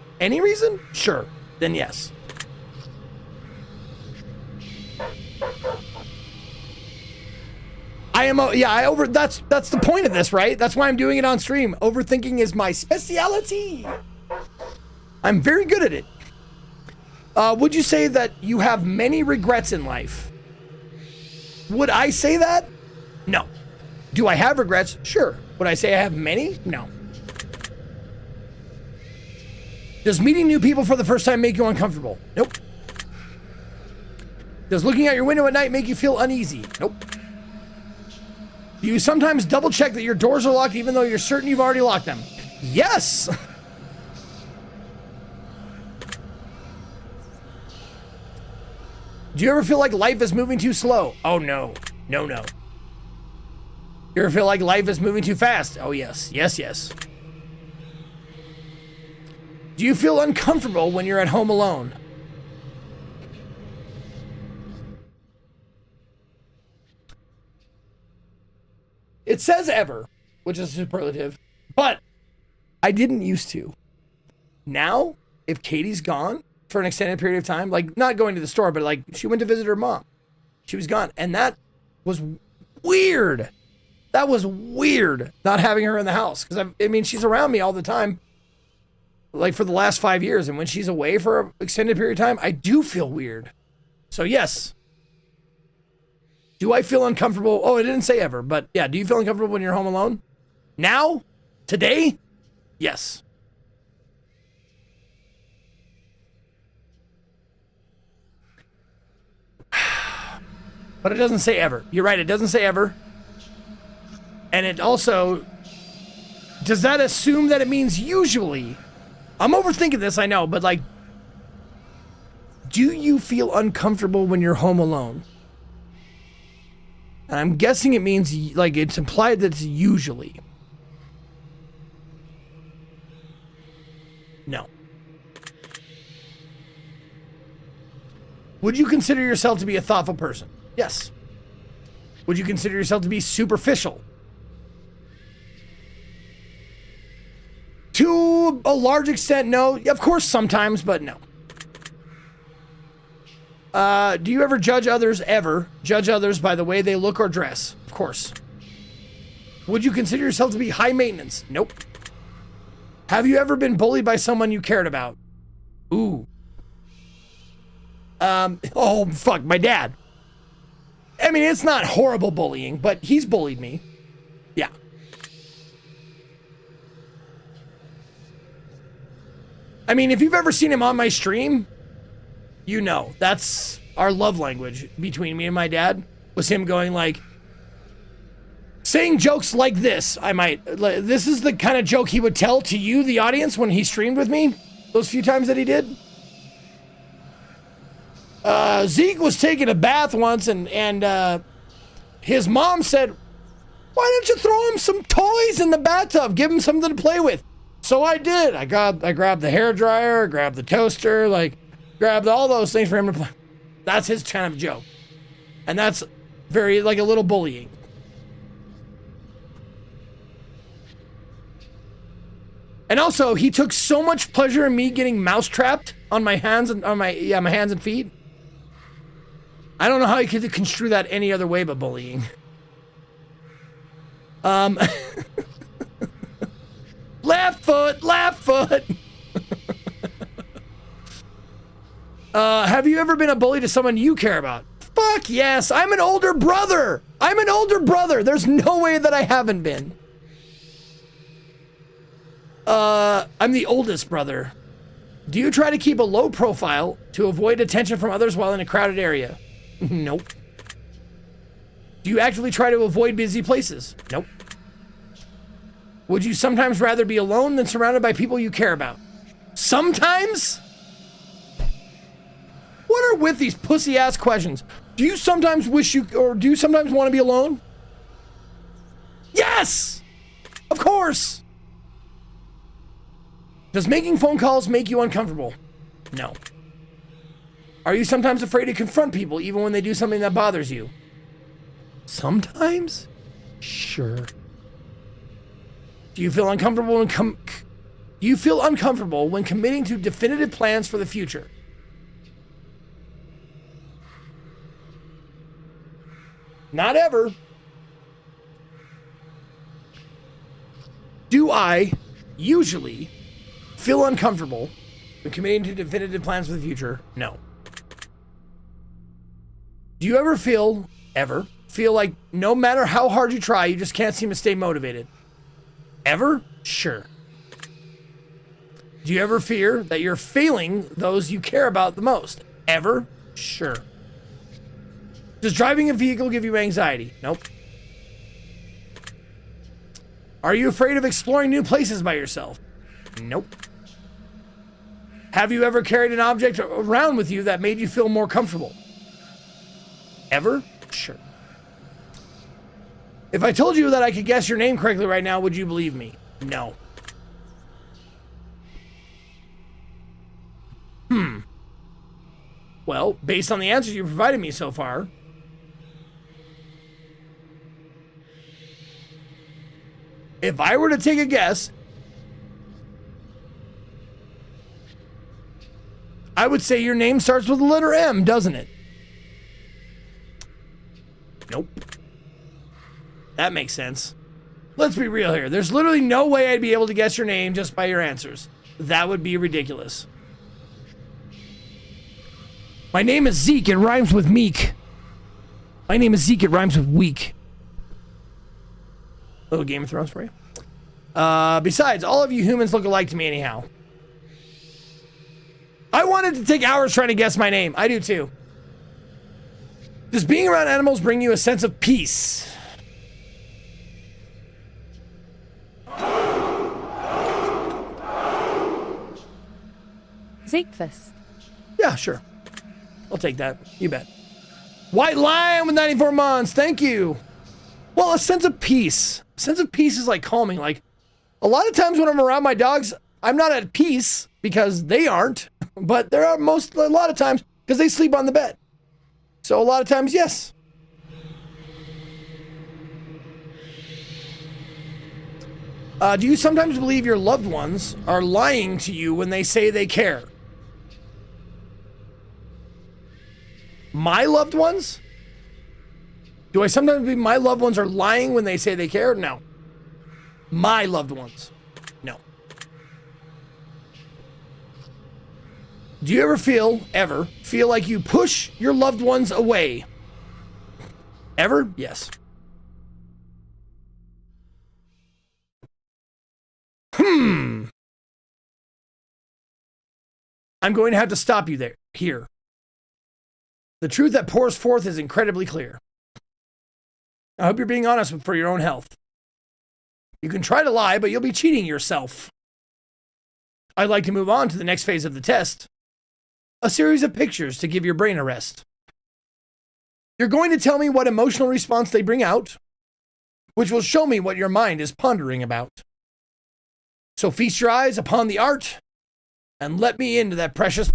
Sure, then yes. That's the point of this, right? That's why I'm doing it on stream. Overthinking is my specialty. I'm very good at it. Would you say that you have many regrets in life? Would I say that? No. Do I have regrets? Sure. Would I say I have many? No. Does meeting new people for the first time make you uncomfortable? Nope. Does looking out your window at night make you feel uneasy? Nope. Do you sometimes double check that your doors are locked even though you're certain you've already locked them? Yes. Do you ever feel like life is moving too slow? Oh, no. No. You ever feel like life is moving too fast? Oh, yes. Yes. Do you feel uncomfortable when you're at home alone? It says ever, which is superlative, but I didn't used to. Now, if Katie's gone for an extended period of time, like not going to the store, but like she went to visit her mom, she was gone. And that was weird. That was weird not having her in the house. Because I mean, she's around me all the time, like for the last 5 years. And when she's away for an extended period of time, I do feel weird. So yes. Do I feel uncomfortable? Oh, I didn't say ever, but yeah. Do you feel uncomfortable when you're home alone? Now? Today? Yes. But it doesn't say ever. You're right, it doesn't say ever. And it also, does that assume that it means usually? I'm overthinking this, I know, but like, do you feel uncomfortable when you're home alone? And I'm guessing it means, like, it's implied that it's usually. No. Would you consider yourself to be a thoughtful person? Yes. Would you consider yourself to be superficial? To a large extent, no. Of course, sometimes, but no. Do you ever judge others judge others by the way they look or dress? Of course. Would you consider yourself to be high maintenance? Nope. Have you ever been bullied by someone you cared about? Ooh. Oh, fuck, my dad. I mean, it's not horrible bullying, but he's bullied me. Yeah. I mean, if you've ever seen him on my stream, you know, that's our love language between me and my dad, was him going like, saying jokes like this. This is the kind of joke he would tell to you, the audience, when he streamed with me, those few times that he did. Zeke was taking a bath once and his mom said, why don't you throw him some toys in the bathtub? Give him something to play with. So I did. I grabbed the hairdryer, grabbed the toaster, grabbed all those things for him to play. That's his kind of joke. And that's very, like, a little bullying. And also, he took so much pleasure in me getting mouse-trapped on my hands and my hands and feet. I don't know how you could construe that any other way but bullying. Left foot. Have you ever been a bully to someone you care about? Fuck yes, I'm an older brother. There's no way that I haven't been. I'm the oldest brother. Do you try to keep a low profile to avoid attention from others while in a crowded area? Nope. Do you actively try to avoid busy places? Nope. Would you sometimes rather be alone than surrounded by people you care about? Sometimes? What are with these pussy-ass questions? Do you sometimes want to be alone? Yes! Of course! Does making phone calls make you uncomfortable? No. Are you sometimes afraid to confront people even when they do something that bothers you? Sometimes? Sure. Do you feel uncomfortable when committing to definitive plans for the future? Not ever. Do I usually feel uncomfortable when committing to definitive plans for the future? No. Do you ever feel like no matter how hard you try, you just can't seem to stay motivated? Ever? Sure. Do you ever fear that you're failing those you care about the most? Ever? Sure. Does driving a vehicle give you anxiety? Nope. Are you afraid of exploring new places by yourself? Nope. Have you ever carried an object around with you that made you feel more comfortable? Ever? Sure. If I told you that I could guess your name correctly right now, would you believe me? No. Well, based on the answers you provided me so far, if I were to take a guess, I would say your name starts with the letter M, doesn't it? Nope. That makes sense. Let's be real here. There's literally no way I'd be able to guess your name just by your answers. That would be ridiculous. My name is Zeke. It rhymes with meek. My name is Zeke. It rhymes with weak. Little Game of Thrones for you. Besides, all of you humans look alike to me anyhow. I wanted to take hours trying to guess my name. I do too. Does being around animals bring you a sense of peace? Zekefist. Yeah, sure. I'll take that. You bet. White Lion with 94 months. Thank you. Well, a sense of peace. A sense of peace is like calming. Like, a lot of times when I'm around my dogs, I'm not at peace because they aren't. But there are a lot of times because they sleep on the bed. So a lot of times, yes. Do you sometimes believe your loved ones are lying to you when they say they care? My loved ones? Do I sometimes believe my loved ones are lying when they say they care? No. My loved ones. No. Do you ever feel like you push your loved ones away? Ever? Yes. I'm going to have to stop you here. The truth that pours forth is incredibly clear. I hope you're being honest for your own health. You can try to lie, but you'll be cheating yourself. I'd like to move on to the next phase of the test. A series of pictures to give your brain a rest. You're going to tell me what emotional response they bring out, which will show me what your mind is pondering about. So feast your eyes upon the art and let me into that precious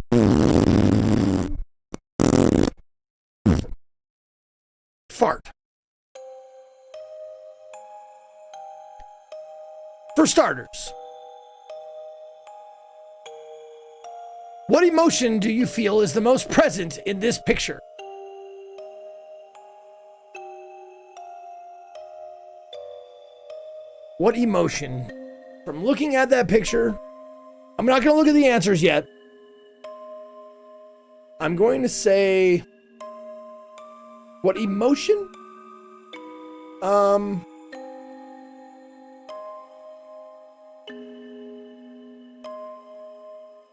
fart. For starters, what emotion do you feel is the most present in this picture? What emotion? From looking at that picture, I'm not going to look at the answers yet. I'm going to say, what emotion?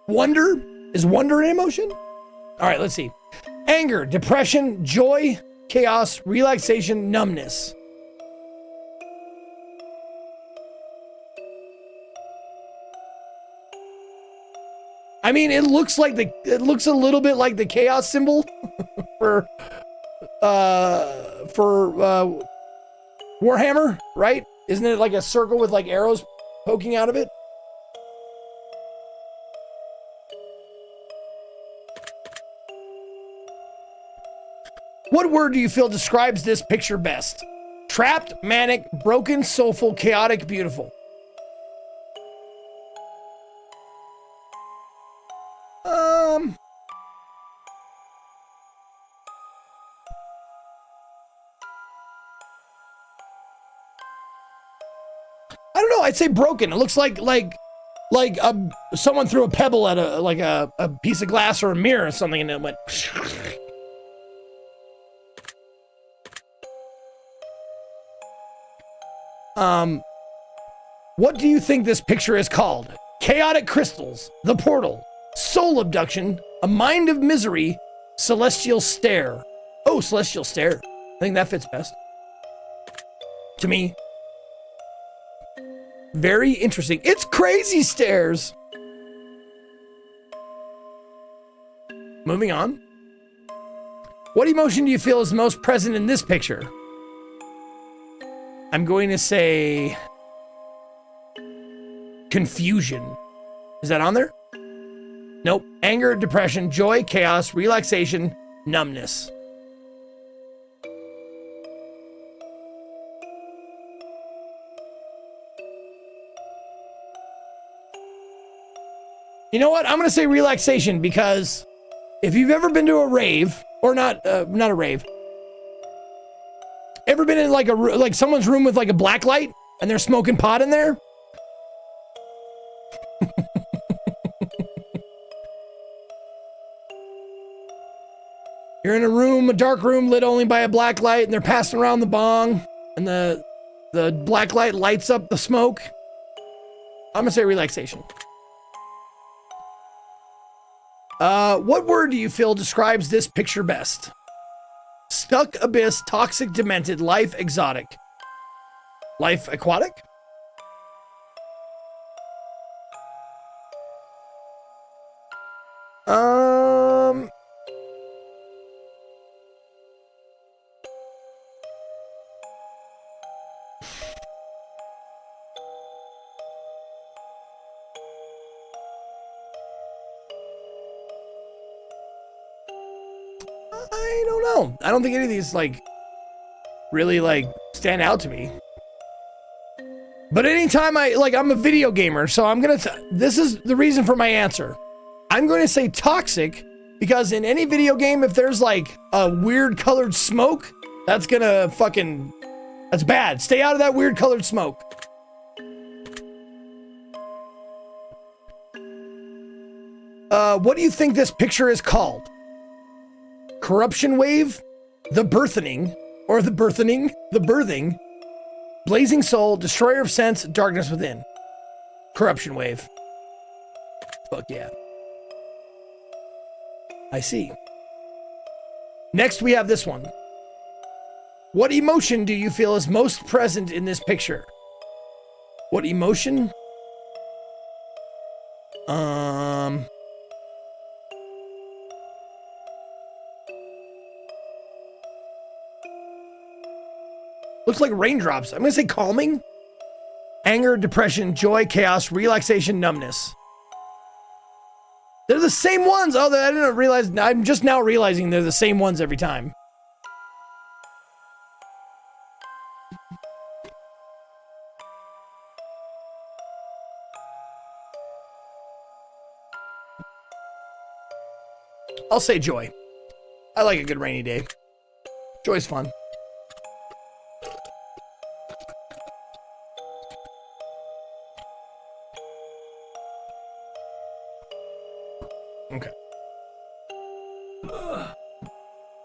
Wonder? Is wonder an emotion? All right, let's see. Anger, depression, joy, chaos, relaxation, numbness. I mean, it looks a little bit like the chaos symbol for Warhammer, right? Isn't it like a circle with like arrows poking out of it? What word do you feel describes this picture best? Trapped, manic, broken, soulful, chaotic, beautiful. I don't know. I'd say broken. It looks like someone threw a pebble at a piece of glass or a mirror or something, and it went. What do you think this picture is called? Chaotic crystals, the portal, soul abduction, a mind of misery, celestial stare. Oh, celestial stare. I think that fits best. To me. Very interesting. It's crazy stairs. Moving on. What emotion do you feel is most present in this picture? I'm going to say confusion. Is that on there? Nope. Anger, depression, joy, chaos, relaxation, numbness. You know what? I'm going to say relaxation, because if you've ever been to a rave, or not a rave, ever been in like someone's room with like a black light and they're smoking pot in there? You're in a room, a dark room lit only by a black light, and they're passing around the bong, and the black light lights up the smoke. I'm gonna say relaxation. What word do you feel describes this picture best? Stuck, abyss, toxic, demented, life, exotic. Life, aquatic? I don't know. I don't think any of these really stand out to me. But anytime I'm a video gamer, so I'm gonna. This is the reason for my answer. I'm going to say toxic Because in any video game, if there's like a weird colored smoke, that's gonna fucking, that's bad. Stay out of that weird colored smoke. What do you think this picture is called? Corruption wave, the birthing, or the birthing, blazing soul, destroyer of sense, darkness within. Corruption wave. Fuck yeah. I see. Next, we have this one. What emotion do you feel is most present in this picture? What emotion? Looks like raindrops. I'm gonna say calming. Anger, depression, joy, chaos, relaxation, numbness. They're the same ones. Oh, I didn't realize. I'm just now realizing they're the same ones every time. I'll say joy. I like a good rainy day. Joy's fun. Okay.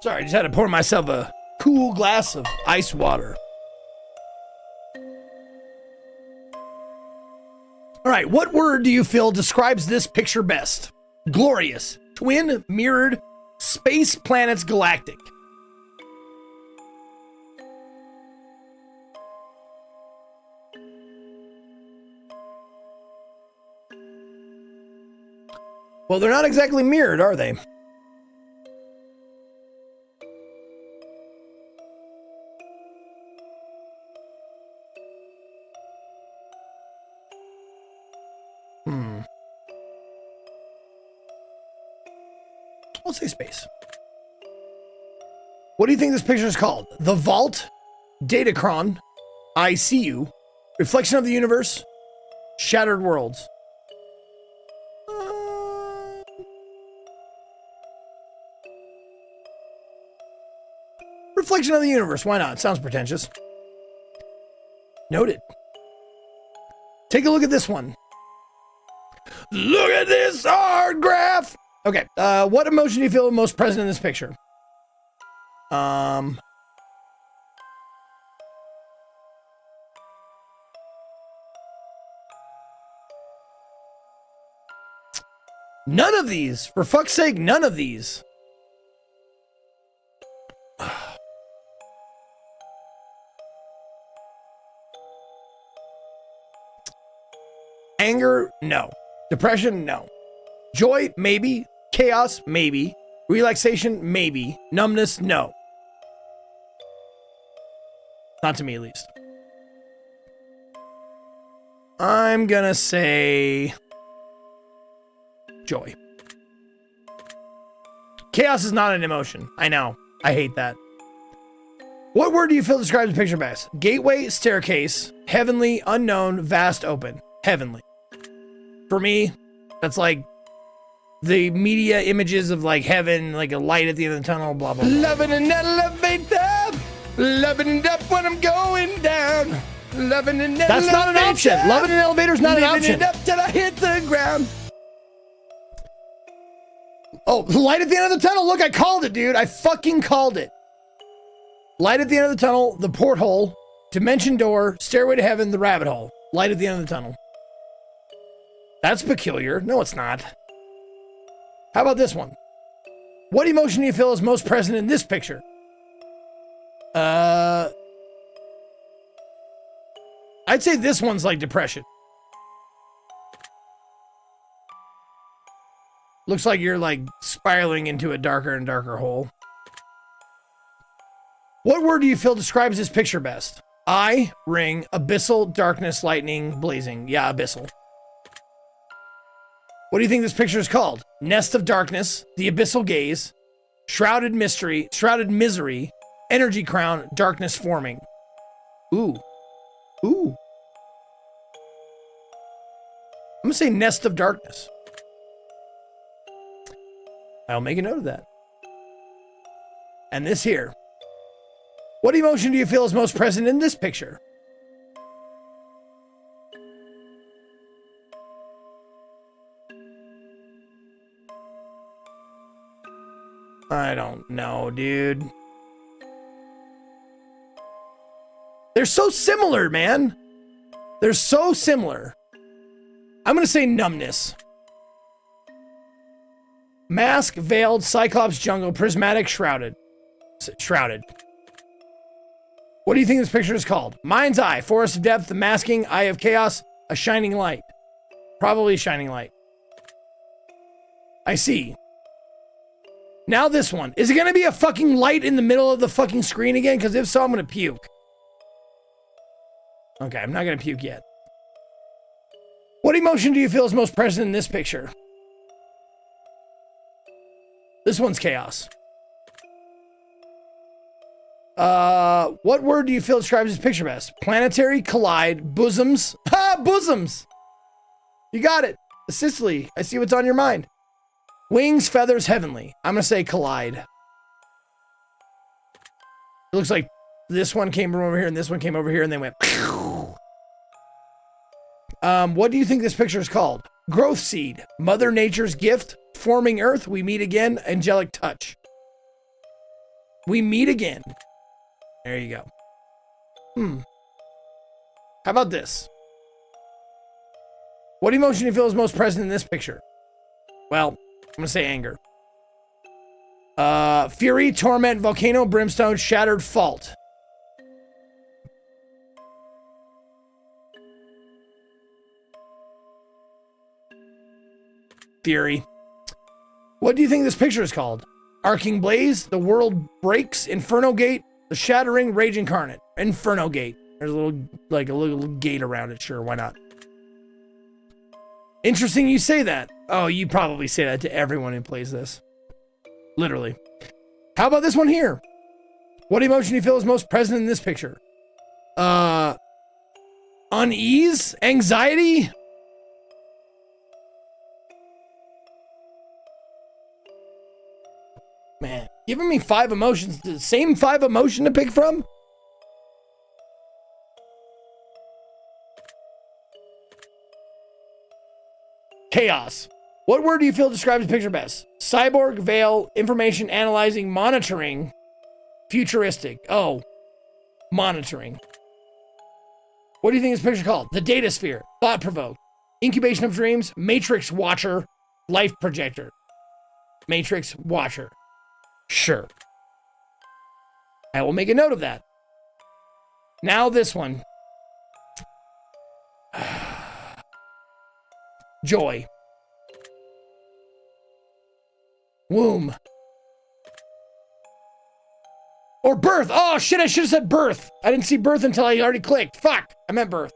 Sorry, I just had to pour myself a cool glass of ice water. All right, what word do you feel describes this picture best? Glorious, twin, mirrored, space, planets, galactic. Well, they're not exactly mirrored, are they? I'll say space. What do you think this picture is called? The Vault, Datacron, I See You, Reflection of the Universe, Shattered Worlds. Reflection of the Universe. Why not? Sounds pretentious. Noted. Take a look at this one. Look at this art graph. Okay. What emotion do you feel most present in this picture? None of these. For fuck's sake, none of these. Anger, no. Depression, no. Joy, maybe. Chaos, maybe. Relaxation, maybe. Numbness, no. Not to me, at least. I'm gonna say joy. Chaos is not an emotion. I know. I hate that. What word do you feel describes the picture best? Gateway, staircase, heavenly, unknown, vast, open. Heavenly. For me, that's like the media images of like heaven, like a light at the end of the tunnel, blah, blah, blah. Loving an elevator, loving it up when I'm going down. Loving an elevator. That's not an option. Loving an elevator is not an option. Loving it up till I hit the ground. Oh, light at the end of the tunnel. Look, I called it, dude. I fucking called it. Light at the end of the tunnel, the porthole, dimension door, stairway to heaven, the rabbit hole. Light at the end of the tunnel. That's peculiar. No, it's not. How about this one? What emotion do you feel is most present in this picture? I'd say this one's like depression. Looks like you're like spiraling into a darker and darker hole. What word do you feel describes this picture best? Eye, ring, abyssal, darkness, lightning, blazing. Yeah, abyssal. What do you think this picture is called? Nest of Darkness, The Abyssal Gaze, Shrouded Mystery, Shrouded Misery, Energy Crown, Darkness Forming. Ooh. Ooh. I'm gonna say Nest of Darkness. I'll make a note of that. And this here. What emotion do you feel is most present in this picture? I don't know, dude. They're so similar, man. They're so similar. I'm going to say numbness. Mask, veiled, cyclops, jungle, prismatic, shrouded. Shrouded. What do you think this picture is called? Mind's eye, forest of depth, the masking, eye of chaos, a shining light. Probably shining light. I see. Now this one. Is it going to be a fucking light in the middle of the fucking screen again? Because if so, I'm going to puke. Okay, I'm not going to puke yet. What emotion do you feel is most present in this picture? This one's chaos. What word do you feel describes this picture best? Planetary, collide, bosoms. Ha! Bosoms! You got it. Sicily. I see what's on your mind. Wings, feathers, heavenly. I'm going to say collide. It looks like this one came from over here and this one came over here and they went. What do you think this picture is called? Growth seed, Mother Nature's gift, forming earth, we meet again, angelic touch. We meet again. There you go. How about this? What emotion do you feel is most present in this picture? Well, I'm going to say anger. Fury, torment, volcano, brimstone, shattered fault. Fury. What do you think this picture is called? Arcing blaze, the world breaks, inferno gate, the shattering, rage incarnate. Inferno gate. There's a little gate around it. Sure, why not? Interesting you say that. Oh, you probably say that to everyone who plays this. Literally. How about this one here? What emotion do you feel is most present in this picture? Unease? Anxiety? Man, giving me 5 emotions, the same 5 emotion to pick from? Chaos. What word do you feel describes the picture best? Cyborg, veil, information analyzing, monitoring, futuristic. Oh, monitoring. What do you think this picture is called? The data sphere, thought provoke, incubation of dreams, matrix watcher, life projector. Matrix watcher. Sure. I will make a note of that. Now this one. Joy. Womb. Or birth. Oh shit, I should have said birth. I didn't see birth until I already clicked. Fuck, I meant birth.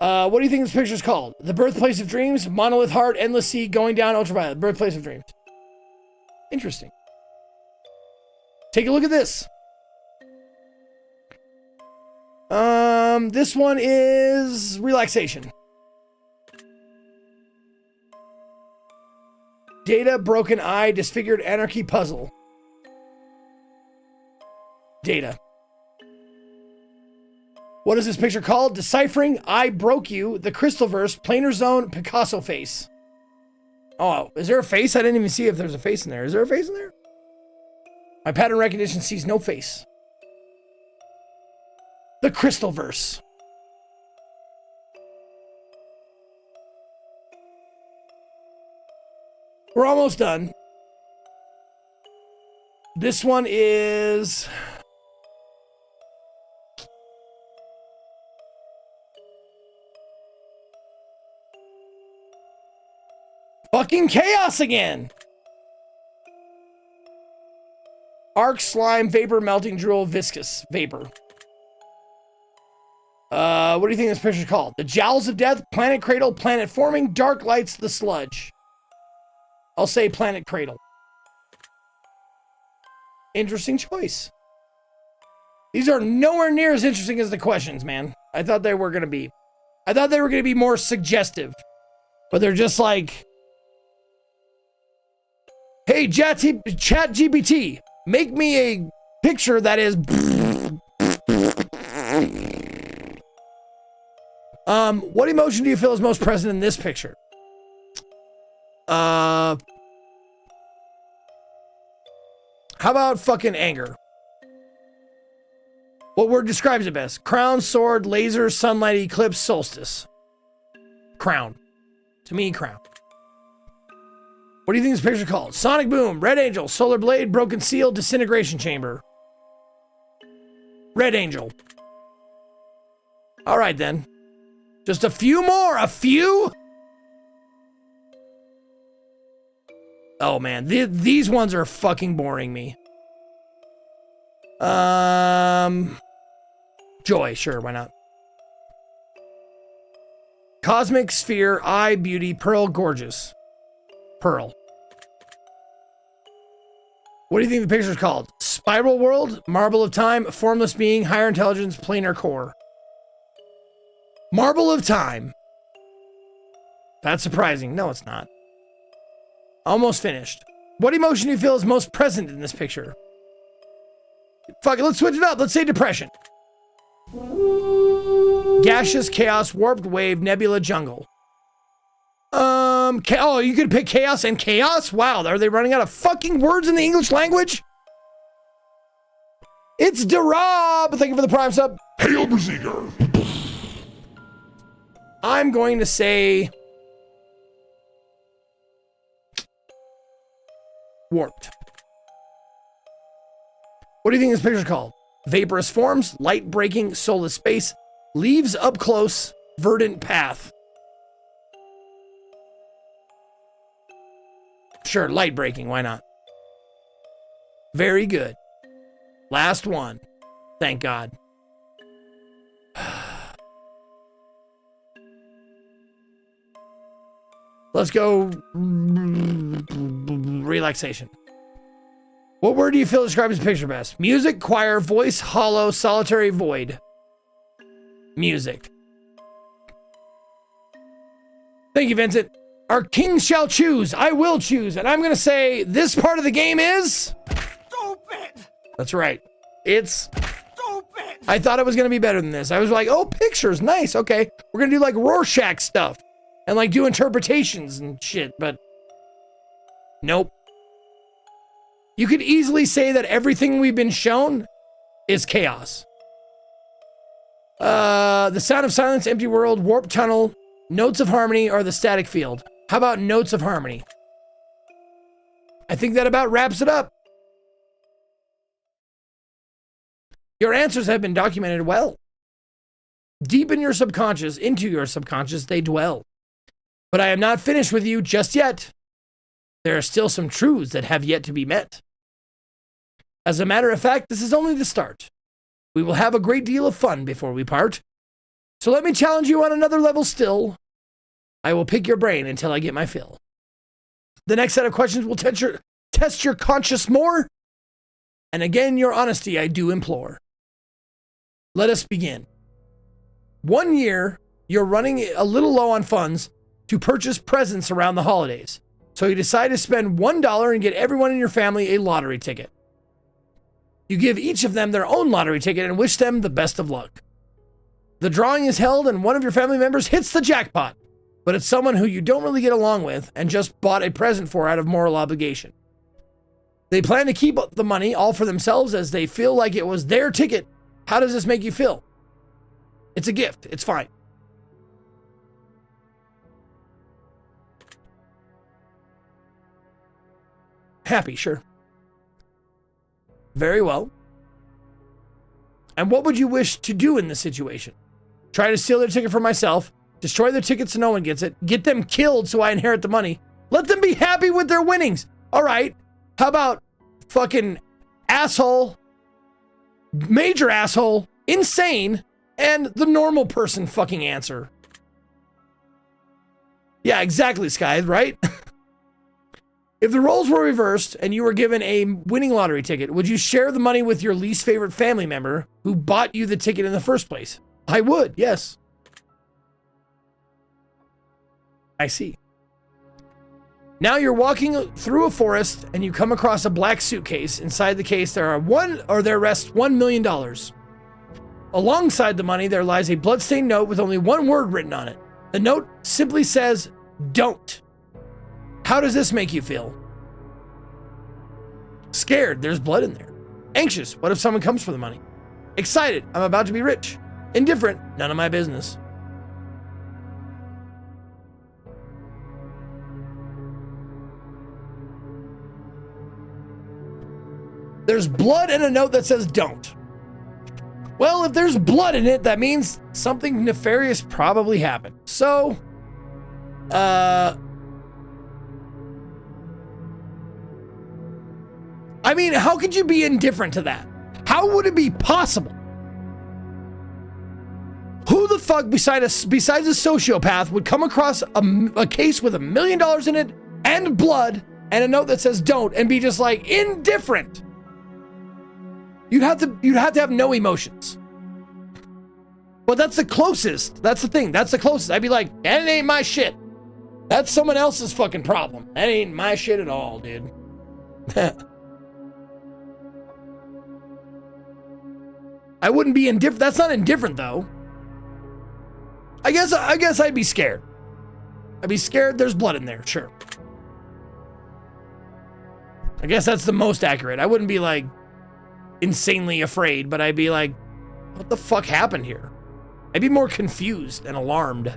What do you think this picture is called? The birthplace of dreams, monolith heart, endless sea, going down, ultraviolet. Birthplace of dreams. Interesting. Take a look at this. This one is relaxation. Data, broken eye, disfigured anarchy, puzzle. Data. What is this picture called? Deciphering, I broke you, the crystal verse, planar zone, Picasso face. Oh, is there a face? I didn't even see if there's a face in there. Is there a face in there? My pattern recognition sees no face. The crystal verse. We're almost done. This one is... fucking chaos again. Arc, slime, vapor, melting, drool, viscous, vapor. What do you think this picture is called? The jowls of death, planet cradle, planet forming, dark lights, the sludge. I'll say planet cradle. Interesting choice. These are nowhere near as interesting as the questions, man. I thought they were going to be. I thought they were going to be more suggestive. But they're just like... Hey, ChatGPT, make me a picture that is. What emotion do you feel is most present in this picture? How about fucking anger? What word describes it best? Crown, sword, laser, sunlight, eclipse, solstice. Crown. To me, crown. What do you think this picture called? Sonic Boom, Red Angel, Solar Blade, Broken Seal, Disintegration Chamber. Red Angel. All right, then. Just a few more. A few? Oh, man. These ones are fucking boring me. Joy. Sure, why not? Cosmic Sphere, Eye, Beauty, Pearl, Gorgeous. Pearl. What do you think the picture's called? Spiral World, Marble of Time, Formless Being, Higher Intelligence, Planar Core. Marble of Time. That's surprising. No, it's not. Almost finished. What emotion do you feel is most present in this picture? Fuck it, let's switch it up. Let's say depression. Gaseous, chaos, warped wave, nebula, jungle. Oh, you could pick chaos and chaos? Wow, are they running out of fucking words in the English language? It's Darab. Thank you for the prime sub. Hail Berserker! I'm going to say warped. What do you think this picture's called? Vaporous forms, light breaking, soulless space, leaves up close, verdant path. Sure, light breaking, why not? Very good. Last one. Thank God. Let's go relaxation. What word do you feel describes the picture best? Music, choir, voice, hollow, solitary, void. Music. Thank you, Vincent. Our kings shall choose. I will choose. And I'm going to say this part of the game is... Stupid! That's right. It's... Stupid! I thought it was going to be better than this. I was like, oh, pictures. Nice. Okay. We're going to do like Rorschach stuff. And like do interpretations and shit. But... nope. You could easily say that everything we've been shown is chaos. The Sound of Silence, Empty World, Warp Tunnel, Notes of Harmony, or the Static Field. How about Notes of Harmony? I think that about wraps it up. Your answers have been documented well. Deep in your subconscious, into your subconscious, they dwell. But I am not finished with you just yet. There are still some truths that have yet to be met. As a matter of fact, this is only the start. We will have a great deal of fun before we part. So let me challenge you on another level still. I will pick your brain until I get my fill. The next set of questions will test your conscience more. And again, your honesty I do implore. Let us begin. 1 year, you're running a little low on funds to purchase presents around the holidays. So you decide to spend $1 and get everyone in your family a lottery ticket. You give each of them their own lottery ticket and wish them the best of luck. The drawing is held and one of your family members hits the jackpot, but it's someone who you don't really get along with and just bought a present for out of moral obligation. They plan to keep the money all for themselves as they feel like it was their ticket. How does this make you feel? It's a gift. It's fine. Happy, sure. Very well. And what would you wish to do in this situation? Try to steal their ticket for myself, destroy their ticket so no one gets it, get them killed so I inherit the money, let them be happy with their winnings. All right. How about fucking asshole, major asshole, insane, and the normal person fucking answer? Yeah, exactly, Sky, right? If the roles were reversed and you were given a winning lottery ticket, would you share the money with your least favorite family member who bought you the ticket in the first place? I would, yes. I see. Now you're walking through a forest and you come across a black suitcase. Inside the case, there rests $1 million. Alongside the money, there lies a bloodstained note with only one word written on it. The note simply says, "Don't." How does this make you feel? Scared, there's blood in there. Anxious, what if someone comes for the money? Excited, I'm about to be rich. Indifferent, none of my business. There's blood and a note that says "Don't." Well, if there's blood in it, that means something nefarious probably happened. So, I mean, how could you be indifferent to that? How would it be possible? Who the fuck besides a sociopath would come across a case with $1 million in it and blood and a note that says "Don't" and be just like indifferent? You'd have to have no emotions. But that's the closest. That's the thing. That's the closest. I'd be like, that ain't my shit. That's someone else's fucking problem. That ain't my shit at all, dude. I wouldn't be indifferent. That's not indifferent, though. I guess I'd be scared. I'd be scared there's blood in there, sure. I guess that's the most accurate. I wouldn't be like insanely afraid, but I'd be like, what the fuck happened here? I'd be more confused and alarmed.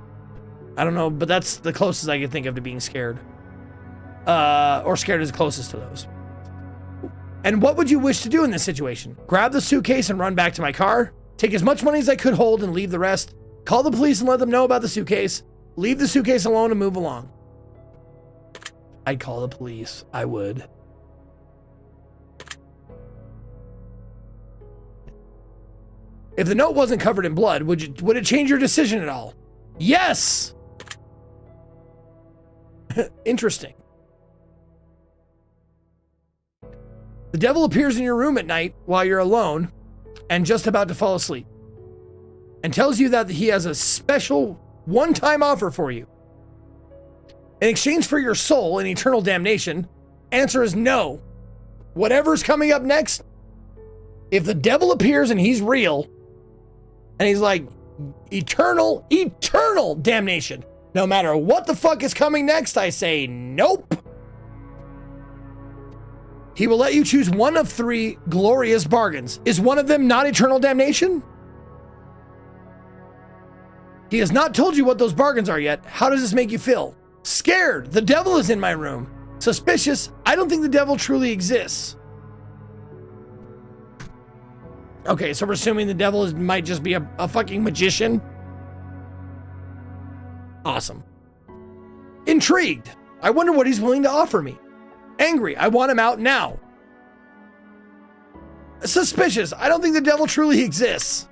I don't know, but that's the closest I can think of to being scared. Or scared is closest to those. And what would you wish to do in this situation? Grab the suitcase and run back to my car, take as much money as I could hold and leave the rest, call the police and let them know about the suitcase, leave the suitcase alone and move along. I'd call the police. I would. If the note wasn't covered in blood, would it change your decision at all? Yes! Interesting. The devil appears in your room at night while you're alone and just about to fall asleep and tells you that he has a special one-time offer for you. In exchange for your soul and eternal damnation, answer is no. Whatever's coming up next, if the devil appears and he's real, and he's like, eternal damnation. No matter what the fuck is coming next, I say nope. He will let you choose one of 3 glorious bargains. Is one of them not eternal damnation? He has not told you what those bargains are yet. How does this make you feel? Scared. The devil is in my room. Suspicious. I don't think the devil truly exists. Okay, so we're assuming the devil might just be a fucking magician. Awesome. Intrigued. I wonder what he's willing to offer me. Angry. I want him out now. Suspicious. I don't think the devil truly exists.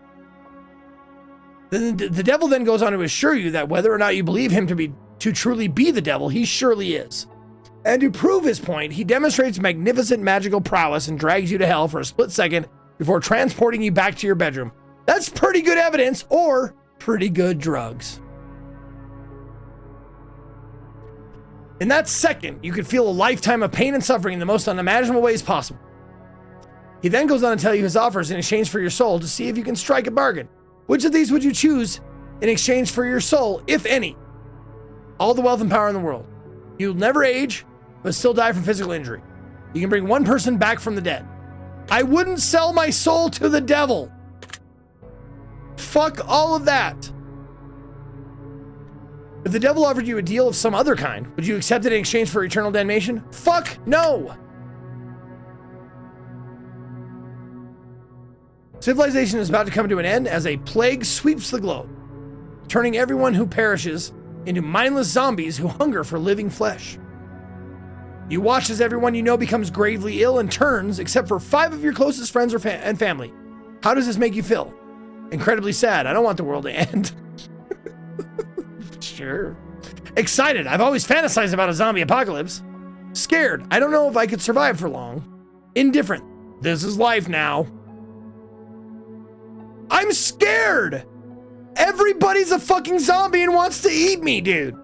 Then the devil then goes on to assure you that whether or not you believe him to truly be the devil, he surely is. And to prove his point, he demonstrates magnificent magical prowess and drags you to hell for a split second before transporting you back to your bedroom. That's pretty good evidence or pretty good drugs. In that second, you could feel a lifetime of pain and suffering in the most unimaginable ways possible. He then goes on to tell you his offers in exchange for your soul to see if you can strike a bargain. Which of these would you choose in exchange for your soul, if any? All the wealth and power in the world. You'll never age, but still die from physical injury. You can bring one person back from the dead. I wouldn't sell my soul to the devil. Fuck all of that. If the devil offered you a deal of some other kind, would you accept it in exchange for eternal damnation? Fuck no. Civilization is about to come to an end as a plague sweeps the globe, turning everyone who perishes into mindless zombies who hunger for living flesh. You watch as everyone you know becomes gravely ill and turns, except for 5 of your closest friends and family. How does this make you feel? Incredibly sad. I don't want the world to end. Sure. Excited. I've always fantasized about a zombie apocalypse. Scared. I don't know if I could survive for long. Indifferent. This is life now. I'm scared. Everybody's a fucking zombie and wants to eat me, dude.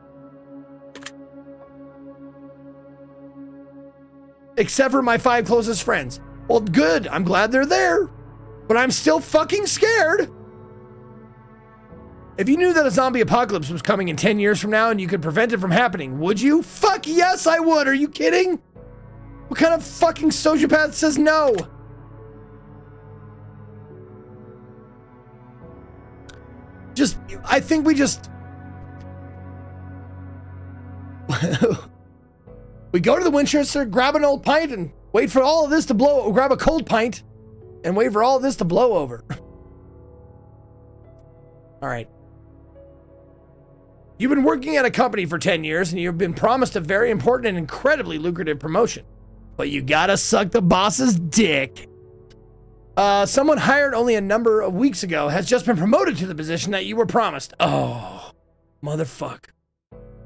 except for my 5 closest friends. Well, good. I'm glad they're there, but I'm still fucking scared. If you knew that a zombie apocalypse was coming in 10 years from now and you could prevent it from happening, would you? Fuck yes, I would. Are you kidding? What kind of fucking sociopath says no? I think we just... we go to the Winchester, grab an old pint, and wait for all of this to blow... grab a cold pint, and wait for all of this to blow over. All right. You've been working at a company for 10 years, and you've been promised a very important and incredibly lucrative promotion. But you gotta suck the boss's dick. Someone hired only a number of weeks ago has just been promoted to the position that you were promised. Oh, motherfuck.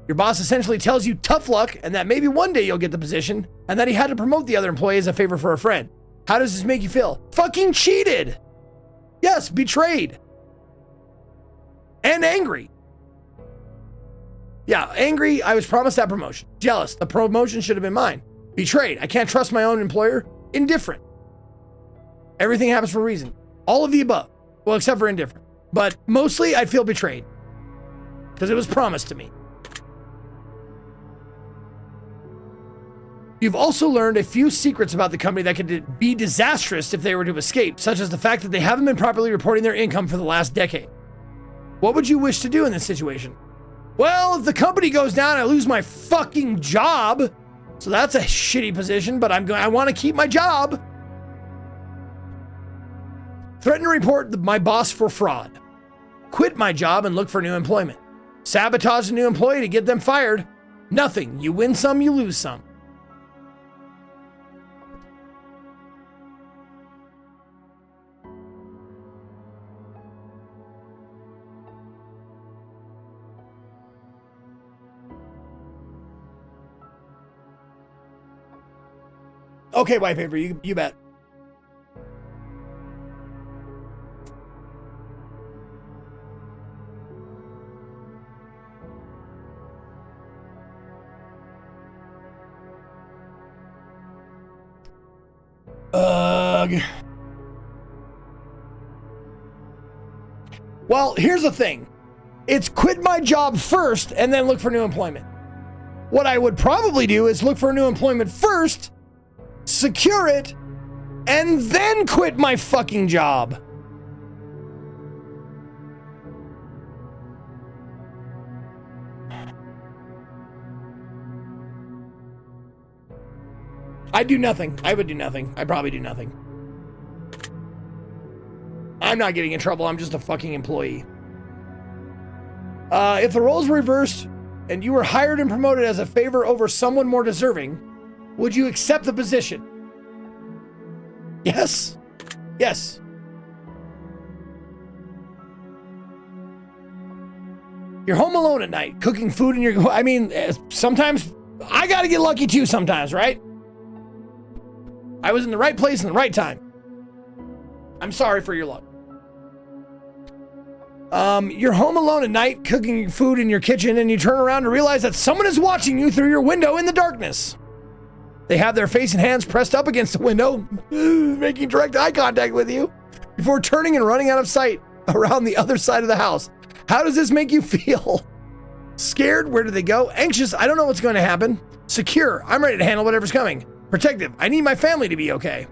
Your boss essentially tells you tough luck and that maybe one day you'll get the position and that he had to promote the other employee as a favor for a friend. How does this make you feel? Fucking cheated. Yes, betrayed. And angry. Yeah, angry. I was promised that promotion. Jealous. The promotion should have been mine. Betrayed. I can't trust my own employer. Indifferent. Everything happens for a reason. All of the above. Well, except for indifferent. But mostly I feel betrayed. Because it was promised to me. You've also learned a few secrets about the company that could be disastrous if they were to escape, such as the fact that they haven't been properly reporting their income for the last decade. What would you wish to do in this situation? Well, if the company goes down, I lose my fucking job. So that's a shitty position, but I want to keep my job. Threaten to report my boss for fraud. Quit my job and look for new employment. Sabotage a new employee to get them fired. Nothing. You win some, you lose some. Okay, white paper, you bet. Well, here's the thing. It's quit my job first and then look for new employment. What I would probably do is look for new employment first, secure it, and then quit my fucking job. I'd do nothing. I would do nothing. I'd probably do nothing. I'm not getting in trouble. I'm just a fucking employee. If the roles were reversed and you were hired and promoted as a favor over someone more deserving, would you accept the position? Yes. Yes. You're home alone at night, cooking food in your... I mean, sometimes I gotta get lucky too sometimes, right? I was in the right place in the right time. I'm sorry for your luck. You're home alone at night, cooking food in your kitchen, and you turn around to realize that someone is watching you through your window in the darkness. They have their face and hands pressed up against the window, making direct eye contact with you, before turning and running out of sight around the other side of the house. How does this make you feel? Scared? Where do they go? Anxious? I don't know what's going to happen. Secure? I'm ready to handle whatever's coming. Protective? I need my family to be okay.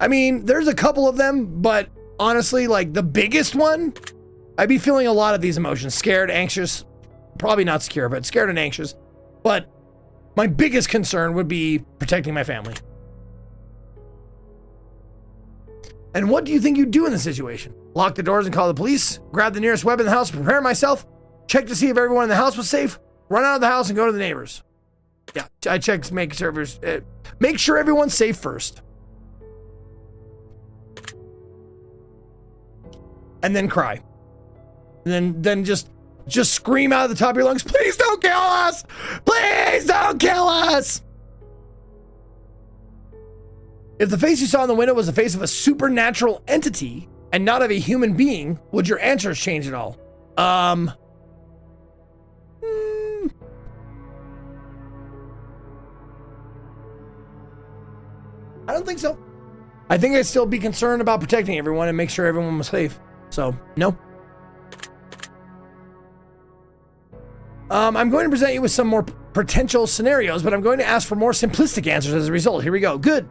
I mean, there's a couple of them, but honestly, like the biggest one, I'd be feeling a lot of these emotions. Scared, anxious, probably not secure, but scared and anxious. But my biggest concern would be protecting my family. And what do you think you'd do in this situation? Lock the doors and call the police? Grab the nearest weapon in the house, prepare myself? Check to see if everyone in the house was safe? Run out of the house and go to the neighbors? Yeah, I check to make sure everyone's safe first. And then cry. And then just scream out of the top of your lungs, please don't kill us! Please don't kill us! If the face you saw in the window was the face of a supernatural entity and not of a human being, would your answers change at all? I don't think so. I think I'd still be concerned about protecting everyone and make sure everyone was safe. So, no. I'm going to present you with some more potential scenarios, but I'm going to ask for more simplistic answers as a result. Here we go. Good.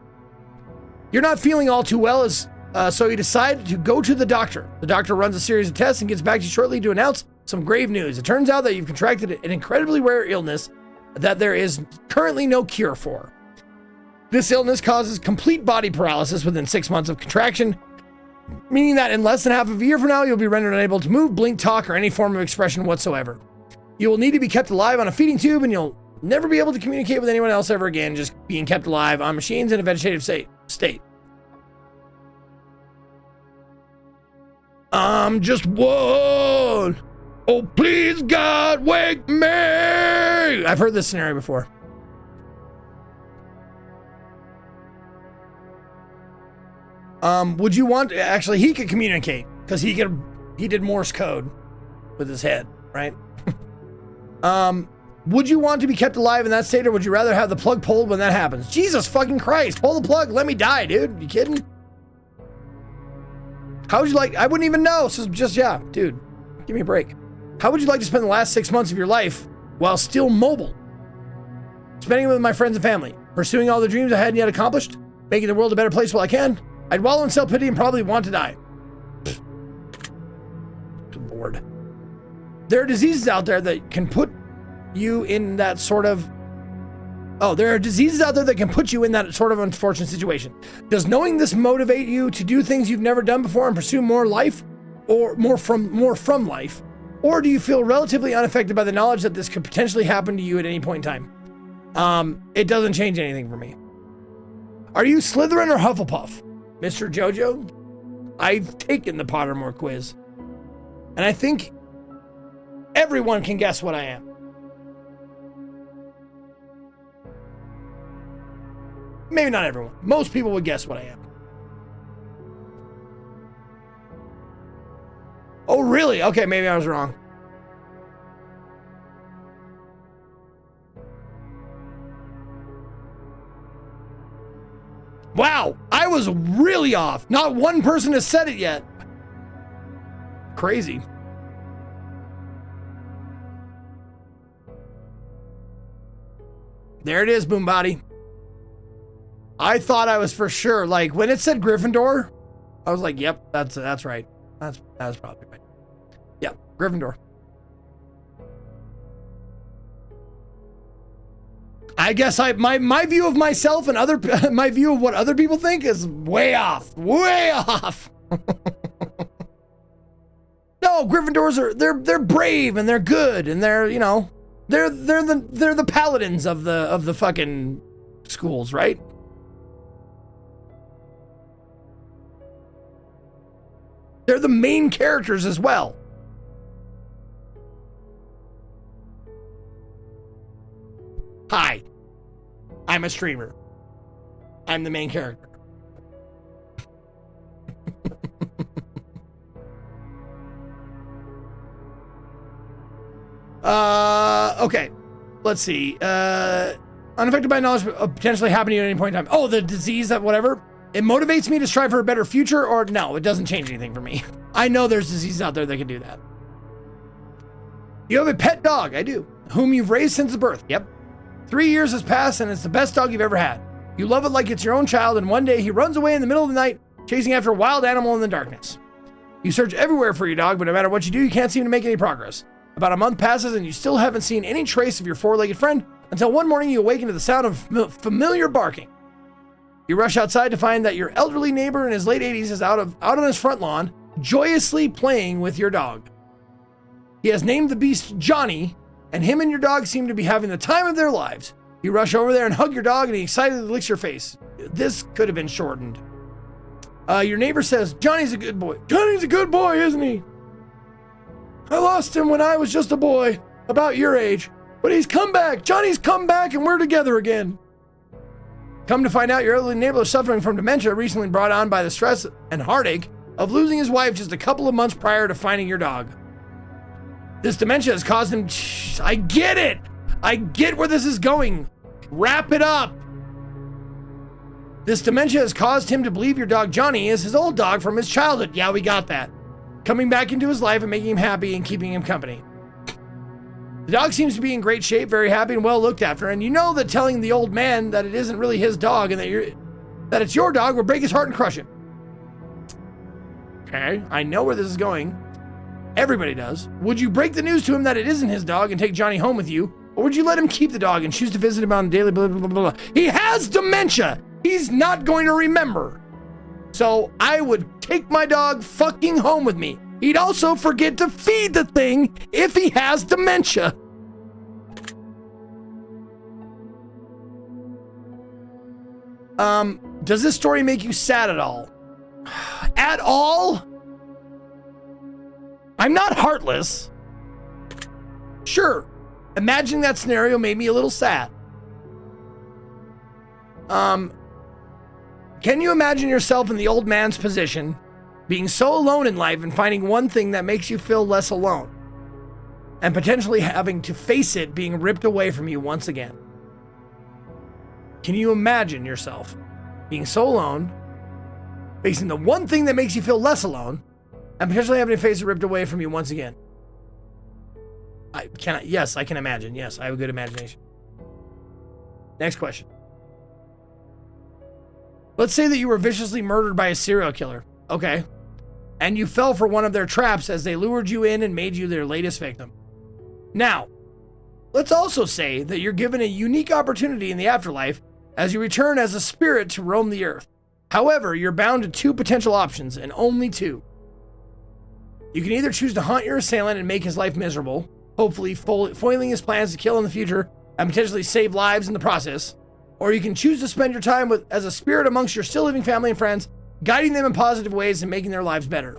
You're not feeling all too well, so you decide to go to the doctor. The doctor runs a series of tests and gets back to you shortly to announce some grave news. It turns out that you've contracted an incredibly rare illness that there is currently no cure for. This illness causes complete body paralysis within 6 months of contraction, meaning that in less than half of a year from now, you'll be rendered unable to move, blink, talk, or any form of expression whatsoever. You will need to be kept alive on a feeding tube, and you'll never be able to communicate with anyone else ever again, just being kept alive on machines in a vegetative state. I'm just one. Oh, please, God, wake me. I've heard this scenario before. Would you want, actually, he could communicate because he did Morse code with his head, right? Would you want to be kept alive in that state, or would you rather have the plug pulled when that happens? Jesus fucking Christ, pull the plug, let me die, dude. You kidding? How would you like, I wouldn't even know. So just, yeah, dude, give me a break. How would you like to spend the last 6 months of your life while still mobile? Spending it with my friends and family, pursuing all the dreams I hadn't yet accomplished, making the world a better place while I can. I'd wallow in self-pity and probably want to die. Good Lord. There are diseases out there that can put you in that sort of... there are diseases out there that can put you in that sort of unfortunate situation. Does knowing this motivate you to do things you've never done before and pursue more life, or more from life? Or do you feel relatively unaffected by the knowledge that this could potentially happen to you at any point in time? It doesn't change anything for me. Are you Slytherin or Hufflepuff? Mr. Jojo? I've taken the Pottermore quiz, and I think everyone can guess what I am. Maybe not everyone. Most people would guess what I am. Oh, really? Okay, maybe I was wrong. Wow, I was really off. Not one person has said it yet. Crazy. There it is, Boombody. I thought I was for sure. Like, when it said Gryffindor, I was like, yep, that's right. That's probably right. Yep, Gryffindor. I guess my view of myself and my view of what other people think is way off. Way off. No, Gryffindors they're brave and they're good and they're, you know, they're the paladins of the fucking schools, right? They're the main characters as well. Hi, I'm a streamer. I'm the main character. Okay, let's see. Unaffected by knowledge of potentially happening at any point in time. Oh, the disease, that whatever. It motivates me to strive for a better future, or no, it doesn't change anything for me. I know there's diseases out there that can do that. You have a pet dog, I do, whom you've raised since birth. Yep. 3 years has passed and it's the best dog you've ever had. You love it like it's your own child, and one day he runs away in the middle of the night, chasing after a wild animal in the darkness. You search everywhere for your dog, but no matter what you do, you can't seem to make any progress. About a month passes and you still haven't seen any trace of your four-legged friend until one morning you awaken to the sound of familiar barking. You rush outside to find that your elderly neighbor in his late 80s is out on his front lawn, joyously playing with your dog. He has named the beast Johnny, and him and your dog seem to be having the time of their lives. You rush over there and hug your dog, and he excitedly licks your face. This could have been shortened. Your neighbor says, Johnny's a good boy. Johnny's a good boy, isn't he? I lost him when I was just a boy, about your age. But he's come back. Johnny's come back, and we're together again. Come to find out, your elderly neighbor is suffering from dementia recently brought on by the stress and heartache of losing his wife just a couple of months prior to finding your dog. This dementia has caused him... I get it! I get where this is going. Wrap it up. This dementia has caused him to believe your dog Johnny is his old dog from his childhood. Yeah, we got that. Coming back into his life and making him happy and keeping him company. The dog seems to be in great shape, very happy and well looked after. And you know that telling the old man that it isn't really his dog and that it's your dog will break his heart and crush him. Okay, I know where this is going. Everybody does. Would you break the news to him that it isn't his dog and take Johnny home with you? Or would you let him keep the dog and choose to visit him on a daily blah, blah, blah, blah. He has dementia. He's not going to remember. So I would take my dog fucking home with me. He'd also forget to feed the thing if he has dementia. Does this story make you sad at all? At all? I'm not heartless. Sure, imagining that scenario made me a little sad. Can you imagine yourself in the old man's position, being so alone in life and finding one thing that makes you feel less alone, and potentially having to face it being ripped away from you once again? Can you imagine yourself being so alone, facing the one thing that makes you feel less alone, and potentially having to face it ripped away from you once again? Yes, I can imagine. Yes, I have a good imagination. Next question. Let's say that you were viciously murdered by a serial killer. Okay. And you fell for one of their traps as they lured you in and made you their latest victim. Now, let's also say that you're given a unique opportunity in the afterlife as you return as a spirit to roam the earth. However, you're bound to two potential options, and only two. You can either choose to haunt your assailant and make his life miserable, hopefully foiling his plans to kill in the future and potentially save lives in the process, or you can choose to spend your time as a spirit amongst your still living family and friends, guiding them in positive ways and making their lives better.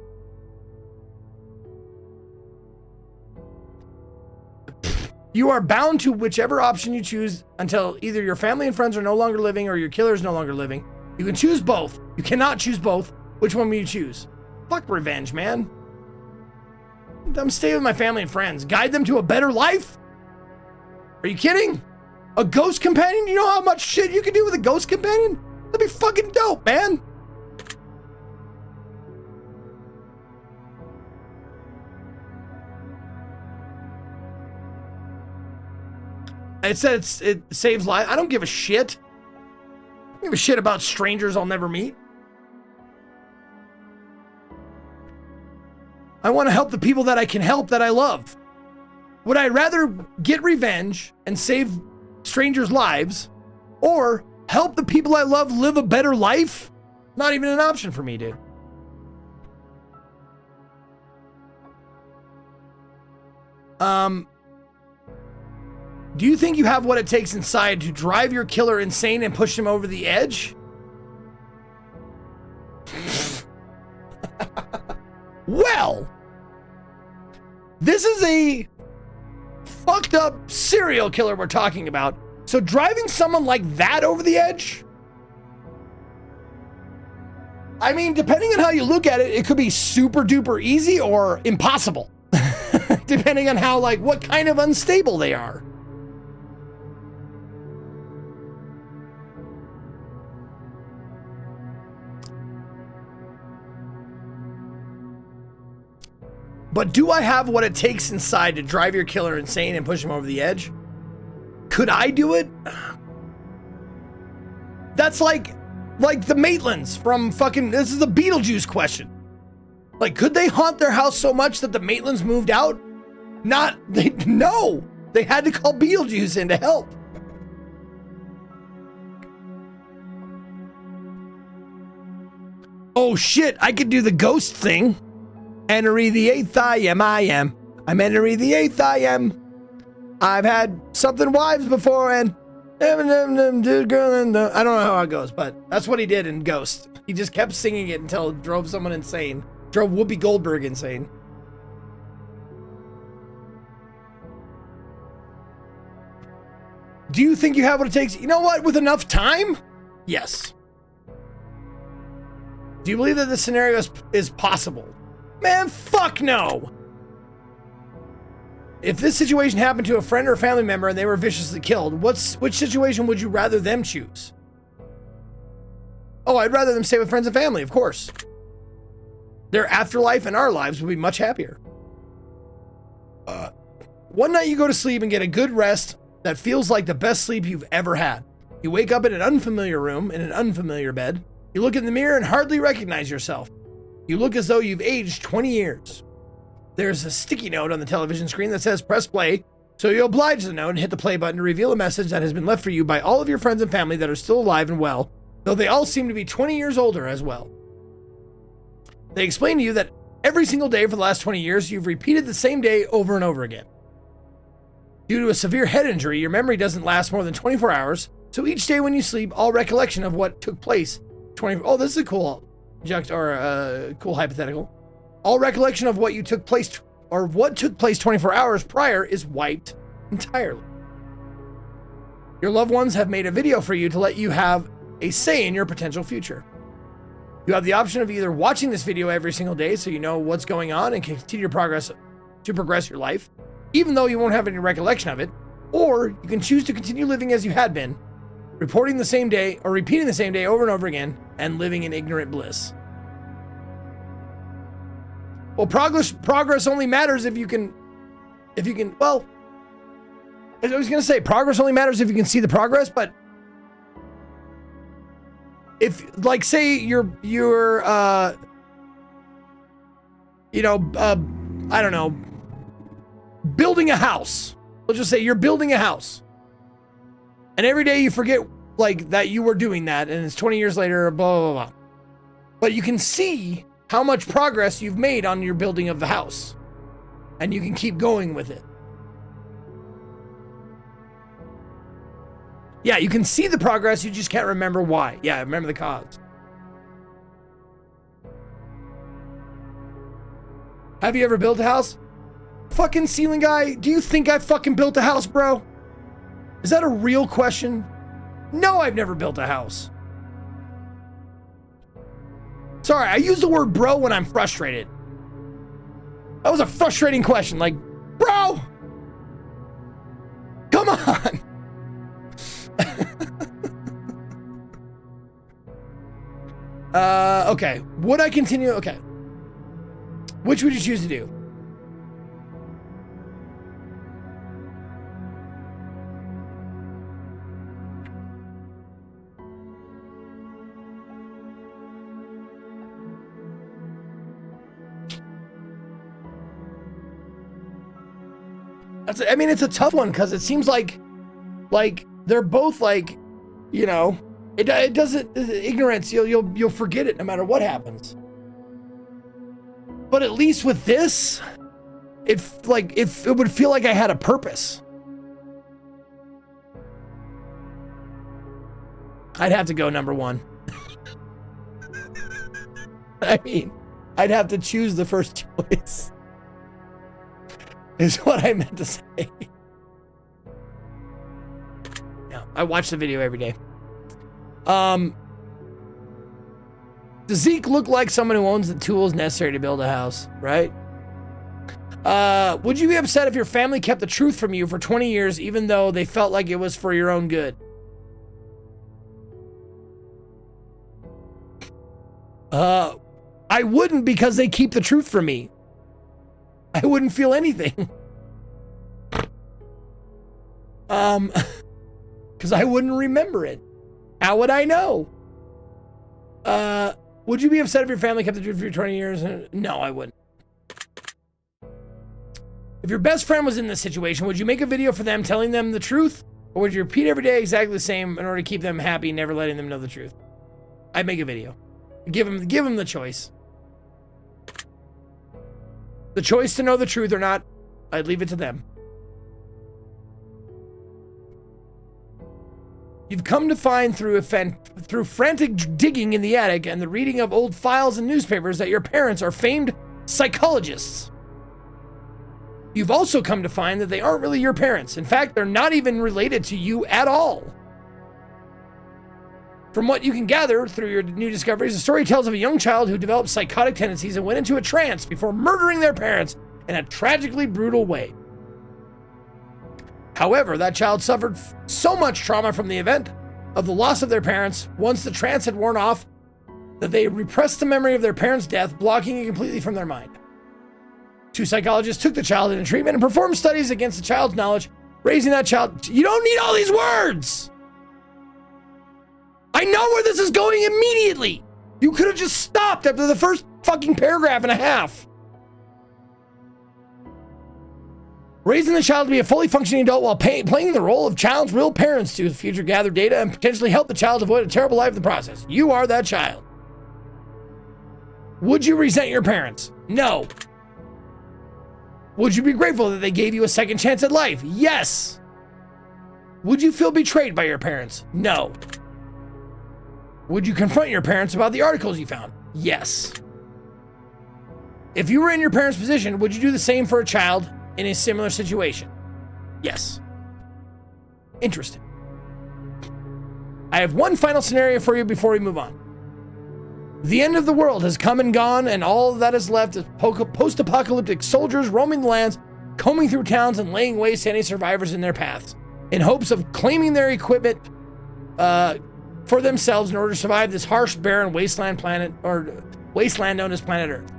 You are bound to whichever option you choose until either your family and friends are no longer living or your killer is no longer living. You can choose both. You cannot choose both. Which one will you choose? Fuck revenge, man. I'm staying with my family and friends. Guide them to a better life? Are you kidding? A ghost companion? You know how much shit you can do with a ghost companion? That'd be fucking dope, man. It said it saves lives. I don't give a shit. I don't give a shit about strangers I'll never meet. I want to help the people that I can help, that I love. Would I rather get revenge and save strangers' lives, or help the people I love live a better life? Not even an option for me, dude. Do you think you have what it takes inside to drive your killer insane and push him over the edge? Well, this is a fucked up serial killer we're talking about. So driving someone like that over the edge? I mean, depending on how you look at it, it could be super duper easy or impossible. Depending on how, like, what kind of unstable they are. But do I have what it takes inside to drive your killer insane and push him over the edge? Could I do it? That's like the Maitlands from fucking, this is the Beetlejuice question. Like, could they haunt their house so much that the Maitlands moved out? No, they had to call Beetlejuice in to help. Oh shit, I could do the ghost thing. Henry the 8th, I am. I'm Henry the 8th, I am. I've had something wives before, and I don't know how it goes, but that's what he did in Ghost. He just kept singing it until it drove someone insane. Drove Whoopi Goldberg insane. Do you think you have what it takes? You know what? With enough time? Yes. Do you believe that this scenario is possible? Man, fuck no. If this situation happened to a friend or a family member and they were viciously killed, which situation would you rather them choose? Oh, I'd rather them stay with friends and family, of course. Their afterlife and our lives would be much happier. One night you go to sleep and get a good rest that feels like the best sleep you've ever had. You wake up in an unfamiliar room, in an unfamiliar bed. You look in the mirror and hardly recognize yourself. You look as though you've aged 20 years. There's a sticky note on the television screen that says press play, so you oblige the note and hit the play button to reveal a message that has been left for you by all of your friends and family that are still alive and well, though they all seem to be 20 years older as well. They explain to you that every single day for the last 20 years, you've repeated the same day over and over again. Due to a severe head injury, your memory doesn't last more than 24 hours, so each day when you sleep, all recollection of what took place oh, this is a cool cool hypothetical. All recollection of what took place 24 hours prior is wiped entirely. Your loved ones have made a video for you to let you have a say in your potential future. You have the option of either watching this video every single day so you know what's going on and continue to progress your life, even though you won't have any recollection of it, or you can choose to continue living as you had been, repeating the same day over and over again, and living in ignorant bliss. Well, progress only matters if you can, well, I was going to say progress only matters if you can see the progress, but if, like, say you're I don't know, building a house. Let's just say you're building a house. And every day you forget, like, that you were doing that, and it's 20 years later, blah, blah, blah. But you can see how much progress you've made on your building of the house. And you can keep going with it. Yeah, you can see the progress, you just can't remember why. Yeah, I remember the cause. Have you ever built a house? Fucking ceiling guy, do you think I fucking built a house, bro? Is that a real question? No, I've never built a house. Sorry, I use the word bro when I'm frustrated. That was a frustrating question. Like, bro! Come on! Okay. Would I continue? Okay. Which would you choose to do? I mean, it's a tough one because it seems like they're both like, you know, it doesn't, ignorance, you'll forget it no matter what happens. But at least with this, it would feel like I had a purpose. I'd have to go number one. I mean, I'd have to choose the first choice. Is what I meant to say. Yeah, I watch the video every day. Does Zeke look like someone who owns the tools necessary to build a house, right? Would you be upset if your family kept the truth from you for 20 years even though they felt like it was for your own good? I wouldn't, because they keep the truth from me. I wouldn't feel anything. Because I wouldn't remember it. How would I know? Would you be upset if your family kept the truth for you 20 years? No, I wouldn't. If your best friend was in this situation, would you make a video for them telling them the truth? Or would you repeat every day exactly the same in order to keep them happy, never letting them know the truth? I'd make a video. Give them the choice. The choice to know the truth or not, I'd leave it to them. You've come to find through frantic digging in the attic and the reading of old files and newspapers that your parents are famed psychologists. You've also come to find that they aren't really your parents. In fact, they're not even related to you at all. From what you can gather through your new discoveries, the story tells of a young child who developed psychotic tendencies and went into a trance before murdering their parents in a tragically brutal way. However, that child suffered so much trauma from the event of the loss of their parents. Once the trance had worn off, that they repressed the memory of their parents' death, blocking it completely from their mind. 2 psychologists took the child into treatment and performed studies against the child's knowledge, raising that child. You don't need all these words! I know where this is going immediately! You could have just stopped after the first fucking paragraph and a half. Raising the child to be a fully functioning adult while playing the role of child's real parents to future gather data and potentially help the child avoid a terrible life in the process. You are that child. Would you resent your parents? No. Would you be grateful that they gave you a second chance at life? Yes. Would you feel betrayed by your parents? No. Would you confront your parents about the articles you found? Yes. If you were in your parents' position, would you do the same for a child in a similar situation? Yes. Interesting. I have one final scenario for you before we move on. The end of the world has come and gone, and all that is left is post-apocalyptic soldiers roaming the lands, combing through towns and laying waste to any survivors in their paths, in hopes of claiming their equipment for themselves in order to survive this harsh, barren wasteland known as planet Earth.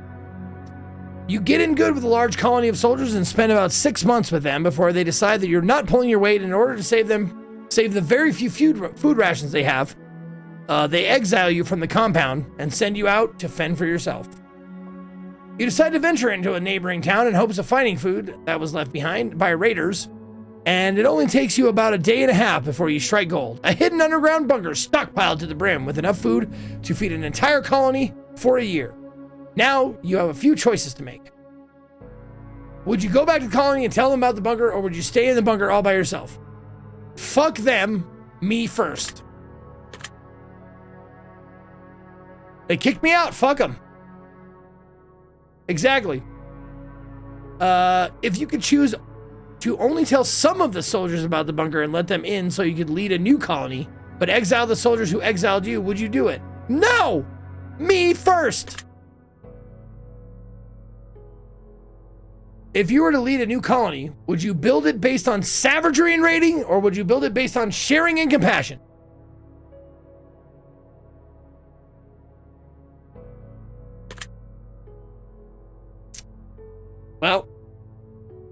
You get in good with a large colony of soldiers and spend about 6 months with them before they decide that you're not pulling your weight. In order to save the very few food rations they have, they exile you from the compound and send you out to fend for yourself. You decide to venture into a neighboring town in hopes of finding food that was left behind by raiders, and it only takes you about a day and a half before you strike gold. A hidden underground bunker stockpiled to the brim with enough food to feed an entire colony for a year. Now you have a few choices to make. Would you go back to the colony and tell them about the bunker, or would you stay in the bunker all by yourself? Fuck them, me first. They kicked me out, fuck them. Exactly. If you could choose to only tell some of the soldiers about the bunker and let them in so you could lead a new colony, but exile the soldiers who exiled you, would you do it? No! Me first! If you were to lead a new colony, would you build it based on savagery and raiding, or would you build it based on sharing and compassion? Well,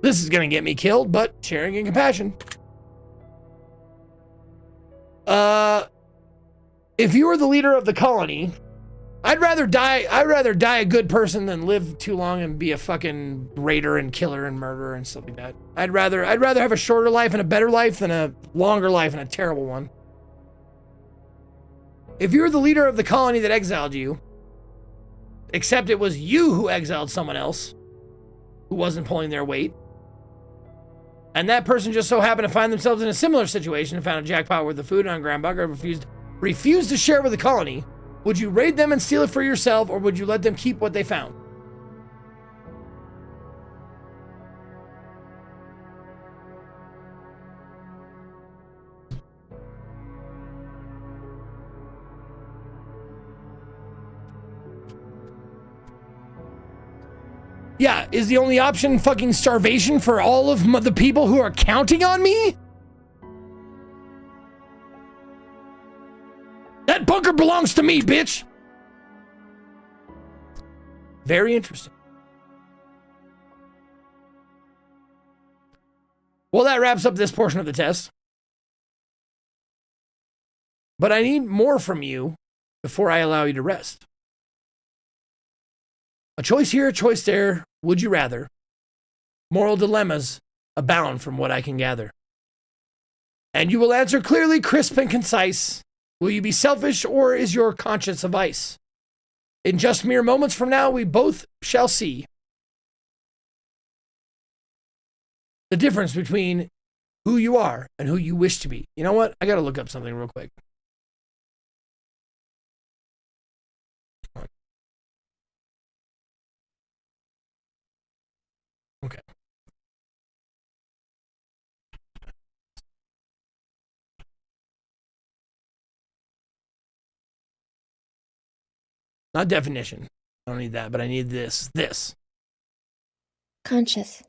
this is going to get me killed, but sharing and compassion. If you were the leader of the colony, I'd rather die a good person than live too long and be a fucking raider and killer and murderer and stuff like that. I'd rather have a shorter life and a better life than a longer life and a terrible one. If you were the leader of the colony that exiled you, except it was you who exiled someone else who wasn't pulling their weight, and that person just so happened to find themselves in a similar situation and found a jackpot worth of food on Grand Bunker and refused to share with the colony, would you raid them and steal it for yourself, or would you let them keep what they found? Yeah, is the only option fucking starvation for all of the people who are counting on me? That bunker belongs to me, bitch! Very interesting. Well, that wraps up this portion of the test. But I need more from you before I allow you to rest. A choice here, a choice there. Would you rather? Moral dilemmas abound from what I can gather. And you will answer clearly, crisp, and concise. Will you be selfish, or is your conscience of ice? In just mere moments from now, we both shall see the difference between who you are and who you wish to be. You know what? I gotta look up something real quick. Okay. Not definition. I don't need that, but I need this. This. Conscious.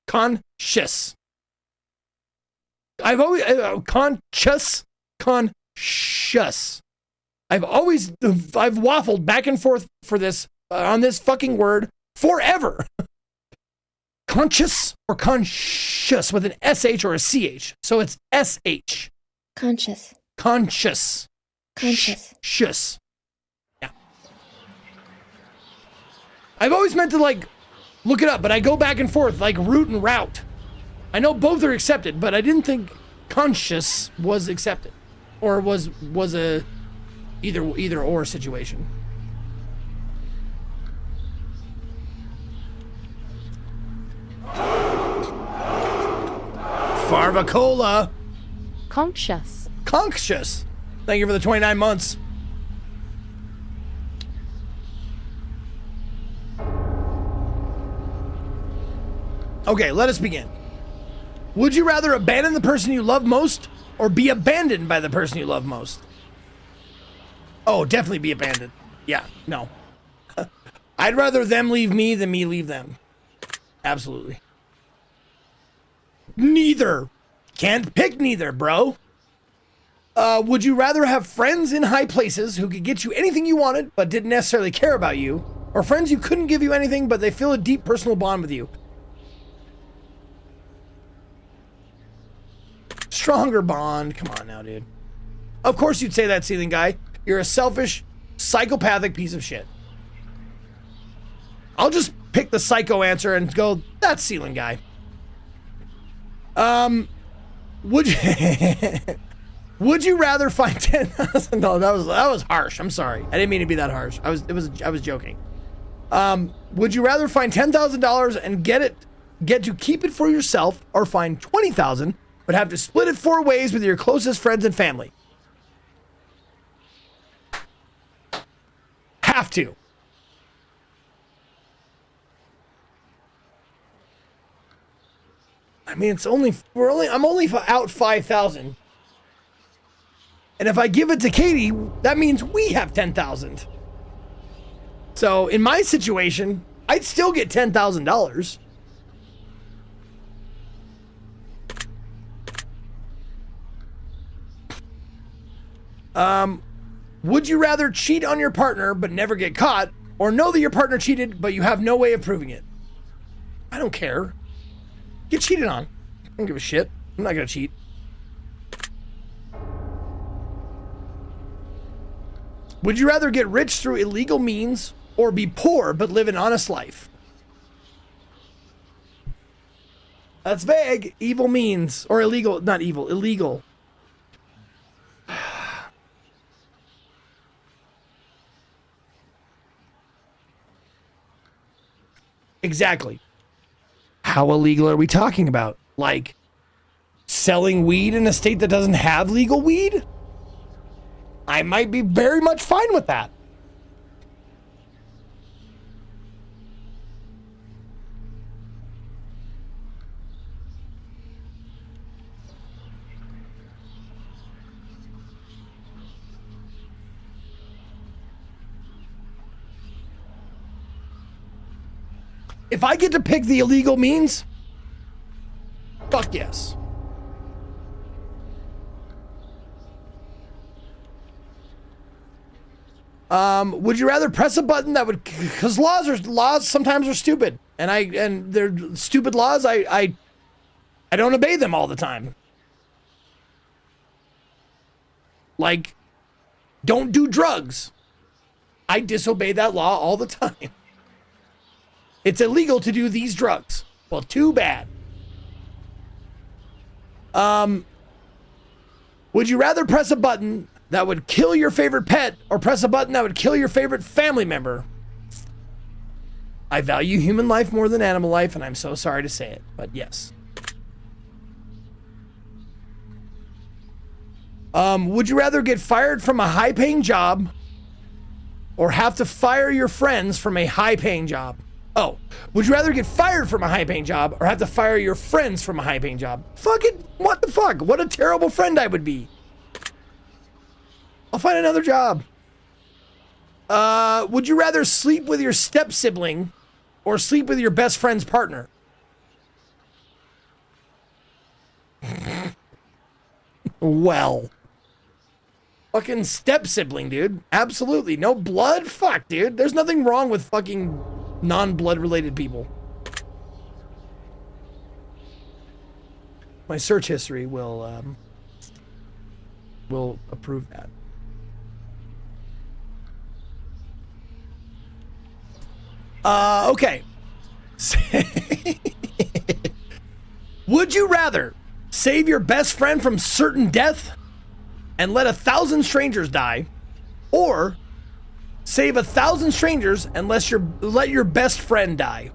Conscious. I've always conscious. Conscious. I've waffled back and forth for this, on this fucking word forever. Conscious or conscious with an SH or a CH. So it's SH. Conscious. Conscious. Conscious. Shuss. Yeah. I've always meant to like look it up, but I go back and forth like root and route. I know both are accepted, but I didn't think conscious was accepted or was a either or situation. Farvacola. Conscious. Conscious. Thank you for the 29 months. Okay, let us begin. Would you rather abandon the person you love most or be abandoned by the person you love most? Oh, definitely be abandoned. Yeah, no. I'd rather them leave me than me leave them. Absolutely. Neither. Can't pick neither, bro. Would you rather have friends in high places who could get you anything you wanted but didn't necessarily care about you, or friends who couldn't give you anything but they feel a deep personal bond with you? Stronger bond. Come on now, dude. Of course you'd say that, ceiling guy. You're a selfish, psychopathic piece of shit. I'll just pick the psycho answer and go, that's ceiling guy. Would you would you rather find $10,000? No, that was harsh. I'm sorry. I didn't mean to be that harsh. I was joking. Would you rather find $10,000 and get to keep it for yourself, or find $20,000 but have to split it 4 ways with your closest friends and family? Have to. I mean, I'm only out 5,000. And if I give it to Katie, that means we have 10,000. So in my situation, I'd still get $10,000. Would you rather cheat on your partner but never get caught, or know that your partner cheated but you have no way of proving it? I don't care. Get cheated on. I don't give a shit. I'm not gonna cheat. Would you rather get rich through illegal means or be poor but live an honest life? That's vague. Evil means, or illegal, not evil, illegal. Exactly. How illegal are we talking about? Like selling weed in a state that doesn't have legal weed? I might be very much fine with that. If I get to pick the illegal means, fuck yes. Would you rather press a button that would, because laws sometimes are stupid, and they're stupid laws. I don't obey them all the time. Like, don't do drugs. I disobey that law all the time. It's illegal to do these drugs. Well, too bad. Would you rather press a button that would kill your favorite pet, or press a button that would kill your favorite family member? I value human life more than animal life, and I'm so sorry to say it, but yes. Would you rather get fired from a high-paying job or have to fire your friends from a high-paying job? Oh, would you rather get fired from a high-paying job or have to fire your friends from a high-paying job? Fucking, what the fuck? What a terrible friend I would be. I'll find another job. Would you rather sleep with your step-sibling or sleep with your best friend's partner? Well. Fucking step sibling, dude. Absolutely. No blood? Fuck, dude. There's nothing wrong with fucking non-blood related people. My search history will approve that. Okay. Would you rather save your best friend from certain death and let 1,000 strangers die, or save 1,000 strangers and let your best friend die?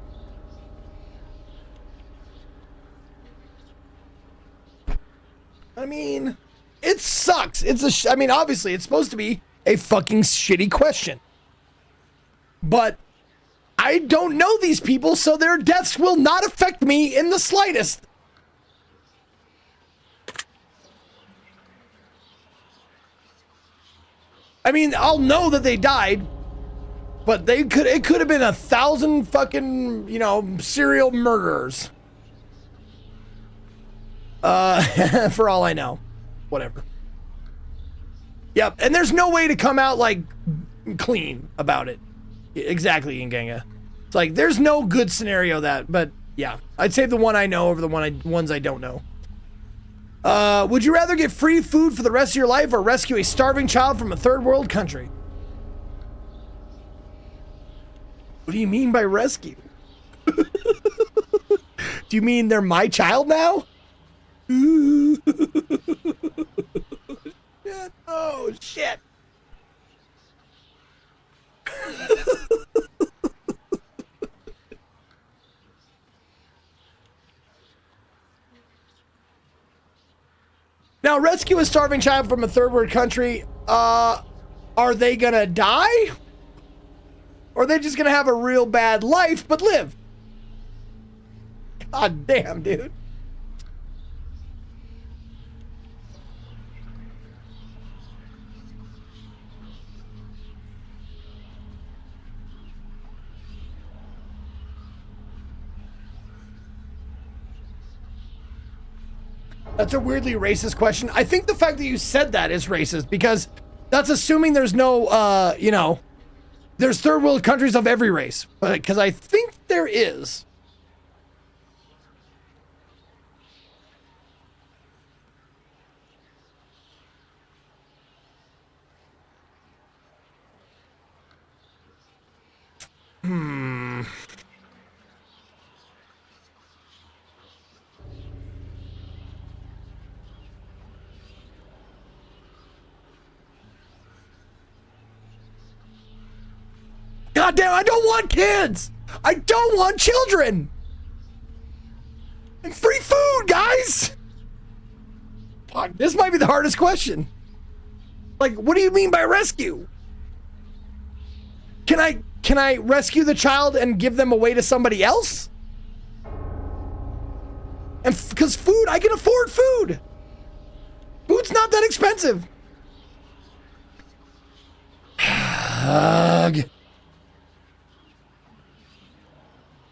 I mean, it sucks. I mean, obviously, it's supposed to be a fucking shitty question. But I don't know these people, so their deaths will not affect me in the slightest. I mean, I'll know that they died, but it could have been 1,000 fucking, serial murderers. For all I know. Whatever. Yep, and there's no way to come out, like, clean about it. Exactly, Nganga. It's like, there's no good scenario but yeah. I'd save the one I know over the ones I don't know. Would you rather get free food for the rest of your life or rescue a starving child from a third world country? What do you mean by rescue? Do you mean they're my child now? Oh, shit. Now, rescue a starving child from a third world country. Are they gonna die? Or are they just gonna have a real bad life but live? God damn, dude. That's a weirdly racist question. I think the fact that you said that is racist because that's assuming there's no, there's third world countries of every race. But because I think there is. God damn, I don't want kids. I don't want children. And free food, guys. Fuck, this might be the hardest question. Like, what do you mean by rescue? Can I rescue the child and give them away to somebody else? And because food, I can afford food. Food's not that expensive. Ugh.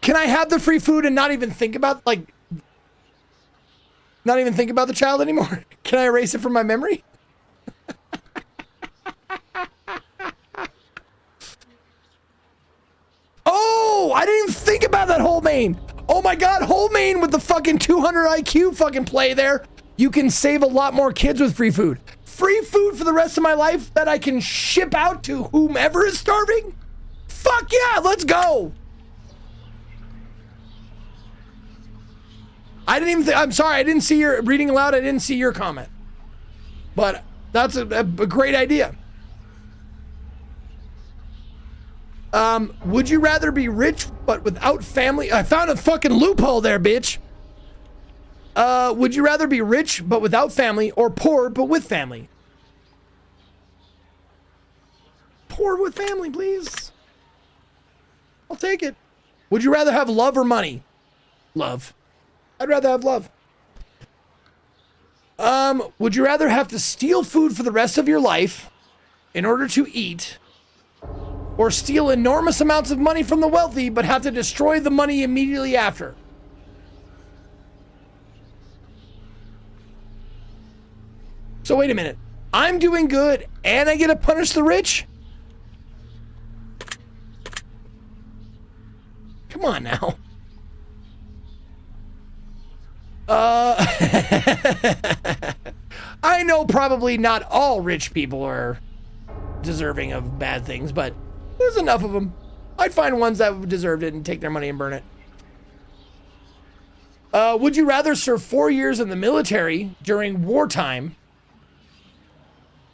Can I have the free food and not even think about, the child anymore? Can I erase it from my memory? Oh, I didn't even think about that whole main. Oh my God, whole main with the fucking 200 IQ fucking play there. You can save a lot more kids with free food. Free food for the rest of my life that I can ship out to whomever is starving? Fuck yeah, let's go. I didn't even I'm sorry, I didn't see your reading aloud. I didn't see your comment. But that's a great idea. Would you rather be rich but without family? I found a fucking loophole there, bitch. Would you rather be rich but without family or poor but with family? Poor with family, please. I'll take it. Would you rather have love or money? Love. I'd rather have love. Would you rather have to steal food for the rest of your life in order to eat, or steal enormous amounts of money from the wealthy but have to destroy the money immediately after? So wait a minute. I'm doing good and I get to punish the rich? Come on now. I know probably not all rich people are deserving of bad things, but there's enough of them. I'd find ones that deserved it and take their money and burn it. Would you rather serve 4 years in the military during wartime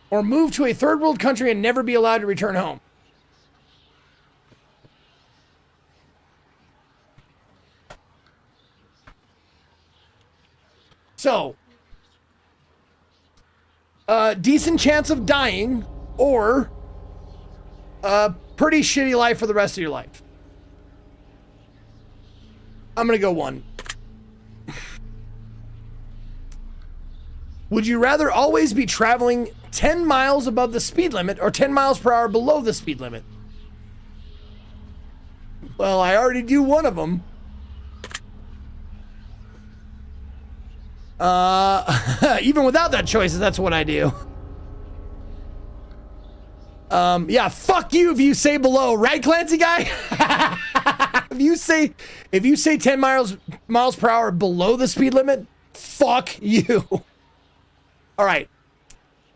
or move to a third world country and never be allowed to return home? So, decent chance of dying or a pretty shitty life for the rest of your life. I'm gonna go 1. Would you rather always be traveling 10 miles above the speed limit or 10 miles per hour below the speed limit? Well, I already do one of them. Even without that choice, that's what I do. Yeah, fuck you if you say below, right, Clancy guy? if you say 10 miles per hour below the speed limit, fuck you. All right.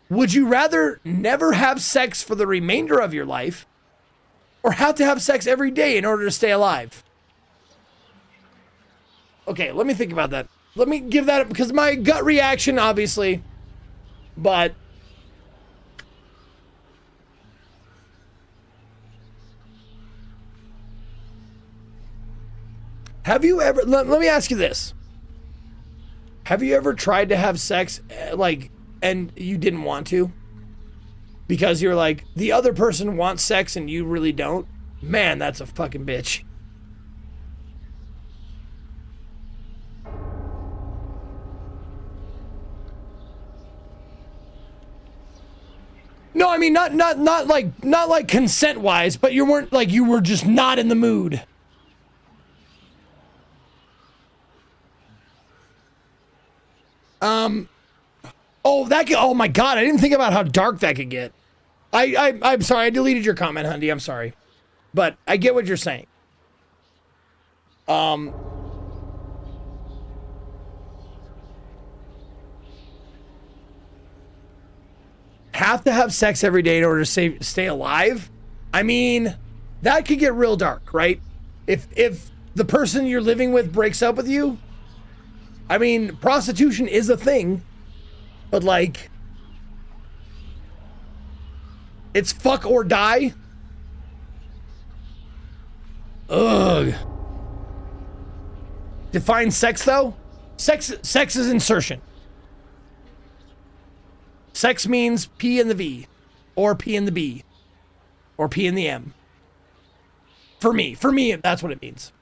Would you rather never have sex for the remainder of your life or have to have sex every day in order to stay alive? Okay, let me think about that. Let me give that, because my gut reaction, obviously, but have you ever, let me ask you this. Have you ever tried to have sex, like, and you didn't want to? Because you're like, the other person wants sex and you really don't? Man, that's a fucking bitch. No, I mean, not like consent wise, but you weren't like, you were just not in the mood. Oh my God, I didn't think about how dark that could get. I'm sorry, I deleted your comment, Hundy, I'm sorry. But I get what you're saying. Have to have sex every day in order to stay alive? I mean, that could get real dark, right? If the person you're living with breaks up with you, I mean, prostitution is a thing, but like, it's fuck or die. Ugh. Define sex though? Sex is insertion. Sex means P in the V, or P in the B, or P in the M. For me, that's what it means.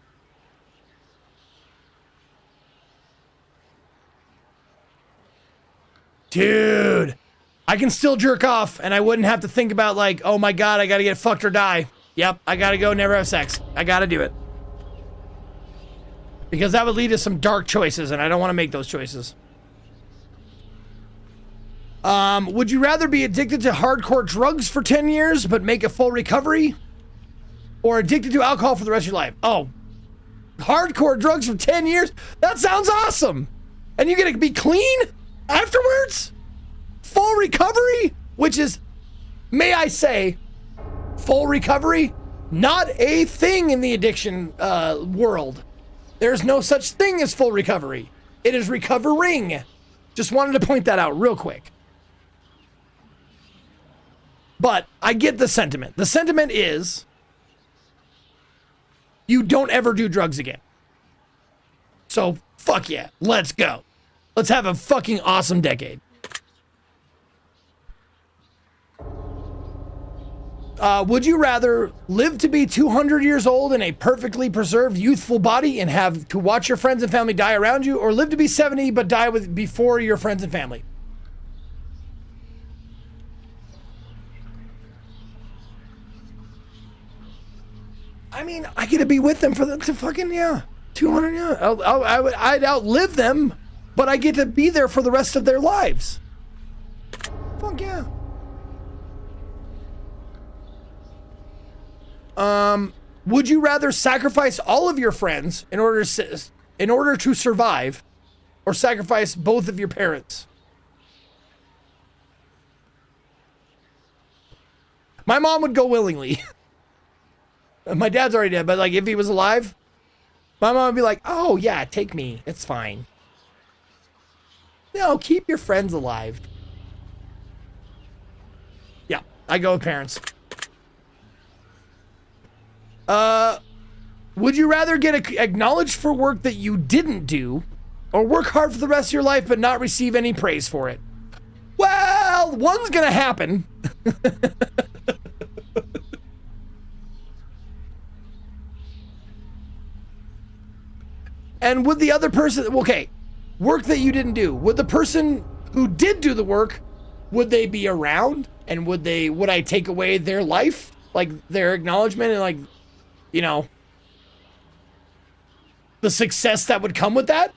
Dude, I can still jerk off and I wouldn't have to think about like, oh my God, I gotta get fucked or die. Yep, I gotta go never have sex. I gotta do it. Because that would lead to some dark choices and I don't want to make those choices. Would you rather be addicted to hardcore drugs for 10 years but make a full recovery? Or addicted to alcohol for the rest of your life? Oh, hardcore drugs for 10 years? That sounds awesome. And you're gonna be clean afterwards? Full recovery? Which is, may I say, full recovery? Not a thing in the addiction world. There's no such thing as full recovery. It is recovering. Just wanted to point that out real quick. But I get the sentiment. The sentiment is you don't ever do drugs again. So fuck yeah, let's go. Let's have a fucking awesome decade. Would you rather live to be 200 years old in a perfectly preserved youthful body and have to watch your friends and family die around you, or live to be 70 but die before your friends and family? I mean, I get to be with them for the fucking, yeah, 200, yeah. I'd outlive them, but I get to be there for the rest of their lives. Fuck Fuck yeah. Would you rather sacrifice all of your friends in order to survive, or sacrifice both of your parents? My mom would go willingly. My dad's already dead, but like if he was alive, my mom would be like, "Oh yeah, take me. It's fine." No, keep your friends alive. Yeah, I go with parents. Would you rather get acknowledged for work that you didn't do, or work hard for the rest of your life but not receive any praise for it? Well, one's gonna happen. And would the other person, okay, work that you didn't do, would the person who did do the work, would they be around? And would I take away their life? Like their acknowledgement and like, you know, the success that would come with that?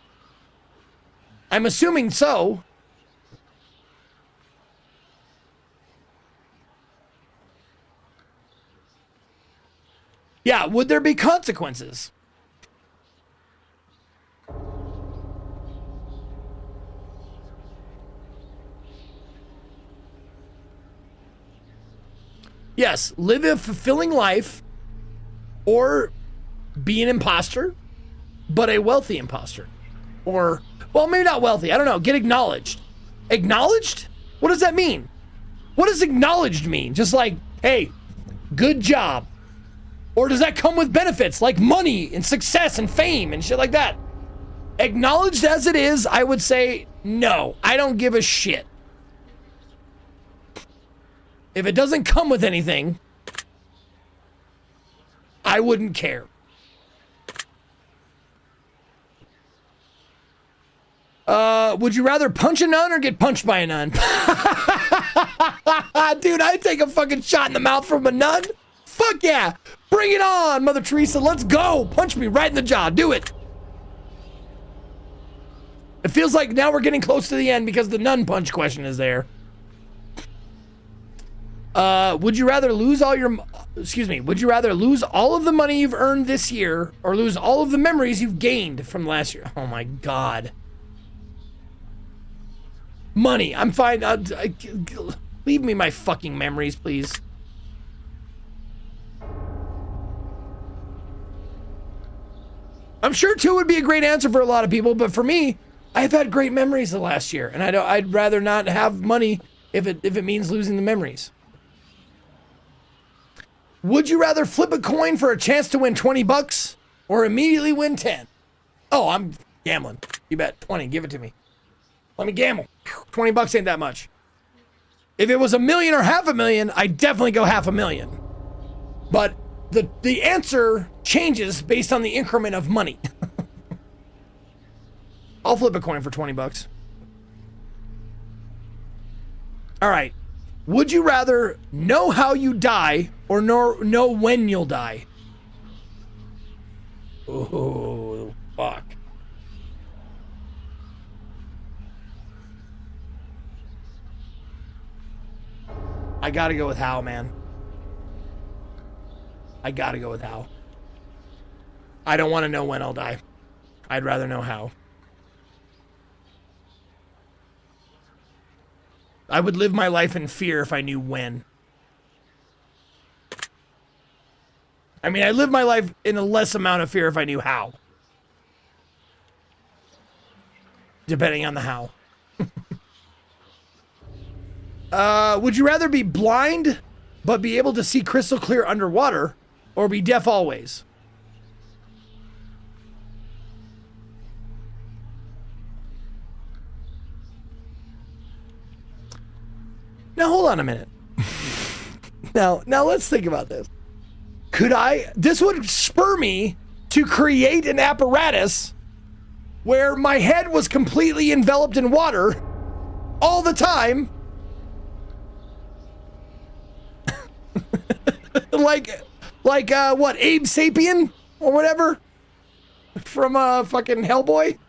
I'm assuming so. Yeah, would there be consequences? Yes, live a fulfilling life or be an imposter, but a wealthy imposter. Or, well, maybe not wealthy. I don't know. Get acknowledged. Acknowledged? What does that mean? What does acknowledged mean? Just like, hey, good job. Or does that come with benefits like money and success and fame and shit like that? Acknowledged as it is, I would say, no, I don't give a shit. If it doesn't come with anything, I wouldn't care. Would you rather punch a nun or get punched by a nun? Dude, I'd take a fucking shot in the mouth from a nun. Fuck yeah. Bring it on, Mother Teresa. Let's go. Punch me right in the jaw. Do it. It feels like now we're getting close to the end because the nun punch question is there. Would you rather lose all of the money you've earned this year or lose all of the memories you've gained from last year? Oh my God. Money. I'm fine. Leave me my fucking memories, please. I'm sure 2 would be a great answer for a lot of people, but for me, I've had great memories the last year, and I'd rather not have money if it means losing the memories. Would you rather flip a coin for a chance to win 20 bucks or immediately win 10? Oh, I'm gambling. You bet. 20. Give it to me. Let me gamble. 20 bucks ain't that much. If it was $1 million or $500,000, I'd definitely go $500,000. But the answer changes based on the increment of money. I'll flip a coin for 20 bucks. All right. Would you rather know how you die or know when you'll die? Oh, fuck. I gotta go with how, man. I gotta go with how. I don't want to know when I'll die. I'd rather know how. I would live my life in fear if I knew when. I mean, I live my life in a less amount of fear if I knew how. Depending on the how. Would you rather be blind but be able to see crystal clear underwater, or be deaf always? Now, hold on a minute. Now let's think about this. This would spur me to create an apparatus where my head was completely enveloped in water all the time. like what, Abe Sapien or whatever from fucking Hellboy?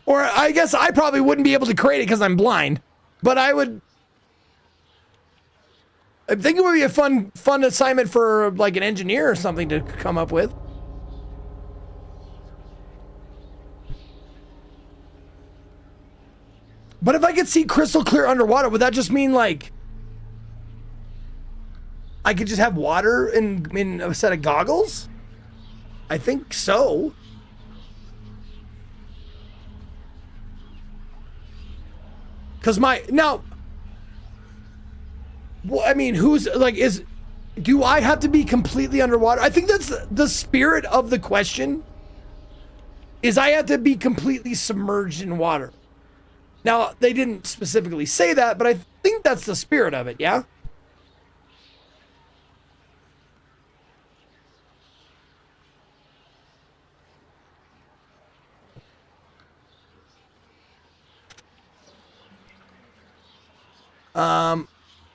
Or I guess I probably wouldn't be able to create it because I'm blind. But I think it would be a fun assignment for like an engineer or something to come up with. But if I could see crystal clear underwater, would that just mean like I could just have water in a set of goggles? I think so. Cause well, I mean, do I have to be completely underwater? I think that's the spirit of the question, is I have to be completely submerged in water. Now, they didn't specifically say that, but I think that's the spirit of it, yeah?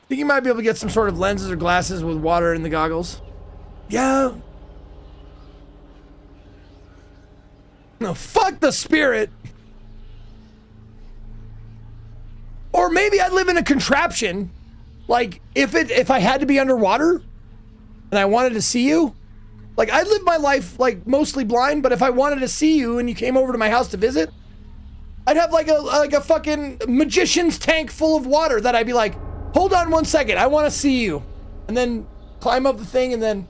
Think you might be able to get some sort of lenses or glasses with water in the goggles? Yeah. No, fuck the spirit. Or maybe I'd live in a contraption. Like, if I had to be underwater and I wanted to see you, like, I'd live my life, like, mostly blind, but if I wanted to see you and you came over to my house to visit, I'd have like a fucking magician's tank full of water that I'd be like, hold on 1 second, I want to see you. And then climb up the thing and then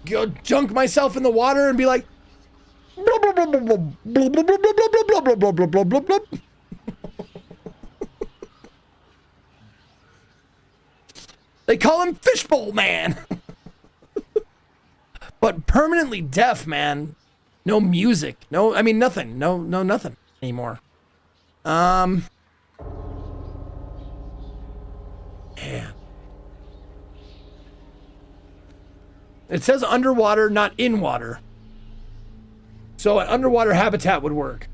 go junk myself in the water and be like, blah, blah, blah, blah, blah, blah, blah, blah, blah, blah, blah, blah, blah, blah, blah. They call him Fishbowl Man. But permanently deaf, man. No music. No, I mean, nothing. No, nothing anymore. Man. It says underwater, not in water. So an underwater habitat would work.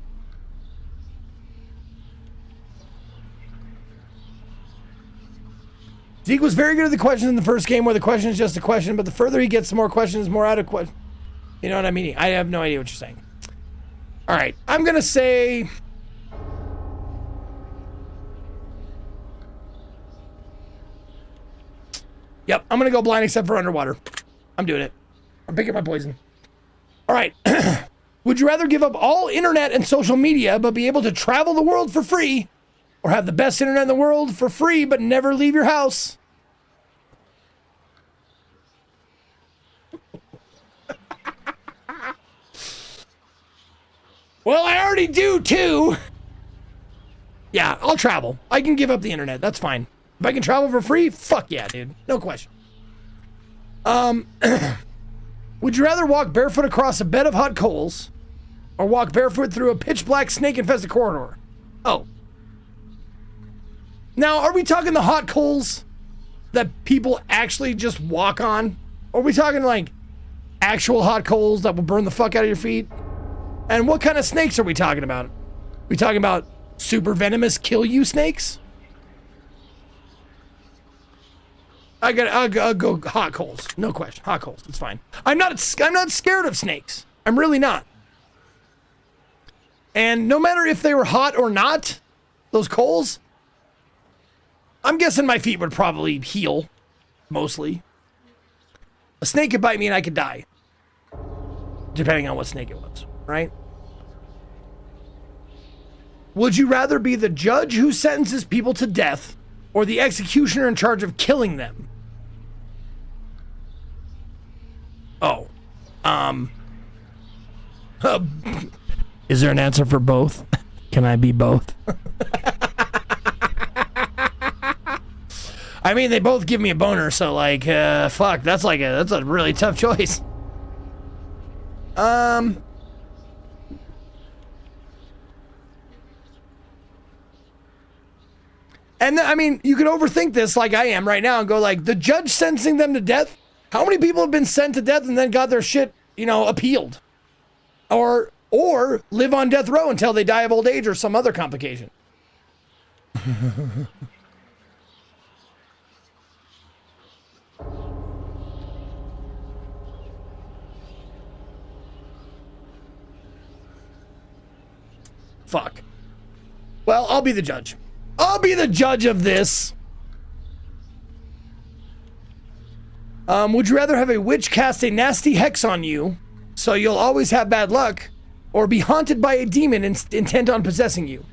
Zeke was very good at the questions in the first game where the question is just a question, but the further he gets, the more questions, more out of question. You know what I mean? I have no idea what you're saying. All right, I'm going to say... Yep, I'm going to go blind except for underwater. I'm doing it. I'm picking my poison. All right. Would you rather give up all internet and social media but be able to travel the world for free, or have the best internet in the world for free but never leave your house? Well, I already do too. Yeah, I'll travel. I can give up the internet. That's fine. If I can travel for free, fuck yeah, dude. No question. Would you rather walk barefoot across a bed of hot coals or walk barefoot through a pitch black snake-infested corridor? Oh. Now, are we talking the hot coals that people actually just walk on? Or are we talking like actual hot coals that will burn the fuck out of your feet? And what kind of snakes are we talking about? Are we talking about super venomous kill you snakes? I'll go hot coals. No question. Hot coals. It's fine. I'm not scared of snakes. I'm really not. And no matter if they were hot or not, those coals, I'm guessing my feet would probably heal, mostly. A snake could bite me and I could die. Depending on what snake it was, right? Would you rather be the judge who sentences people to death or the executioner in charge of killing them? Oh. Is there an answer for both? Can I be both? I mean, they both give me a boner, so like, fuck, that's a really tough choice. And I mean, you could overthink this like I am right now and go like, the judge sentencing them to death? How many people have been sent to death and then got their shit, appealed? Or live on death row until they die of old age or some other complication? Fuck. Well, I'll be the judge. I'll be the judge of this. Would you rather have a witch cast a nasty hex on you, so you'll always have bad luck, or be haunted by a demon intent on possessing you?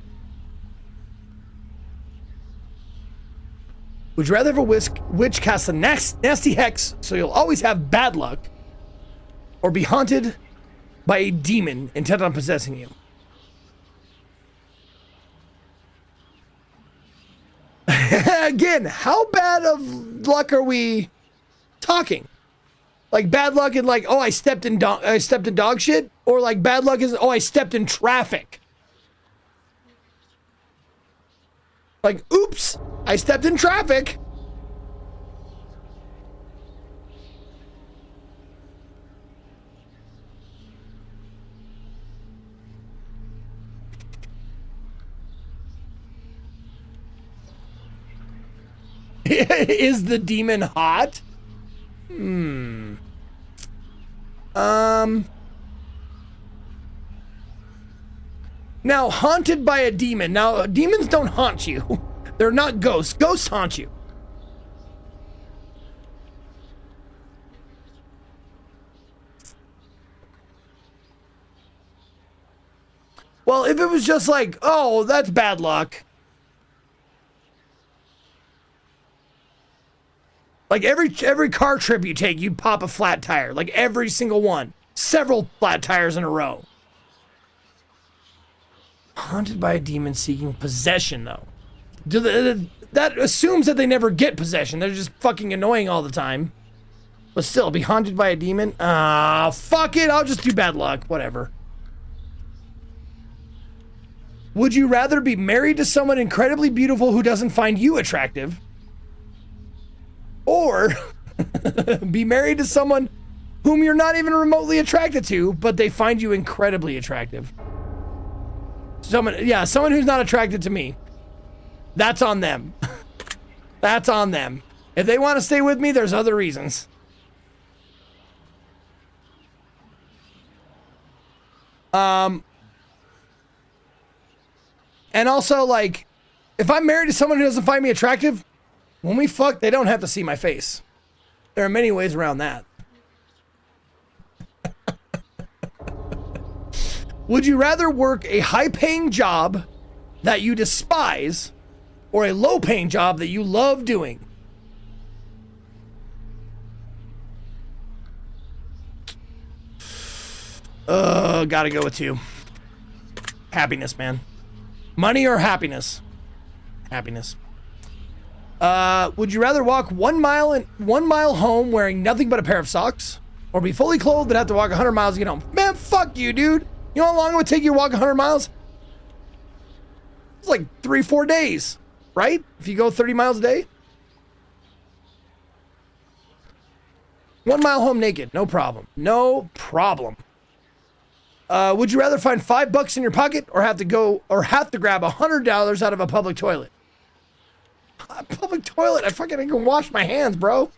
Would you rather have a witch cast a nasty hex, so you'll always have bad luck, or be haunted by a demon intent on possessing you? Again, how bad of luck are we talking? Like bad luck in like, oh, I stepped in dog shit, or like bad luck is, oh, I stepped in traffic. Like, oops, I stepped in traffic. Is the demon hot? Now, haunted by a demon. Now, demons don't haunt you. They're not ghosts. Ghosts haunt you. Well, if it was just like, oh, that's bad luck. Like every car trip you take, you pop a flat tire. Like every single one. Several flat tires in a row. Haunted by a demon seeking possession, though. That assumes that they never get possession. They're just fucking annoying all the time. But still, be haunted by a demon? Fuck it. I'll just do bad luck. Whatever. Would you rather be married to someone incredibly beautiful who doesn't find you attractive? Or be married to someone whom you're not even remotely attracted to, but they find you incredibly attractive? Someone who's not attracted to me. That's on them. That's on them. If they want to stay with me, there's other reasons. And also, like, if I'm married to someone who doesn't find me attractive, when we fuck, they don't have to see my face. There are many ways around that. Would you rather work a high-paying job that you despise or a low-paying job that you love doing? Gotta go with 2. Happiness, man. Money or happiness? Happiness. Would you rather walk 1 mile home wearing nothing but a pair of socks, or be fully clothed but have to walk 100 miles to get home? Man, fuck you, dude. You know how long it would take you to walk 100 miles? It's like 3-4 days, right? If you go 30 miles a day. 1 mile home naked, no problem. No problem. Would you rather find $5 in your pocket, or have to grab $100 out of a public toilet? A public toilet? I can wash my hands, bro.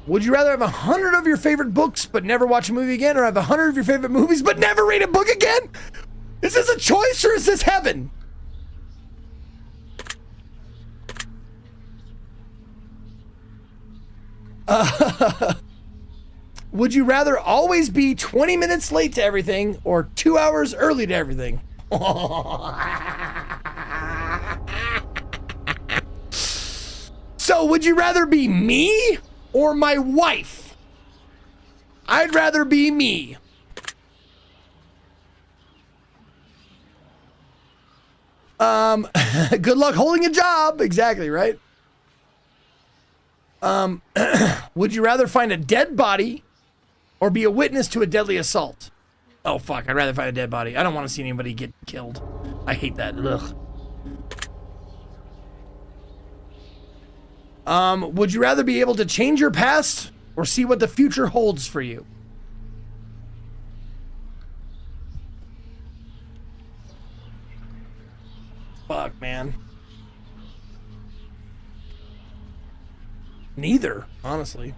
Would you rather have 100 of your favorite books but never watch a movie again, or have 100 of your favorite movies but never read a book again? Is this a choice, or is this heaven? Would you rather always be 20 minutes late to everything, or 2 hours early to everything? So, would you rather be me or my wife? I'd rather be me. Good luck holding a job. Exactly, right? Would you rather find a dead body or be a witness to a deadly assault? Oh, fuck. I'd rather find a dead body. I don't want to see anybody get killed. I hate that. Ugh. Would you rather be able to change your past or see what the future holds for you? Fuck, man. Neither, honestly.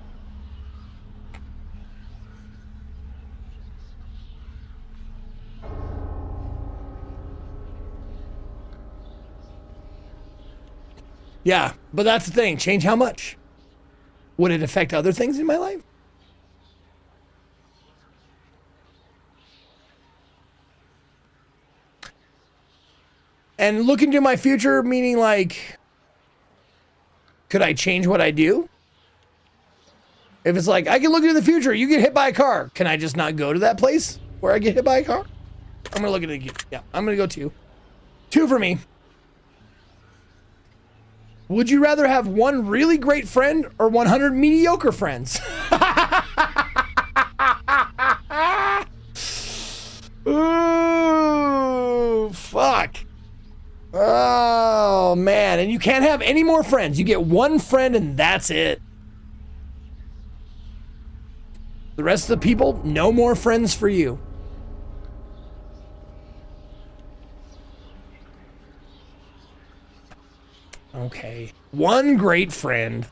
Yeah, but that's the thing. Change how much? Would it affect other things in my life? And look into my future, meaning like, could I change what I do? If it's like, I can look into the future, you get hit by a car. Can I just not go to that place where I get hit by a car? I'm gonna look at it. Yeah, I'm gonna go 2. 2 for me. Would you rather have 1 really great friend or 100 mediocre friends? Ooh, fuck. Oh, man. And you can't have any more friends. You get 1 friend and that's it. The rest of the people, no more friends for you. Okay. 1 great friend.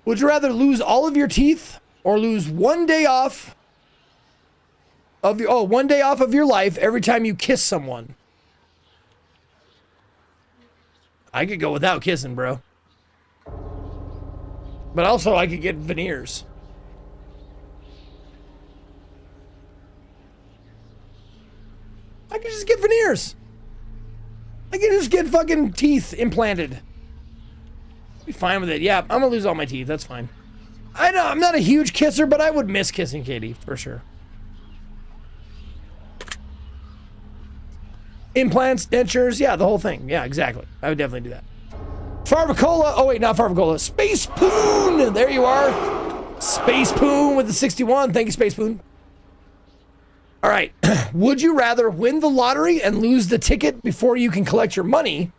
Would you rather lose all of your teeth or lose 1 day off of your 1 day off of your life every time you kiss someone? I could go without kissing, bro. But also I could get veneers. I could just get veneers. I can just get fucking teeth implanted. Be fine with it. Yeah, I'm gonna lose all my teeth. That's fine. I know I'm not a huge kisser, but I would miss kissing Katie for sure. Implants, dentures, yeah, the whole thing. Yeah, exactly. I would definitely do that. Farvacola. Oh wait, not Farvacola. Space Poon. There you are. Space Poon with the 61. Thank you, Space Poon. All right. Would you rather win the lottery and lose the ticket before you can collect your money,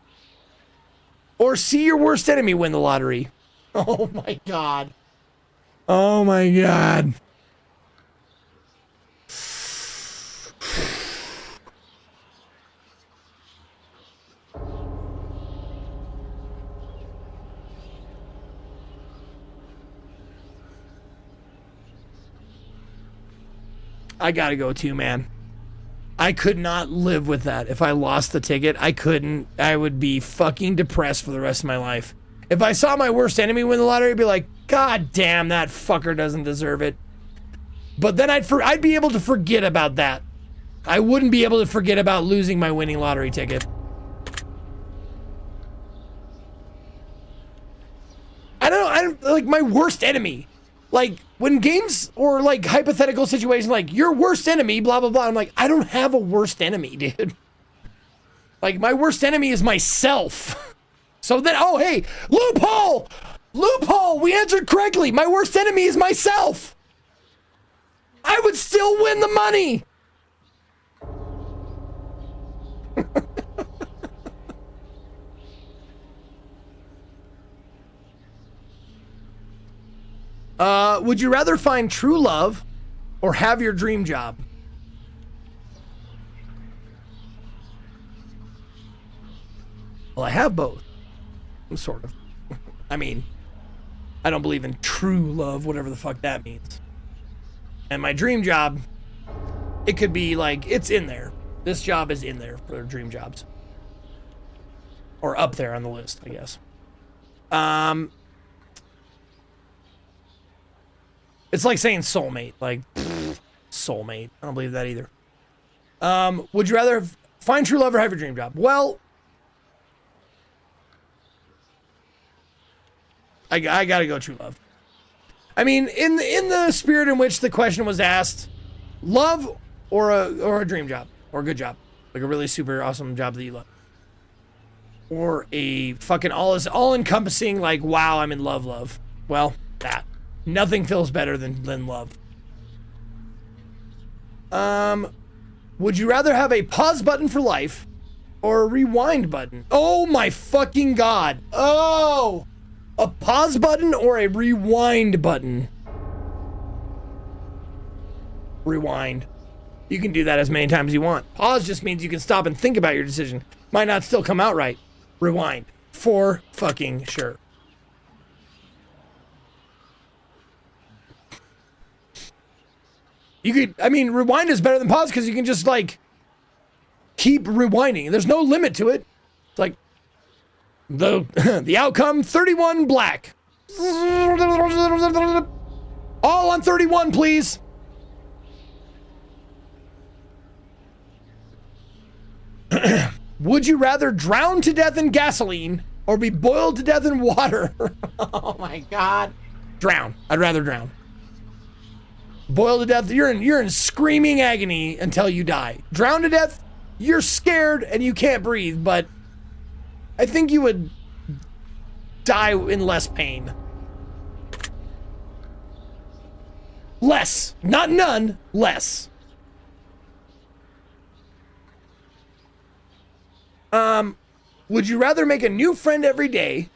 or see your worst enemy win the lottery? Oh my God. Oh my God. I gotta go too, man. I could not live with that. If I lost the ticket, I couldn't. I would be fucking depressed for the rest of my life. If I saw my worst enemy win the lottery, I'd be like, God damn, that fucker doesn't deserve it. But then I'd be able to forget about that. I wouldn't be able to forget about losing my winning lottery ticket. I don't like my worst enemy. Like, when games or, like, hypothetical situations, like, your worst enemy, blah, blah, blah, I'm like, I don't have a worst enemy, dude. Like, my worst enemy is myself. So then, oh, hey, loophole! Loophole! We answered correctly. My worst enemy is myself. I would still win the money. Would you rather find true love or have your dream job? Well, I have both. Sort of. I mean, I don't believe in true love, whatever the fuck that means. And my dream job, it could be like, it's in there. This job is in there for dream jobs. Or up there on the list, I guess. It's like saying soulmate. Like, soulmate. I don't believe that either. Would you rather find true love or have your dream job? Well, I gotta go true love. I mean, in the spirit in which the question was asked, love or a dream job or a good job, like a really super awesome job that you love, or a fucking all-encompassing like, wow, I'm in love. Well, that. Nothing feels better than love. Would you rather have a pause button for life or a rewind button? Oh my fucking God. Oh, a pause button or a rewind button? Rewind. You can do that as many times as you want. Pause just means you can stop and think about your decision. Might not still come out right. Rewind. For fucking sure. You could, I mean, rewind is better than pause because you can just like keep rewinding. There's no limit to it. It's like the outcome, 31 black. All on 31, please. Would you rather drown to death in gasoline or be boiled to death in water? Oh my God. Drown. I'd rather drown. Boiled to death, you're in screaming agony until you die. Drown to death, you're scared and you can't breathe, but I think you would die in less pain. Less. Not none, less. Would you rather make a new friend every day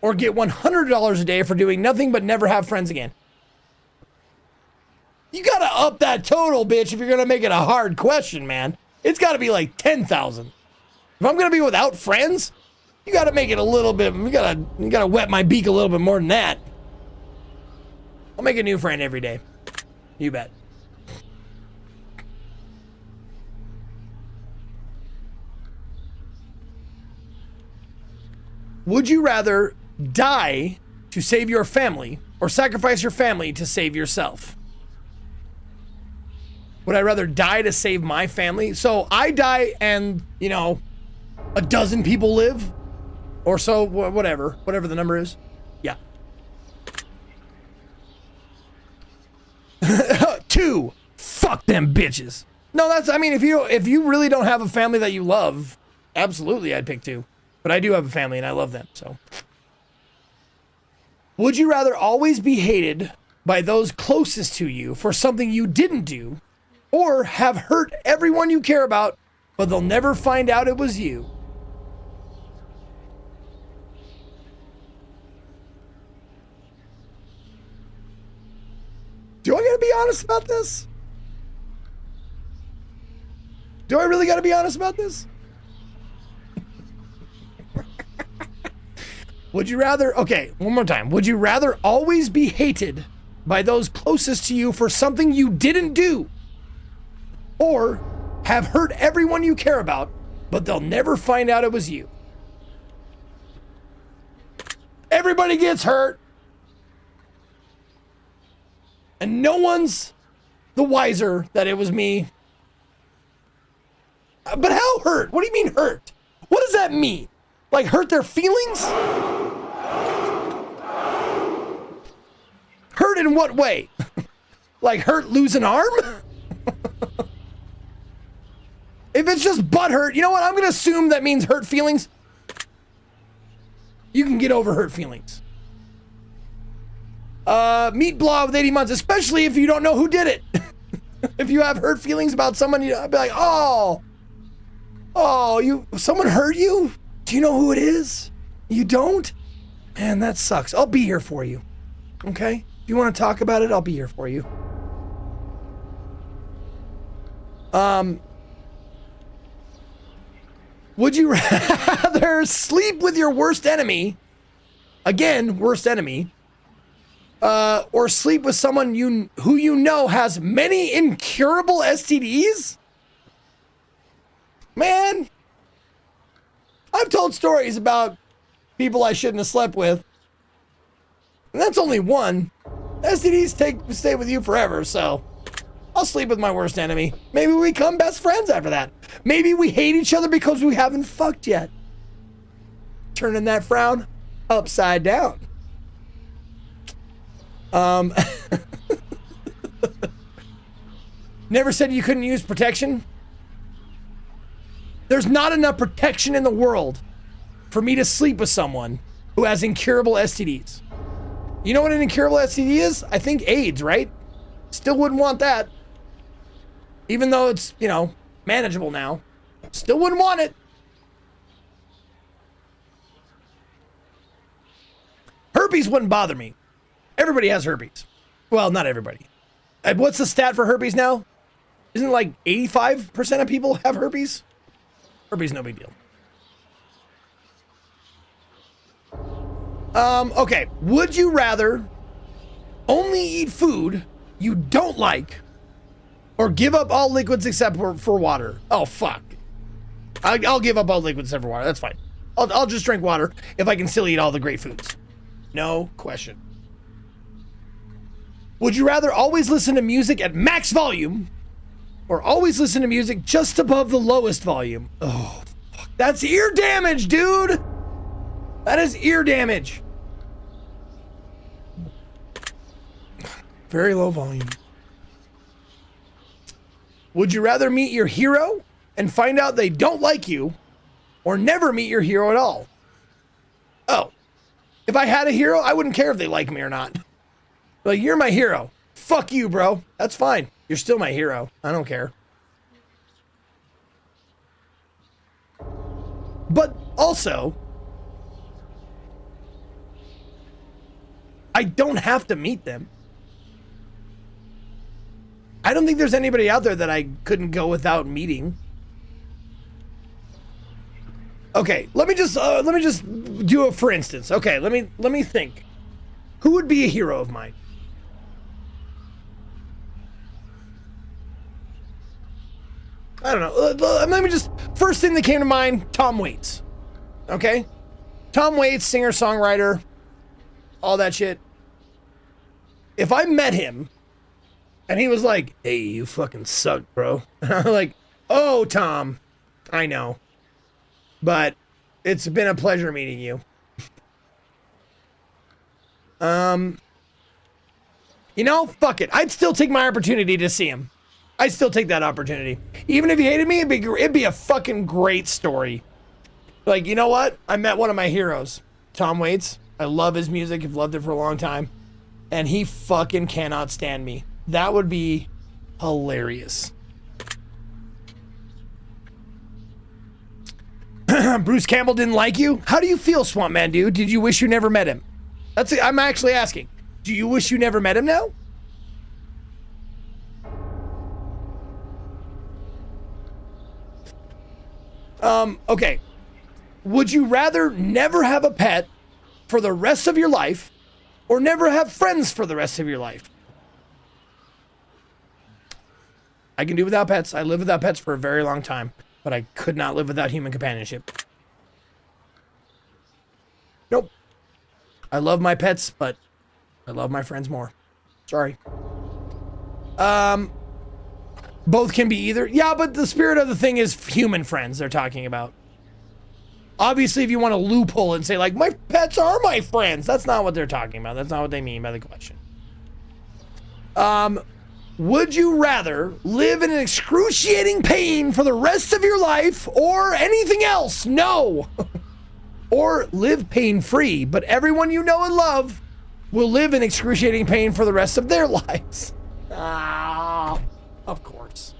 or get $100 a day for doing nothing but never have friends again? You gotta up that total, bitch, if you're gonna make it a hard question, man. It's gotta be like 10,000. If I'm gonna be without friends, you gotta make it a little bit, you gotta wet my beak a little bit more than that. I'll make a new friend every day. You bet. Would you rather die to save your family or sacrifice your family to save yourself? Would I rather die to save my family? So I die and, you know, a dozen people live or so, whatever the number is. Yeah. 2. Fuck them bitches. No, that's, I mean, if you really don't have a family that you love, absolutely I'd pick 2. But I do have a family and I love them, so. Would you rather always be hated by those closest to you for something you didn't do, or have hurt everyone you care about, but they'll never find out it was you? Do I gotta be honest about this? Do I really gotta be honest about this? Would you rather, okay, one more time. Would you rather always be hated by those closest to you for something you didn't do, or have hurt everyone you care about, but they'll never find out it was you? Everybody gets hurt, and no one's the wiser that it was me. But how hurt? What do you mean hurt? What does that mean? Like hurt their feelings? Hurt in what way? Like hurt lose an arm? If it's just butt hurt, you know what? I'm gonna assume that means hurt feelings. You can get over hurt feelings. Meat blow with 80 months, especially if you don't know who did it. If you have hurt feelings about someone, I'd be like, someone hurt you? Do you know who it is? You don't? Man, that sucks. I'll be here for you. Okay? If you want to talk about it, I'll be here for you. Would you rather sleep with your worst enemy? Again, worst enemy. Or sleep with someone who you know has many incurable STDs? Man, I've told stories about people I shouldn't have slept with. And that's only one. STDs stay with you forever, so I'll sleep with my worst enemy. Maybe we become best friends after that. Maybe we hate each other because we haven't fucked yet. Turning that frown upside down. Never said you couldn't use protection. There's not enough protection in the world for me to sleep with someone who has incurable STDs. You know what an incurable STD is? I think AIDS, right? Still wouldn't want that. Even though it's, manageable now. Still wouldn't want it. Herpes wouldn't bother me. Everybody has herpes. Well, not everybody. What's the stat for herpes now? Isn't it like 85% of people have herpes? Herpes, no big deal. Okay. Would you rather only eat food you don't like or give up all liquids except for water? Oh, fuck. I'll give up all liquids except for water. That's fine. I'll just drink water if I can still eat all the great foods. No question. Would you rather always listen to music at max volume or always listen to music just above the lowest volume? Oh, fuck. That's ear damage, dude. That is ear damage. Very low volume. Would you rather meet your hero and find out they don't like you, or never meet your hero at all? Oh, if I had a hero, I wouldn't care if they like me or not. Like, you're my hero. Fuck you, bro. That's fine. You're still my hero. I don't care. But also, I don't have to meet them. I don't think there's anybody out there that I couldn't go without meeting. Okay, let me just do a for instance. Okay, let me think. Who would be a hero of mine? I don't know. Let me just, first thing that came to mind, Tom Waits. Okay? Tom Waits, singer, songwriter, all that shit. If I met him and he was like, "Hey, you fucking suck, bro." I'm like, "Oh, Tom, I know. But it's been a pleasure meeting you." You know, fuck it. I'd still take my opportunity to see him. I'd still take that opportunity. Even if he hated me, it'd be a fucking great story. Like, you know what? I met one of my heroes, Tom Waits. I love his music. I've loved it for a long time. And he fucking cannot stand me. That would be hilarious. Bruce Campbell didn't like you? How do you feel, Swamp Man dude? Did you wish you never met him? I'm actually asking. Do you wish you never met him now? Okay. Would you rather never have a pet for the rest of your life or never have friends for the rest of your life? I can do without pets. I lived without pets for a very long time, but I could not live without human companionship. Nope. I love my pets, but I love my friends more. Sorry. Both can be either. Yeah, but the spirit of the thing is human friends they're talking about. Obviously, if you want to loophole and say, like, my pets are my friends, that's not what they're talking about. That's not what they mean by the question. Would you rather live in excruciating pain for the rest of your life or anything else? No. Or live pain-free, but everyone you know and love will live in excruciating pain for the rest of their lives. Ah, of course.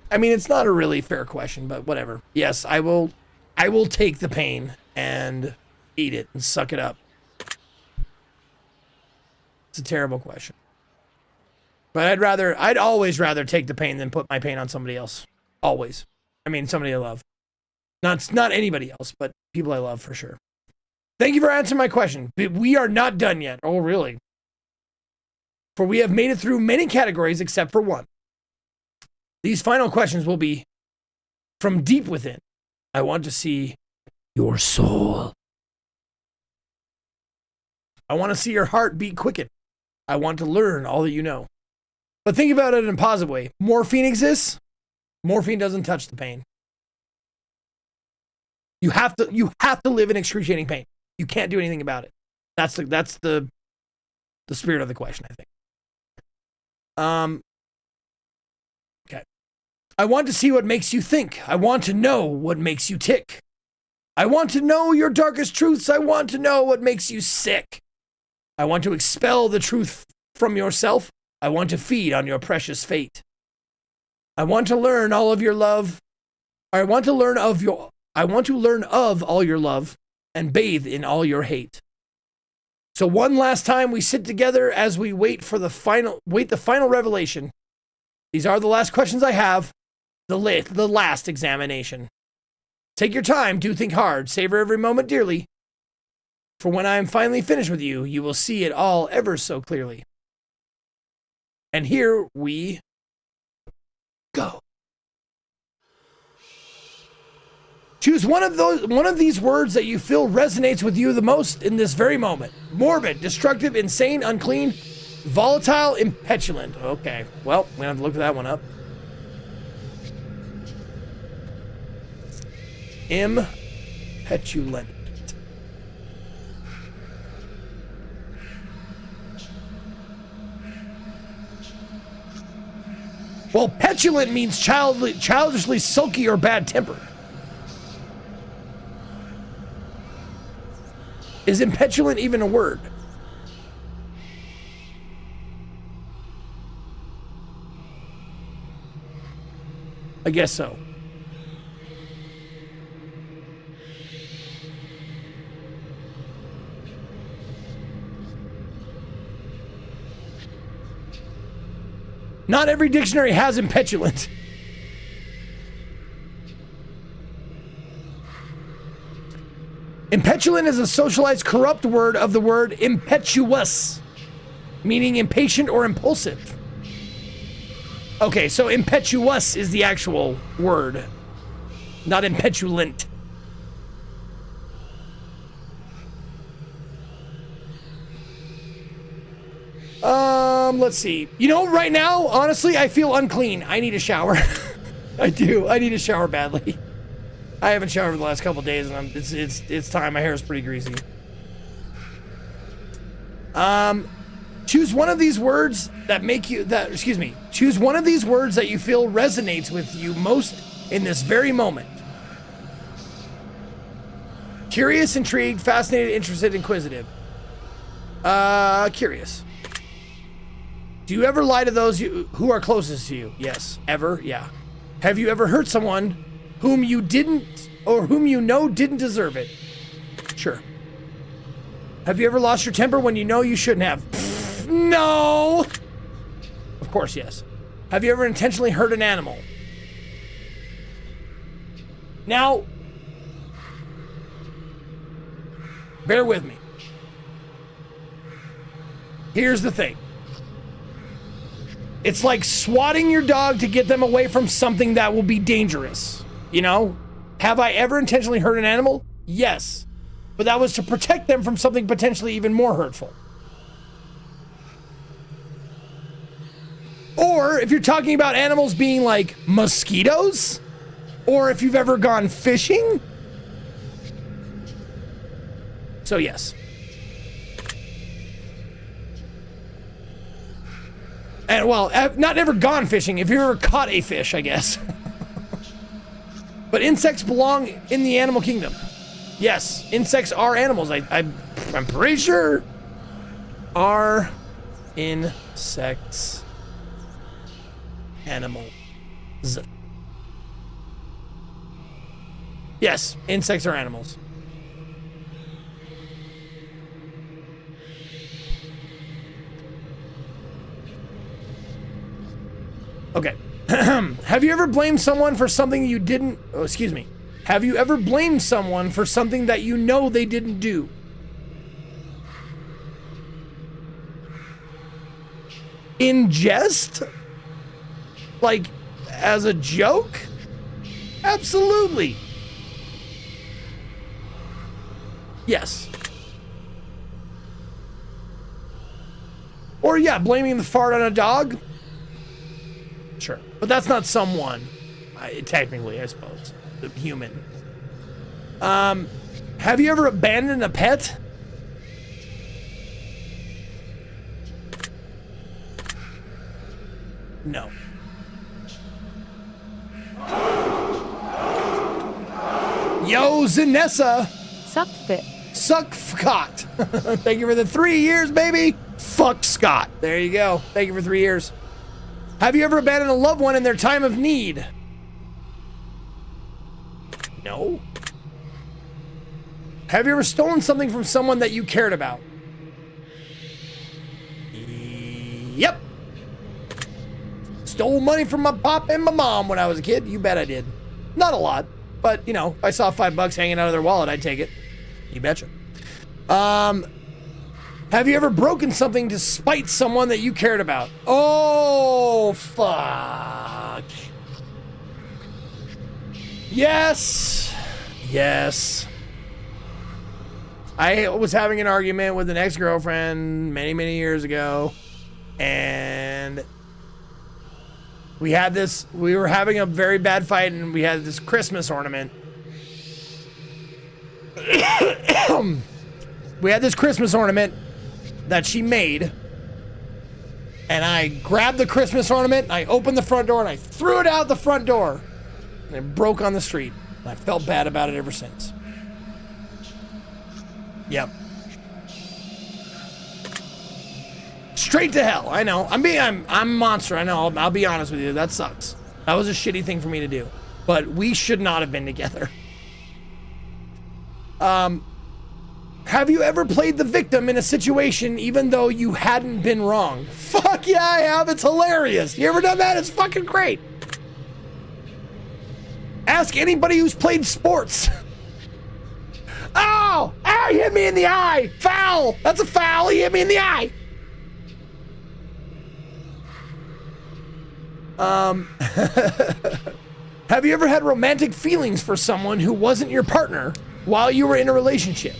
I mean, it's not a really fair question, but whatever. Yes, I will take the pain and eat it and suck it up. It's a terrible question. But I'd always rather take the pain than put my pain on somebody else. Always. I mean, somebody I love. Not anybody else, but people I love for sure. Thank you for answering my question. We are not done yet. Oh, really? For we have made it through many categories except for one. These final questions will be from deep within. I want to see your soul. I want to see your heart beat quicken. I want to learn all that you know. But think about it in a positive way. Morphine exists. Morphine doesn't touch the pain. You have to live in excruciating pain. You can't do anything about it. That's the spirit of the question, I think. Okay. I want to see what makes you think. I want to know what makes you tick. I want to know your darkest truths. I want to know what makes you sick. I want to expel the truth from yourself. I want to feed on your precious fate. I want to learn all of your love. I want to learn of all your love and bathe in all your hate. So one last time we sit together as we wait the final revelation. These are the last questions I have. The last examination. Take your time, do think hard, savor every moment dearly. For when I am finally finished with you, you will see it all ever so clearly. And here we Go. Choose one of these words that you feel resonates with you the most in this very moment. Morbid, destructive, insane, unclean, volatile, impetulant. Okay, well, we're gonna have to look that one up. Impetulant. Well, petulant means childishly sulky or bad-tempered. Is impetulant even a word? I guess so. Not every dictionary has impetulant. Impetulant is a socialized corrupt word of the word impetuous, meaning impatient or impulsive. Okay, so impetuous is the actual word, not impetulant. Let's see. You know, right now, honestly, I feel unclean. I need a shower. I do. I need a shower badly. I haven't showered the last couple days, and it's time. My hair is pretty greasy. Choose one of these words that make you choose one of these words that you feel resonates with you most in this very moment. Curious, intrigued, fascinated, interested, inquisitive. Curious. Do you ever lie to those who are closest to you? Yes. Ever? Yeah. Have you ever hurt someone whom you didn't, or whom you know didn't deserve it? Sure. Have you ever lost your temper when you know you shouldn't have? Pfft, no! Of course, yes. Have you ever intentionally hurt an animal? Now, bear with me. Here's the thing. It's like swatting your dog to get them away from something that will be dangerous. You know? Have I ever intentionally hurt an animal? Yes. But that was to protect them from something potentially even more hurtful. Or if you're talking about animals being like mosquitoes, or if you've ever gone fishing. So yes. And well, not ever gone fishing, if you've ever caught a fish, I guess. But insects belong in the animal kingdom. Yes, insects are animals. I'm pretty sure. Are insects animals? Yes, insects are animals. Okay. Have you ever blamed someone for something you didn't... Oh, excuse me. Have you ever blamed someone for something that you know they didn't do? In jest? Like, as a joke? Absolutely. Yes. Or yeah, blaming the fart on a dog? Sure. But that's not someone. Technically, I suppose. The human. Have you ever abandoned a pet? No. Yo, Zanessa. Suck fit. Suck Scott. Thank you for the 3 years, baby. Fuck Scott. There you go. Thank you for 3 years. Have you ever abandoned a loved one in their time of need? No. Have you ever stolen something from someone that you cared about? Yep. Stole money from my pop and my mom when I was a kid. You bet I did. Not a lot, but you know, if I saw $5 hanging out of their wallet, I'd take it. You betcha. Have you ever broken something to spite someone that you cared about? Oh, fuck. Yes. Yes. I was having an argument with an ex-girlfriend many, many years ago. And we were having a very bad fight, and we had this Christmas ornament. We had this Christmas ornament that she made. And I grabbed the Christmas ornament, and I opened the front door, and I threw it out the front door. And it broke on the street. And I felt bad about it ever since. Yep. Straight to hell. I know. I'm a monster. I know. I'll be honest with you. That sucks. That was a shitty thing for me to do. But we should not have been together. Have you ever played the victim in a situation even though you hadn't been wrong? Fuck yeah, I have. It's hilarious. You ever done that? It's fucking great. Ask anybody who's played sports. Oh, he hit me in the eye. Foul. That's a foul. He hit me in the eye. Have you ever had romantic feelings for someone who wasn't your partner while you were in a relationship?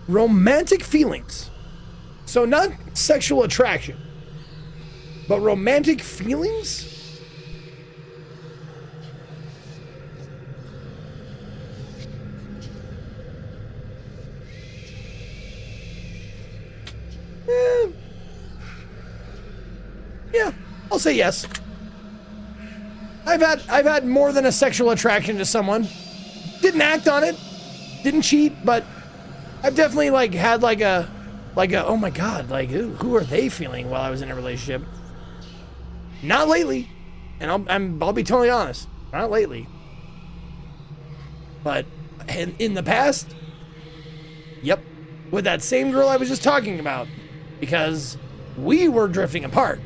Romantic feelings. So not sexual attraction, but romantic feelings? Yeah, I'll say yes. I've had more than a sexual attraction to someone. Didn't act on it. Didn't cheat, but I've definitely had like a oh my god, who are they feeling while I was in a relationship? Not lately. And I'll be totally honest. Not lately. But in the past, yep. With that same girl I was just talking about. Because we were drifting apart.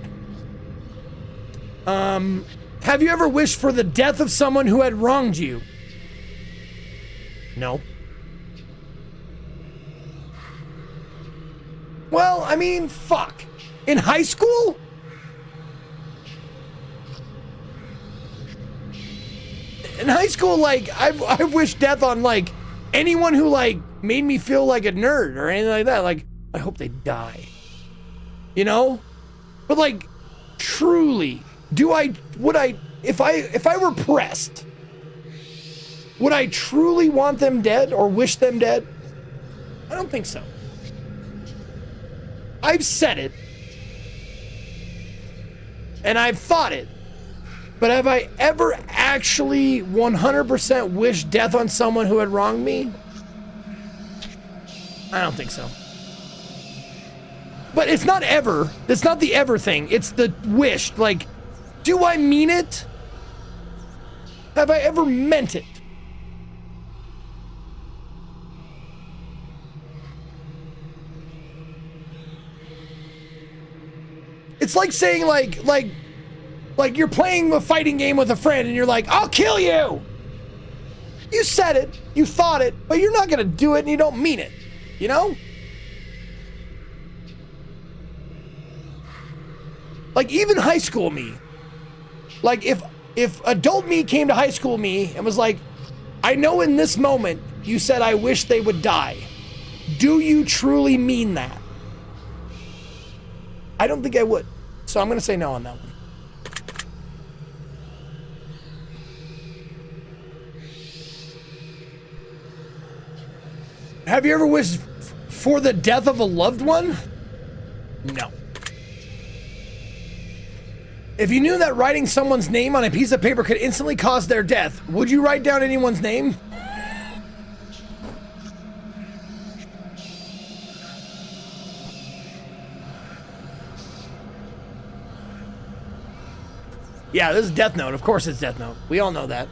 Have you ever wished for the death of someone who had wronged you? No. Well, I mean, fuck. In high school? In high school, I wished death on, anyone who, made me feel like a nerd or anything like that. I hope they die. You know? But, truly, if I were pressed, would I truly want them dead or wish them dead? I don't think so. I've said it. And I've thought it. But have I ever actually 100% wished death on someone who had wronged me? I don't think so. But it's not ever. It's not the ever thing. It's the wish. Do I mean it? Have I ever meant it? It's like saying like you're playing a fighting game with a friend and you're like, I'll kill you. You said it, you thought it, but you're not gonna do it and you don't mean it, you know? Even high school me, if adult me came to high school me and was like, I know in this moment you said I wish they would die. Do you truly mean that? I don't think I would. So I'm gonna say no on that one. Have you ever wished for the death of a loved one? No. If you knew that writing someone's name on a piece of paper could instantly cause their death, would you write down anyone's name? Yeah, this is Death Note. Of course it's Death Note. We all know that.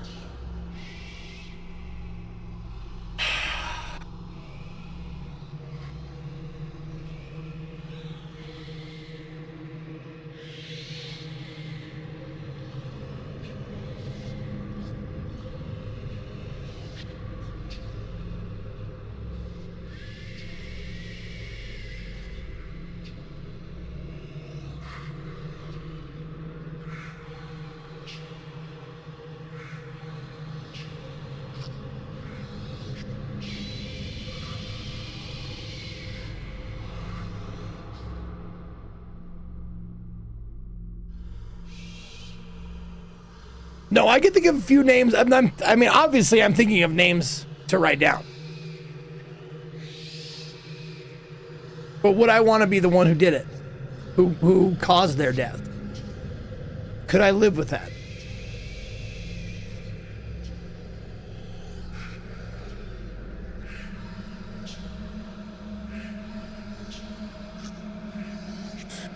No, I can think of a few names. I mean, obviously, I'm thinking of names to write down. But would I want to be the one who did it? Who caused their death? Could I live with that?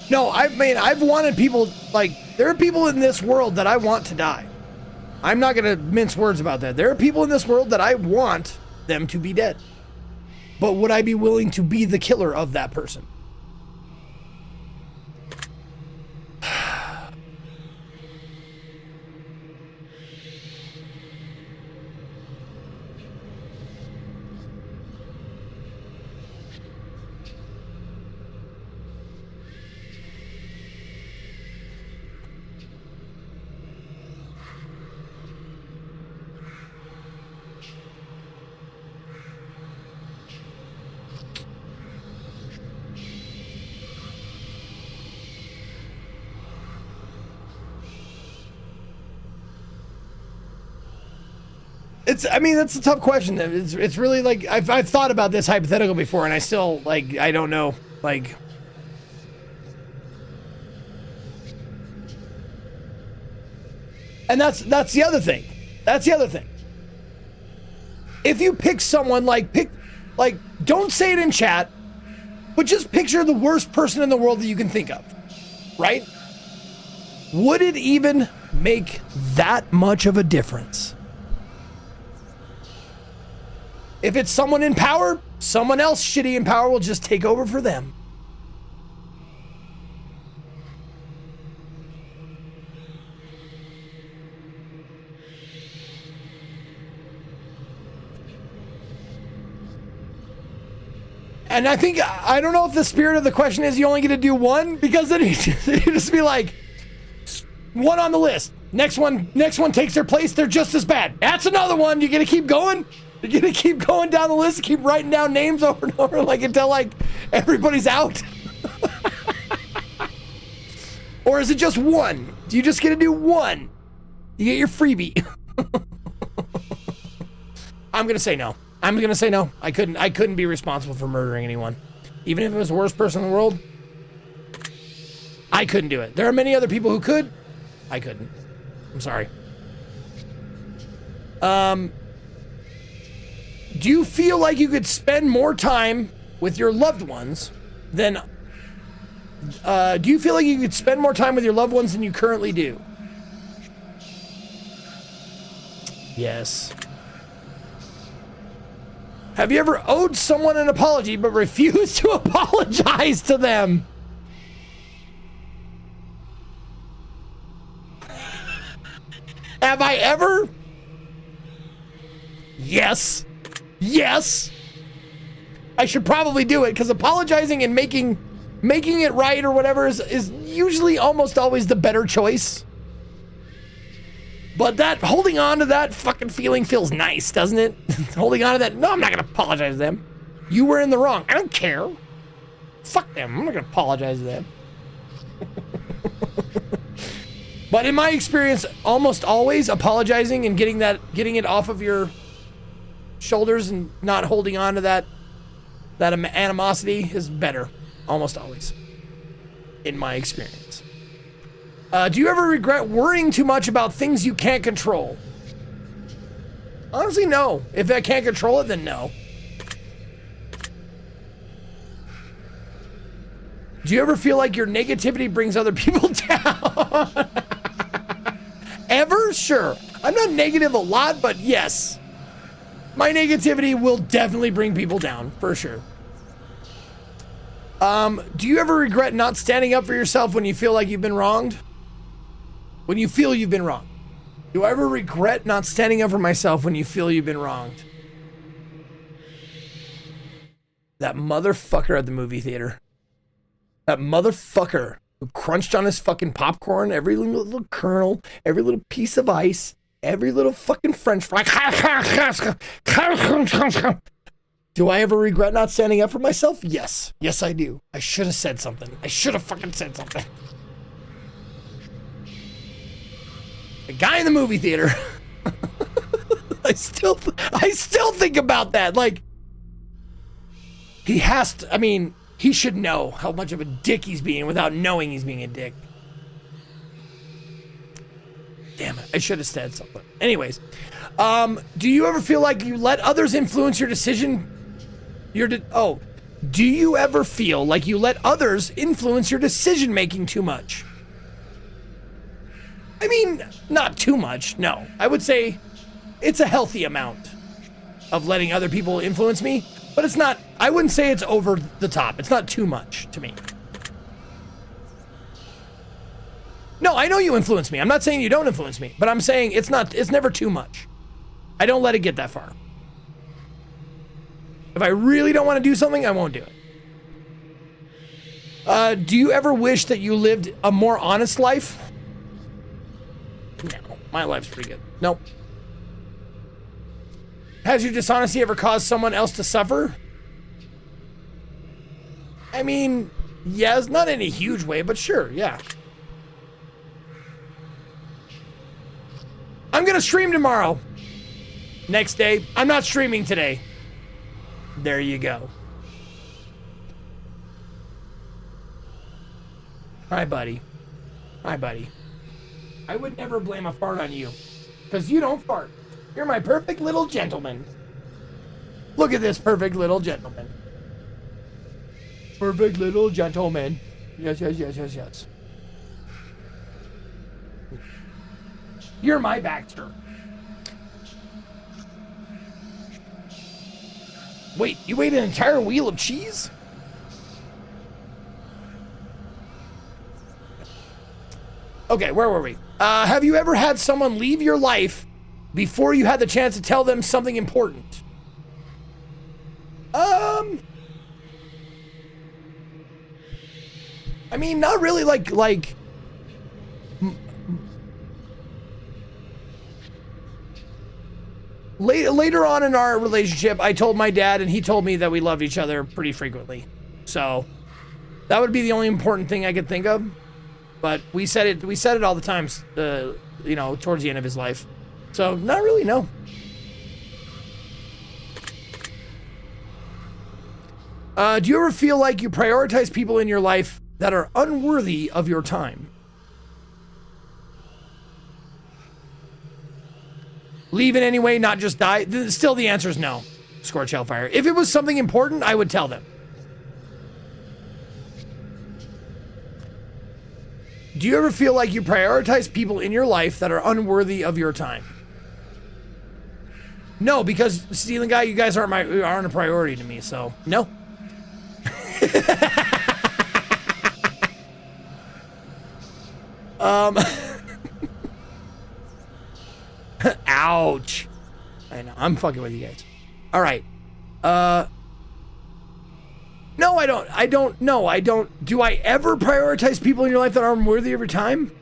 No, I mean, I've wanted people, like, there are people in this world that I want to die. I'm not going to mince words about that. There are people in this world that I want them to be dead. But would I be willing to be the killer of that person? I mean, that's a tough question. It's really like, I've thought about this hypothetical before, and I still, like, I don't know, like. And that's the other thing. That's the other thing. If you pick someone, don't say it in chat, but just picture the worst person in the world that you can think of, right? Would it even make that much of a difference? If it's someone in power, someone else shitty in power will just take over for them. And I think, I don't know if the spirit of the question is you only get to do one, because then you just be like, one on the list. Next one takes their place, they're just as bad. That's another one. You're gonna keep going? You're gonna keep going down the list, keep writing down names over and over, like, until, like, everybody's out? Or is it just one? Do you just get to do one? You get your freebie. I'm gonna say no. I'm gonna say no. I couldn't be responsible for murdering anyone. Even if it was the worst person in the world, I couldn't do it. There are many other people who could. I couldn't. I'm sorry. Do you feel like you could spend more time with your loved ones than... do you feel like you could spend more time with your loved ones than you currently do? Yes. Have you ever owed someone an apology but refused to apologize to them? Have I ever? Yes. Yes. I should probably do it, because apologizing and making it right or whatever is usually almost always the better choice. But that holding on to that fucking feeling feels nice, doesn't it? Holding on to that, no, I'm not gonna apologize to them. You were in the wrong. I don't care. Fuck them. I'm not gonna apologize to them. But in my experience, almost always apologizing and getting it off of your shoulders and not holding on to that animosity is better. Almost always. In my experience. Do you ever regret worrying too much about things you can't control? Honestly, no. If I can't control it, then no. Do you ever feel like your negativity brings other people down? Ever? Sure. I'm not negative a lot, but yes. My negativity will definitely bring people down, for sure. Do you ever regret not standing up for yourself when you feel like you've been wronged? When you feel you've been wronged? Do I ever regret not standing up for myself when you feel you've been wronged? That motherfucker at the movie theater. That motherfucker who crunched on his fucking popcorn, every little kernel, every little piece of ice, every little fucking french fry. Do I ever regret not standing up for myself? Yes. Yes, I do. I should have said something. I should have fucking said something. The guy in the movie theater. I still think about that. Like, he has to, I mean, he should know how much of a dick he's being without knowing he's being a dick. Damn it, I should have said something. Anyways, do you ever feel like you let others influence your decision? Do you ever feel like you let others influence your decision making too much? I mean, not too much, no. I would say it's a healthy amount of letting other people influence me, but it's not, I wouldn't say it's over the top. It's not too much to me. No, I know you influence me. I'm not saying you don't influence me, but I'm saying it's never too much. I don't let it get that far. If I really don't want to do something, I won't do it. Do you ever wish that you lived a more honest life? No, my life's pretty good. Nope. Has your dishonesty ever caused someone else to suffer? I mean, yes, not in a huge way, but sure, yeah. I'm gonna stream tomorrow. Next day, I'm not streaming today. There you go. Hi, buddy. Hi, buddy. I would never blame a fart on you, because you don't fart. You're my perfect little gentleman. Look at this perfect little gentleman. Perfect little gentleman. Yes, yes, yes, yes, yes. You're my Baxter. Wait, you ate an entire wheel of cheese? Okay, where were we? Have you ever had someone leave your life before you had the chance to tell them something important? I mean, not really like later on in our relationship, I told my dad and he told me that we loved each other pretty frequently. So that would be the only important thing I could think of. But we said it all the times, you know, towards the end of his life. So not really, no. Do you ever feel like you prioritize people in your life that are unworthy of your time? Leave in any way, not just die? Still, the answer is no. Scorch Hellfire. If it was something important, I would tell them. Do you ever feel like you prioritize people in your life that are unworthy of your time? No, because Stealing Guy, you guys aren't a priority to me, so no. Ouch. I know, I'm fucking with you guys. All right. No, I don't. No, I don't. Do I ever prioritize people in your life that aren't worthy of your time?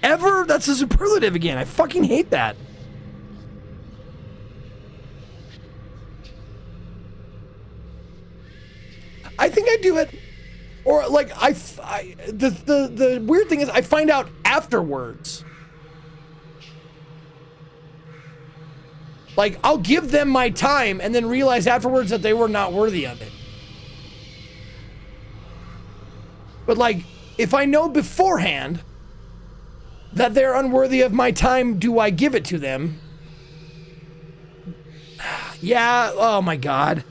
Ever? That's a superlative again. I fucking hate that. I think I do it, or like the weird thing is I find out afterwards. Like, I'll give them my time and then realize afterwards that they were not worthy of it. But like, if I know beforehand that they're unworthy of my time, do I give it to them? Yeah, oh my God.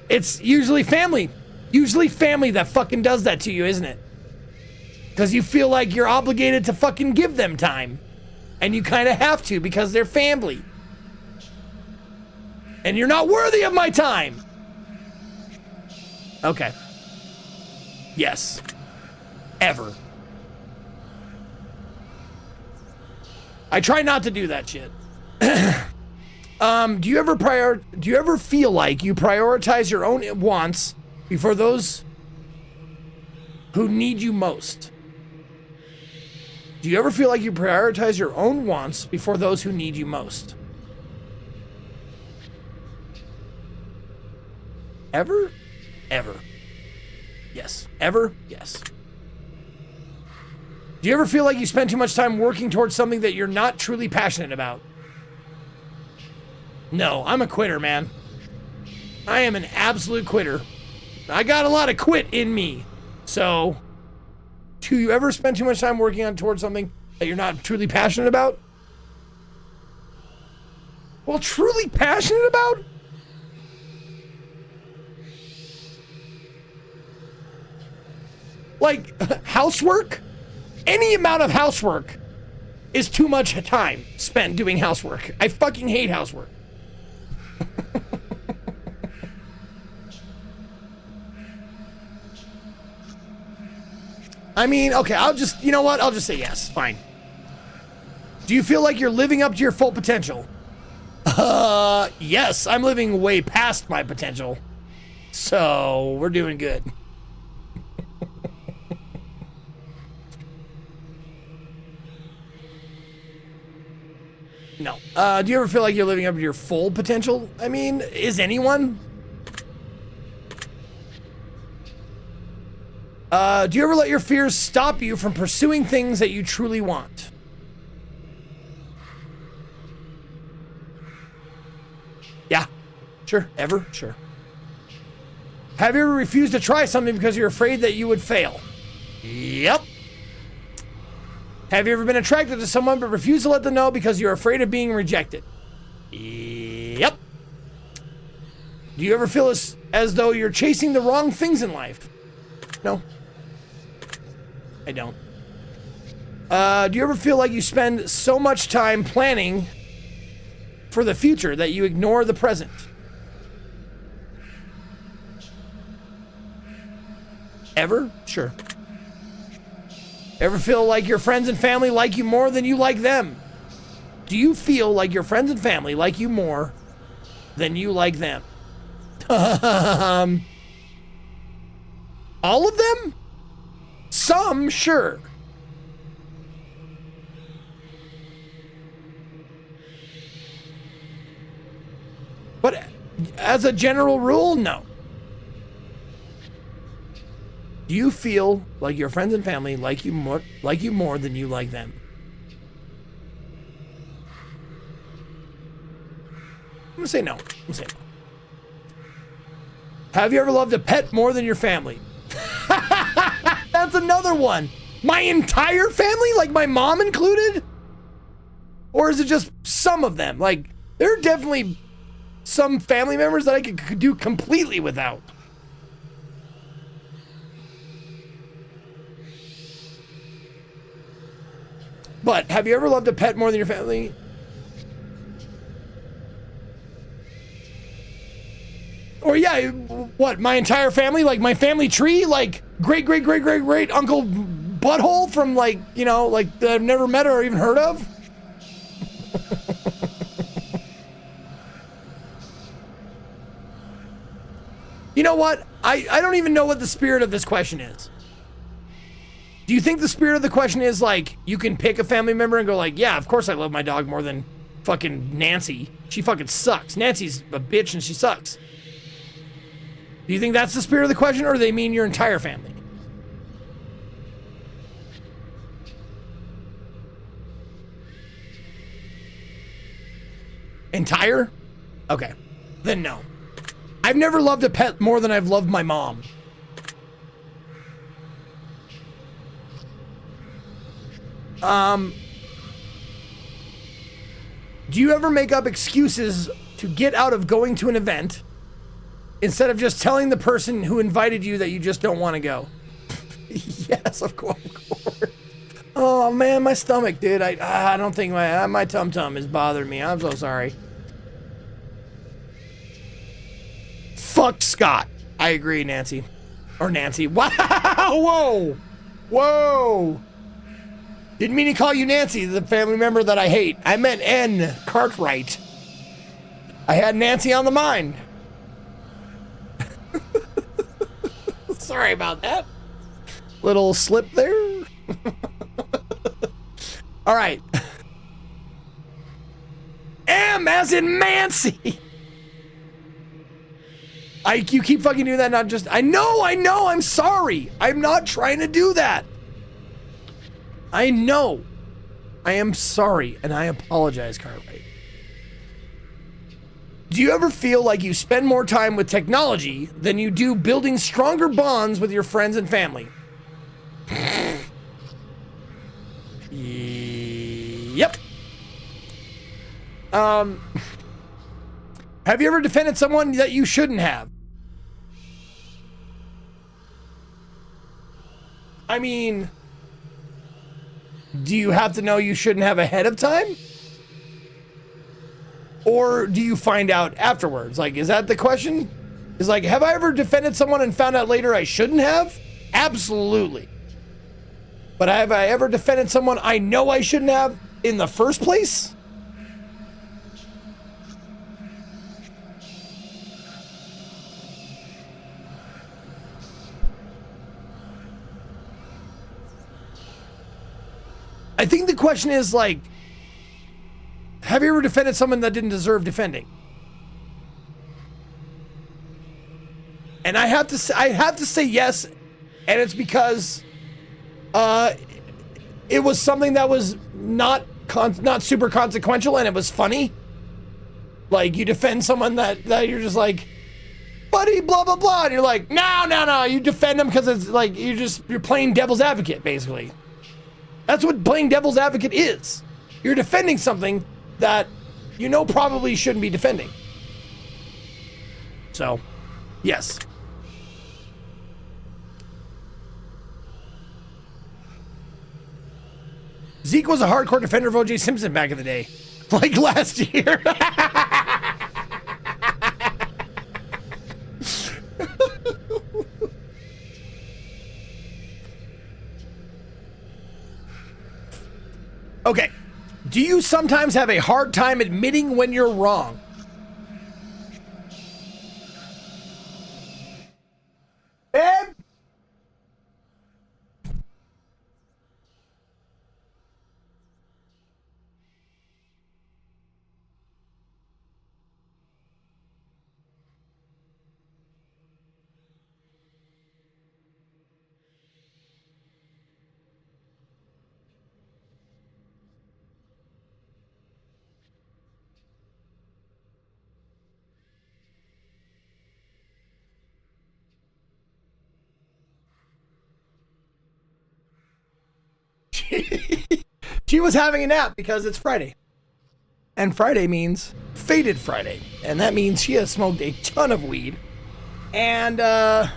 It's usually family. Usually family that fucking does that to you, isn't it? Because you feel like you're obligated to fucking give them time. And you kind of have to because they're family. And you're not worthy of my time. Okay. Yes. Ever. I try not to do that shit. Do you ever feel like you prioritize your own wants before those who need you most? Do you ever feel like you prioritize your own wants before those who need you most? Ever? Ever. Yes. Ever? Yes. Do Do you ever feel like you spend too much time working towards something that you're not truly passionate about? No, I'm a quitter, man. I am an absolute quitter. I got a lot of quit in me. So, do you ever spend too much time working towards something that you're not truly passionate about? Well, truly passionate about? Like, housework? Any amount of housework is too much time spent doing housework. I fucking hate housework. I mean, okay, you know what? I'll just say yes. Fine. Do you feel like you're living up to your full potential? Yes, I'm living way past my potential. So, we're doing good. No. Do you ever feel like you're living up to your full potential? I mean, is anyone? Do you ever let your fears stop you from pursuing things that you truly want? Yeah. Sure. Ever? Sure. Have you ever refused to try something because you're afraid that you would fail? Yep. Have you ever been attracted to someone but refused to let them know because you're afraid of being rejected? Yep. Do you ever feel as though you're chasing the wrong things in life? No. I don't. Do you ever feel like you spend so much time planning for the future that you ignore the present? Ever? Sure. Ever feel like your friends and family like you more than you like them? Do you feel like your friends and family like you more than you like them? All of them? Some, sure. But as a general rule, no. Do you feel like your friends and family like you more than you like them? I'm gonna say no. Have you ever loved a pet more than your family? That's another one. My entire family, like my mom included? Or is it just some of them? Like, there are definitely some family members that I could do completely without. But have you ever loved a pet more than your family? Or yeah, what, my entire family? Like my family tree? Like great uncle butthole from like, you know, like that I've never met or even heard of? You know what? I don't even know what the spirit of this question is. Do you think the spirit of the question is like, you can pick a family member and go like, yeah, of course I love my dog more than fucking Nancy. She fucking sucks. Nancy's a bitch and she sucks. Do you think that's the spirit of the question, or do they mean your entire family? Entire? Okay. Then no. I've never loved a pet more than I've loved my mom. Do you ever make up excuses to get out of going to an event instead of just telling the person who invited you that you just don't want to go? Yes, of course. Oh man, my stomach, dude. I don't think my tum-tum is bothering me. I'm so sorry. Fuck Scott. I agree, Nancy. Or Nancy. Wow! Whoa! Whoa! Didn't mean to call you Nancy, the family member that I hate. I meant N. Cartwright. I had Nancy on the mind. Sorry about that. Little slip there. All right. M as in Mancy. You keep fucking doing that, not just... I know, I'm sorry. I'm not trying to do that. I know. I am sorry, and I apologize, Cartwright. Do you ever feel like you spend more time with technology than you do building stronger bonds with your friends and family? Yep. Have you ever defended someone that you shouldn't have? I mean, do you have to know you shouldn't have ahead of time? Or do you find out afterwards? Like, is that the question? Is like, have I ever defended someone and found out later I shouldn't have? Absolutely. But have I ever defended someone I know I shouldn't have in the first place? I think the question is like, have you ever defended someone that didn't deserve defending? And I have to say yes, and it's because it was something that was not super consequential, and it was funny. Like, you defend someone that you're just like, buddy, blah blah blah, and you're like, no, you defend them because it's like you're playing devil's advocate, basically. That's what playing devil's advocate is. You're defending something that you know probably shouldn't be defending. So, yes. Zeke was a hardcore defender of O.J. Simpson back in the day. Like last year. Okay. Do you sometimes have a hard time admitting when you're wrong? Babe? She was having a nap because it's Friday. And Friday means Faded Friday. And that means she has smoked a ton of weed. And I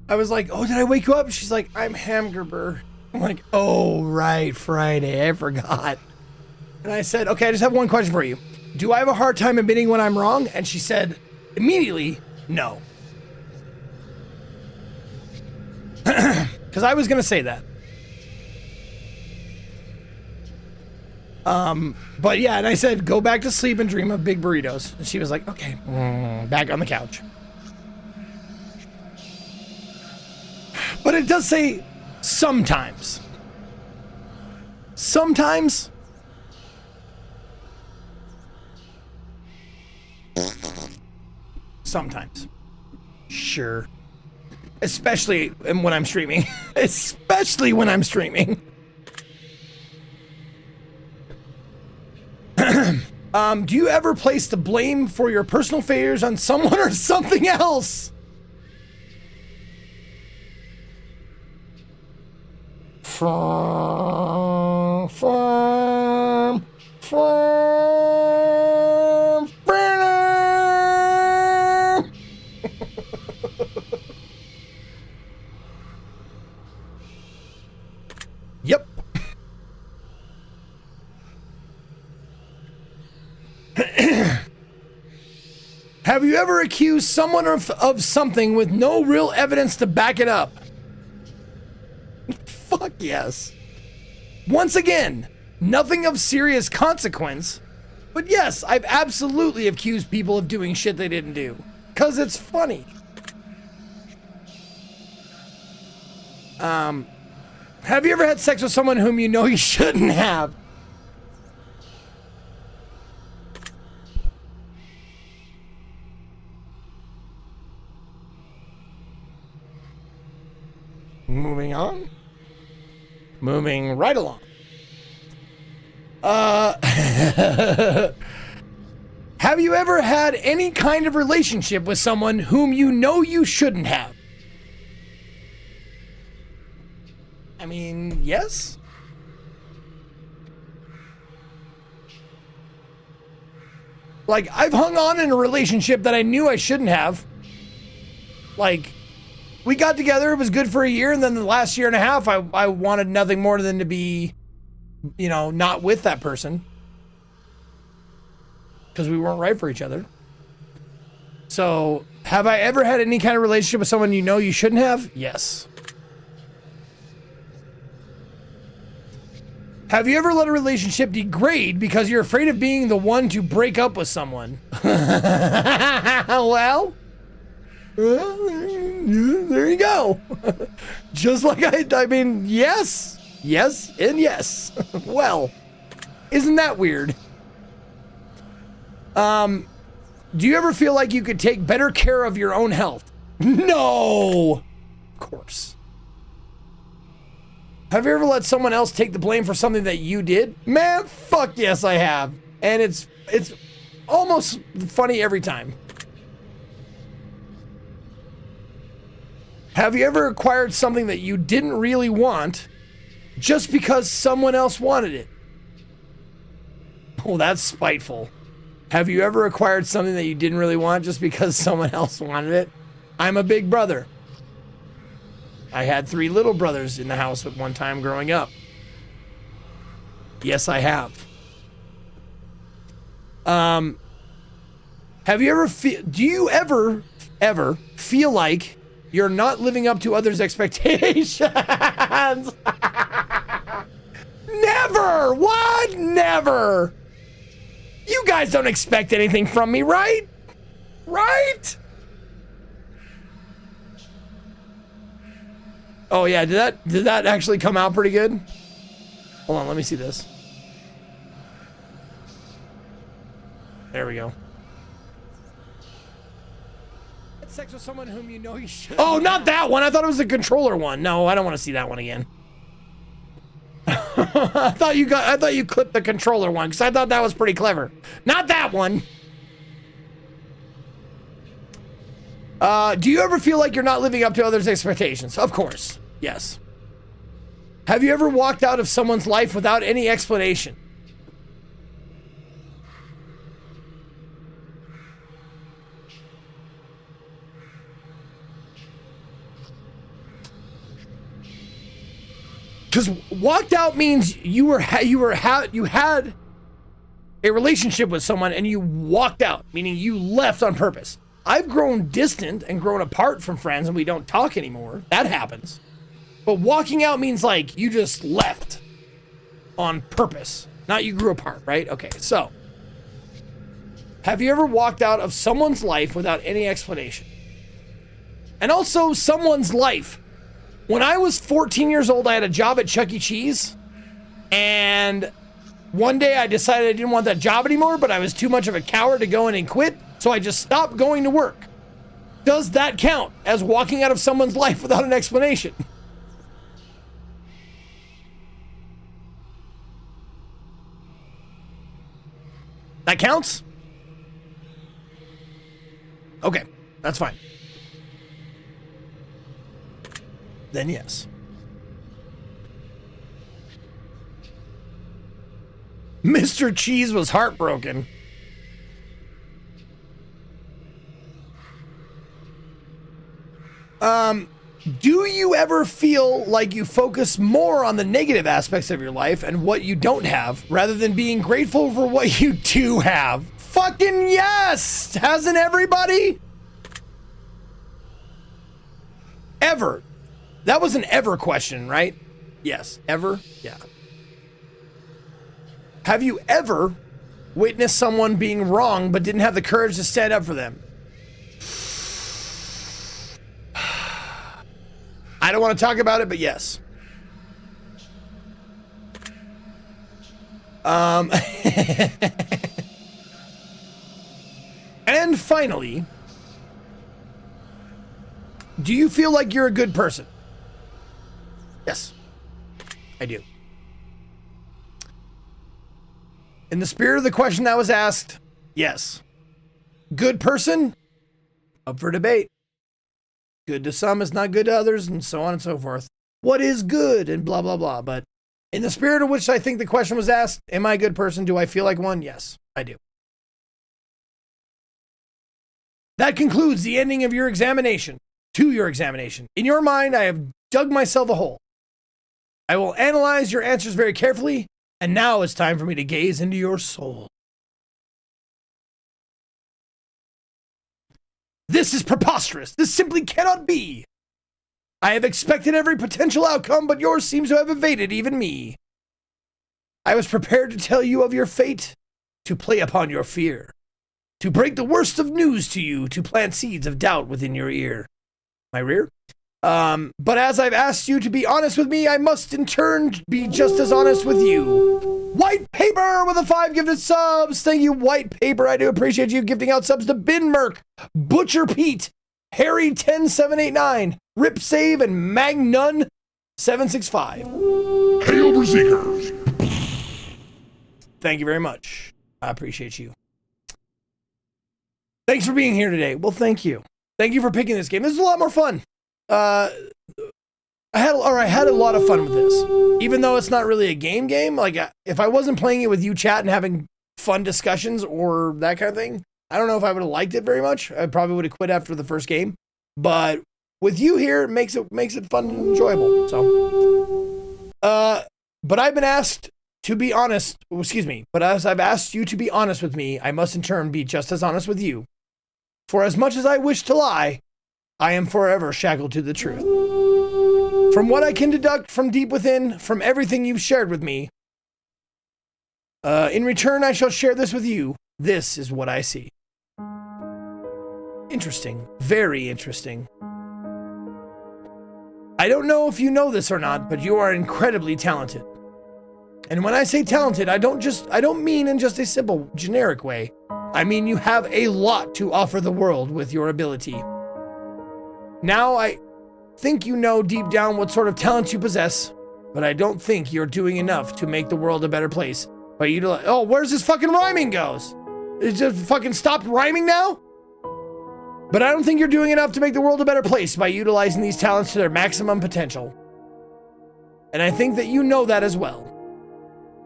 was like, oh, did I wake you up? She's like, I'm Hamgerber. I'm like, oh, right, Friday. I forgot. And I said, okay, I just have one question for you. Do I have a hard time admitting when I'm wrong? And she said immediately, no. Because I was going to say that. But yeah, and I said, go back to sleep and dream of big burritos. And she was like, okay, back on the couch. But it does say sometimes. Sometimes. Sometimes. Sure. Especially when I'm streaming. Especially when I'm streaming. Do you ever place the blame for your personal failures on someone or something else? Yep. Have you ever accused someone of something with no real evidence to back it up? Fuck yes. Once again, nothing of serious consequence, but yes, I've absolutely accused people of doing shit they didn't do. 'Cause it's funny. Have you ever had sex with someone whom you know you shouldn't have? Moving on. Moving right along. Have you ever had any kind of relationship with someone whom you know you shouldn't have? I mean, yes. Like, I've hung on in a relationship that I knew I shouldn't have. Like, we got together, it was good for a year, and then the last year and a half, I wanted nothing more than to be, you know, not with that person. Because we weren't right for each other. So, have I ever had any kind of relationship with someone you know you shouldn't have? Yes. Have you ever let a relationship degrade because you're afraid of being the one to break up with someone? Well, there you go. Just like I mean, yes, and yes. Well, isn't that weird? Do you ever feel like you could take better care of your own health? No, of course. Have you ever let someone else take the blame for something that you did? Man, fuck yes, I have. And it's almost funny every time. Have you ever acquired something that you didn't really want just because someone else wanted it? Oh, that's spiteful. Have you ever acquired something that you didn't really want just because someone else wanted it? I'm a big brother. I had 3 little brothers in the house at one time growing up. Yes, I have. Have you ever do you ever feel like you're not living up to others' expectations? Never! What? Never! You guys don't expect anything from me, right? Right? Oh yeah, did that actually come out pretty good? Hold on, let me see this. There we go. Had sex with someone whom you know you should. Oh, not that one. I thought it was the controller one. No, I don't want to see that one again. I thought you clipped the controller one because I thought that was pretty clever. Not that one. Do you ever feel like you're not living up to others' expectations? Of course. Yes. Have you ever walked out of someone's life without any explanation? Because walked out means you had a relationship with someone and you walked out, meaning you left on purpose. I've grown distant and grown apart from friends and we don't talk anymore. That happens. But walking out means like you just left on purpose, not you grew apart, right? Okay, so have you ever walked out of someone's life without any explanation? And also someone's life. When I was 14 years old, I had a job at Chuck E. Cheese, and one day I decided I didn't want that job anymore, but I was too much of a coward to go in and quit, so I just stopped going to work. Does that count as walking out of someone's life without an explanation? That counts? Okay, that's fine. Then yes. Mr. Cheese was heartbroken. Do you ever feel like you focus more on the negative aspects of your life and what you don't have rather than being grateful for what you do have? Fucking yes! Hasn't everybody? Ever. That was an ever question, right? Yes. Ever? Yeah. Have you ever witnessed someone being wrong but didn't have the courage to stand up for them? I don't want to talk about it, but yes. And finally, do you feel like you're a good person? Yes. I do. In the spirit of the question that was asked, yes. Good person? Up for debate. Good to some is not good to others, and so on and so forth. What is good? And blah, blah, blah. But in the spirit of which I think the question was asked, am I a good person? Do I feel like one? Yes, I do. That concludes the ending of your examination. To your examination. In your mind, I have dug myself a hole. I will analyze your answers very carefully, and now it's time for me to gaze into your soul. This is preposterous. This simply cannot be. I have expected every potential outcome, but yours seems to have evaded even me. I was prepared to tell you of your fate, to play upon your fear, to break the worst of news to you, to plant seeds of doubt within your ear. My rear? But as I've asked you to be honest with me, I must in turn be just as honest with you. White Paper with the 5 gifted subs. Thank you, White Paper. I do appreciate you gifting out subs to Bin Merc, Butcher Pete, Harry10789, Rip Save, and Magnun 765. Hail Berserkers! Thank you very much. I appreciate you. Thanks for being here today. Well, thank you. Thank you for picking this game. This is a lot more fun. I had a lot of fun with this, even though it's not really a game. Like, if I wasn't playing it with you, chat, and having fun discussions or that kind of thing, I don't know if I would have liked it very much. I probably would have quit after the first game. But with you here, it makes it fun and enjoyable. So, but I've been asked to be honest. Excuse me. But as I've asked you to be honest with me, I must in turn be just as honest with you. For as much as I wish to lie, I am forever shackled to the truth. From what I can deduct from deep within, from everything you've shared with me, in return, I shall share this with you. This is what I see. Interesting. Very interesting. I don't know if you know this or not, but you are incredibly talented. And when I say talented, I don't mean in just a simple, generic way. I mean you have a lot to offer the world with your ability. Now I think you know deep down what sort of talents you possess, but I don't think you're doing enough to make the world a better place. But oh, where's this fucking rhyming goes? It just fucking stopped rhyming now? But I don't think you're doing enough to make the world a better place by utilizing these talents to their maximum potential. And I think that you know that as well.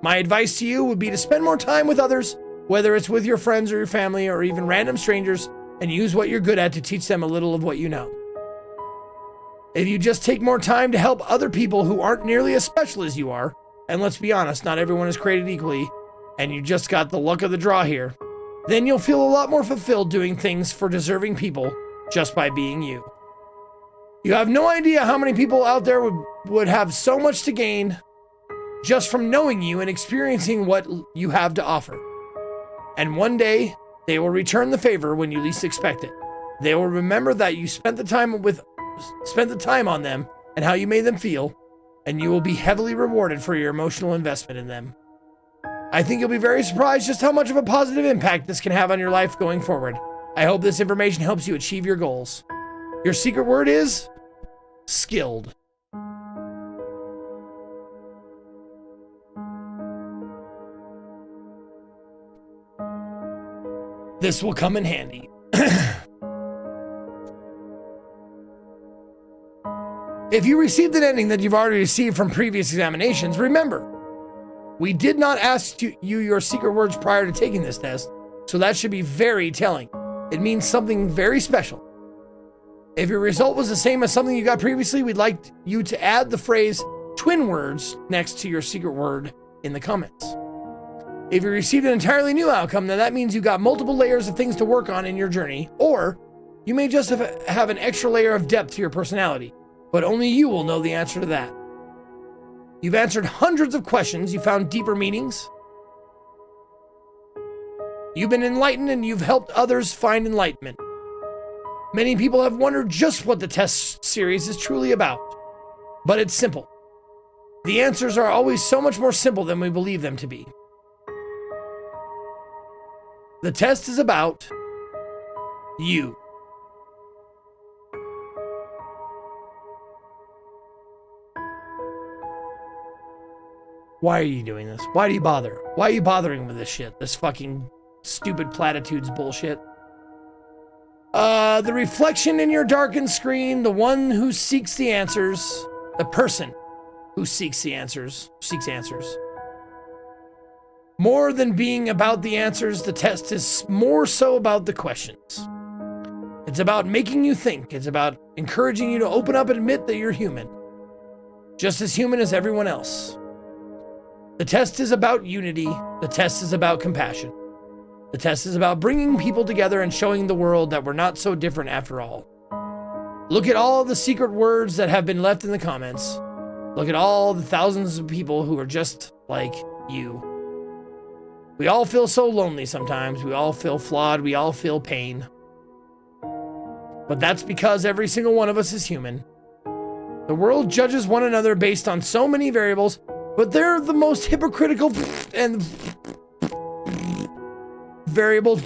My advice to you would be to spend more time with others, whether it's with your friends or your family or even random strangers, and use what you're good at to teach them a little of what you know. If you just take more time to help other people who aren't nearly as special as you are, and let's be honest, not everyone is created equally, and you just got the luck of the draw here, then you'll feel a lot more fulfilled doing things for deserving people just by being you. You have no idea how many people out there would have so much to gain just from knowing you and experiencing what you have to offer. And one day, they will return the favor when you least expect it. They will remember that you spent the time on them and how you made them feel, and you will be heavily rewarded for your emotional investment in them. I think you'll be very surprised just how much of a positive impact this can have on your life going forward. I hope this information helps you achieve your goals. Your secret word is skilled. This will come in handy. If you received an ending that you've already received from previous examinations, remember, we did not ask you your secret words prior to taking this test, so that should be very telling. It means something very special. If your result was the same as something you got previously, we'd like you to add the phrase twin words next to your secret word in the comments. If you received an entirely new outcome, then that means you got multiple layers of things to work on in your journey, or you may just have an extra layer of depth to your personality, but only you will know the answer to that. You've answered hundreds of questions, you found deeper meanings. You've been enlightened and you've helped others find enlightenment. Many people have wondered just what the test series is truly about, but it's simple. The answers are always so much more simple than we believe them to be. The test is about you. Why are you doing this? Why do you bother? Why are you bothering with this shit? This fucking stupid platitudes bullshit. The reflection in your darkened screen, the one who seeks the answers, the person who seeks the answers, More than being about the answers, the test is more so about the questions. It's about making you think. It's about encouraging you to open up and admit that you're human. Just as human as everyone else. The test is about unity. The test is about compassion. The test is about bringing people together and showing the world that we're not so different after all. Look at all the secret words that have been left in the comments. Look at all the thousands of people who are just like you. We all feel so lonely sometimes. We all feel flawed. We all feel pain. But that's because every single one of us is human. The world judges one another based on so many variables, but they're the most hypocritical and variables.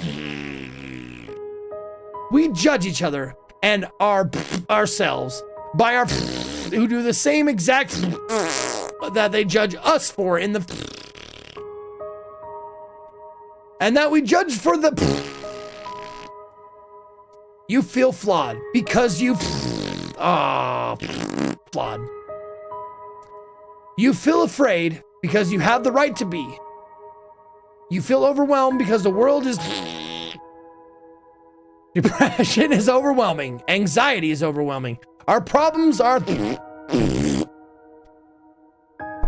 We judge each other and ourselves by our who do the same exact that they judge us for in the and that we judge for the you feel flawed because you flawed. You feel afraid because you have the right to be. You feel overwhelmed because the world is depression is overwhelming. Anxiety is overwhelming. Our problems are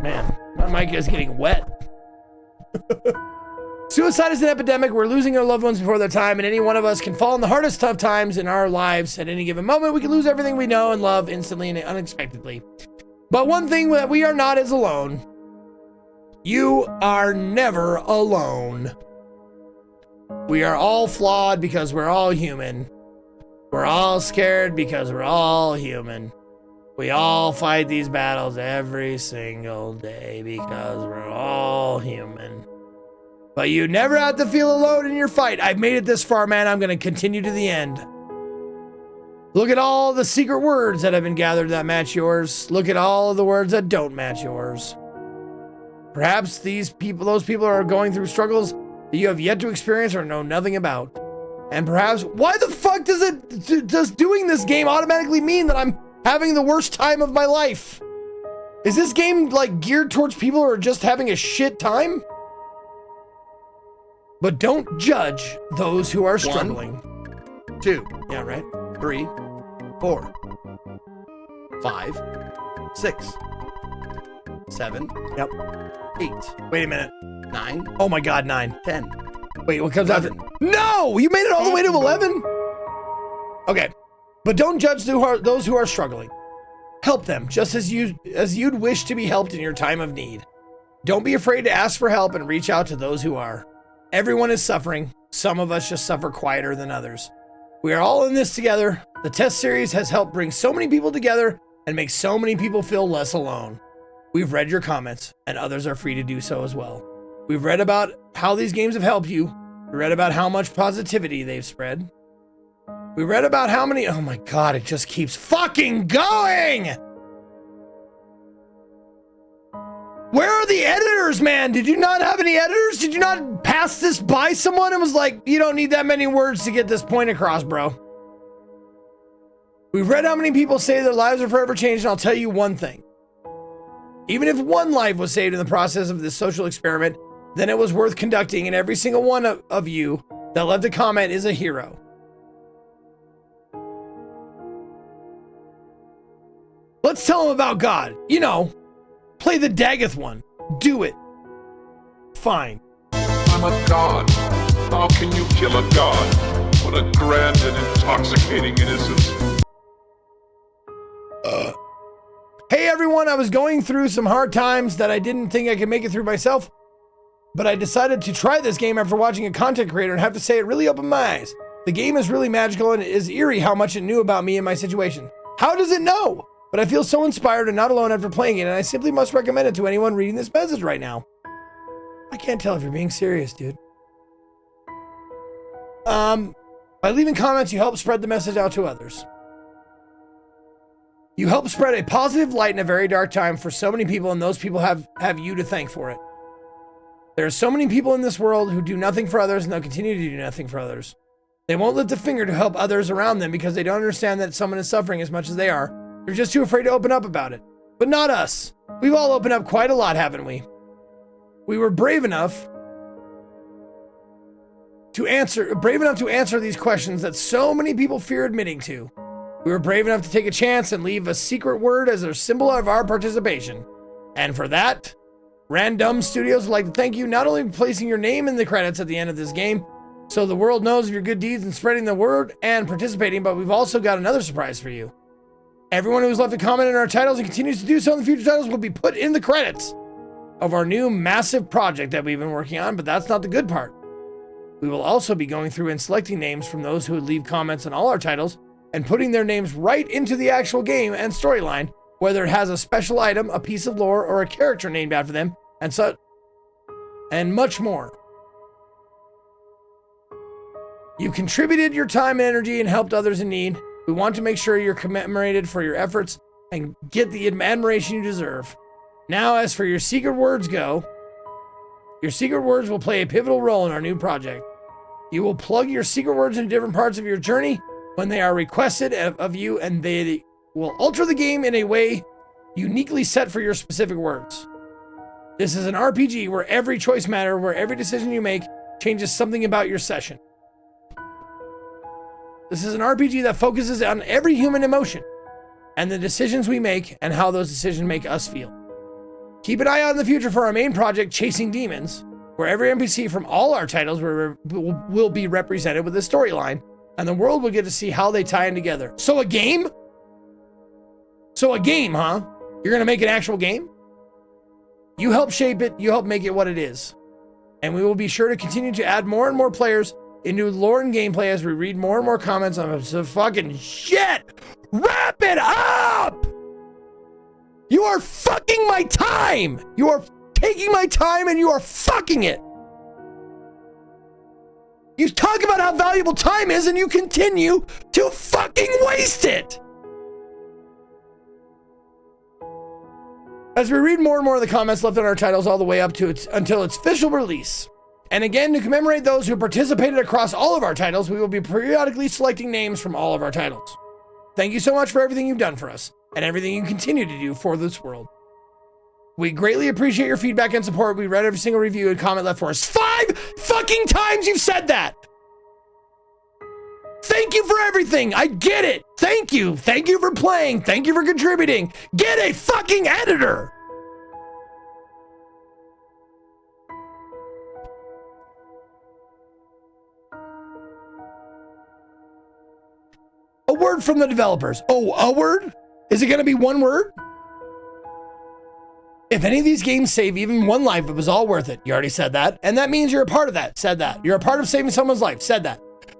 man, my mic is getting wet. Suicide is an epidemic. We're losing our loved ones before their time, and any one of us can fall in the hardest tough times in our lives at any given moment. We can lose everything we know and love instantly and unexpectedly. But one thing that we are not is alone. You are never alone. We are all flawed because we're all human. We're all scared because we're all human. We all fight these battles every single day because we're all human. But you never have to feel alone in your fight. I've made it this far, man. I'm going to continue to the end. Look at all the secret words that have been gathered that match yours. Look at all of the words that don't match yours. Perhaps those people are going through struggles that you have yet to experience or know nothing about. And perhaps, why the fuck does doing this game automatically mean that I'm having the worst time of my life? Is this game like geared towards people who are just having a shit time? But don't judge those who are struggling. 1, 2, yeah, right? 3, 4, 5, 6, 7, yep, 8. Wait a minute. 9. Oh my God, 9. 10. Wait, what comes after? No, you made it all the way to 11. Okay, but don't judge those who are struggling. Help them, just as you'd wish to be helped in your time of need. Don't be afraid to ask for help and reach out to those who are. Everyone is suffering. Some of us just suffer quieter than others. We are all in this together. The test series has helped bring so many people together and make so many people feel less alone. We've read your comments, and others are free to do so as well. We've read about how these games have helped you. We read about how much positivity they've spread. We read about how many, oh my God, it just keeps fucking going! Where are the editors, man? Did you not have any editors? Did you not pass this by someone and was like, you don't need that many words to get this point across, bro? We've read how many people say their lives are forever changed, and I'll tell you one thing. Even if one life was saved in the process of this social experiment, then it was worth conducting, and every single one of you that left a comment is a hero. Let's tell them about God. You know, play the Daggeth one. Do it. Fine. I'm a god. How can you kill a god? What a grand and intoxicating innocence. Hey everyone, I was going through some hard times that I didn't think I could make it through myself, but I decided to try this game after watching a content creator and have to say it really opened my eyes. The game is really magical and it is eerie how much it knew about me and my situation. How does it know? But I feel so inspired and not alone after playing it, and I simply must recommend it to anyone reading this message right now. I can't tell if you're being serious, dude. By leaving comments, you help spread the message out to others. You help spread a positive light in a very dark time for so many people, and those people have you to thank for it. There are so many people in this world who do nothing for others, and they'll continue to do nothing for others. They won't lift a finger to help others around them because they don't understand that someone is suffering as much as they are. They're just too afraid to open up about it. But not us. We've all opened up quite a lot, haven't we? We were brave enough to answer these questions that so many people fear admitting to. We were brave enough to take a chance and leave a secret word as a symbol of our participation. And for that, Random Studios would like to thank you not only for placing your name in the credits at the end of this game, so the world knows of your good deeds and spreading the word and participating, but we've also got another surprise for you. Everyone who's left a comment in our titles and continues to do so in the future titles will be put in the credits of our new massive project that we've been working on, but that's not the good part. We will also be going through and selecting names from those who would leave comments on all our titles and putting their names right into the actual game and storyline, whether it has a special item, a piece of lore, or a character named after them, and much more. You contributed your time and energy and helped others in need. We want to make sure you're commemorated for your efforts and get the admiration you deserve. Now, as for your secret words go, your secret words will play a pivotal role in our new project. You will plug your secret words into different parts of your journey when they are requested of you, and they will alter the game in a way uniquely set for your specific words. This is an RPG where every choice matters, where every decision you make changes something about your session. This is an RPG that focuses on every human emotion and the decisions we make and how those decisions make us feel. Keep an eye out in the future for our main project, Chasing Demons, where every NPC from all our titles will be represented with a storyline, and the world will get to see how they tie in together. So a game? So a game, huh? You're gonna make an actual game? You help shape it, you help make it what it is. And we will be sure to continue to add more and more players into lore and gameplay as we read more and more comments on some fucking shit. Wrap it up! You are fucking my time! You are taking my time and you are fucking it! You talk about how valuable time is and you continue to fucking waste it! As we read more and more of the comments left in our titles all the way up to until its official release. And again, to commemorate those who participated across all of our titles, we will be periodically selecting names from all of our titles. Thank you so much for everything you've done for us, and everything you continue to do for this world. We greatly appreciate your feedback and support. We read every single review and comment left for us. 5 fucking times you've said that! Thank you for everything! I get it! Thank you! Thank you for playing! Thank you for contributing! Get a fucking editor! A word from the developers. Oh, a word? Is it gonna be one word? If any of these games save even one life, it was all worth it. You already said that. And that means you're a part of that. Said that. You're a part of saving someone's life. Said that.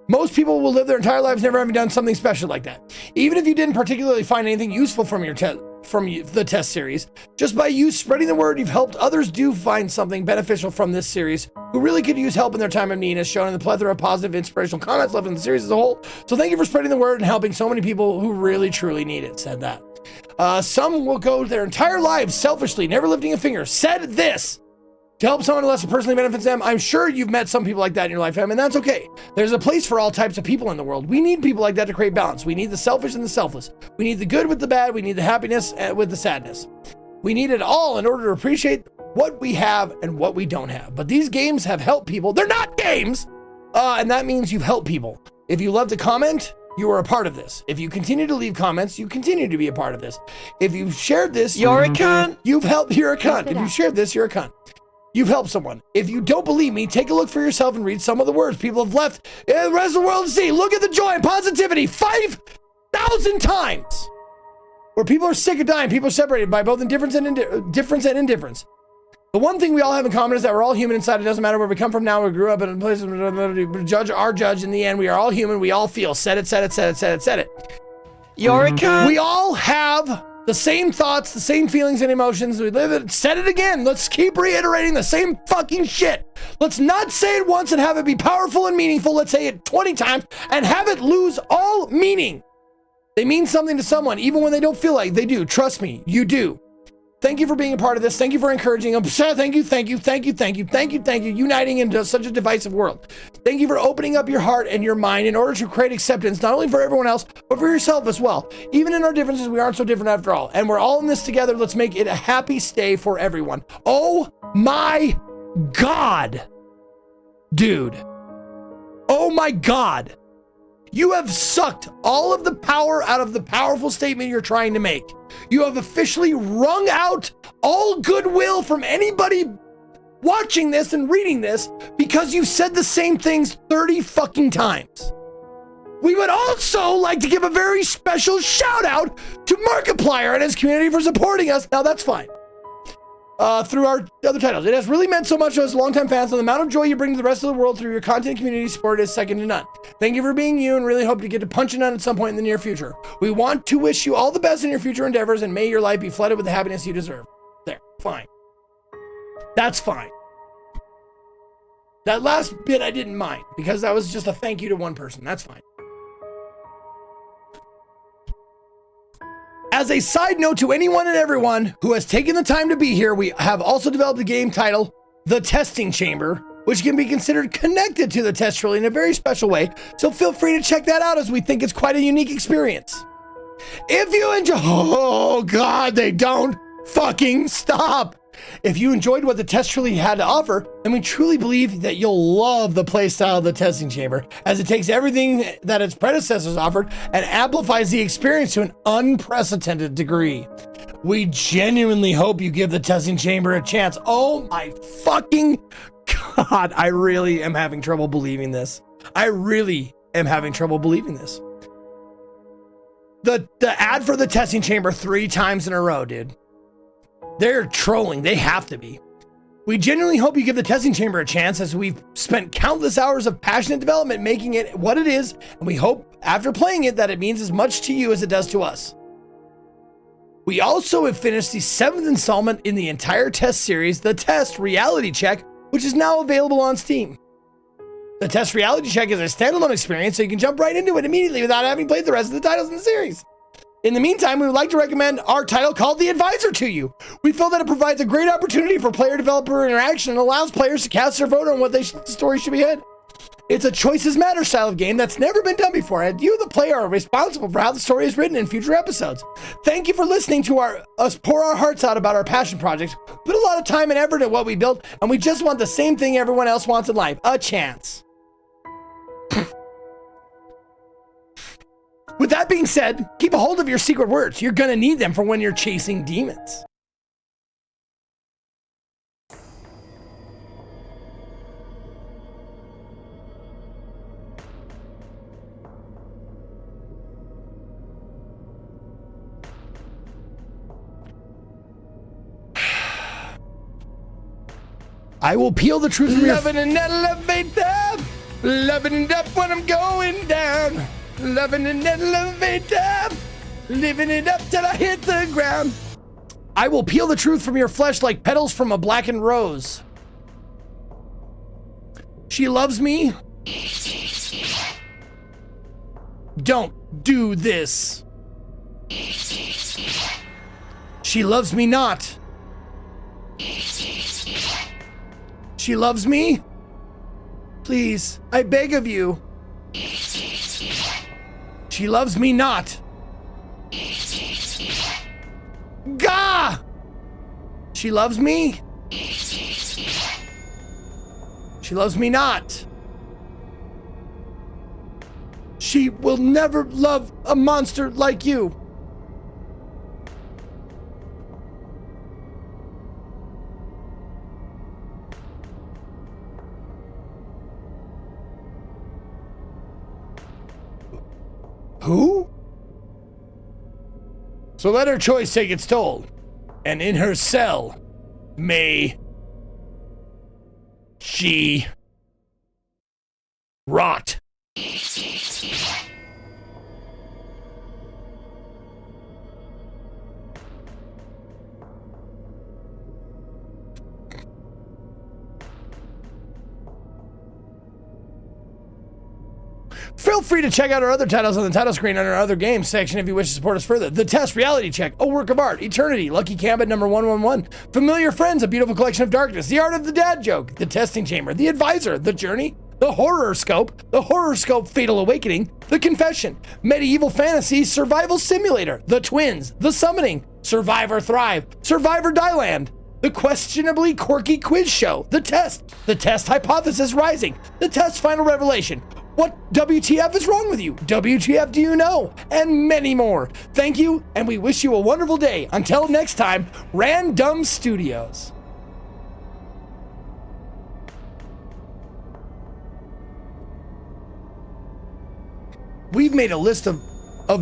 Most people will live their entire lives never having done something special like that. Even if you didn't particularly find anything useful from the test series, just by you spreading the word, you've helped others do find something beneficial from this series who really could use help in their time of need, as shown in the plethora of positive, inspirational comments left in the series as a whole. So thank you for spreading the word and helping so many people who really, truly need it. Said that. Some will go their entire lives selfishly, never lifting a finger. Said this. To help someone unless it personally benefits them. I'm sure you've met some people like that in your lifetime, and that's okay. There's a place for all types of people in the world. We need people like that to create balance. We need the selfish and the selfless. We need the good with the bad. We need the happiness with the sadness. We need it all in order to appreciate what we have and what we don't have. But these games have helped people. They're not games! And that means you've helped people. If you love to comment, you are a part of this. If you continue to leave comments, you continue to be a part of this. If you've shared this, you're a cunt. You've helped, you're a cunt. If you shared this, you're a cunt. You've helped someone. If you don't believe me, take a look for yourself and read some of the words people have left in the rest of the world to see. Look at the joy and positivity 5,000 times. Where people are sick of dying, people are separated by both difference and indifference. The one thing we all have in common is that we're all human inside. It doesn't matter where we come from now. We grew up in a place judge. In the end, we are all human. We all feel. Said it. You're a cunt. We all have the same thoughts, the same feelings and emotions. We live it. Said it again. Let's keep reiterating the same fucking shit. Let's not say it once and have it be powerful and meaningful. Let's say it 20 times and have it lose all meaning. They mean something to someone, even when they don't feel like they do. Trust me, you do. Thank you for being a part of this. Thank you for encouraging them. Thank you, thank you, thank you, thank you, thank you, thank you, uniting into such a divisive world. Thank you for opening up your heart and your mind in order to create acceptance, not only for everyone else, but for yourself as well. Even in our differences, we aren't so different after all. And we're all in this together. Let's make it a happy stay for everyone. Oh my God, dude. Oh my God. You have sucked all of the power out of the powerful statement you're trying to make. You have officially wrung out all goodwill from anybody watching this and reading this because you said the same things 30 fucking times. We would also like to give a very special shout out to Markiplier and his community for supporting us. Now that's fine. Through our other titles. It has really meant so much to us longtime fans, and the amount of joy you bring to the rest of the world through your content community support is second to none. Thank you for being you, and really hope to get to punch it on at some point in the near future. We want to wish you all the best in your future endeavors, and may your life be flooded with the happiness you deserve. There, fine. That's fine. That last bit I didn't mind, because that was just a thank you to one person. That's fine. As a side note to anyone and everyone who has taken the time to be here, we have also developed a game titled The Testing Chamber, which can be considered connected to the test trilogy in a very special way. So feel free to check that out, as we think it's quite a unique experience. If you enjoy, oh God, they don't fucking stop. If you enjoyed what the test trilogy had to offer, then we truly believe that you'll love the playstyle of the testing chamber, as it takes everything that its predecessors offered and amplifies the experience to an unprecedented degree. We genuinely hope you give the testing chamber a chance. Oh my fucking God, I really am having trouble believing this. I really am having trouble believing this. The ad for the testing chamber 3 times in a row, dude. They're trolling. They have to be. We genuinely hope you give the testing chamber a chance, as we've spent countless hours of passionate development making it what it is, and we hope after playing it that it means as much to you as it does to us. We also have finished the 7th installment in the entire test series, The Test Reality Check, which is now available on Steam. The Test Reality Check is a standalone experience, so you can jump right into it immediately without having played the rest of the titles in the series. In the meantime, we would like to recommend our title called The Advisor to you. We feel that it provides a great opportunity for player-developer interaction and allows players to cast their vote on what the story should be in. It's a choices matter style of game that's never been done before, and you, the player, are responsible for how the story is written in future episodes. Thank you for listening to us pour our hearts out about our passion projects. Put a lot of time and effort in what we built, and we just want the same thing everyone else wants in life: a chance. With that being said, keep a hold of your secret words. You're gonna need them for when you're chasing demons. I will peel the truth from your... Loving an elevator, loving it up when I'm going down. Loving an elevator, living it up till I hit the ground. I will peel the truth from your flesh like petals from a blackened rose. She loves me. Don't do this. She loves me not. She loves me. Please, I beg of you. She loves me not. Gah! She loves me. She loves me not. She will never love a monster like you. Who? So let her choice take its toll, and in her cell may she rot. Feel free to check out our other titles on the title screen under our other games section if you wish to support us further. The Test, Reality Check, A Work of Art, Eternity, Lucky Gambit number 111, Familiar Friends, A Beautiful Collection of Darkness, The Art of the Dad Joke, The Testing Chamber, The Advisor, The Journey, The Horror Scope, Fatal Awakening, The Confession, Medieval Fantasy, Survival Simulator, The Twins, The Summoning, Survivor Thrive, Survivor Dieland, The Questionably Quirky Quiz Show, The Test Hypothesis Rising, The Test Final Revelation, What WTF is wrong with you? WTF do you know? And many more. Thank you, and we wish you a wonderful day. Until next time, Random Studios. We've made a list of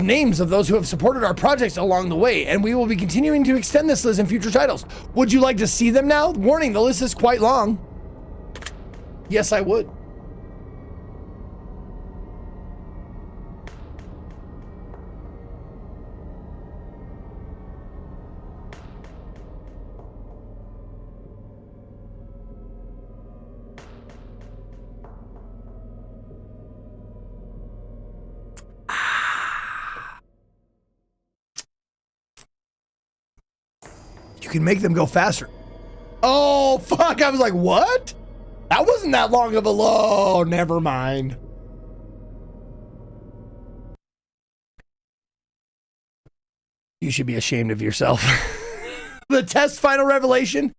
names of those who have supported our projects along the way, and we will be continuing to extend this list in future titles. Would you like to see them now? Warning, the list is quite long. Yes, I would. You can make them go faster. Oh, fuck. I was like, what? That wasn't that long of a low. Never mind. You should be ashamed of yourself. The Test Final Revelation.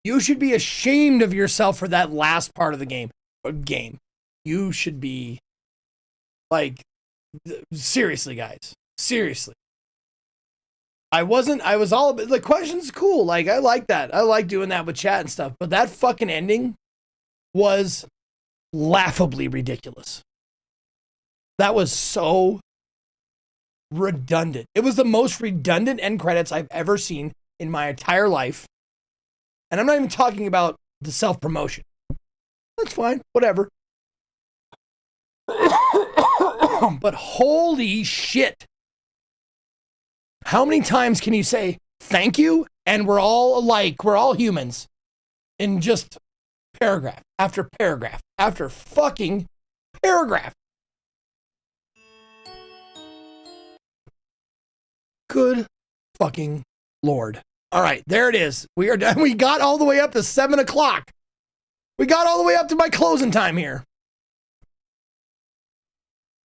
You should be ashamed of yourself for that last part of the game. You should be like, seriously, guys. Seriously. I was all, the question's cool. Like, I like that. I like doing that with chat and stuff. But that fucking ending was laughably ridiculous. That was so redundant. It was the most redundant end credits I've ever seen in my entire life. And I'm not even talking about the self-promotion. That's fine. Whatever. But holy shit. How many times can you say thank you and we're all alike, we're all humans, in just paragraph after paragraph after fucking paragraph? Good fucking Lord. All right, there it is. We are done. We got all the way up to 7 o'clock. We got all the way up to my closing time here.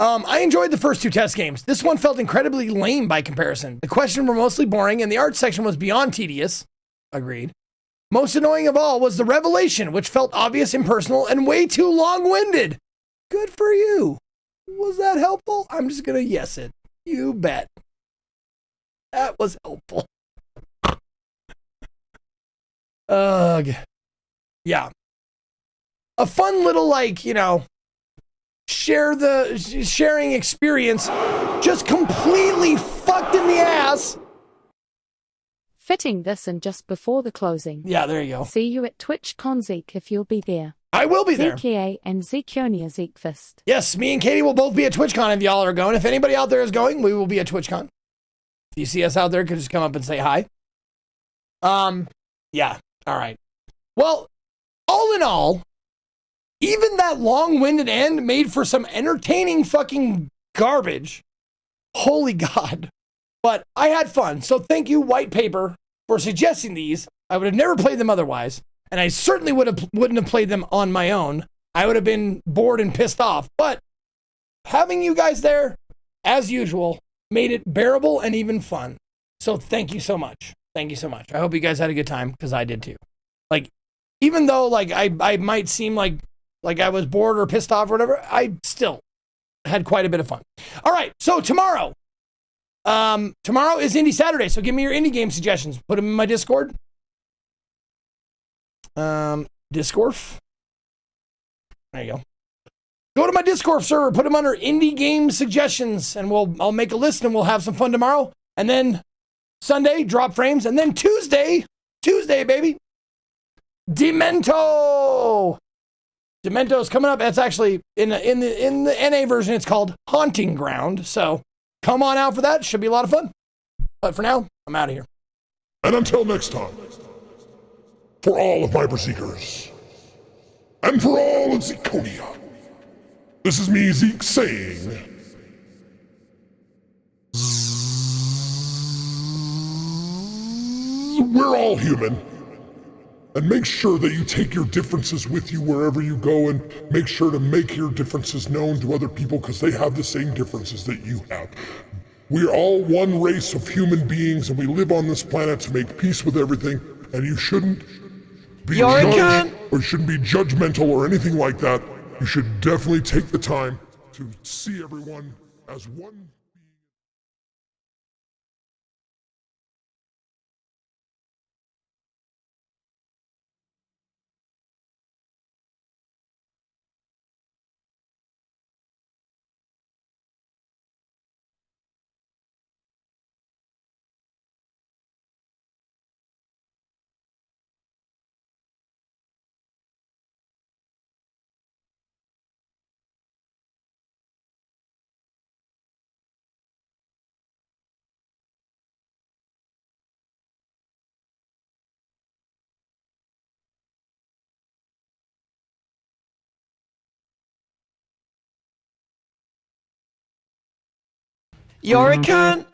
I enjoyed the first two test games. This one felt incredibly lame by comparison. The questions were mostly boring and the art section was beyond tedious. Agreed. Most annoying of all was the revelation, which felt obvious, impersonal, and way too long-winded. Good for you. Was that helpful? I'm just gonna yes it. You bet. That was helpful. Ugh. Yeah. A fun little, like, you know, sharing experience, just completely fucked in the ass. Fitting this in just before the closing. Yeah, there you go. See you at TwitchCon Zeke if you'll be there. I will be there. ZKA and Zekonia Zekefist. Yes, me and Katie will both be at TwitchCon if y'all are going. If anybody out there is going, we will be at TwitchCon. If you see us out there, could just come up and say hi. Yeah, all right. Well, all in all, even that long-winded end made for some entertaining fucking garbage. Holy God. But I had fun. So thank you, White Paper, for suggesting these. I would have never played them otherwise. And I certainly wouldn't have played them on my own. I would have been bored and pissed off. But having you guys there, as usual, made it bearable and even fun. So thank you so much. Thank you so much. I hope you guys had a good time, because I did too. Like, even though like I might seem like I was bored or pissed off or whatever, I still had quite a bit of fun. All right, so tomorrow is Indie Saturday, so give me your indie game suggestions. Put them in my Discord. Discorf. There you go. Go to my Discord server, put them under indie game suggestions, and I'll make a list and we'll have some fun tomorrow. And then Sunday, drop frames, and then Tuesday, baby, Demento's coming up. That's actually in the NA version. It's called Haunting Ground. So come on out for that. Should be a lot of fun. But for now, I'm out of here. And until next time, for all of my Berserkers, and for all of Zekonia, This is me, Zeke, saying. We're all human. And make sure that you take your differences with you wherever you go, and make sure to make your differences known to other people because they have the same differences that you have. We're all one race of human beings and we live on this planet to make peace with everything, and you shouldn't be judged or shouldn't be judgmental or anything like that. You should definitely take the time to see everyone as one. You're a cunt!